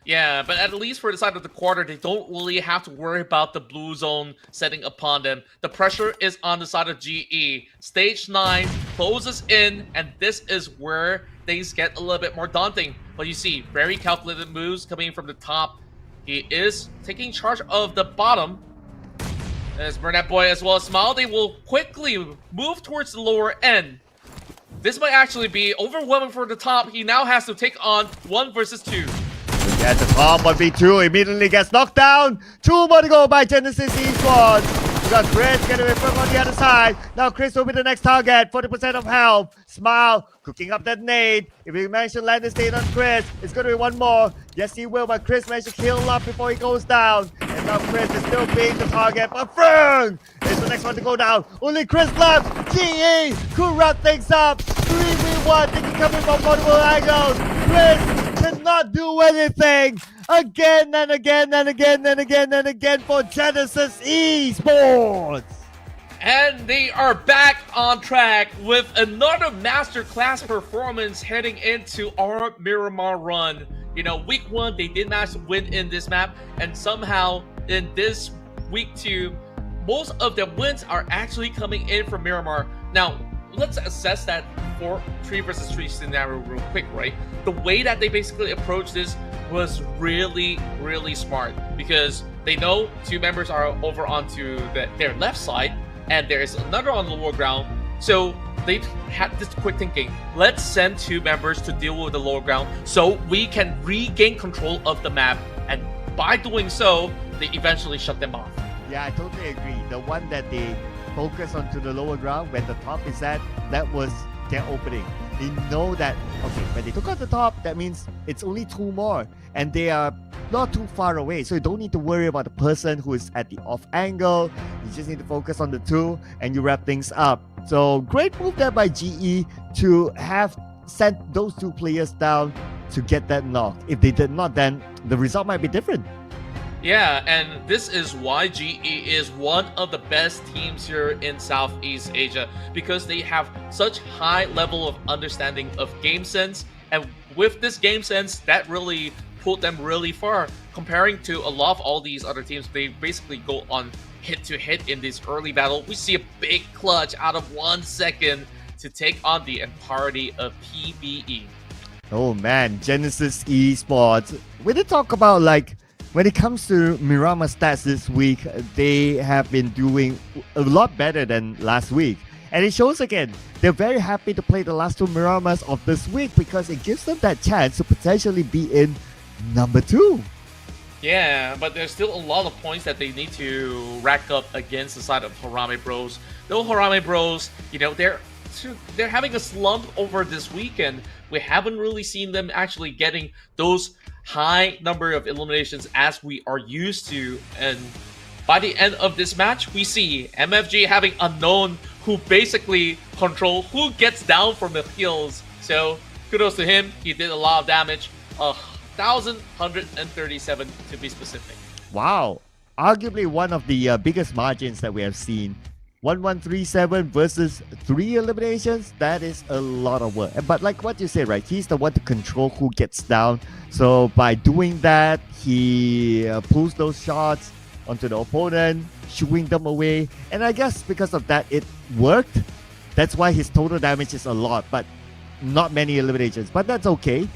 [SPEAKER 3] Yeah, but at least for the side of the quarter, they don't really have to worry about the blue zone setting upon them. The pressure is on the side of GE. Stage 9 closes in, and this is where things get a little bit more daunting. But you see, very calculated moves coming from the top. He is taking charge of the bottom. As Burnett Boy as well as Smile, they will quickly move towards the lower end. This might actually be overwhelming for the top. He now has to take on 1 versus 2.
[SPEAKER 2] At the top, 1v2 immediately gets knocked down. 2 more to go by Genesis Esports. We got Chris getting away from on the other side. Now Chris will be the next target. 40% of health. Smile cooking up that nade. If he managed to land this nade on Chris, it's going to be 1 more. Yes, he will, but Chris managed to heal up before he goes down. And now Chris is still being the target. But Fern is the next one to go down. Only Chris left. GE could wrap things up. 3v1. They can come in from multiple angles. Chris cannot do anything again and again and again and again and again for Genesis Esports.
[SPEAKER 3] And they are back on track with another masterclass performance heading into our Miramar run. You know, week 1, they did manage to win in this map, and somehow in this week 2, most of the wins are actually coming in from Miramar. Now, let's assess that 3 versus 3 scenario real quick, right? The way that they basically approach this was really, really smart because they know two members are over onto their left side and there is another on the lower ground. So they've had this quick thinking, let's send two members to deal with the lower ground so we can regain control of the map. And by doing so, they eventually shut them off.
[SPEAKER 2] Yeah, I totally agree. The one that they focus onto the lower ground where the top is at, that was their opening. They know that, okay, when they took out the top, that means it's only two more and they are not too far away. So you don't need to worry about the person who is at the off angle. You just need to focus on the two and you wrap things up. So great move there by GE to have sent those two players down to get that knock. If they did not, then the result might be different.
[SPEAKER 3] Yeah, and this is why GE is one of the best teams here in Southeast Asia because they have such high level of understanding of game sense, and with this game sense, that really pulled them really far. Comparing to a lot of all these other teams, they basically go on hit-to-hit in this early battle. We see a big clutch out of 1 second to take on the entirety of PBE.
[SPEAKER 2] Oh man, Genesis Esports. We did talk about when it comes to Miramar stats this week, they have been doing a lot better than last week. And it shows again, they're very happy to play the last two Miramars of this week because it gives them that chance to potentially be in number 2.
[SPEAKER 3] Yeah, but there's still a lot of points that they need to rack up against the side of Harame Bros. Though Harame Bros, they're having a slump over this weekend. We haven't really seen them actually getting those high number of eliminations as we are used to, and by the end of this match we see MFG having Unknown who basically control who gets down from the hills. So kudos to him, he did a lot of damage, 1,137 to be specific.
[SPEAKER 2] Wow, arguably one of the biggest margins that we have seen. 1137 versus 3 eliminations, that is a lot of work. But like what you said, right, he's the one to control who gets down. So by doing that, he pulls those shots onto the opponent, shooing them away. And I guess because of that, it worked. That's why his total damage is a lot, but not many eliminations. But that's okay.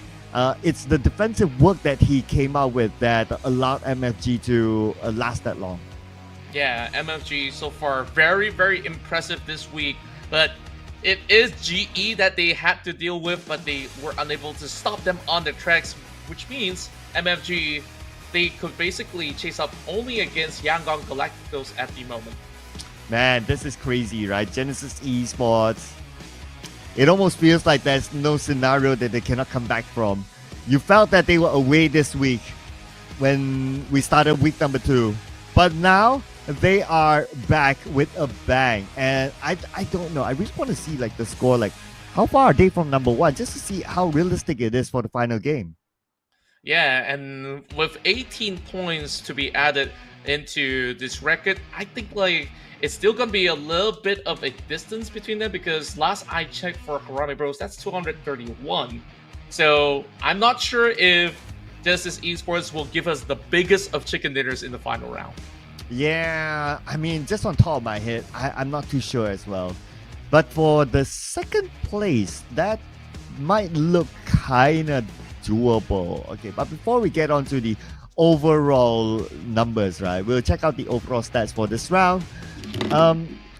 [SPEAKER 2] It's the defensive work that he came out with that allowed MFG to last that long.
[SPEAKER 3] Yeah, MFG so far very, very impressive this week, but it is GE that they had to deal with, but they were unable to stop them on the tracks, which means MFG, they could basically chase up only against Yangon Galacticos at the moment.
[SPEAKER 2] Man, this is crazy, right? Genesis Esports. It almost feels like there's no scenario that they cannot come back from. You felt that they were away this week when we started week number 2. But now they are back with a bang. And I don't know. I really want to see the score. How far are they from number 1? Just to see how realistic it is for the final game.
[SPEAKER 3] Yeah, and with 18 points to be added into this record, I think it's still gonna be a little bit of a distance between them because last I checked for Harame Bros, that's 231. So I'm not sure if Genesis Esports will give us the biggest of chicken dinners in the final round.
[SPEAKER 2] Yeah, I mean, just on top of my head, I'm not too sure as well. But for the second place, that might look kind of doable. Okay, but before we get on to the overall numbers, right, we'll check out the overall stats for this round.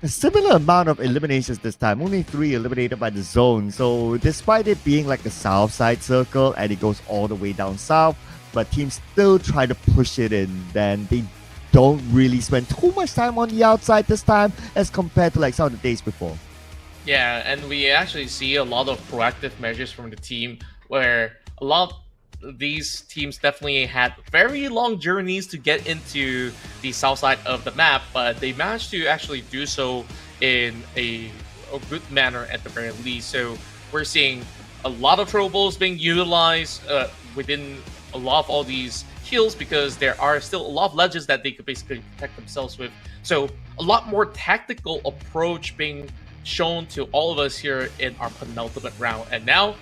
[SPEAKER 2] A similar amount of eliminations this time, only 3 eliminated by the zone. So despite it being a south side circle and it goes all the way down south, but teams still try to push it in, then they don't really spend too much time on the outside this time as compared to some of the days before.
[SPEAKER 3] Yeah, and we actually see a lot of proactive measures from the team where a lot of these teams definitely had very long journeys to get into the south side of the map, but they managed to actually do so in a good manner at the very least. So we're seeing a lot of throwables being utilized within a lot of all these kills because there are still a lot of ledges that they could basically protect themselves with. So a lot more tactical approach being shown to all of us here in our penultimate round. And now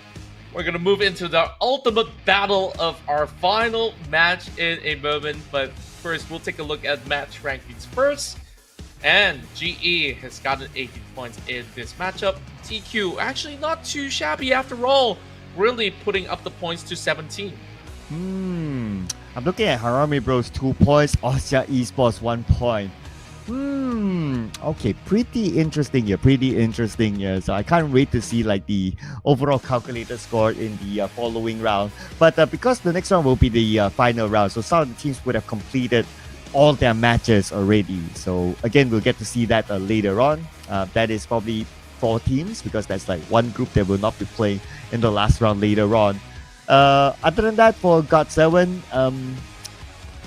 [SPEAKER 3] we're going to move into the ultimate battle of our final match in a moment. But first, we'll take a look at match rankings first. And GE has gotten 18 points in this matchup. TQ actually not too shabby after all, really putting up the points to 17.
[SPEAKER 2] I'm looking at Harami Bros 2 points, Austria Esports 1 point. Okay, pretty interesting here. Pretty interesting here. So I can't wait to see like the overall calculated score in the following round. But because the next round will be the final round, so some of the teams would have completed all their matches already. So again, we'll get to see that later on. That is probably 4 teams because that's like one group that will not be playing in the last round later on. Other than that, for God7,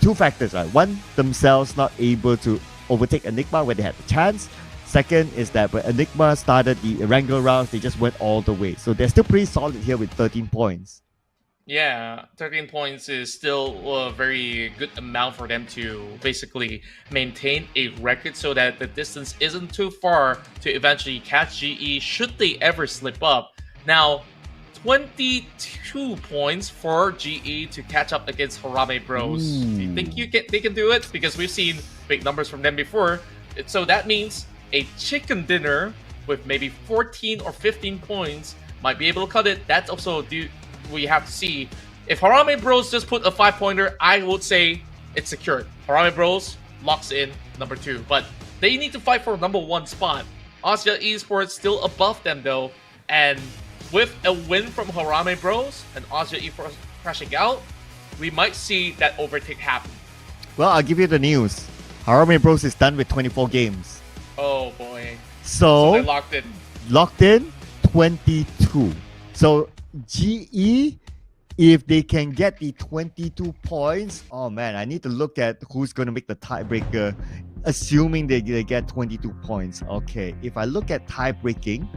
[SPEAKER 2] 2 factors, right? One, themselves not able to overtake Enigma when they had the chance. Second is that when Enigma started the Erangel rounds, they just went all the way. So they're still pretty solid here with 13 points.
[SPEAKER 3] Yeah, 13 points is still a very good amount for them to basically maintain a record so that the distance isn't too far to eventually catch GE should they ever slip up. Now, 22 points for GE to catch up against Harame Bros. Do you think they can do it? Because we've seen big numbers from them before. So that means a chicken dinner with maybe 14 or 15 points might be able to cut it. That's also we have to see. If Harame Bros just put a 5-pointer, I would say it's secured. Harame Bros locks in number 2, but they need to fight for number 1 spot. Austria Esports still above them though, and with a win from Harame Bros and Austria Esports crashing out, we might see that overtake happen.
[SPEAKER 2] Well, I'll give you the news. Harame Bros is done with 24 games.
[SPEAKER 3] Oh boy.
[SPEAKER 2] So
[SPEAKER 3] they locked in.
[SPEAKER 2] Locked in 22. So GE, if they can get the 22 points, oh man, I need to look at who's going to make the tiebreaker, assuming they get 22 points. Okay, if I look at tiebreaking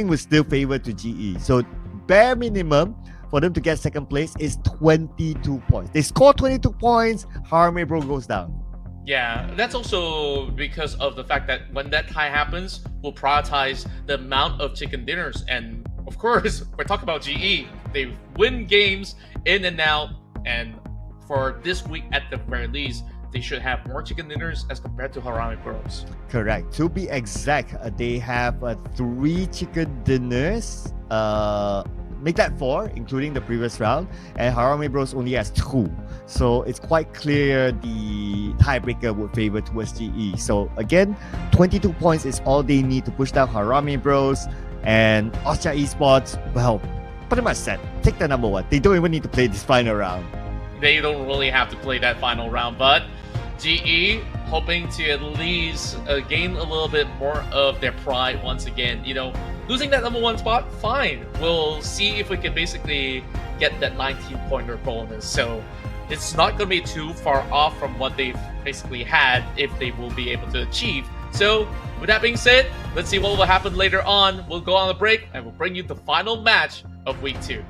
[SPEAKER 2] was still favored to GE. So bare minimum for them to get second place is 22 points. They score 22 points, Harame Bro goes down.
[SPEAKER 3] Yeah, that's also because of the fact that when that tie happens, we'll prioritize the amount of chicken dinners. And of course, we're talking about GE. They win games in and out. And for this week, at the very least, they should have more chicken dinners as compared to Harame Bros.
[SPEAKER 2] Correct. To be exact, they have 3 chicken dinners. Make that 4, including the previous round, and Harame Bros only has 2. So it's quite clear the tiebreaker would favor towards GE. So again, 22 points is all they need to push down Harame Bros, and Austria Esports, well, pretty much set. Take the number 1. They don't even need to play this final round.
[SPEAKER 3] They don't really have to play that final round, but GE hoping to at least gain a little bit more of their pride once again. You know, losing that number 1 spot, fine. We'll see if we can basically get that 19-pointer bonus. So it's not going to be too far off from what they've basically had if they will be able to achieve. So with that being said, let's see what will happen later on. We'll go on a break and we'll bring you the final match of week 2.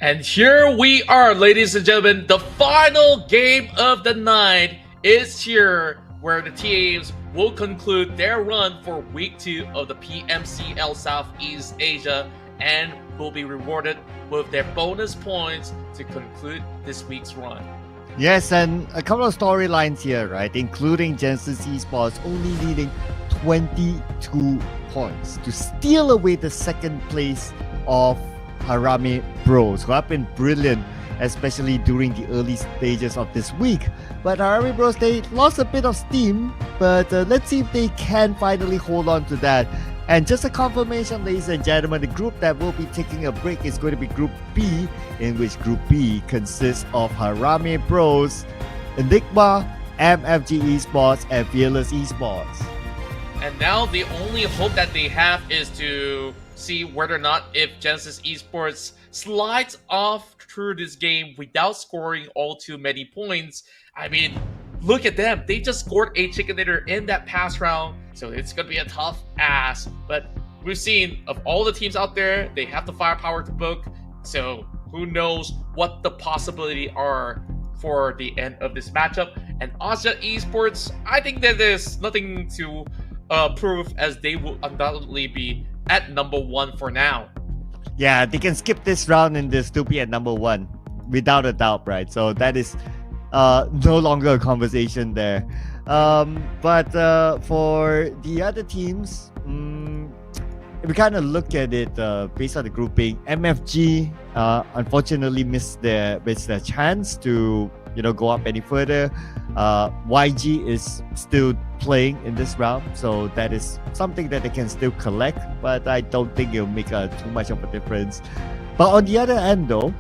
[SPEAKER 3] And here we are, ladies and gentlemen. The final game of the night is here, where the teams will conclude their run for week 2 of the PMCL Southeast Asia and will be rewarded with their bonus points to conclude this week's run.
[SPEAKER 2] Yes, and a couple of storylines here, right? Including Genesis Esports only leading 22 points to steal away the second place of Harame Bros, who have been brilliant, especially during the early stages of this week. But Harame Bros, they lost a bit of steam, but let's see if they can finally hold on to that. And just a confirmation, ladies and gentlemen, the group that will be taking a break is going to be Group B, in which Group B consists of Harame Bros, Enigma, MFG Esports, and Fearless Esports.
[SPEAKER 3] And now the only hope that they have is to see whether or not if Genesis Esports slides off through this game without scoring all too many points. I mean, look at them. They just scored a chicken dinner in that past round, so it's going to be a tough ass. But we've seen of all the teams out there, they have the firepower to book, so who knows what the possibility are for the end of this matchup. And Ozja Esports, I think that there's nothing to prove, as they will undoubtedly be at number 1 for now.
[SPEAKER 2] Yeah, they can skip this round and they'll still be at number 1, without a doubt, right? So that is no longer a conversation there. But for the other teams, if we kind of look at it based on the grouping, MFG unfortunately missed their chance to go up any further. YG is still playing in this round, so that is something that they can still collect, but I don't think it'll make too much of a difference. But on the other end though,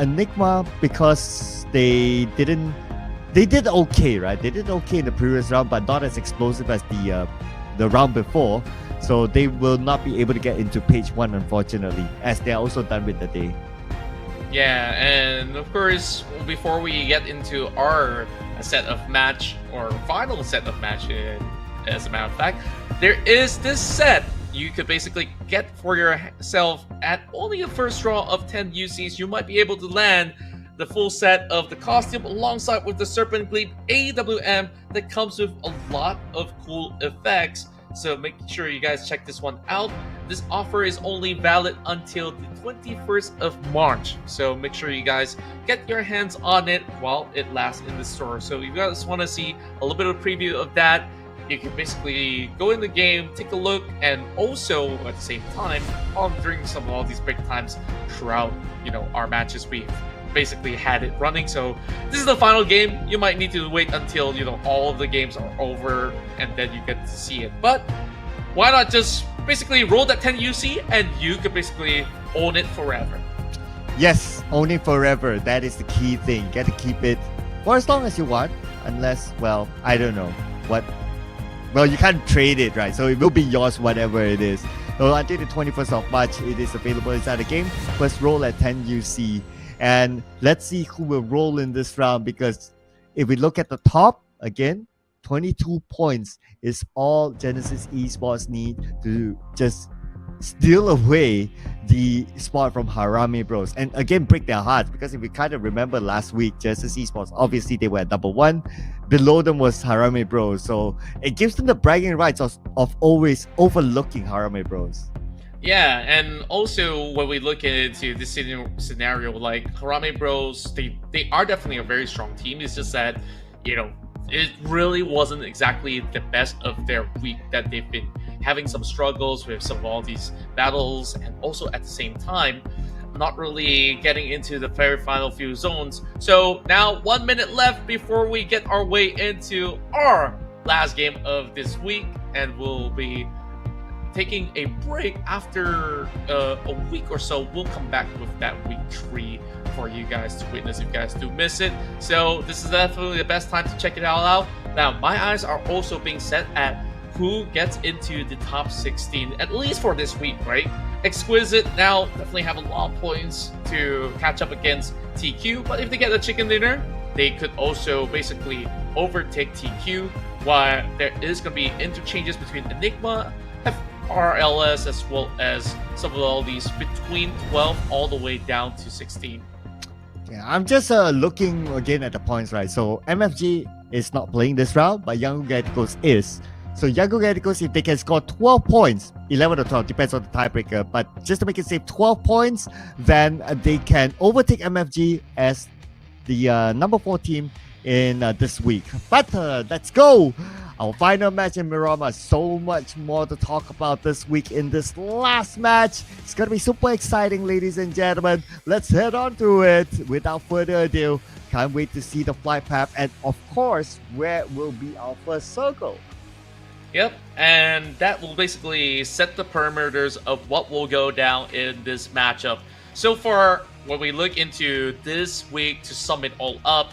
[SPEAKER 2] Enigma, because they did okay, right? They did okay in the previous round, but not as explosive as the round before, so they will not be able to get into page 1, unfortunately, as they're also done with the day.
[SPEAKER 3] Yeah, and of course, before we get into our set of match, or final set of match, as a matter of fact, there is this set you could basically get for yourself at only the first draw of 10 UCs. You might be able to land the full set of the costume alongside with the Serpent Gleam AWM that comes with a lot of cool effects. So make sure you guys check this one out. This offer is only valid until the 21st of March. So make sure you guys get your hands on it while it lasts in the store. So if you guys want to see a little bit of preview of that, you can basically go in the game, take a look, and also at the same time, during some of all these break times throughout, our matches, we've basically had it running. So this is the final game. You might need to wait until all of the games are over and then you get to see it. But why not just basically roll that 10 UC and you could basically own it forever?
[SPEAKER 2] Yes, own it forever. That is the key thing. Get to keep it for as long as you want, unless, well, I don't know what. Well, you can't trade it, right? So it will be yours, whatever it is. So until the 21st of March, it is available inside the game. First roll at 10 UC. And let's see who will roll in this round, because if we look at the top, again, 22 points is all Genesis Esports need to just steal away the spot from Harame Bros. And again, break their hearts, because if we kind of remember last week, Genesis Esports, obviously they were at number 1. Below them was Harame Bros. So it gives them the bragging rights of always overlooking Harame Bros.
[SPEAKER 3] Yeah, and also when we look into this scenario, like Harame Bros, they are definitely a very strong team. It's just that, it really wasn't exactly the best of their week, that they've been having some struggles with some of all these battles, and also at the same time, not really getting into the very final few zones. So now 1 minute left before we get our way into our last game of this week, and we'll be taking a break after a week or so. We'll come back with that week 3 for you guys to witness if you guys do miss it. So this is definitely the best time to check it all out. Now, my eyes are also being set at who gets into the top 16, at least for this week, right? Exquisite now definitely have a lot of points to catch up against TQ, but if they get a chicken dinner, they could also basically overtake TQ, while there is going to be interchanges between Enigma, RLS as well as some of all these between 12 all the way down to 16.
[SPEAKER 2] Yeah, I'm just looking again at the points, right? So MFG is not playing this round, but Young Galacticos is. So Young Galacticos, if they can score 12 points, 11 or 12, depends on the tiebreaker, but just to make it safe, 12 points, then they can overtake MFG as the number 4 team in this week. But let's go! Our final match in Miramar. So much more to talk about this week in this last match. It's going to be super exciting, ladies and gentlemen. Let's head on to it. Without further ado, can't wait to see the flight path and, of course, where will be our first circle.
[SPEAKER 3] Yep, and that will basically set the parameters of what will go down in this matchup. So far, when we look into this week to sum it all up,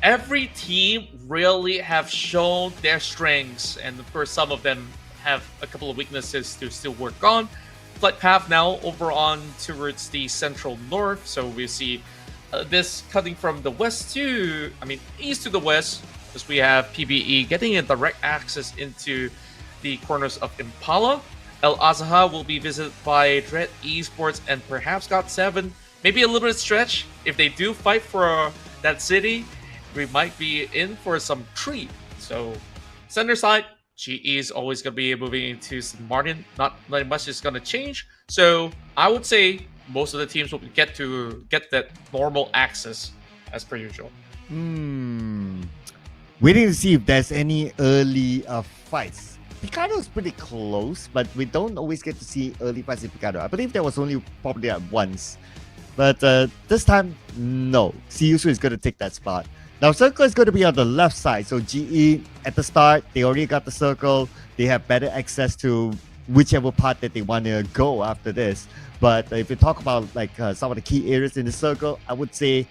[SPEAKER 3] every team really have shown their strengths, and for some of them have a couple of weaknesses to still work on. Flight path now over on towards the central north, so we see this cutting from the east to the west, as we have PBE getting a direct access into the corners of Impala. El Azhar will be visited by Dread Esports and perhaps GOT7. Maybe a little bit stretch. If they do fight for that city, we might be in for some treat. So, center side, GE is always going to be moving into St. Martin. Not much is going to change. So, I would say most of the teams will get that normal access as per usual.
[SPEAKER 2] Waiting to see if there's any early fights. Picado is pretty close, but we don't always get to see early fights in Picado. I believe there was only probably at once. But this time, no. Siusu is going to take that spot. Now, circle is going to be on the left side. So GE, at the start, they already got the circle. They have better access to whichever part that they want to go after this. But if you talk about like some of the key areas in the circle, I would say,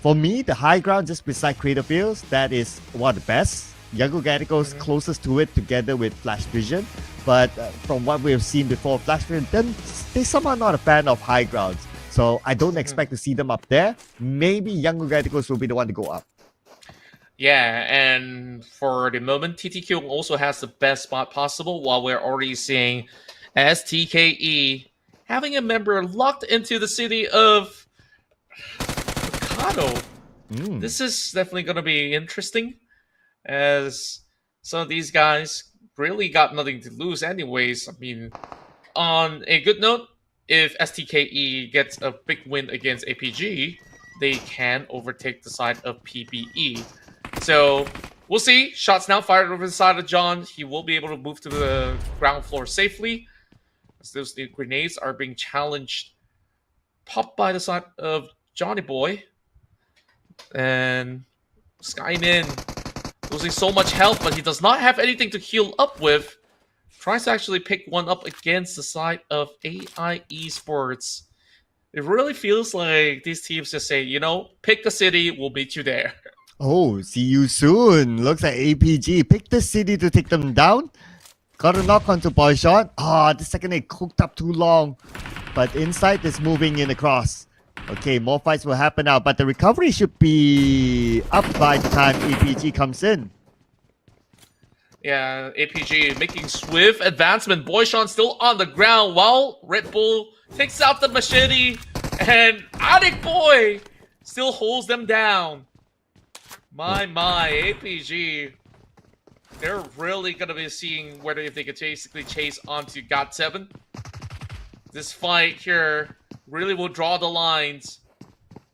[SPEAKER 2] for me, the high ground just beside Crater Fields, that is one of the best. Yango Galacticos closest to it together with Flash Vision. But from what we've seen before, Flash Vision, then they somehow not a fan of high grounds. So I don't expect to see them up there. Maybe Yango Galacticos will be the one to go up.
[SPEAKER 3] Yeah, and for the moment, TTQ also has the best spot possible, while we're already seeing STKE having a member locked into the city of Mikado. This is definitely going to be interesting, as some of these guys really got nothing to lose anyways. I mean, on a good note, if STKE gets a big win against APG, they can overtake the side of PBE. So, we'll see. Shots now fired over the side of John. He will be able to move to the ground floor safely, as those grenades are being challenged. Popped by the side of Johnny Boy. And Skymin losing so much health, but he does not have anything to heal up with. Tries to actually pick one up against the side of AI Esports. It really feels like these teams just say, pick the city, we'll meet you there.
[SPEAKER 2] Oh, see you soon. Looks like APG picked the city to take them down. Got a knock onto Boy Shot. The second egg cooked up too long. But Insight is moving in across. Okay, more fights will happen now, but the recovery should be up by the time APG comes in.
[SPEAKER 3] Yeah, APG making swift advancement. Boyshawn still on the ground while Red Bull takes out the machete, and Addict Boy still holds them down. My, APG. They're really going to be seeing whether if they could basically chase onto GOT7. This fight here really will draw the lines.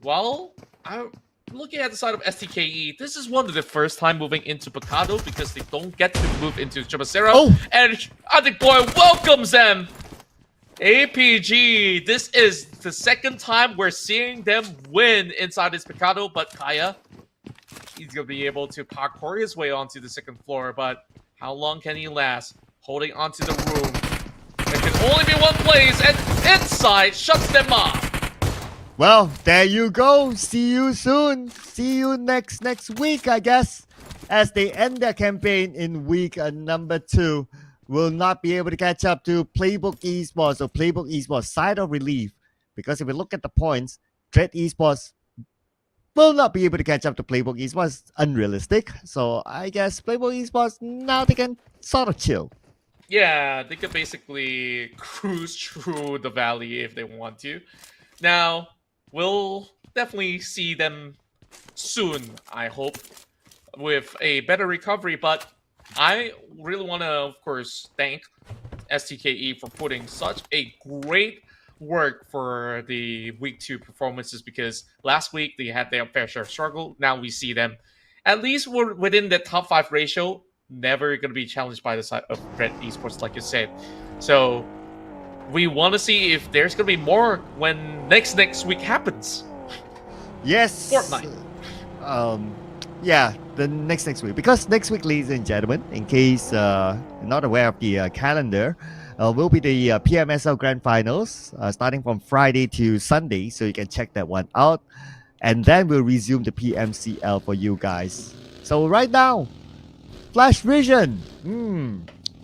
[SPEAKER 3] Well, I'm looking at the side of STKE. This is one of the first time moving into Picado because they don't get to move into Chumacero. And Addict Boy welcomes them. APG, this is the second time we're seeing them win inside this Picado, but Kaya, he's going to be able to parkour his way onto the second floor, but how long can he last? Holding onto the room. There can only be one place, and Inside shuts them off.
[SPEAKER 2] Well, there you go. See you soon. See you next week, I guess. As they end their campaign in week number 2, will not be able to catch up to Playbook Esports or Playbook Esports side of relief. Because if we look at the points, Dread Esports will not be able to catch up to Playbook Esports. Unrealistic. So I guess Playbook Esports, now they can sort of chill.
[SPEAKER 3] Yeah, they could basically cruise through the valley if they want to. Now, we'll definitely see them soon, I hope, with a better recovery. But I really want to, of course, thank STKE for putting such a great work for the week 2 performances, because last week they had their fair share of struggle. Now we see them at least we're within the top 5 ratio, never going to be challenged by the side of Red Esports, like you said. So we want to see if there's going to be more when next week happens.
[SPEAKER 2] Yes.
[SPEAKER 3] Fortnite.
[SPEAKER 2] Yeah, the next week. Because next week, ladies and gentlemen, in case you're not aware of the calendar, will be the PMSL Grand Finals starting from Friday to Sunday. So you can check that one out. And then we'll resume the PMCL for you guys. So right now, Flash Vision.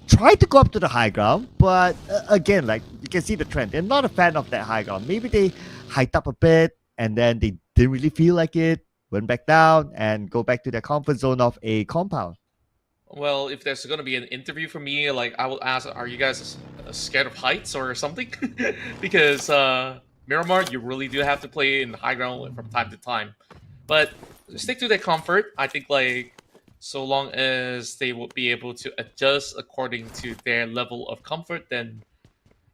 [SPEAKER 2] Try to go up to the high ground, but again, like you can see the trend. They're not a fan of that high ground. Maybe they hiked up a bit and then they didn't really feel like it, went back down and go back to their comfort zone of a compound.
[SPEAKER 3] Well, if there's going to be an interview for me, like I will ask, are you guys scared of heights or something? Because Miramar, you really do have to play in the high ground from time to time. But stick to their comfort. I think like so long as they will be able to adjust according to their level of comfort, then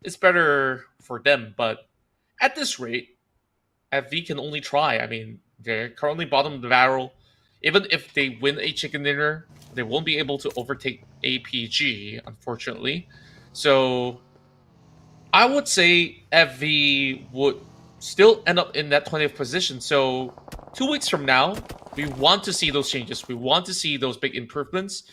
[SPEAKER 3] it's better for them. But at this rate, FV can only try. I mean, they're currently bottom of the barrel. Even if they win a chicken dinner, they won't be able to overtake APG, unfortunately. So I would say FV would still end up in that 20th position. So 2 weeks from now, we want to see those changes. We want to see those big improvements.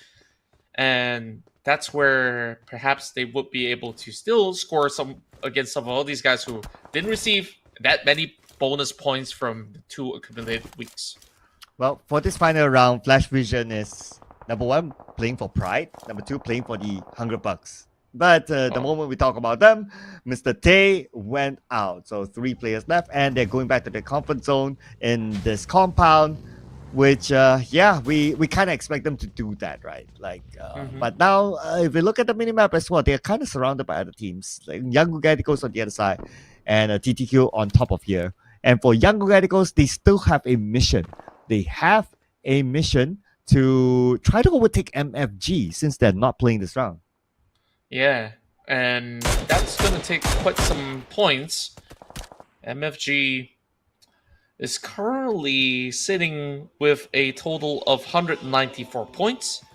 [SPEAKER 3] And that's where perhaps they would be able to still score some against some of all these guys who didn't receive that many bonus points from the 2 accumulated weeks.
[SPEAKER 2] Well, for this final round, Flash Vision is number 1 playing for pride, number 2 playing for the $100. But the moment we talk about them, Mr. Tay went out. So 3 players left, and they're going back to their comfort zone in this compound, which, we kind of expect them to do that, right? Like, but now, if we look at the minimap as well, they're kind of surrounded by other teams, like Young Gadicals on the other side, and TTQ on top of here. And for Young Gadicals, they still have a mission. They have a mission to try to overtake MFG since they're not playing this round.
[SPEAKER 3] Yeah, and that's going to take quite some points. MFG is currently sitting with a total of 194 points.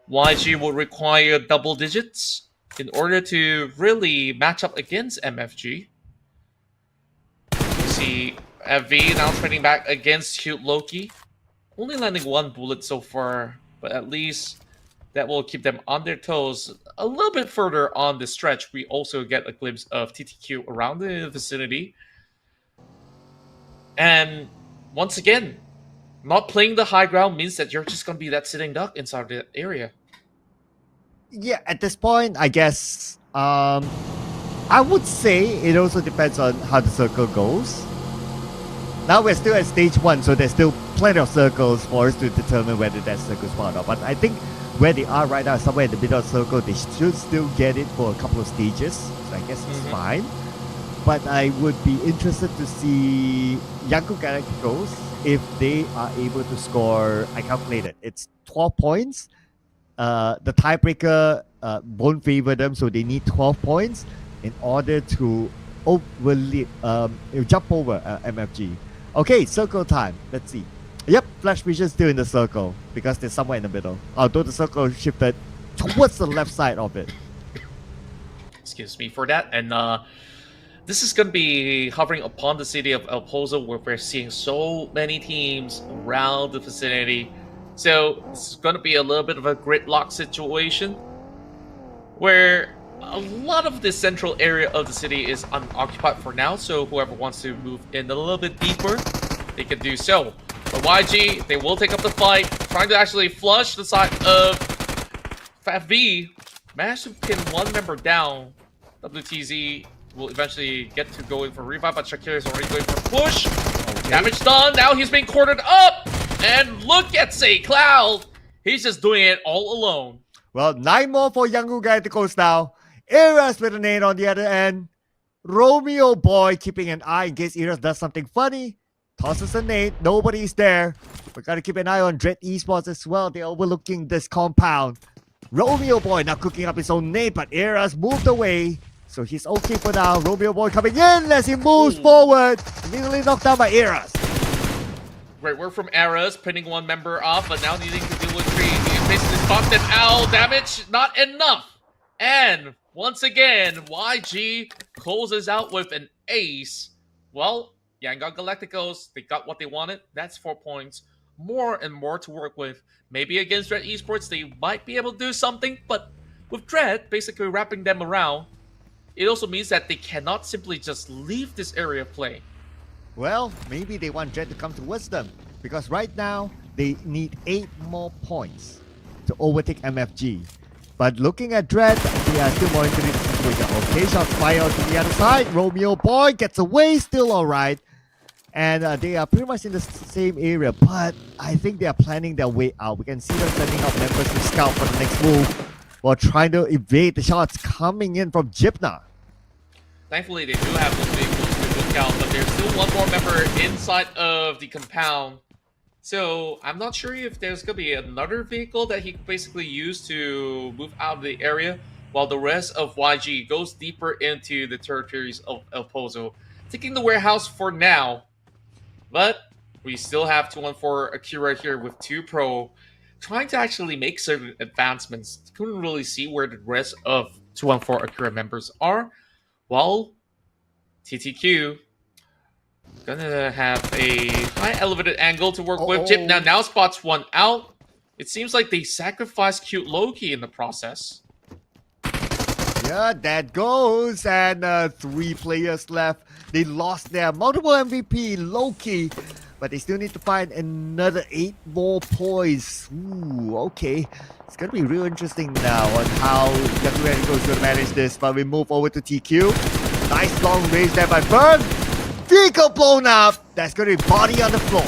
[SPEAKER 3] YG will require double digits in order to really match up against MFG. You see FV now training back against Cute Loki. Only landing 1 bullet so far, but at least that will keep them on their toes. A little bit further on the stretch, we also get a glimpse of TTQ around the vicinity. And once again, not playing the high ground means that you're just going to be that sitting duck inside the area.
[SPEAKER 2] Yeah, at this point, I guess, I would say it also depends on how the circle goes. Now we're still at stage 1, so there's still plenty of circles for us to determine whether that circle's far or not. But I think where they are right now, somewhere in the middle of the circle, they should still get it for a couple of stages. So I guess it's fine. But I would be interested to see Yanko Galacticos if they are able to score. I calculated it's 12 points. The tiebreaker won't favor them, so they need 12 points in order to jump over MFG. Okay, circle time. Let's see. Yep, Flash Vision still in the circle because they're somewhere in the middle. Although the circle shifted towards the left side of it.
[SPEAKER 3] Excuse me for that. And this is going to be hovering upon the city of El Pozo, where we're seeing so many teams around the vicinity. So this is going to be a little bit of a gridlock situation where a lot of the central area of the city is unoccupied for now. So whoever wants to move in a little bit deeper, they can do so. But YG, they will take up the fight, trying to actually flush the side of FV. Managed to pin 1 member down. WTZ will eventually get to go in for revive, but Shakir is already going for push. Okay. Damage done. Now he's being cornered up. And look at Say Cloud. He's just doing it all alone.
[SPEAKER 2] Well, 9 more for Young guy to coast now. Eras with a nade on the other end. Romeo boy keeping an eye in case Eras does something funny. Tosses a nade. Nobody's there. We gotta keep an eye on Dread Esports as well. They're overlooking this compound. Romeo boy now cooking up his own nade, but Eras moved away. So he's okay for now. Romeo boy coming in as he moves forward. Immediately knocked down by Eras.
[SPEAKER 3] Great work from Eras, pinning one member off, but now needing to deal with three. He basically spot them out. Damage, not enough. And once again, YG closes out with an ace. Well, Yangon Galacticos, they got what they wanted. That's 4 points. More and more to work with. Maybe against Dread Esports, they might be able to do something, but with Dread basically wrapping them around, it also means that they cannot simply just leave this area of play.
[SPEAKER 2] Well, maybe they want Dread to come towards them because right now they need 8 more points to overtake MFG. But looking at Dread, they are still monitoring the situation. Okay, shots fired to the other side. Romeo boy gets away, still alright. And they are pretty much in the same area, but I think they are planning their way out. We can see them sending out members to scout for the next move while trying to evade the shots coming in from Jipna.
[SPEAKER 3] Thankfully, they do have those vehicles to look out, but there's still one more member inside of the compound. So I'm not sure if there's going to be another vehicle that he could basically use to move out of the area, while the rest of YG goes deeper into the territories of El Pozo, taking the warehouse for now. But we still have 214 Akira here with 2 Pro, trying to actually make certain advancements. Couldn't really see where the rest of 214 Akira members are. Well, TTQ gonna have a high elevated angle to work with. Jip now spots one out. It seems like they sacrificed Cute Loki in the process.
[SPEAKER 2] Yeah, that goes. And 3 players left. They lost their multiple MVP, Loki. But they still need to find another 8 more points. Ooh, okay. It's going to be real interesting now on how Young Radical is going to manage this. But we move over to TQ. Nice long range there by Fern. Vehicle blown up. That's going to be body on the floor.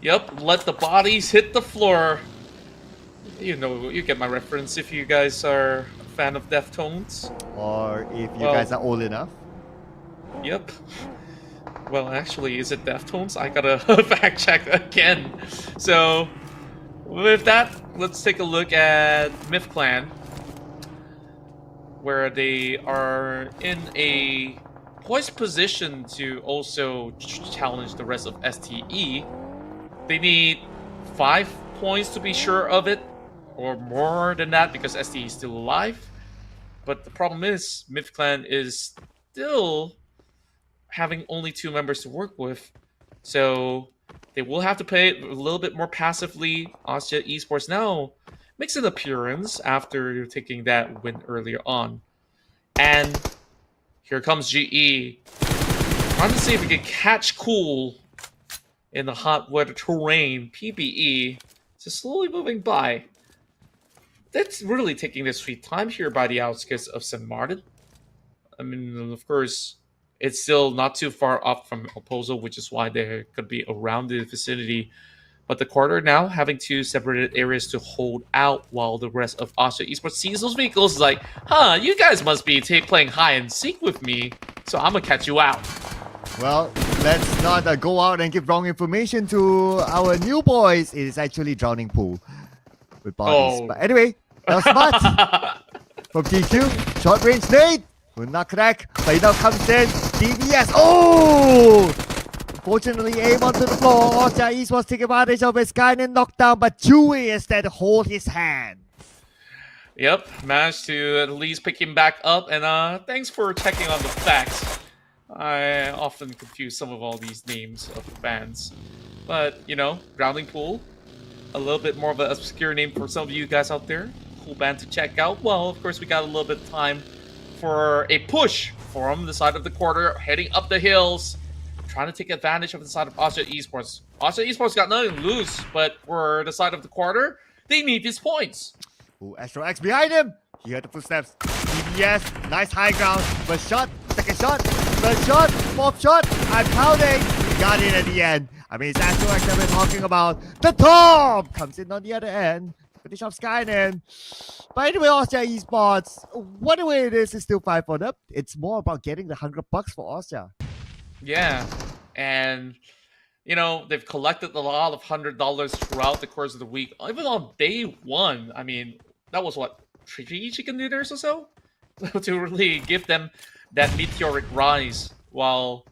[SPEAKER 3] Yep, let the bodies hit the floor. You know, you get my reference if you guys are a fan of Deftones.
[SPEAKER 2] Or if you guys are old enough.
[SPEAKER 3] Yep. Well, actually, is it Deftones? I gotta fact check again. So, with that, let's take a look at Myth Clan, where they are in a poised position to also challenge the rest of STE. They need 5 points to be sure of it, or more than that because STE is still alive. But the problem is, Myth Clan is still having only 2 members to work with, so they will have to play it a little bit more passively. Austria Esports now makes an appearance after taking that win earlier on, and here comes GE trying to see if we can catch cool in the hot weather terrain. PBE just slowly moving by. That's really taking their sweet time here by the outskirts of St. Martin. I mean, of course, it's still not too far off from El Pozo, which is why they could be around the vicinity. But the quarter now having 2 separated areas to hold out while the rest of Austria Esports sees those vehicles is like, huh, you guys must be playing hide and seek with me, so I'm gonna catch you out.
[SPEAKER 2] Well, let's not go out and give wrong information to our new boys. It is actually Drowning Pool with bodies. But anyway, that was smart from TQ. Short range nade. Will not crack, but he now comes in. DBS. Oh! Fortunately, aim onto the floor. Austria Esports take advantage of his Skynet knockdown, but Chewy instead hold his hand.
[SPEAKER 3] Yep, managed to at least pick him back up, and thanks for checking on the facts. I often confuse some of all these names of bands. But, you know, Grounding Pool, a little bit more of an obscure name for some of you guys out there. Cool band to check out. Well, of course, we got a little bit of time for a push from the side of the quarter, heading up the hills, trying to take advantage of the side of Austria Esports. Austria Esports got nothing to lose, but for the side of the quarter, they need these points.
[SPEAKER 2] Ooh, Astro X behind him. He heard the footsteps. DBS, nice high ground. First shot, second shot, third shot, fourth shot. I'm counting. He got it at the end. I mean, it's Astro X that we're talking about. The top comes in on the other end. Finish off Skynet. By the way, Austria Esports, whatever it is still fight for them. It's more about getting the $100 for Austria.
[SPEAKER 3] Yeah, and they've collected a lot of $100 throughout the course of the week. Even on day one, I mean, that was what, 3 chicken dinners or so to really give them that meteoric rise. While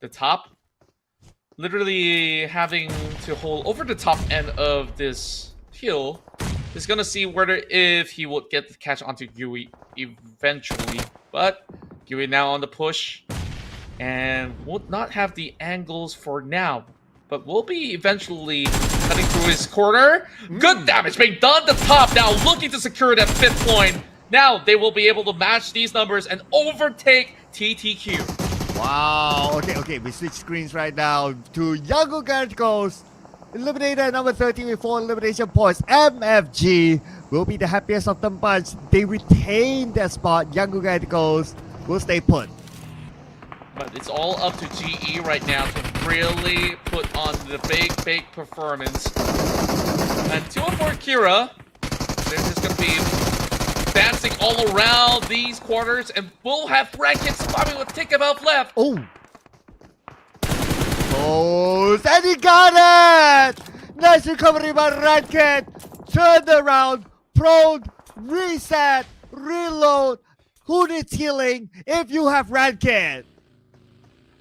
[SPEAKER 3] the top, literally having to hold over the top end of this hill, is gonna see whether if he would get the catch onto Yui eventually. But Yui now on the push, and would not have the angles for now, but will be eventually cutting through his corner. Good damage being done to top, now looking to secure that 5th point. Now they will be able to match these numbers and overtake TTQ.
[SPEAKER 2] Wow. Okay. We switch screens right now to Young Galacticos. Eliminated at number 13 with 4 elimination points. MFG will be the happiest of the bunch. They retain their spot. Young Galacticos will stay put.
[SPEAKER 3] But it's all up to GE right now to really put on the big performance. And 2-1 for Kira. They're just going to be dancing all around these quarters, and we'll have Rankin surviving with tick about left.
[SPEAKER 2] Oh, and he got it! Nice recovery by Rankin. Turned around, prone, reset, reload. Who needs healing if you have Rankin?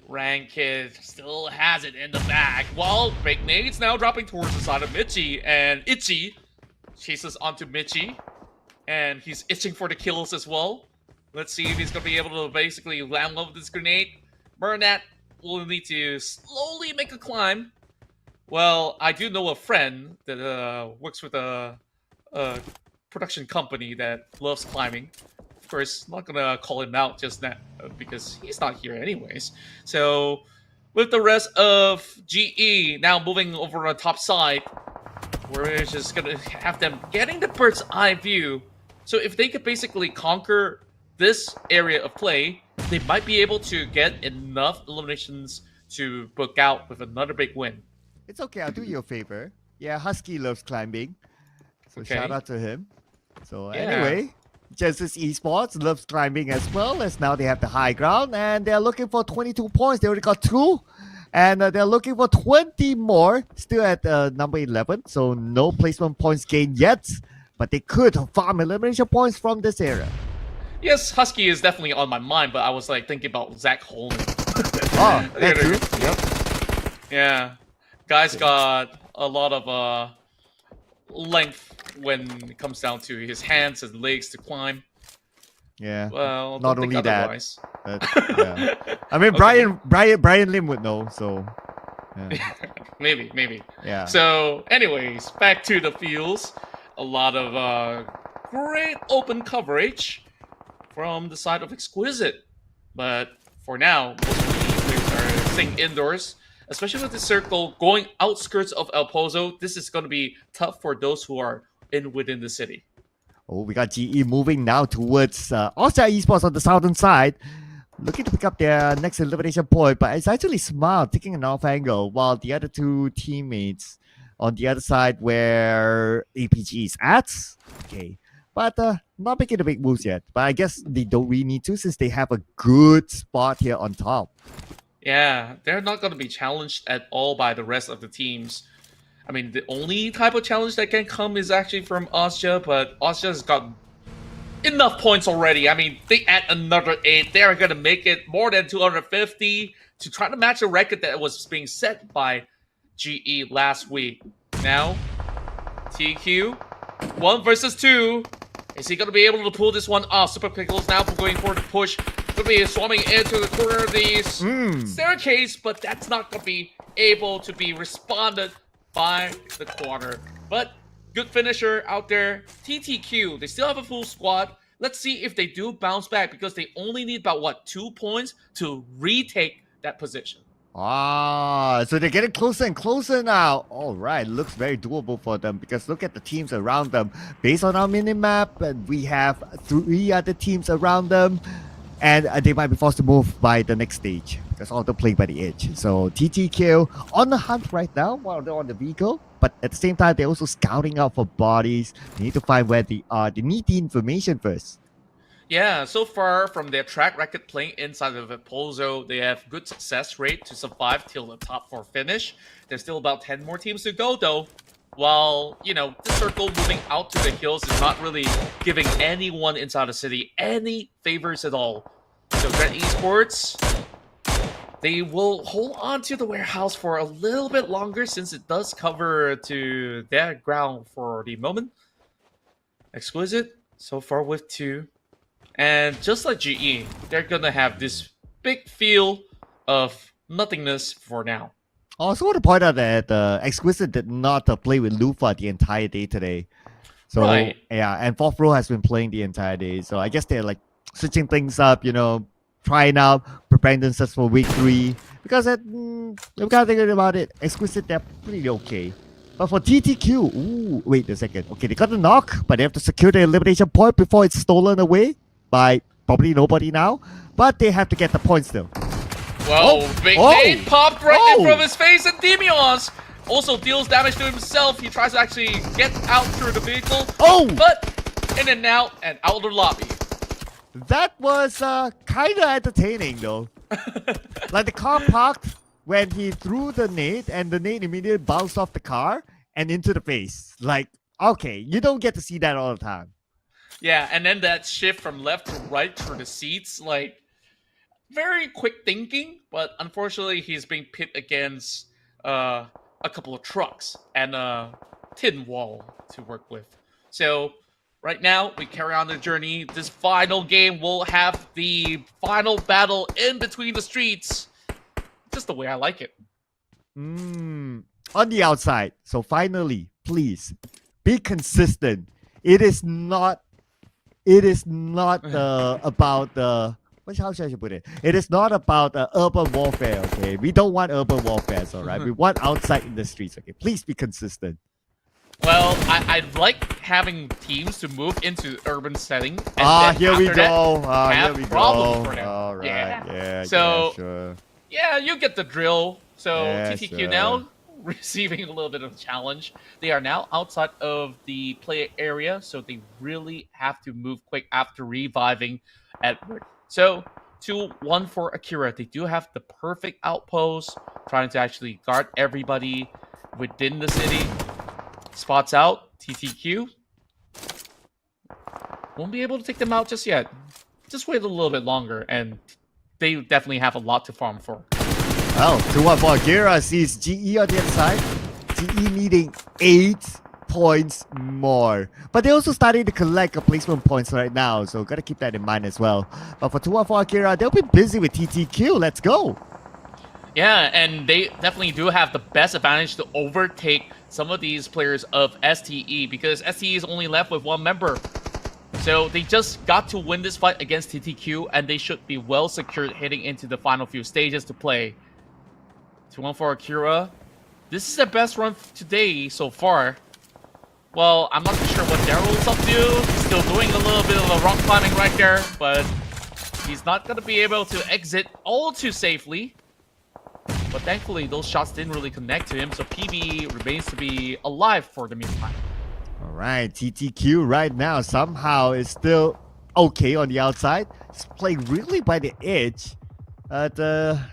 [SPEAKER 3] Rankin still has it in the bag, while Big Nade's now dropping towards the side of Michi, and Itchy chases onto Michi, and he's itching for the kills as well. Let's see if he's going to be able to basically land low with this grenade. Burnat will need to slowly make a climb. Well, I do know a friend that works with a production company that loves climbing. Of course, not gonna call him out just now because he's not here anyways. So, with the rest of GE now moving over on the top side, we're just gonna have them getting the bird's eye view. So if they could basically conquer this area of play, they might be able to get enough eliminations to book out with another big win.
[SPEAKER 2] It's okay, I'll do you a favor. Yeah, Husky loves climbing. So shout out to him. So anyway, Genesis Esports loves climbing as well, as now they have the high ground, and they're looking for 22 points. They already got 2, and they're looking for 20 more, still at number 11, so no placement points gained yet, but they could farm elimination points from this area.
[SPEAKER 3] Yes, Husky is definitely on my mind, but I was like thinking about Zach Holman.
[SPEAKER 2] Oh, that's true. Yep.
[SPEAKER 3] Yeah, guys got a lot of length when it comes down to his hands and legs to climb.
[SPEAKER 2] Yeah.
[SPEAKER 3] Well,
[SPEAKER 2] not only that.
[SPEAKER 3] otherwise.
[SPEAKER 2] Yeah. I mean, Brian Lim would know. So. Yeah.
[SPEAKER 3] maybe.
[SPEAKER 2] Yeah.
[SPEAKER 3] So, anyways, back to the fields. A lot of great open coverage from the side of Exquisite, but for now, most of the players are staying indoors. Especially with the circle going outskirts of El Pozo, this is going to be tough for those who are within the city.
[SPEAKER 2] Oh, we got GE moving now towards Austria Esports on the southern side, looking to pick up their next elimination point, but it's actually Smart taking an off angle, while the other 2 teammates on the other side where APG is at. Okay, but not making the big moves yet. But I guess they don't really need to, since they have a good spot here on top.
[SPEAKER 3] Yeah, they're not going to be challenged at all by the rest of the teams. I mean, the only type of challenge that can come is actually from Austria, but Austria's got enough points already. I mean, they add another 8. They're going to make it more than 250 to try to match a record that was being set by GE last week. Now, TQ, 1 versus 2. Is he going to be able to pull this one off? Super Pickles now going for the push. Going to be swarming into the corner of the staircase, but that's not going to be able to be responded by the corner. But good finisher out there. TTQ, they still have a full squad. Let's see if they do bounce back, because they only need about, 2 points to retake that position.
[SPEAKER 2] So they're getting closer and closer now. All right, looks very doable for them, because look at the teams around them. Based on our minimap, we have 3 other teams around them, and they might be forced to move by the next stage, because all of them play by the edge. So TTQ on the hunt right now while they're on the vehicle, but but at the same time, they're also scouting out for bodies. They need to find where they are. They need the information first.
[SPEAKER 3] Yeah, so far from their track record playing inside of Repulso, they have good success rate to survive till the top 4 finish. There's still about 10 more teams to go though. While, the circle moving out to the hills is not really giving anyone inside the city any favors at all. So Red Esports, they will hold on to the warehouse for a little bit longer since it does cover to their ground for the moment. Exquisite, so far with 2. And just like GE, they're gonna have this big feel of nothingness for now.
[SPEAKER 2] I also want to point out that Exquisite did not play with Lufa the entire day today. So,
[SPEAKER 3] Right.
[SPEAKER 2] yeah, and Fourth Row has been playing the entire day. So I guess they're like switching things up, trying out, preparing themselves for week 3. Because we've got to think about it. Exquisite, they're pretty okay. But for TTQ, wait a second. Okay, they got the knock, but they have to secure the elimination point before it's stolen away by probably nobody now. But they have to get the points still.
[SPEAKER 3] Well, Big Nate popped right in front of his face, and Demios also deals damage to himself. He tries to actually get out through the vehicle. But in and out of the lobby.
[SPEAKER 2] That was kind of entertaining though. Like the car parked when he threw the nade, and the nade immediately bounced off the car and into the face. Like, okay, you don't get to see that all the time.
[SPEAKER 3] Yeah, and then that shift from left to right through the seats, like, very quick thinking, but unfortunately he's being pit against a couple of trucks and a tin wall to work with. So right now we carry on the journey. This final game will have the final battle in between the streets, just the way I like it.
[SPEAKER 2] On the outside. So finally, please be consistent. It is not about the how should I put it? It is not about urban warfare, okay? We don't want urban warfare, all right? We want outside in the streets, okay? Please be consistent.
[SPEAKER 3] Well, I like having teams to move into urban setting. And
[SPEAKER 2] Here we go.
[SPEAKER 3] Have
[SPEAKER 2] Here we
[SPEAKER 3] problems
[SPEAKER 2] go.
[SPEAKER 3] for them.
[SPEAKER 2] All right. Yeah.
[SPEAKER 3] So,
[SPEAKER 2] sure.
[SPEAKER 3] Yeah, you get the drill. So
[SPEAKER 2] Yeah,
[SPEAKER 3] TTQ
[SPEAKER 2] sure.
[SPEAKER 3] now receiving a little bit of a challenge. They are now outside of the play area, so they really have to move quick after reviving Edward. So 2-1 for Akira. They do have the perfect outpost, trying to actually guard everybody within the city. Spots out TTQ. Won't be able to take them out just yet. Just wait a little bit longer, and they definitely have a lot to farm for.
[SPEAKER 2] Well, 2-1 for Akira sees GE on the other side. GE needing 8 points more. But they're also starting to collect placement points right now, so gotta keep that in mind as well. But for 2-1 for Akira, they'll be busy with TTQ. Let's go.
[SPEAKER 3] Yeah, and they definitely do have the best advantage to overtake some of these players of STE, because STE is only left with 1 member. So they just got to win this fight against TTQ, and they should be well secured heading into the final few stages to play. 2-1 for Akira. This is their best run today so far. Well, I'm not too sure what Daryl's up to. He's still doing a little bit of a rock climbing right there, but he's not going to be able to exit all too safely. But thankfully, those shots didn't really connect to him, so PB remains to be alive for the meantime.
[SPEAKER 2] All right, TTQ right now somehow is still okay on the outside. It's playing really by the edge. But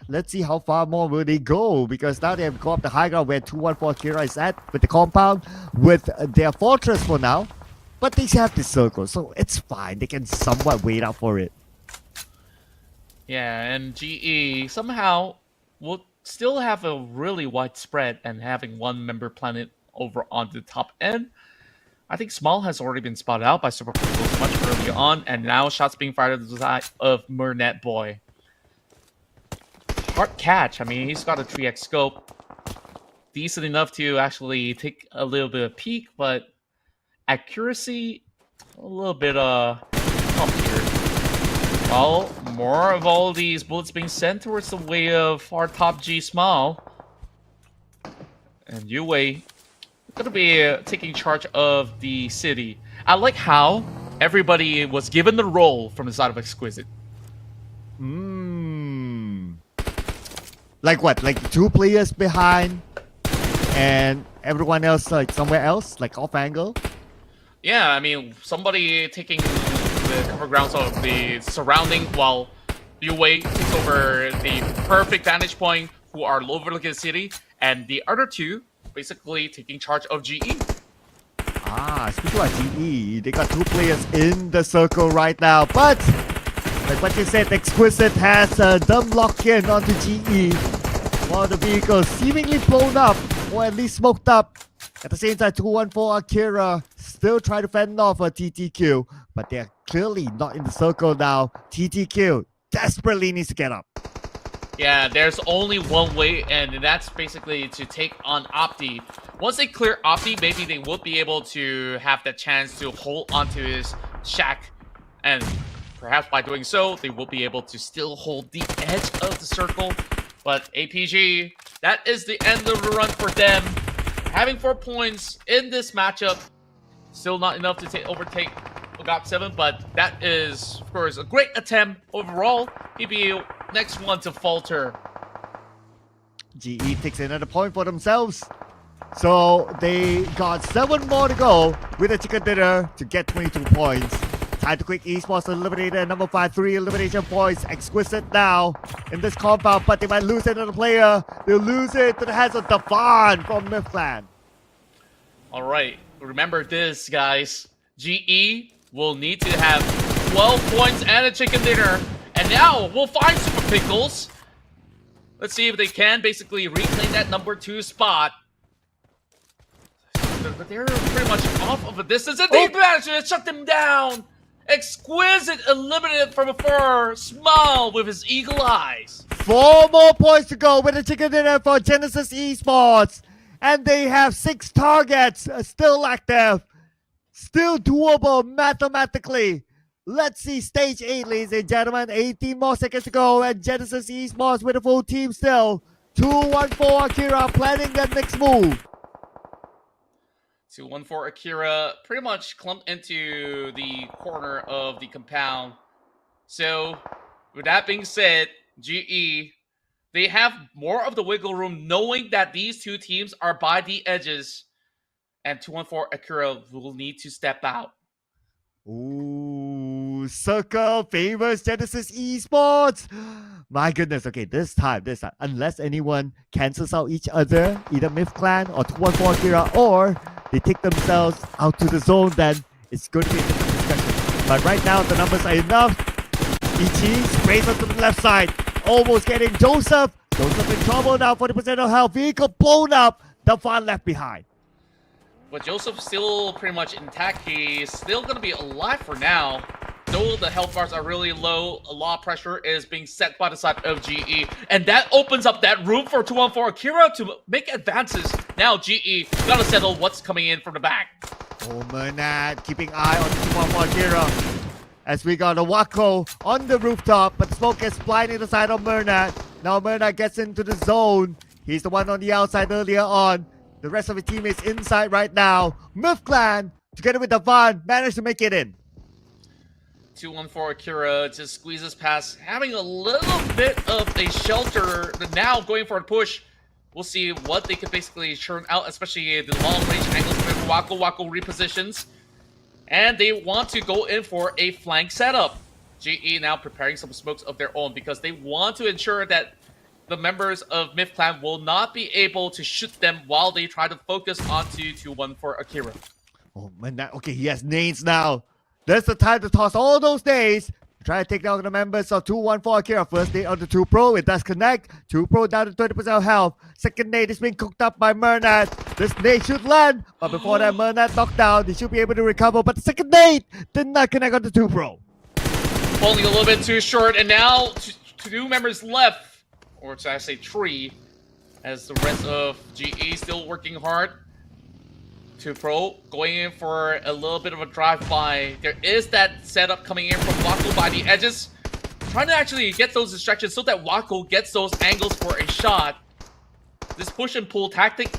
[SPEAKER 2] let's see how far more will they go, because now they have gone up the high ground where 2-1 for Akira is at with the compound, with their fortress for now. But they have the circle, so it's fine. They can somewhat wait out for it.
[SPEAKER 3] Yeah, and GE somehow will still have a really wide spread and having 1 member planet over on the top end. I think Small has already been spotted out by Super Crystals much earlier on, and now shots being fired at the side of Mernet Boy. Hard catch. I mean, he's got a 3x scope. Decent enough to actually take a little bit of peek, but accuracy, a little bit up here. Well, more of all these bullets being sent towards the way of our top G Small. And Yue gonna be taking charge of the city. I like how everybody was given the role from the side of Exquisite.
[SPEAKER 2] Like what? Like 2 players behind, and everyone else like somewhere else, like off angle.
[SPEAKER 3] Yeah, I mean, somebody taking the cover grounds of the surrounding while Liu takes over the perfect vantage point who are overlooking the city, and the other two basically taking charge of GE.
[SPEAKER 2] Speaking about GE, they got 2 players in the circle right now, but like what you said, Exquisite has a dumb lock-in onto GE. While the vehicle seemingly blown up, or at least smoked up. At the same time, 214 Akira still try to fend off a TTQ, but they're clearly not in the circle now. TTQ desperately needs to get up.
[SPEAKER 3] Yeah, there's only one way, and that's basically to take on Opti. Once they clear Opti, maybe they will be able to have the chance to hold onto his shack, and perhaps by doing so, they will be able to still hold the edge of the circle. But APG, that is the end of the run for them. Having 4 points in this matchup, still not enough to overtake GOP7, but that is, of course, a great attempt overall. Maybe next one to falter.
[SPEAKER 2] GE takes another point for themselves. So they got 7 more to go with a chicken dinner to get 22 points. Time to quick Esports eliminator, number 5, 3 elimination points. Exquisite now in this compound, but they might lose another player. They'll lose it to the hands of Davan from Miflan.
[SPEAKER 3] All right, remember this, guys. GE will need to have 12 points and a chicken dinner. And now we'll find Super Pickles. Let's see if they can basically reclaim that number 2 spot. But they're pretty much off of a distance, and they managed to shut them down. Exquisite eliminated from afar, smile with his eagle eyes.
[SPEAKER 2] 4 more points to go with the chicken dinner for Genesis Esports. And they have 6 targets still active. Still doable mathematically. Let's see stage 8, ladies and gentlemen. 18 more seconds to go, and Genesis Esports with a full team still. 214 Akira planning their next move.
[SPEAKER 3] 214 Akira pretty much clumped into the corner of the compound. So, with that being said, GE, they have more of the wiggle room knowing that these two teams are by the edges. And 214 Akira will need to step out.
[SPEAKER 2] Ooh, Circle favors Genesis Esports. My goodness, okay, this time, unless anyone cancels out each other, either Myth Clan or 214 Akira, or they take themselves out to the zone, then it's going to be a different discussion. But right now, the numbers are enough. Ichi sprays onto the left side, almost getting Joseph. Joseph in trouble now, 40% of health, vehicle blown up, Davan left behind.
[SPEAKER 3] But Joseph's still pretty much intact. He's still going to be alive for now. Though the health bars are really low, a lot of pressure is being set by the side of GE. And that opens up that room for 214 Akira to make advances. Now GE got to settle what's coming in from the back.
[SPEAKER 2] Oh, Mernat keeping eye on 214 Akira. As we got a Wako on the rooftop, but the smoke is blinding the side of Mernat. Now Mernat gets into the zone. He's the one on the outside earlier on. The rest of the team is inside right now. Myth Clan, together with Davan, managed to make it in.
[SPEAKER 3] 214 Akira just squeezes past, having a little bit of a shelter. Now going for a push. We'll see what they could basically churn out, especially the long-range angles with Wako. Wako repositions. And they want to go in for a flank setup. GE now preparing some smokes of their own because they want to ensure that the members of Myth Clan will not be able to shoot them while they try to focus onto 214 Akira.
[SPEAKER 2] Oh man, okay, he has nades now. There's the time to toss all those nades. Try to take down the members of 214 Akira. First nade on the 2 Pro, it does connect. 2 Pro down to 20% health. Second nade is being cooked up by Mernat. This nade should land, but before that Mernat knocked down, he should be able to recover. But the second nade did not connect on the 2 Pro.
[SPEAKER 3] Falling a little bit too short, and now 2 members left. Or should I say 3, as the rest of GE still working hard. 2 Pro going in for a little bit of a drive-by. There is that setup coming in from Wako by the edges. Trying to actually get those distractions so that Wako gets those angles for a shot. This push and pull tactic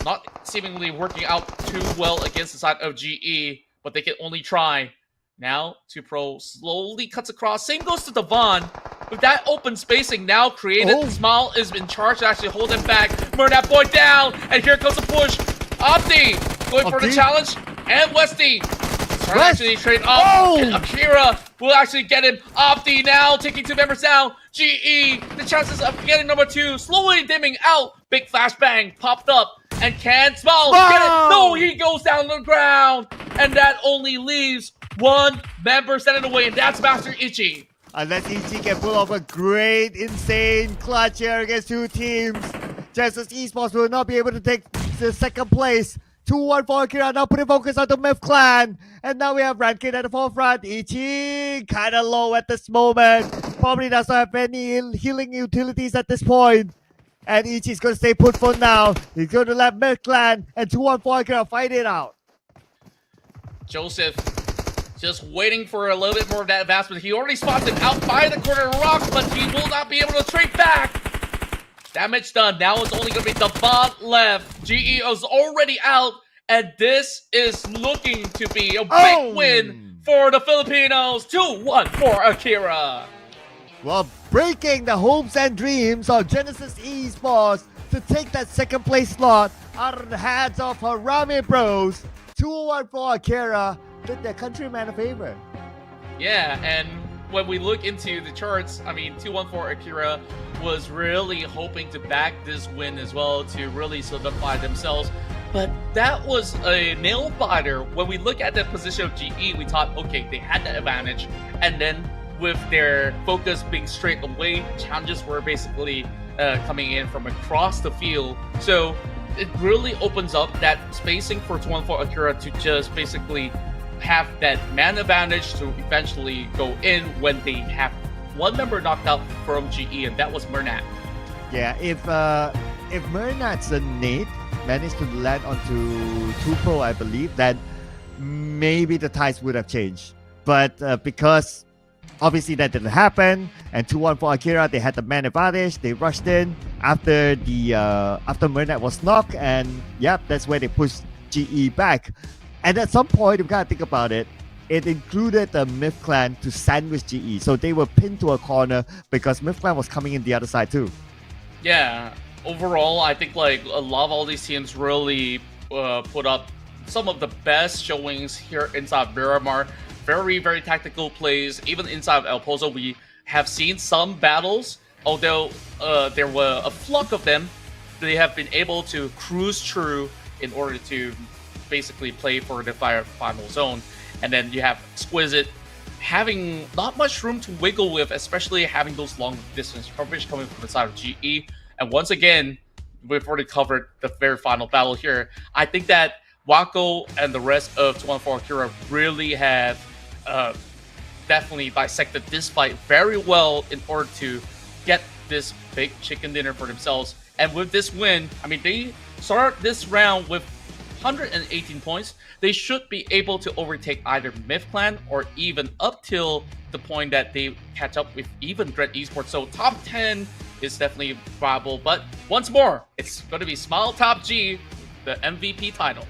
[SPEAKER 3] not seemingly working out too well against the side of GE, but they can only try. Now 2 Pro slowly cuts across. Same goes to Davan. With that open spacing now created, Smile is in charge to actually hold him back. Murn that boy down, and here comes the push. Opti going for the
[SPEAKER 2] Opti?
[SPEAKER 3] challenge, and Westy trying to
[SPEAKER 2] West.
[SPEAKER 3] actually trade up.
[SPEAKER 2] Oh!
[SPEAKER 3] And Akira will actually get him. Opti now taking 2 members down. GE, the chances of getting number 2 slowly dimming out. Big flashbang popped up, and can Small get it? No, he goes down to the ground, and that only leaves 1 member standing away, and that's Master Ichi.
[SPEAKER 2] Unless Ichi can pull off a great, insane clutch here against 2 teams, Genesis Esports will not be able to take the second place. 2-1 for Akira, now putting focus on the Myth Clan. And now we have Rankin at the forefront. Ichi kind of low at this moment. Probably does not have any healing utilities at this point. And Ichi's going to stay put for now. He's going to let Myth Clan and 2-1 for Akira fight it out.
[SPEAKER 3] Joseph just waiting for a little bit more of that advancement. He already spots him out by the corner of the rocks, but he will not be able to trade back. Damage done. Now it's only going to be the bot left. GE is already out, and this is looking to be a big win for the Filipinos. 2-1 for Akira.
[SPEAKER 2] Well, breaking the hopes and dreams of Genesis Esports to take that second place slot out of the hands of Harami Bros. 2-1 for Akira did their countryman a favor.
[SPEAKER 3] Yeah, and when we look into the charts, I mean, 2-1 for Akira was really hoping to back this win as well to really solidify themselves. But that was a nail biter. When we look at the position of GE, we thought, okay, they had that advantage. And then with their focus being straight away, challenges were basically coming in from across the field. So it really opens up that spacing for 2-1 for Akira to just basically have that man advantage to eventually go in when they have 1 member knocked out from GE, and that was Mernat.
[SPEAKER 2] Yeah, if Mernat's Nate managed to land onto 2 Pro, I believe, then maybe the ties would have changed. But because obviously that didn't happen, and 2-1 for Akira, they had the man advantage. They rushed in after Mernat was knocked, and yep, that's where they pushed GE back. And at some point, we gotta think about it. It included the Myth Clan to sandwich GE, so they were pinned to a corner because Myth Clan was coming in the other side too.
[SPEAKER 3] Yeah, overall, I think like a lot of all these teams really put up some of the best showings here inside Miramar. Very, very tactical plays. Even inside of El Pozo, we have seen some battles, although there were a flock of them. They have been able to cruise through in order to basically play for the final zone. And then you have Exquisite having not much room to wiggle with, especially having those long distance coverage coming from the side of GE. And once again, we've already covered the very final battle here. I think that Wako and the rest of 2-1 for Akira really have definitely dissected this fight very well in order to get this big chicken dinner for themselves. And with this win, I mean, they start this round with 118 points. They should be able to overtake either Myth Clan or even up till the point that they catch up with even Dread Esports. So top 10 is definitely viable. But once more, it's going to be Smile Top G, the MVP title.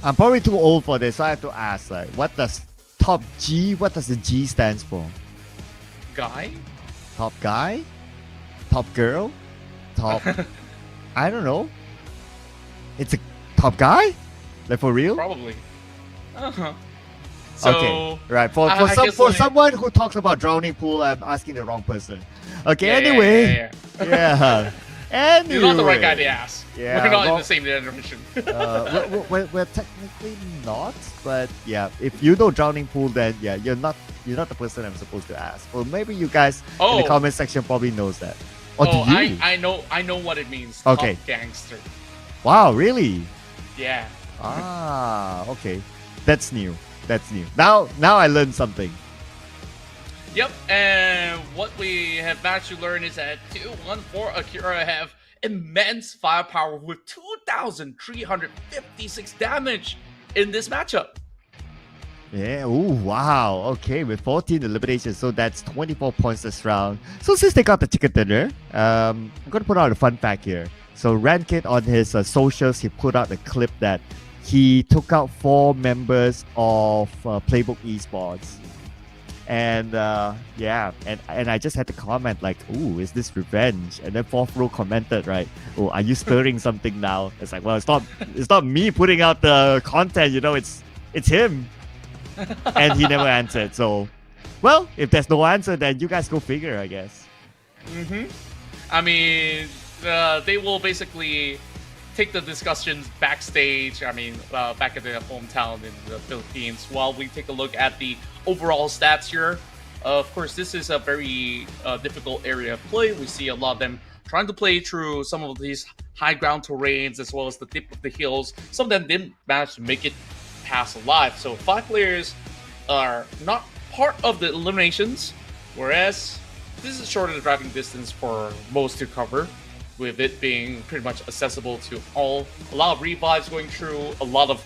[SPEAKER 2] I'm probably too old for this, so I have to ask, like, what does top G, what does the G stands for?
[SPEAKER 3] Guy?
[SPEAKER 2] Top guy? Top girl? Top... I don't know. It's a top guy? Like, for real?
[SPEAKER 3] Probably. Uh-huh. So,
[SPEAKER 2] okay, right. For someone who talks about drowning pool, I'm asking the wrong person. Okay,
[SPEAKER 3] Yeah,
[SPEAKER 2] anyway. Yeah. Anyway.
[SPEAKER 3] You're not the right guy to ask.
[SPEAKER 2] Yeah,
[SPEAKER 3] We're not in the same generation.
[SPEAKER 2] we're technically not, but yeah, if you know drowning pool, then yeah, you're not the person I'm supposed to ask. Well, maybe you guys in the comment section probably knows that. Or do you?
[SPEAKER 3] I know what it means.
[SPEAKER 2] Okay.
[SPEAKER 3] Top gangster.
[SPEAKER 2] Wow, really?
[SPEAKER 3] Yeah.
[SPEAKER 2] Ah, okay. That's new. Now I learned something.
[SPEAKER 3] Yep, and what we have managed to learn is that 2-1 for Akira have immense firepower with 2,356 damage in this matchup.
[SPEAKER 2] Yeah, ooh, wow. Okay, with 14 eliminations, so that's 24 points this round. So since they got the chicken dinner, I'm going to put out a fun fact here. So Rankit on his socials, he put out a clip that he took out 4 members of Playbook Esports. And yeah, and I just had to comment like, "Ooh, is this revenge?" And then fourth row commented, right? "Oh, are you stirring something now?" It's like, well, it's not me putting out the content, it's him. And he never answered. So, well, if there's no answer, then you guys go figure, I guess.
[SPEAKER 3] Mm-hmm. I mean, they will basically take the discussions backstage. I mean, back at their hometown in the Philippines, while we take a look at the overall stats here. Of course, this is a very difficult area of play. We see a lot of them trying to play through some of these high ground terrains as well as the tip of the hills. Some of them didn't manage to make it past alive. So 5 players are not part of the eliminations, whereas this is shorter the driving distance for most to cover, with it being pretty much accessible to all. A lot of revives going through, a lot of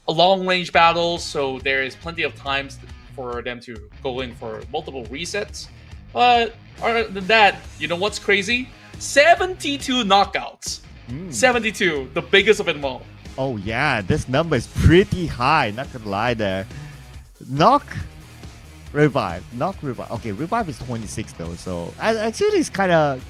[SPEAKER 3] long range battles, so there is plenty of times for them to go in for multiple resets. But other than that, you know what's crazy? 72 knockouts. 72, the biggest of them all.
[SPEAKER 2] Oh yeah, this number is pretty high. Not gonna lie there. Knock, revive. Okay, revive is 26 though, so actually it's kind of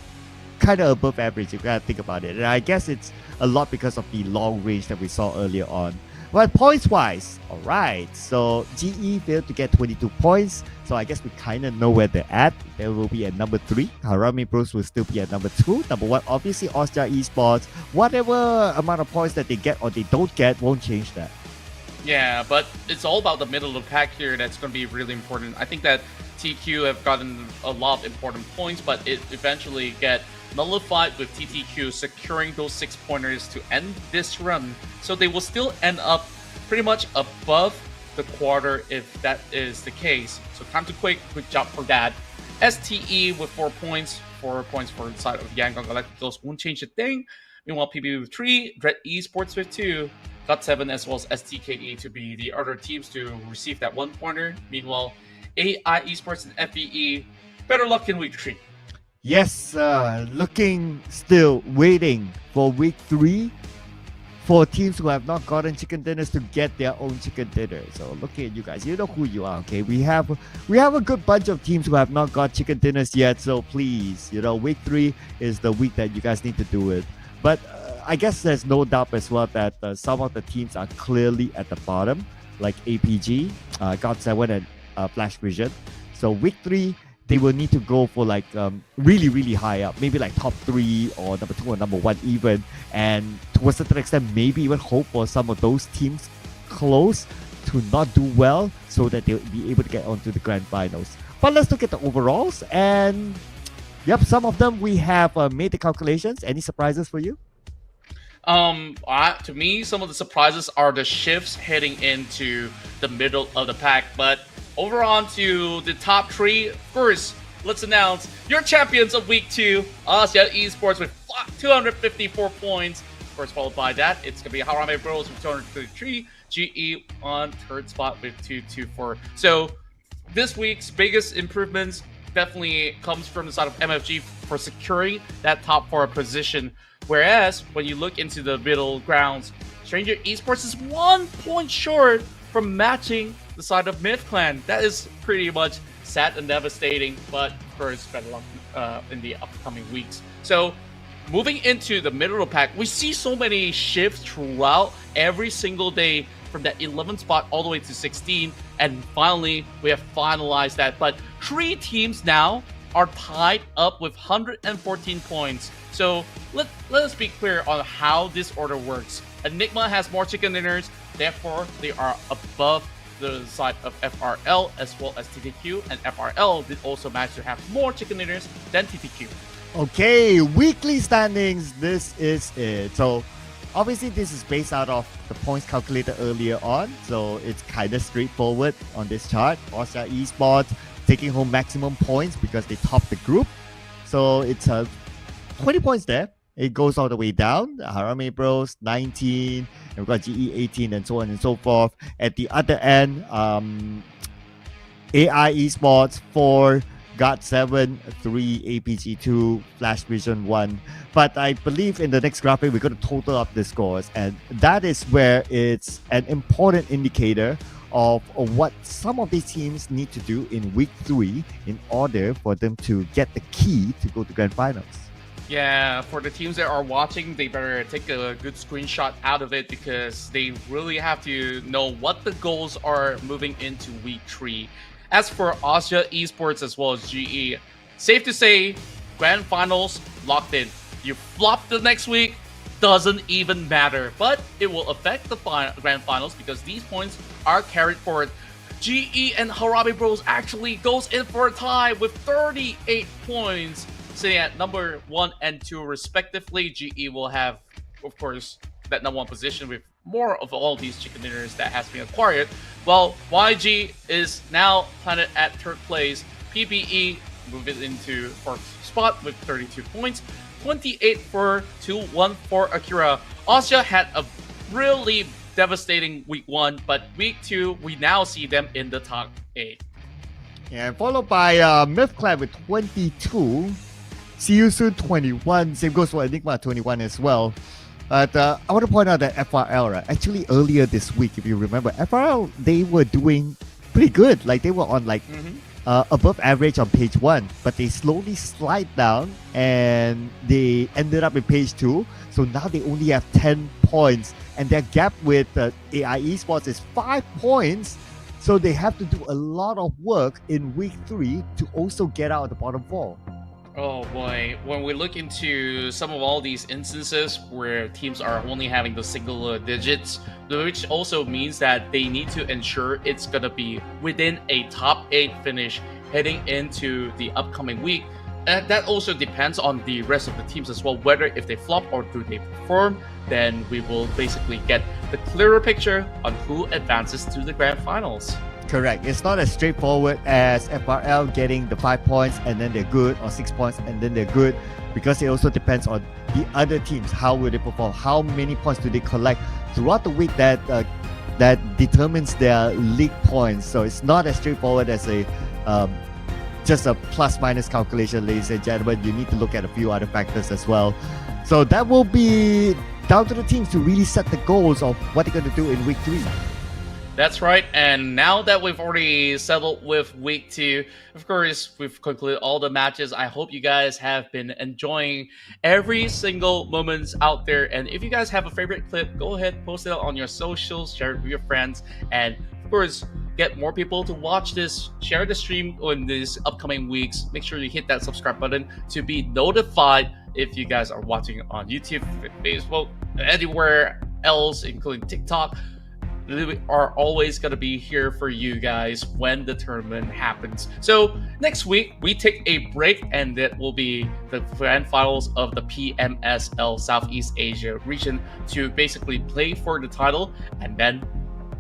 [SPEAKER 2] above average. You gotta think about it, and I guess it's a lot because of the long range that we saw earlier on. But points wise, all right. So GE failed to get 22 points. So I guess we kind of know where they're at. They will be at number 3. Harami Bros will still be at number 2. Number 1, obviously, Austria Esports. Whatever amount of points that they get or they don't get won't change that.
[SPEAKER 3] Yeah, but it's all about the middle of the pack here that's going to be really important. I think that TQ have gotten a lot of important points, but it eventually get nullified with TTQ securing those 6 pointers to end this run. So they will still end up pretty much above the quarter if that is the case. So time to quick job for that. STE with 4 points, 4 points for the side of Yangon Galacticos won't change a thing. Meanwhile, PB with 3, Dread Esports with 2, got 7 as well as STKE to be the other teams to receive that 1 pointer. Meanwhile, AI Esports and FEE, better luck in week 3.
[SPEAKER 2] Yes, still waiting for week 3 for teams who have not gotten chicken dinners to get their own chicken dinner. So looking at you guys, you know who you are, okay? We have a good bunch of teams who have not got chicken dinners yet. So please, week 3 is the week that you guys need to do it. But I guess there's no doubt as well that some of the teams are clearly at the bottom, like APG, God7 and Flash Vision. So week 3, they will need to go for like really, really high up, maybe like top 3 or number 2 or number 1 even. And to a certain extent, maybe even hope for some of those teams close to not do well so that they'll be able to get onto the grand finals. But let's look at the overalls. And yep, some of them we have made the calculations. Any surprises for you?
[SPEAKER 3] To me, some of the surprises are the shifts heading into the middle of the pack. But over on to the top 3. First, let's announce your champions of week 2, Austria Esports with 254 points. First, followed by that, it's going to be Harame Bros with 233, GE on third spot with 224. So this week's biggest improvements definitely comes from the side of MFG for securing that top 4 position. Whereas, when you look into the middle grounds, Stranger Esports is 1 point short from matching the side of Myth Clan. That is pretty much sad and devastating, but of course, better luck in the upcoming weeks. So, moving into the middle of the pack, we see so many shifts throughout every single day from that 11th spot all the way to 16, and finally, we have finalized that. But 3 teams now are tied up with 114 points. So let us be clear on how this order works. Enigma has more chicken dinners, therefore they are above the side of FRL as well as TTQ, and FRL did also manage to have more chicken dinners than TTQ.
[SPEAKER 2] Okay, weekly standings, this is it. So obviously this is based out of the points calculated earlier on, so it's kind of straightforward on this chart. Austria Esports taking home maximum points because they topped the group, so it's 20 points there. It goes all the way down. Harame Bros 19, and we've got GE 18, and so on and so forth. At the other end, AI Esports 4, God 7, 3, APG 2, Flash Vision 1. But I believe in the next graphic, we're going to total up the scores, and that is where it's an important indicator of what some of these teams need to do in week 3 in order for them to get the key to go to grand finals.
[SPEAKER 3] Yeah, for the teams that are watching, they better take a good screenshot out of it because they really have to know what the goals are moving into week 3. As for Asia Esports as well as GE, safe to say, grand finals locked in. You flop the next week, doesn't even matter, but it will affect the grand finals because these points are carried forward. GE and Harabe Bros actually goes in for a tie with 38 points, sitting at number 1 and 2 respectively. GE will have, of course, that number 1 position with more of all these chicken dinners that has been acquired, while YG is now planted at 3rd place. PBE moving into 4th spot with 32 points. 28 for 2-1 for Akira. Austria had a really devastating week 1, but week 2, we now see them in the top 8.
[SPEAKER 2] And followed by MythClan with 22. See you soon 21. Same goes for Enigma 21 as well. But I want to point out that FRL, right? Actually, earlier this week, if you remember, FRL, they were doing pretty good. Like, they were on like above average on page 1, but they slowly slide down and they ended up in page 2. So now they only have 10 points, and their gap with AI Esports is 5 points. So they have to do a lot of work in week 3 to also get out of the bottom 4.
[SPEAKER 3] Oh boy, when we look into some of all these instances where teams are only having the single digits, which also means that they need to ensure it's going to be within a top 8 finish heading into the upcoming week. And that also depends on the rest of the teams as well, whether if they flop or do they perform, then we will basically get the clearer picture on who advances to the grand finals.
[SPEAKER 2] Correct. It's not as straightforward as FRL getting the 5 points and then they're good, or 6 points and then they're good, because it also depends on the other teams. How will they perform? How many points do they collect throughout the week that determines their league points. So it's not as straightforward as a just a plus minus calculation, ladies and gentlemen. You need to look at a few other factors as well. So that will be down to the teams to really set the goals of what they're going to do in week 3.
[SPEAKER 3] That's right, and now that we've already settled with week 2, of course, we've concluded all the matches. I hope you guys have been enjoying every single moment out there. And if you guys have a favorite clip, go ahead, post it on your socials, share it with your friends, and of course, get more people to watch this, share the stream in these upcoming weeks. Make sure you hit that subscribe button to be notified if you guys are watching on YouTube, Facebook, anywhere else, including TikTok. We are always going to be here for you guys when the tournament happens. So next week, we take a break, and that will be the grand finals of the PMSL Southeast Asia region to basically play for the title, and then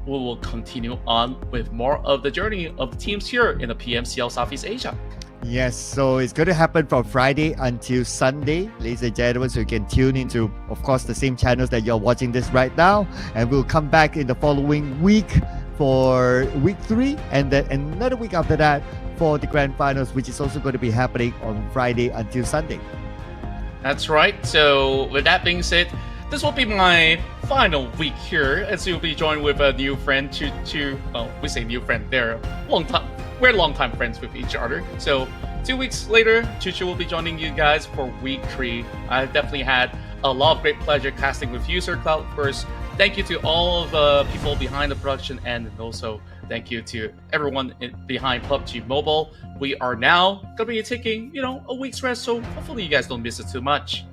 [SPEAKER 3] we will continue on with more of the journey of the teams here in the PMCL Southeast Asia.
[SPEAKER 2] Yes, so it's going to happen from Friday until Sunday, ladies and gentlemen, so you can tune into, of course, the same channels that you're watching this right now, and we'll come back in the following week for week 3, and then another week after that for the grand finals, which is also going to be happening on Friday until Sunday.
[SPEAKER 3] That's right. So with that being said, this will be my final week here, as you'll be joined with a new friend. Well, we say new friend, we're long-time friends with each other. So 2 weeks later, Chuchu will be joining you guys for week 3. I've definitely had a lot of great pleasure casting with you, Sir Cloud. First, thank you to all of the people behind the production, and also thank you to everyone behind PUBG Mobile. We are now going to be taking, a week's rest, so hopefully you guys don't miss it too much.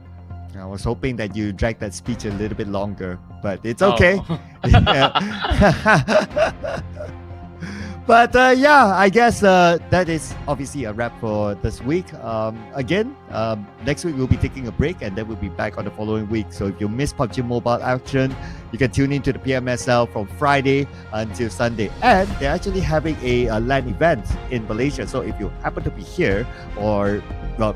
[SPEAKER 2] I was hoping that you dragged that speech a little bit longer, but it's okay. But yeah, I guess that is obviously a wrap for this week. Again, next week we'll be taking a break, and then we'll be back on the following week. So if you miss PUBG Mobile action, you can tune into the PMSL from Friday until Sunday. And they're actually having a LAN event in Malaysia. So if you happen to be here, or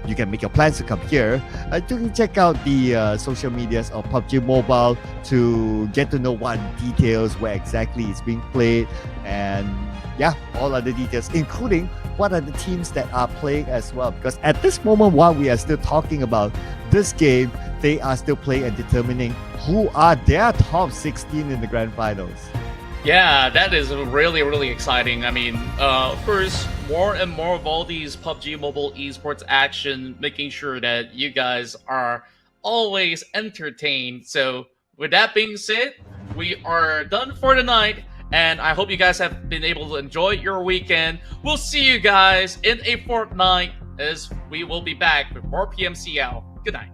[SPEAKER 2] you can make your plans to come here, do check out the social medias of PUBG Mobile to get to know what details, where exactly it's being played, and yeah, all other details, including what are the teams that are playing as well. Because at this moment, while we are still talking about this game, they are still playing and determining who are their top 16 in the grand finals.
[SPEAKER 3] Yeah, that is really, really exciting. I mean, of course, more and more of all these PUBG Mobile esports action, making sure that you guys are always entertained. So, with that being said, we are done for the night, and I hope you guys have been able to enjoy your weekend. We'll see you guys in a fortnight as we will be back with more PMCL. Good night.